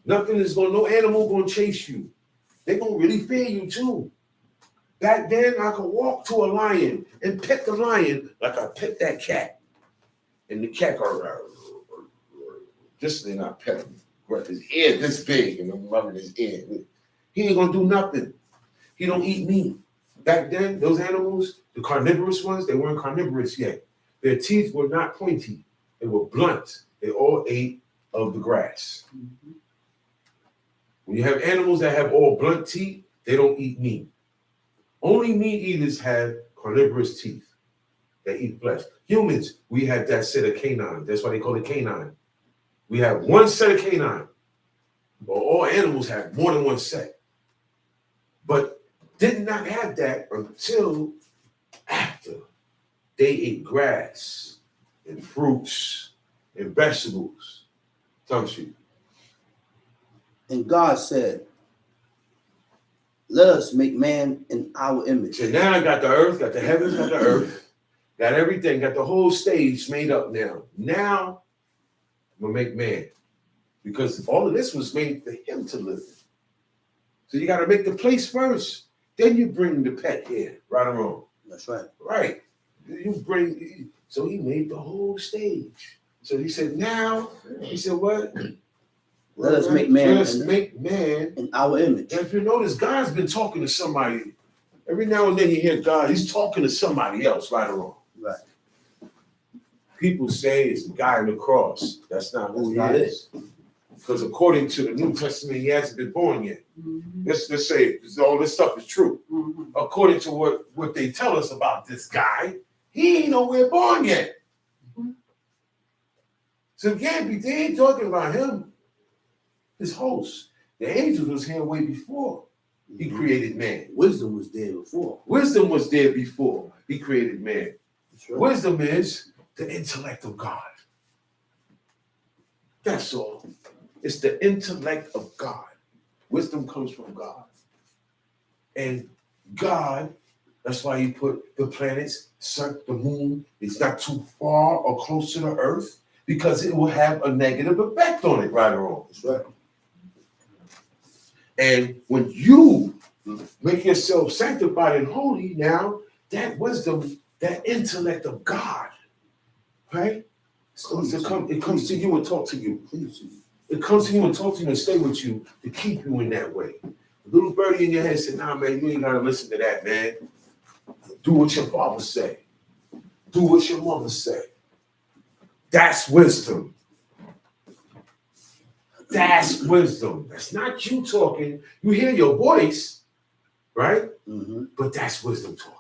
Nothing is no animal gonna chase you. They gonna really fear you too. Back then, I could walk to a lion and pet the lion like I pet that cat. And the cat just then I pet him. His ear this big and I'm rubbing his ear. He ain't gonna do nothing. He don't eat meat. Back then, those animals, the carnivorous ones, they weren't carnivorous yet. Their teeth were not pointy. They were blunt. They all ate of the grass. When you have animals that have all blunt teeth, they don't eat meat. Only meat eaters have carnivorous teeth. They eat flesh. Humans, we have that set of canines. That's why they call it canine. We have one set of canine. But all animals have more than one set. But did not have that until after they ate grass and fruits and vegetables. Tom Sheep. And God said, let us make man in our image. So now I got the earth, got the heavens, got the earth, got everything, got the whole stage made up now. Now I'm gonna make man. Because all of this was made for him to live in. So you gotta make the place first. Then you bring the pet here, right or wrong. That's right. Right. You bring, so he made the whole stage. So he said, now, he said, what? Let us make man Let us make man. in our image. And if you notice, God's been talking to somebody. Every now and then you hear God, he's talking to somebody else, right or wrong. Right. People say it's the guy on the cross. That's not who That's not he is. Because according to the New Testament, he hasn't been born yet. Mhm. Let's say all this stuff is true. Mhm. According to what they tell us about this guy, he ain't nowhere born yet. Mhm. So it can't be, they ain't talking about him. His host. The angels was here way before he created man. Wisdom was there before. Wisdom was there before he created man. That's right. Wisdom is the intellect of God. That's all. It's the intellect of God. Wisdom comes from God. And God, that's why he put the planets, the moon, it's not too far or close to the earth because it will have a negative effect on it, right or wrong. That's right. And when you make yourself sanctified and holy now, that wisdom, that intellect of God, right? It comes to you and talk to you. It comes to you and talk to you and stay with you to keep you in that way. The little birdie in your head said, nah, man, you ain't gotta listen to that, man. Do what your father say. Do what your mother say. That's wisdom. That's wisdom. That's not you talking. You hear your voice, right? Mm-hmm. But that's wisdom talking.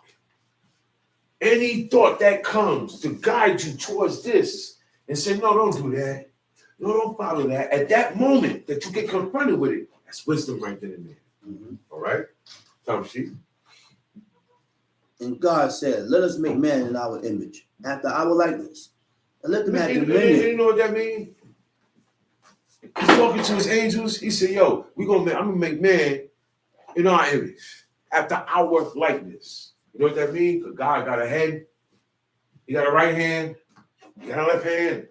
Any thought that comes to guide you towards this and say, no, don't do that. No, don't follow that. At that moment that you get confronted with it, that's wisdom right then and there. Mm-hmm. All right? Tom Sheep. And God said, let us make man in our image, after our likeness. And let them have You dominion. know what that means? He's talking to his angels. He said, yo, I'm gonna make man in our image, after our likeness. You know what that means? Because God got a head, he got a right hand, he got a left hand,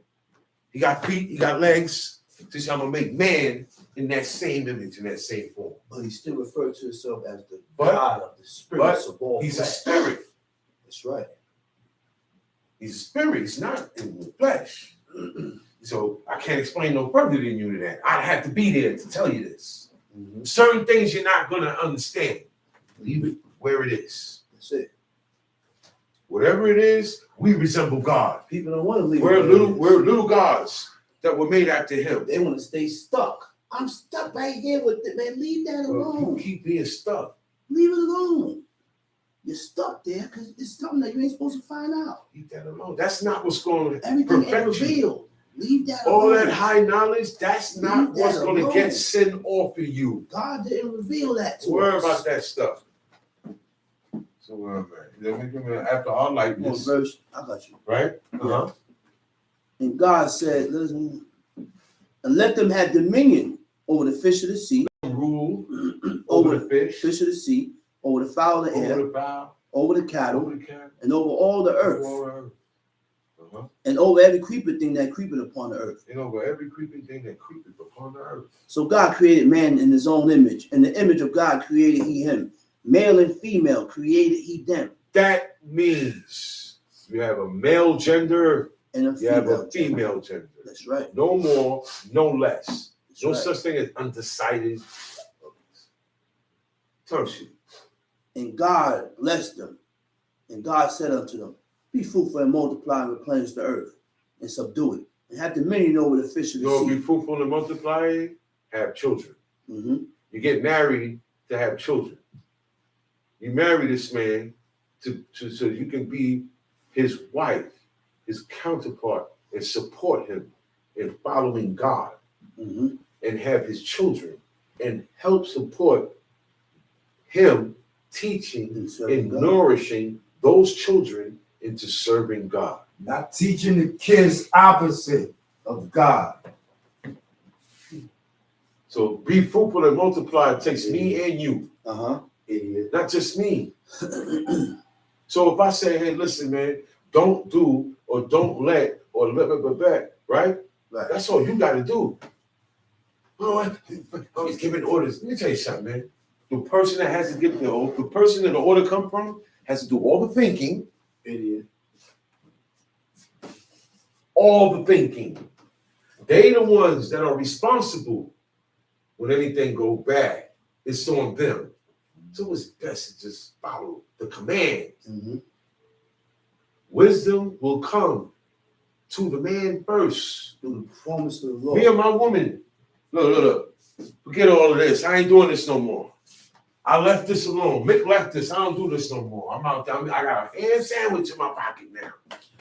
he got feet, he got legs. So I'm gonna make man in that same image, in that same form. But he still referred to himself as the But- God of the spirits of all He's a flesh. spirit. That's right. He's a spirit. He's not in the flesh. So I can't explain no further than you to that. I have to be there to tell you this. Mm-hmm. Certain things you're not gonna understand. Leave it where it is. That's it. Whatever it is, we resemble God. People don't want to leave. We're it where it we're is. little gods that were made after him. They want to stay stuck. I'm stuck right here with it, man. Leave that Well, alone. you keep being stuck. Leave it alone. You're stuck there because it's something that you ain't supposed to find out. Leave that alone. That's not what's going to Everything ain't perfect you. revealed. Leave that All alone. that high knowledge, that's not Leave that what's going to alone. get sin off of you. God didn't reveal that to Worry us. about that stuff. So where am I? After our One likeness, verse, I got you. right? Uh-huh. And God said, listen, and let them have dominion over the fish of the sea, Rule over over the fish, fish of the sea, over the fowl of the air, over the fowl, over the cattle, over the cat, and over all the earth, over earth. Uh-huh. and over every creeping thing that creepeth upon the earth. And over every creeping thing that creepeth upon the earth. So God created man in his own image. In the image of God created he him. Male and female created he them. That means you have a male gender, And a you have female. a female gender. That's right. No more, no less. That's No right. such thing as undecided. Term sheet. And God blessed them. And God said unto them, be fruitful and multiply and replenish the earth and subdue it. And have dominion over the fish of You the know, sea. be fruitful and multiply, have children. Mm-hmm. You get married to have children. You marry this man so you can be his wife, his counterpart, and support him in following God Mm-hmm. and have his children and help support him teaching And serving and God. nourishing those children into serving God. Not teaching the kids opposite of God. So be fruitful and multiply. It takes me and you, Idiot. not just me. So if I say, hey, listen, man, don't do or don't let or right? Right. That's all you got to do. Oh, I was giving orders. Let me tell you something, man. The person that has to give the person that the order come from has to do all the thinking. Idiot. All the thinking. They the ones that are responsible when anything go bad. It's on them. So it's best to just follow the command. Mm-hmm. Wisdom will come to the man first. Through the performance of the Lord. Me and my woman. Look. Forget all of this. I ain't doing this no more. I left this alone. Mick left this. I don't do this no more. I'm out there. I got a ham sandwich in my pocket now.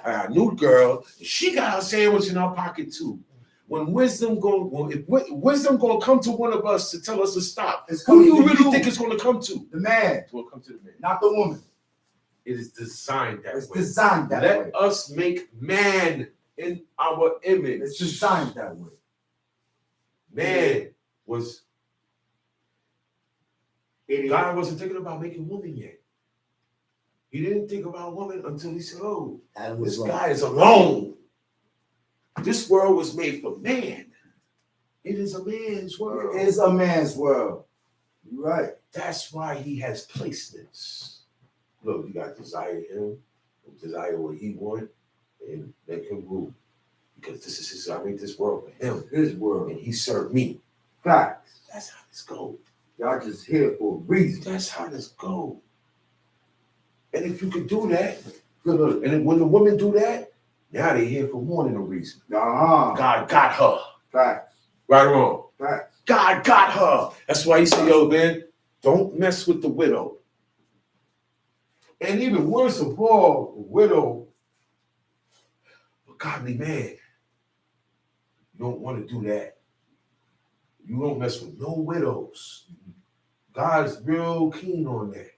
I got a new girl. She got a sandwich in her pocket too. When wisdom gonna come to one of us to tell us to stop, It's who do you coming to really you. think it's gonna come to? The man, It's gonna come to the man. not the woman. It is designed that It's way. designed that Let way. us make man in our image. It's designed that way. Man was Idiot. God wasn't thinking about making woman yet. He didn't think about woman until he said, oh, Adam this was guy is alone. This world was made for man. It is a man's world. It is a man's world. You're right. That's why he has placements. Look, you got to desire him, desire what he wants, and let him rule. Because this is his, I made this world for him, His world. and he served me. Facts. That's how this goes. Y'all just here for a reason. That's how this goes. And if you could do that, look, and when the women do that, now they're here for more than a reason. God got her. Facts. Right or wrong? Facts. God got her. That's why he said, yo, man, don't mess with the widow. And even worse of all, a widow, a godly man. You don't want to do that. You don't mess with no widows. God's real keen on that.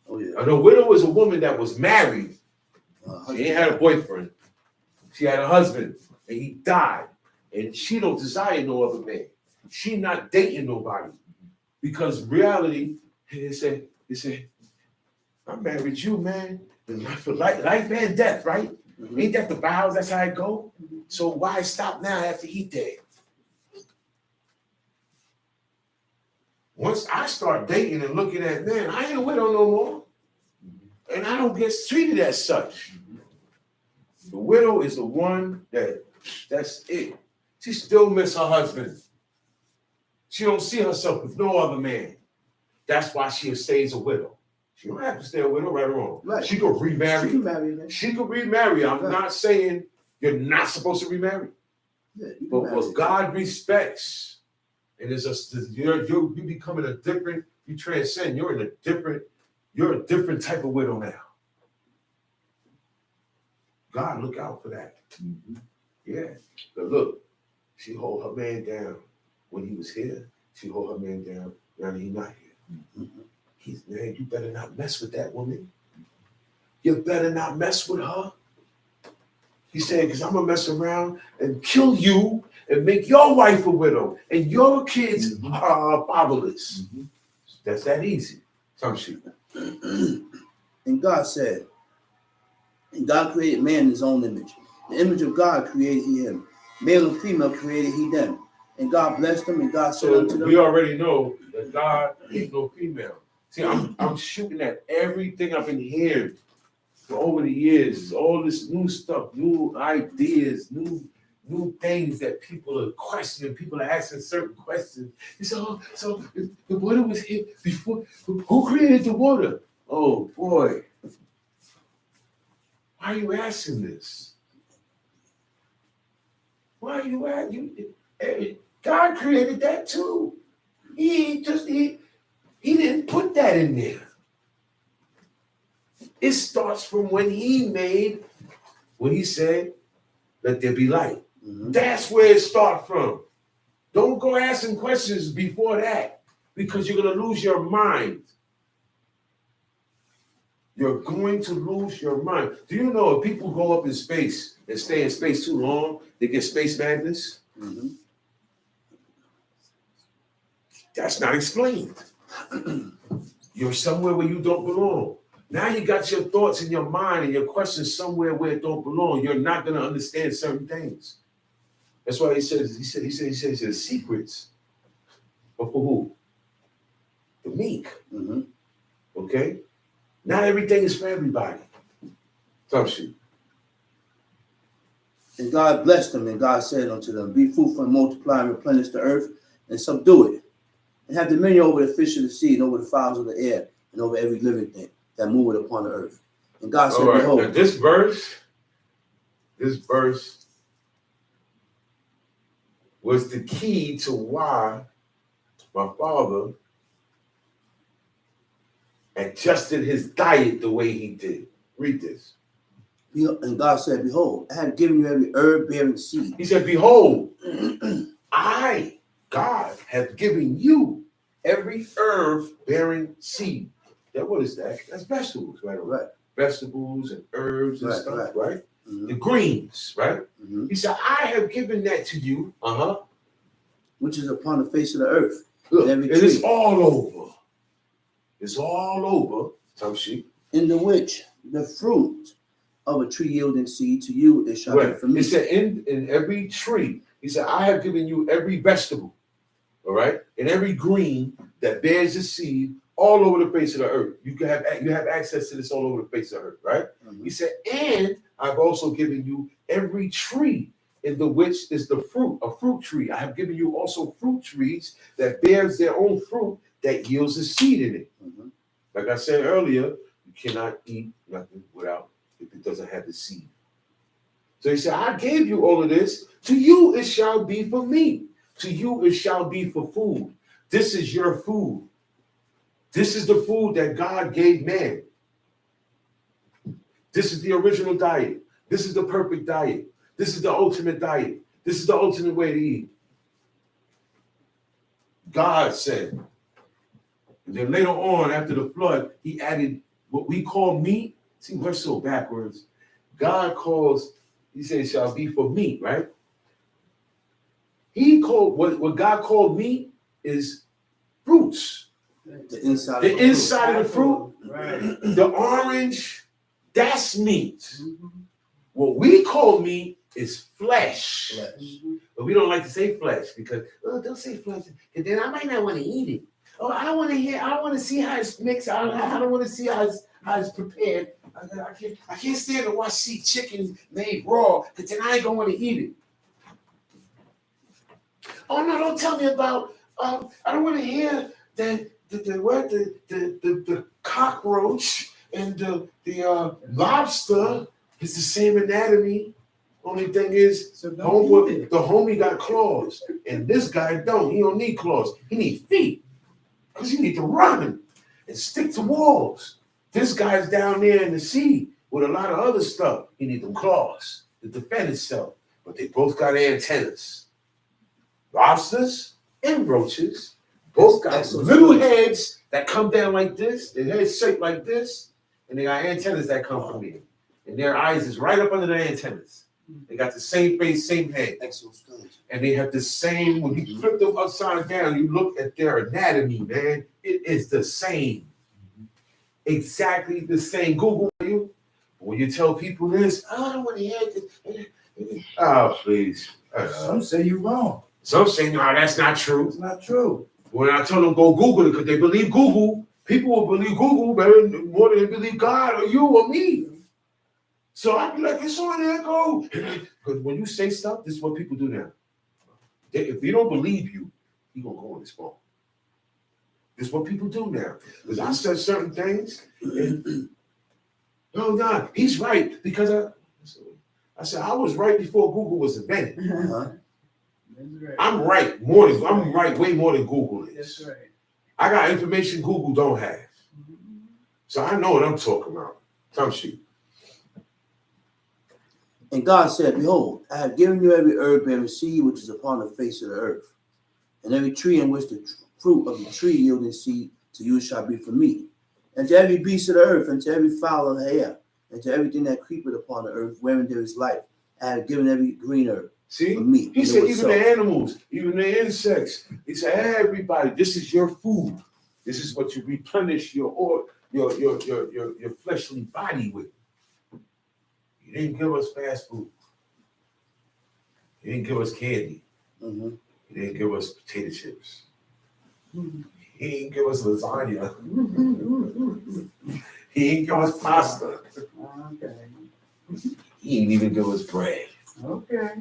Oh yeah. A widow is a woman that was married. She ain't had a boyfriend. She had a husband, and he died. And she don't desire no other man. She not dating nobody. Because reality, they say, I married you, man. For life and death, right? Mhm. Ain't that the vows? That's how it go? So why stop now after he dead? Once I start dating and looking at, man, I ain't a widow no more. And I don't get treated as such. The widow is the one that's it. She still miss her husband. She don't see herself with no other man. That's why she stays a widow. She don't have to stay a widow, right or wrong. Right. She could remarry. She can marry again. She could remarry. I'm Right. not saying you're not supposed to remarry. Yeah, you can But marry what again. God respects, and you're becoming a different, you transcend, you're a different type of widow now. God look out for that. Mhm. Yeah. But look, she hold her man down when he was here. She hold her man down now that he's not here. Mhm. He's, man, you better not mess with that woman. You better not mess with her. He said, because I'm going to mess around and kill you and make your wife a widow and your kids Mhm. are fatherless. Mhm. That's that easy. Some shit. And God said, and God created man in his own image. The image of God created he him. Male and female created he them. And God blessed them, and God said So unto them, we already know that God ain't no female. See, I'm shooting at everything I've been hearing for over the years, all this new stuff, new ideas, new things that people are questioning. People are asking certain questions. They say, oh, so if the water was here before, who created the water? Oh boy. Why are you asking this? Why are you asking? God created that too. He didn't put that in there. It starts from when he said, let there be light. Mhm. That's where it starts from. Don't go asking questions before that because you're going to lose your mind. You're going to lose your mind. Do you know if people go up in space and stay in space too long, they get space madness? Mhm. That's not explained. You're somewhere where you don't belong. Now you got your thoughts in your mind and your questions somewhere where it don't belong. You're not going to understand certain things. That's why he says secrets. But for who? The meek. Mm-hmm. Okay? Not everything is for everybody. Tough shit. And God blessed them, and God said unto them, be fruitful and multiply and replenish the earth and subdue it, and have dominion over the fish of the sea and over the fowls of the air and over every living thing that moveth upon the earth. And God said, All right. behold, Now this verse was the key to why my father adjusted his diet the way he did. Read this. and God said, behold, I have given you every herb bearing seed. He said, behold, I, God, have given you every herb bearing seed. Now, what is that? That's vegetables, right? Right. Vegetables and herbs and Right, stuff, right? Mm-hmm. The greens, right? Mm-hmm. He said, I have given that to you. Which is upon the face of the earth. Look, Every and it's tree. all over. It's all over. Some sheep. In the which the fruit of a tree yielding seed to you it shall be Right. for me. He said, in every tree, he said, I have given you every vegetable, all right, and every green that bears a seed all over the face of the earth. You have access to this all over the face of the earth, right? Mhm. He said, and I've also given you every tree in the which is the fruit, a fruit tree. I have given you also fruit trees that bears their own fruit that yields a seed in it. Mhm. Like I said earlier, you cannot eat nothing without if it doesn't have the seed. So he said, I gave you all of this. To you it shall be for me. To you it shall be for food. This is your food. This is the food that God gave man. This is the original diet. This is the perfect diet. This is the ultimate diet. This is the ultimate way to eat. God said. And then later on, after the flood, he added what we call meat. See, we're so backwards. God calls, he says, shall be for meat, right? He called, what God called meat is fruits. The inside The of the inside of the fruit, Right. the orange, that's meat. What we call meat is flesh. flesh. But we don't like to say flesh because, oh, don't say flesh. And then I might not want to eat it. Oh, I don't want to hear, I don't want to see how it's mixed. I don't want to see how it's prepared. I can't stand to watch see chicken made raw because then I ain't gonna want to eat it. Oh no, don't tell me about I don't want to hear the cockroach and the lobster. It's the same anatomy. Only thing is, So the don't eat it. homie got claws, and this guy don't. He don't need claws. He need feet, because he need to run and stick to walls. This guy's down there in the sea with a lot of other stuff. He need them claws to defend himself. But they both got antennas. Lobsters and roaches both got Excellent. little heads that come down like this. Their heads shaped like this, and they got antennas that come from here. And their eyes is right up under their antennas. They got the same face, same head. Exoskeleton. And they have the same, when you flip them upside down, you look at their anatomy, man. It is the same. Exactly the same. Google you. When you tell people this, oh, I don't want to hear it. Oh, please. Some say you're wrong. Some say, no, that's not true. It's not true. When I tell them go Google it, because they believe Google, people will believe Google better more than they believe God or you or me. So I'd be like, it's on there, go. Because when you say stuff, this is what people do now. If they don't believe you, he gonna go on his phone. This is what people do now. Because I said certain things, and no, he's right. Because I said I was right before Google was invented. Uh-huh. I'm right way more than Google is. That's right. I got information Google don't have. So I know what I'm talking about. Some shit. And God said, behold, I have given you every herb bearing seed which is upon the face of the earth, and every tree in which the fruit of the tree yielding seed to you shall be for meat, and to every beast of the earth, and to every fowl of the air, and to everything that creepeth upon the earth, wherein there is life, I have given every green herb. See? for me. He And it said, was even so. the animals, even the insects. He said, everybody, this is your food. This is what you replenish your fleshly body with. He didn't give us fast food. He didn't give us candy. Mhm. He didn't give us potato chips. Mm-hmm. He didn't give us lasagna. He didn't give us pasta. Okay. He didn't even give us bread. Okay.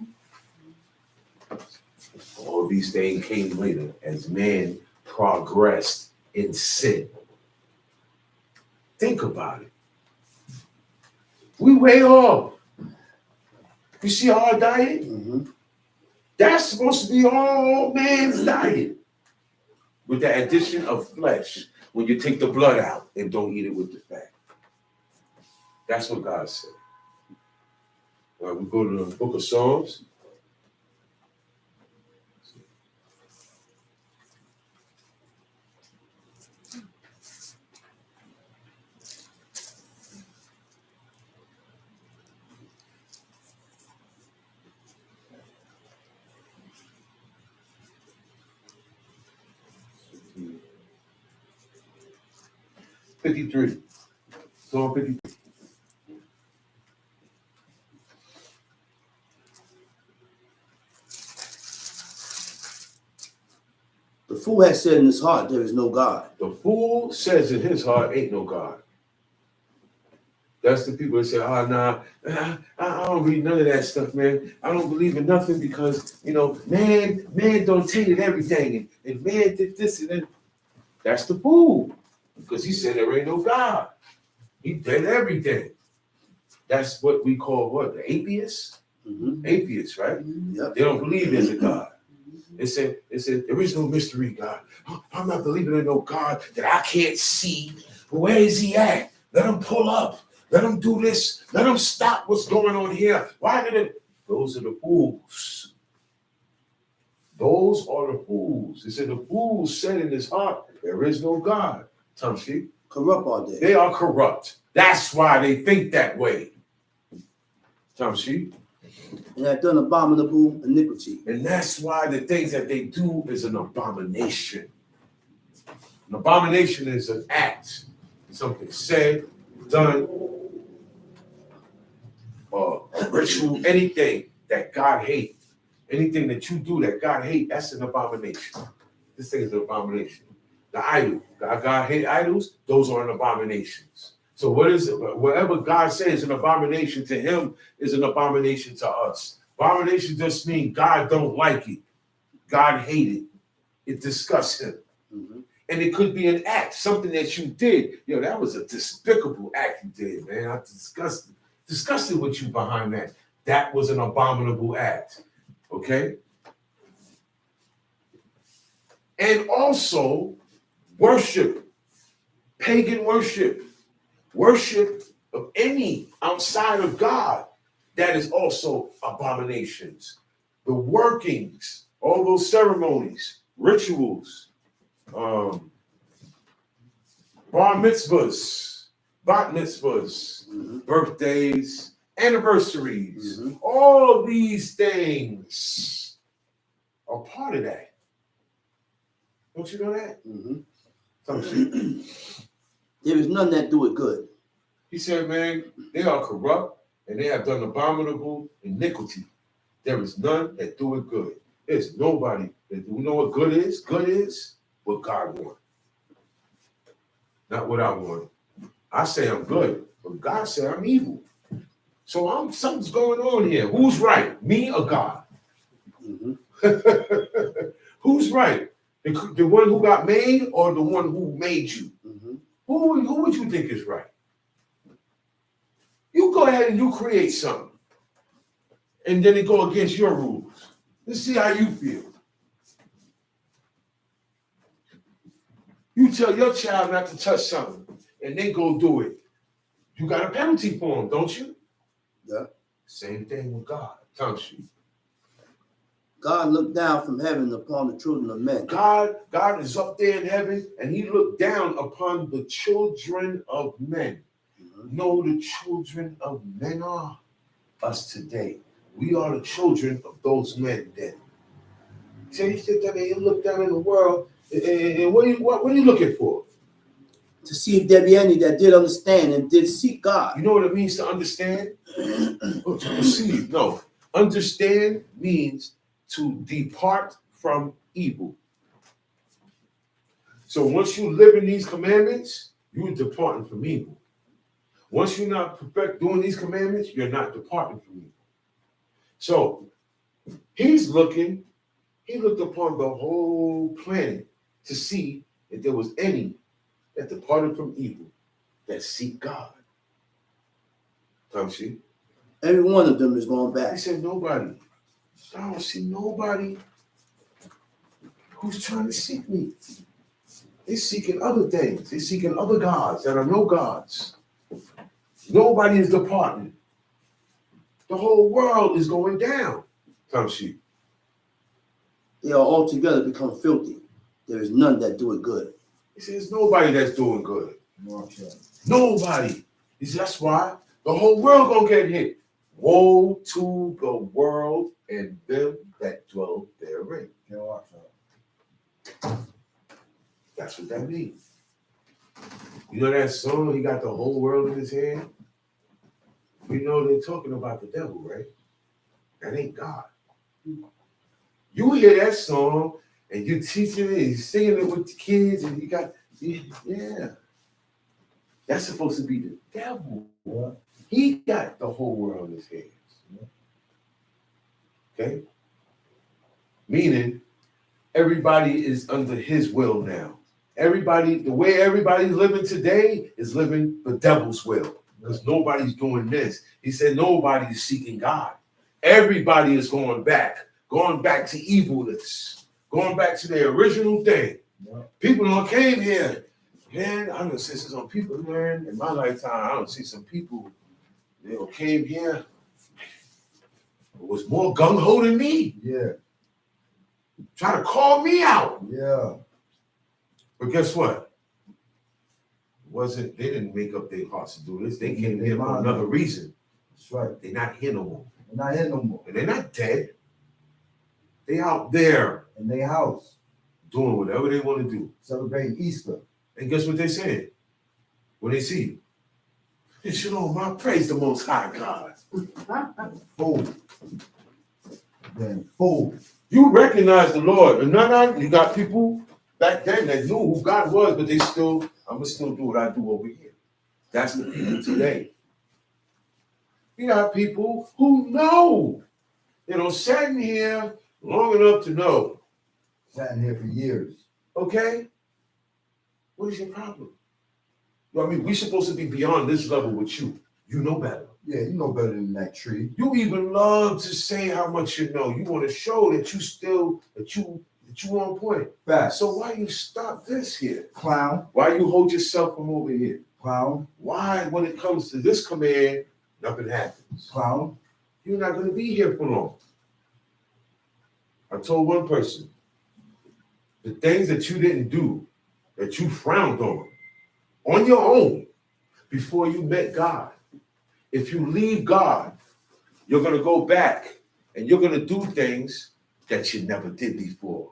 All these things came later as man progressed in sin. Think about it. We way off. You see our diet? Mhm. That's supposed to be all man's diet. With the addition of flesh, when you take the blood out and don't eat it with the fat. That's what God said. All right, we go to the book of Psalms. Hmm. 53. Psalm 53. The fool has said in his heart, there is no God. The fool says in his heart, ain't no God. That's the people that say, oh, nah, I don't read none of that stuff, man. I don't believe in nothing because, man don't tainted everything. And man did this and that. That's the fool. Because he said there ain't no God. He did everything. That's what we call what? The atheists? Mhm. Atheists, right? Yep. They don't believe there's a God. They said, there is no mystery God. I'm not believing in no God that I can't see. Where is he at? Let him pull up. Let him do this. Let him stop what's going on here. Why did it? Those are the fools. Those are the fools. It said the fools said in his heart, there is no God. Tumshi. Corrupt are they. They are corrupt. That's why they think that way. Tumshi. And have done abominable iniquity. And that's why the things that they do is an abomination. An abomination is an act. Something said, done, ritual, anything that God hates. Anything that you do that God hates, that's an abomination. This thing is an abomination. The idol. God hate idols, those are an abominations. So what is it? Whatever God says an abomination to him is an abomination to us. Abomination just means God don't like it. God hate it. It disgusts him. Mhm. And it could be an act, something that you did. That was a despicable act you did, man. I'm disgusted with you behind that. That was an abominable act. Okay? And also worship, pagan worship of any outside of God, that is also abominations. The workings, all those ceremonies, rituals, bar mitzvahs, bat mitzvahs, Mhm. birthdays, anniversaries, Mhm. all these things are part of that. Don't you know that? Mhm. He There is none that do it good. said, man, they are corrupt and they have done abominable iniquity. There is none that do it good. There's nobody that do. You know what good is? Good is what God wants. Not what I want. I say I'm good, but God said I'm evil. So something's going on here. Who's right? Me or God? Mhm. Who's right? The one who got made or the one who made you? Mhm. Who would you think is right? You go ahead and you create something. And then it go against your rules. Let's see how you feel. You tell your child not to touch something, and they go do it. You got a penalty for them, don't you? Yeah. Same thing with God, don't you? God looked down from heaven upon the children of men. God is up there in heaven, and he looked down upon the children of men. Mhm. No, the children of men are us today. We are the children of those men then. So he said that he looked down in the world, and what are you looking for? To see if there be any that did understand and did seek God. You know what it means to understand? Or to perceive. No. Understand means to depart from evil. So once you live in these commandments, you're departing from evil. Once you're not perfect doing these commandments, you're not departing from evil. So he looked upon the whole planet to see if there was any that departed from evil, that seek God. Come see? Every one of them is going I back. said, nobody. I don't see nobody who's trying to seek me. They're seeking other things. They're seeking other gods that are no gods. Nobody is departing. The whole world is going down. Come see? They are altogether become filthy. There is none that do it good. He says, nobody that's doing good. Okay. Nobody. He says, that's why the whole world gonna get hit. Woe to the world and them that dwell therein. Can't watch that. That's what that means. You know that song, he got the whole world in his hand? You know they're talking about the devil, right? That ain't God. You hear that song and you teaching it, you singing it with the kids, and you got, yeah. That's supposed to be the devil. Yeah. He got the whole world in his hands. Okay? Meaning, everybody is under his will now. Everybody, the way everybody's living today is living the devil's will. Because nobody's doing this. He said nobody's seeking God. Everybody is going back to evilness, going back to their original thing. Yeah. People don't came here. Man, I don't see some people, man, in my lifetime, I don't see some people, they came here, was more gung-ho than me, Yeah. trying to call me out. Yeah. But guess what? They didn't make up their hearts to do this. They came here for another reason. That's right. They're not here no more. They're not here no more. And they're not dead. They out there In their house, doing whatever they want to do. celebrating Easter. And guess what they said when they see you? They should I praise the Most High God. Fool. Then fool. You recognize the Lord. And you got people back then that knew who God was, but I'm going to still do what I do over here. That's the people today. You got people who know. Sat in here long enough to know. Sat in here for years. Okay? What is your problem? Well, I mean, we're supposed to be beyond this level with you. You know better. Yeah, you know better than that tree. You even love to say how much you know. You want to show that you on point. Fast. So why you stop this here? Clown. Why you hold yourself from over here? Clown. Why, when it comes to this command, nothing happens? Clown. You're not going to be here for long. I told one person, the things that you didn't do, that you frowned on your own, before you met God, if you leave God, you're going to go back and you're going to do things that you never did before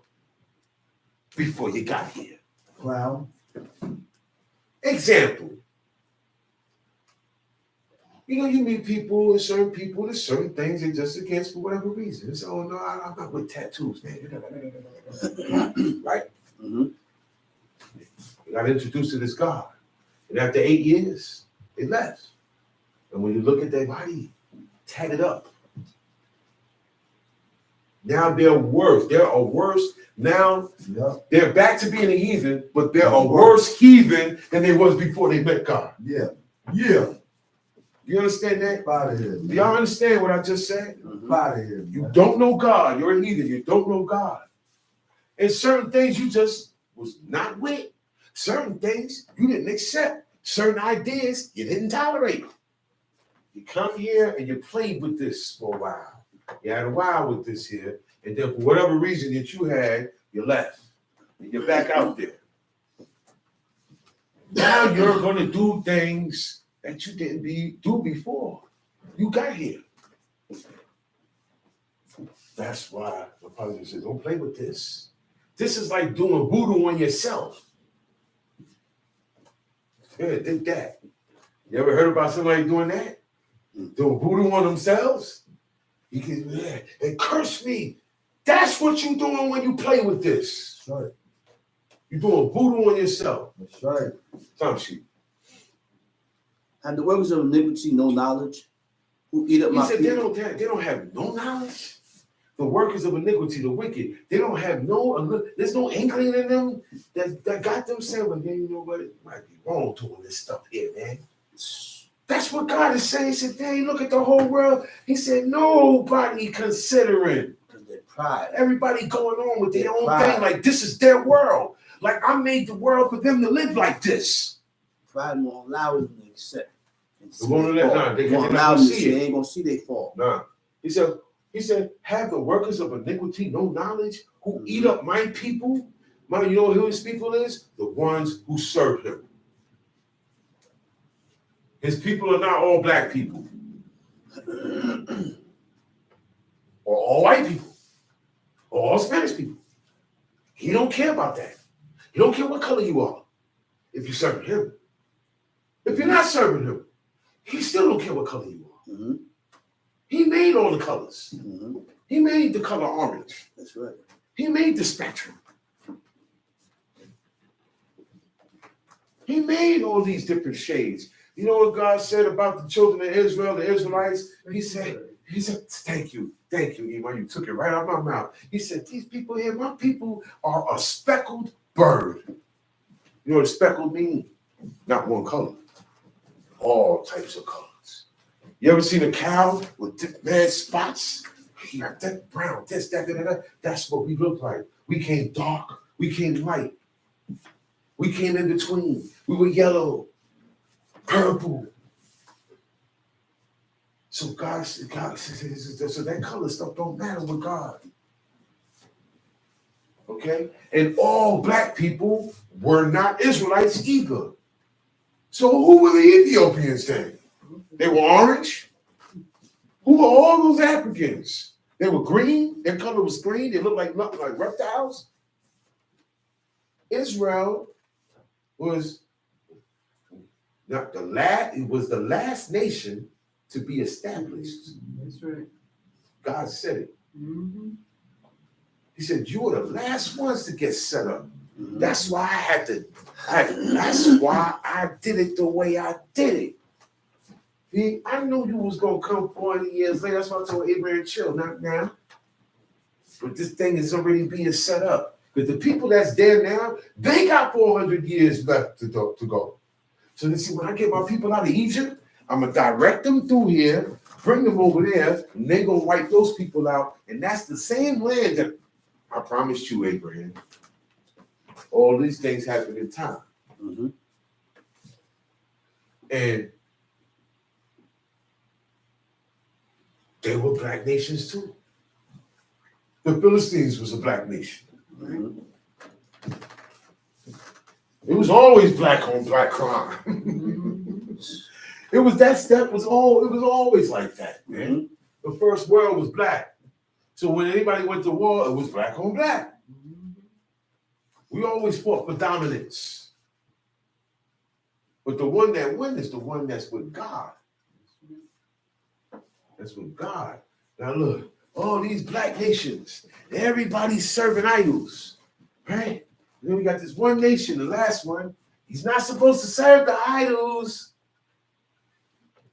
you got here. Clown. Example. You meet people, there's certain things they're just against for whatever reason. It's, oh no, I'm not with tattoos, man. Right? Mm-hmm. They got introduced to this God. And after 8 years, they left. And when you look at their body, tatted up. Now they're worse. They're a worse. Now they're back to being a heathen, but they're a worse heathen than they was before they met God. Yeah. Yeah. You understand that? Out of here. Do y'all understand what I just said? Out of here. You don't know God. You're a heathen. You don't know God. And certain things you just was not with. Certain things you didn't accept. Certain ideas you didn't tolerate. You come here and you played with this for a while. You had a while with this here. And then for whatever reason that you had, you left. And you're back out there. Now you're going to do things that you didn't do before you got here. That's why the pastor says, don't play with this. This is like doing voodoo on yourself. Yeah, think that. You ever heard about somebody doing that? Doing voodoo on themselves? You can, yeah, and curse me. That's what you're doing when you play with this. That's right. You're doing voodoo on yourself. That's right. Time sheet. Have the workers of iniquity no knowledge? Who eat up He my said people? they don't have no knowledge. The workers of iniquity, the wicked, they don't have there's no inkling in them that got them saying, well, then you know what? It might be wrong doing this stuff here, man. That's what God is saying. He said, dang, look at the whole world. He said, nobody considering. Because they're pride. Everybody going on with their own Pride. thing. Like this is their world. Like I made the world for them to live like this. Pride won't allow them to accept. And see They won't their let- fault. nah, they- They they're won't not allow gonna them to see see. it. They ain't gonna see their fault. Nah. He said, have the workers of iniquity no knowledge who eat up my people? You know who his people is? The ones who serve him. His people are not all black people. Or all white people. Or all Spanish people. He don't care about that. He don't care what color you are. If you're serving him. If you're not serving him, he still don't care what color you are. Mm-hmm. He made all the colors. Mm-hmm. He made the color orange. That's right. He made the spectrum. He made all these different shades. You know what God said about the children of Israel, the Israelites? He said, thank you, Iman. You took it right out of my mouth. He said, these people here, my people are a speckled bird. You know what speckled means? Not one color. All types of colors. You ever seen a cow with red spots? He got that brown, this, that, that. That's what we look like. We came dark. We came light. We came in between. We were yellow, purple. So God says, so that color stuff don't matter with God. Okay? And all black people were not Israelites either. So who were the Ethiopians then? They were orange? Who were all those Africans? They were green. Their color was green. They looked like nothing like reptiles. Israel was not the last. It was the last nation to be established. That's right. God said it. Mm-hmm. He said, "You are the last ones to get set up." Mm-hmm. That's why I had to. That's why I did it the way I did it. See, I knew you was gonna come 40 years later. That's why I told Abraham, chill, not now. But this thing is already being set up. Because the people that's there now, they got 400 years left to go. So you see, when I get my people out of Egypt, I'm gonna direct them through here, bring them over there, and they're gonna wipe those people out. And that's the same land that I promised you, Abraham. All these things happen in time. Mm-hmm. And they were black nations too. The Philistines was a black nation. Mm-hmm. It was always black on black crime. It was always like that, man. Mm-hmm. The first world was black. So when anybody went to war, it was black on black. We always fought for dominance. But the one that wins is the one that's with God. That's with God. Now look, all these black nations, everybody's serving idols, right? And then we got this one nation, the last one. He's not supposed to serve the idols.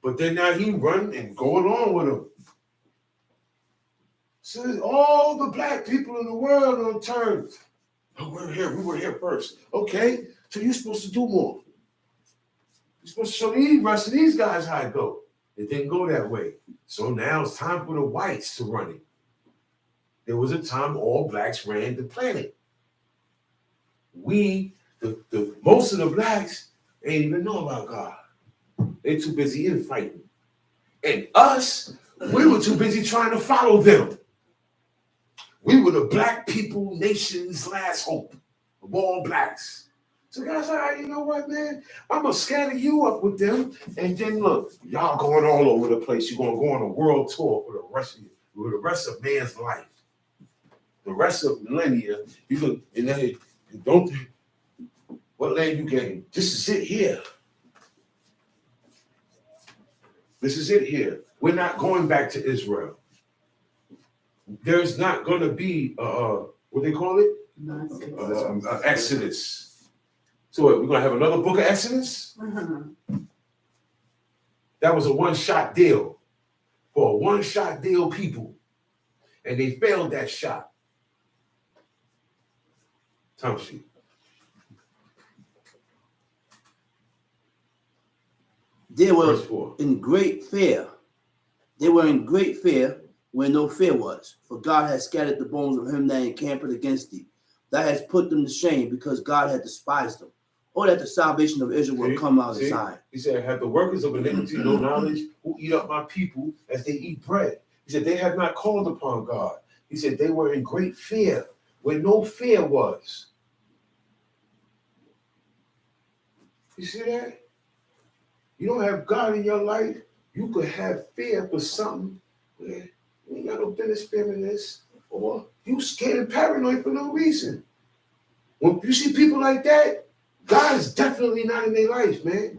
But then now he run and go along with them. So all the black people in the world are turned. Oh, we were here first. Okay, so you're supposed to do more. You're supposed to show the rest of these guys how it go. It didn't go that way. So now it's time for the whites to run it. There was a time all blacks ran the planet. Most of the blacks ain't even know about God. They too busy infighting. And us, we were too busy trying to follow them. We were the black people nation's last hope of all blacks. So guys, all right, you know what, man? I'm gonna scatter you up with them, and then look, y'all going all over the place. You're gonna go on a world tour for the rest of man's life. the rest of millennia, you can, and then don't, what land you gain? This is it here. This is it here. We're not going back to Israel. There's not going to be, what they call it? Exodus. So what, we're going to have another book of Exodus? That was a one-shot deal for a one-shot deal people. And they failed that shot. Time sheet. They were Verse 4. in great fear. They were in great fear where no fear was. For God has scattered the bones of him that encampeth against thee. That has put them to shame because God had despised them. Oh, that the salvation of Israel will come out of See? Zion. He said, have the workers of iniquity no knowledge who eat up my people as they eat bread. He said, they have not called upon God. He said, they were in great fear where no fear was. You see that? You don't have God in your life, you could have fear for something where you ain't got no business fearing this, or you scared and paranoid for no reason. When you see people like that, God is definitely not in their life, man.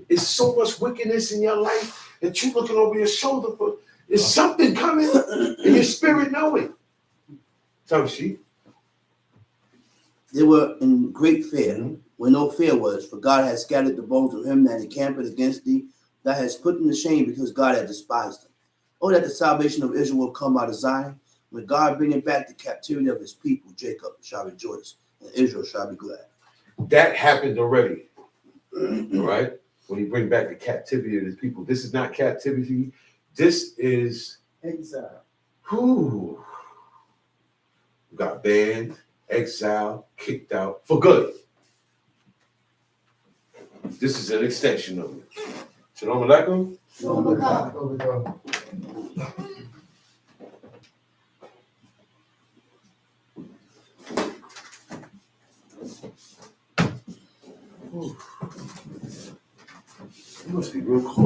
It's so much wickedness in your life that you looking over your shoulder for. There's something coming, and your spirit know it. Tell sheep. They were in great fear where no fear was, for God has scattered the bones of him that encampeth against thee, that has put them to shame because God had despised them. Oh, that the salvation of Israel will come out of Zion. When God bringeth back the captivity of his people, Jacob shall rejoice, and Israel shall be glad. That happened already. All right? When he bring back the captivity of his people. This is not captivity. This is Exile. who got banned, exiled, kicked out for good. This is an extension of it. Shalom alaikum. Oh my God. Oh my God. It must be real cold.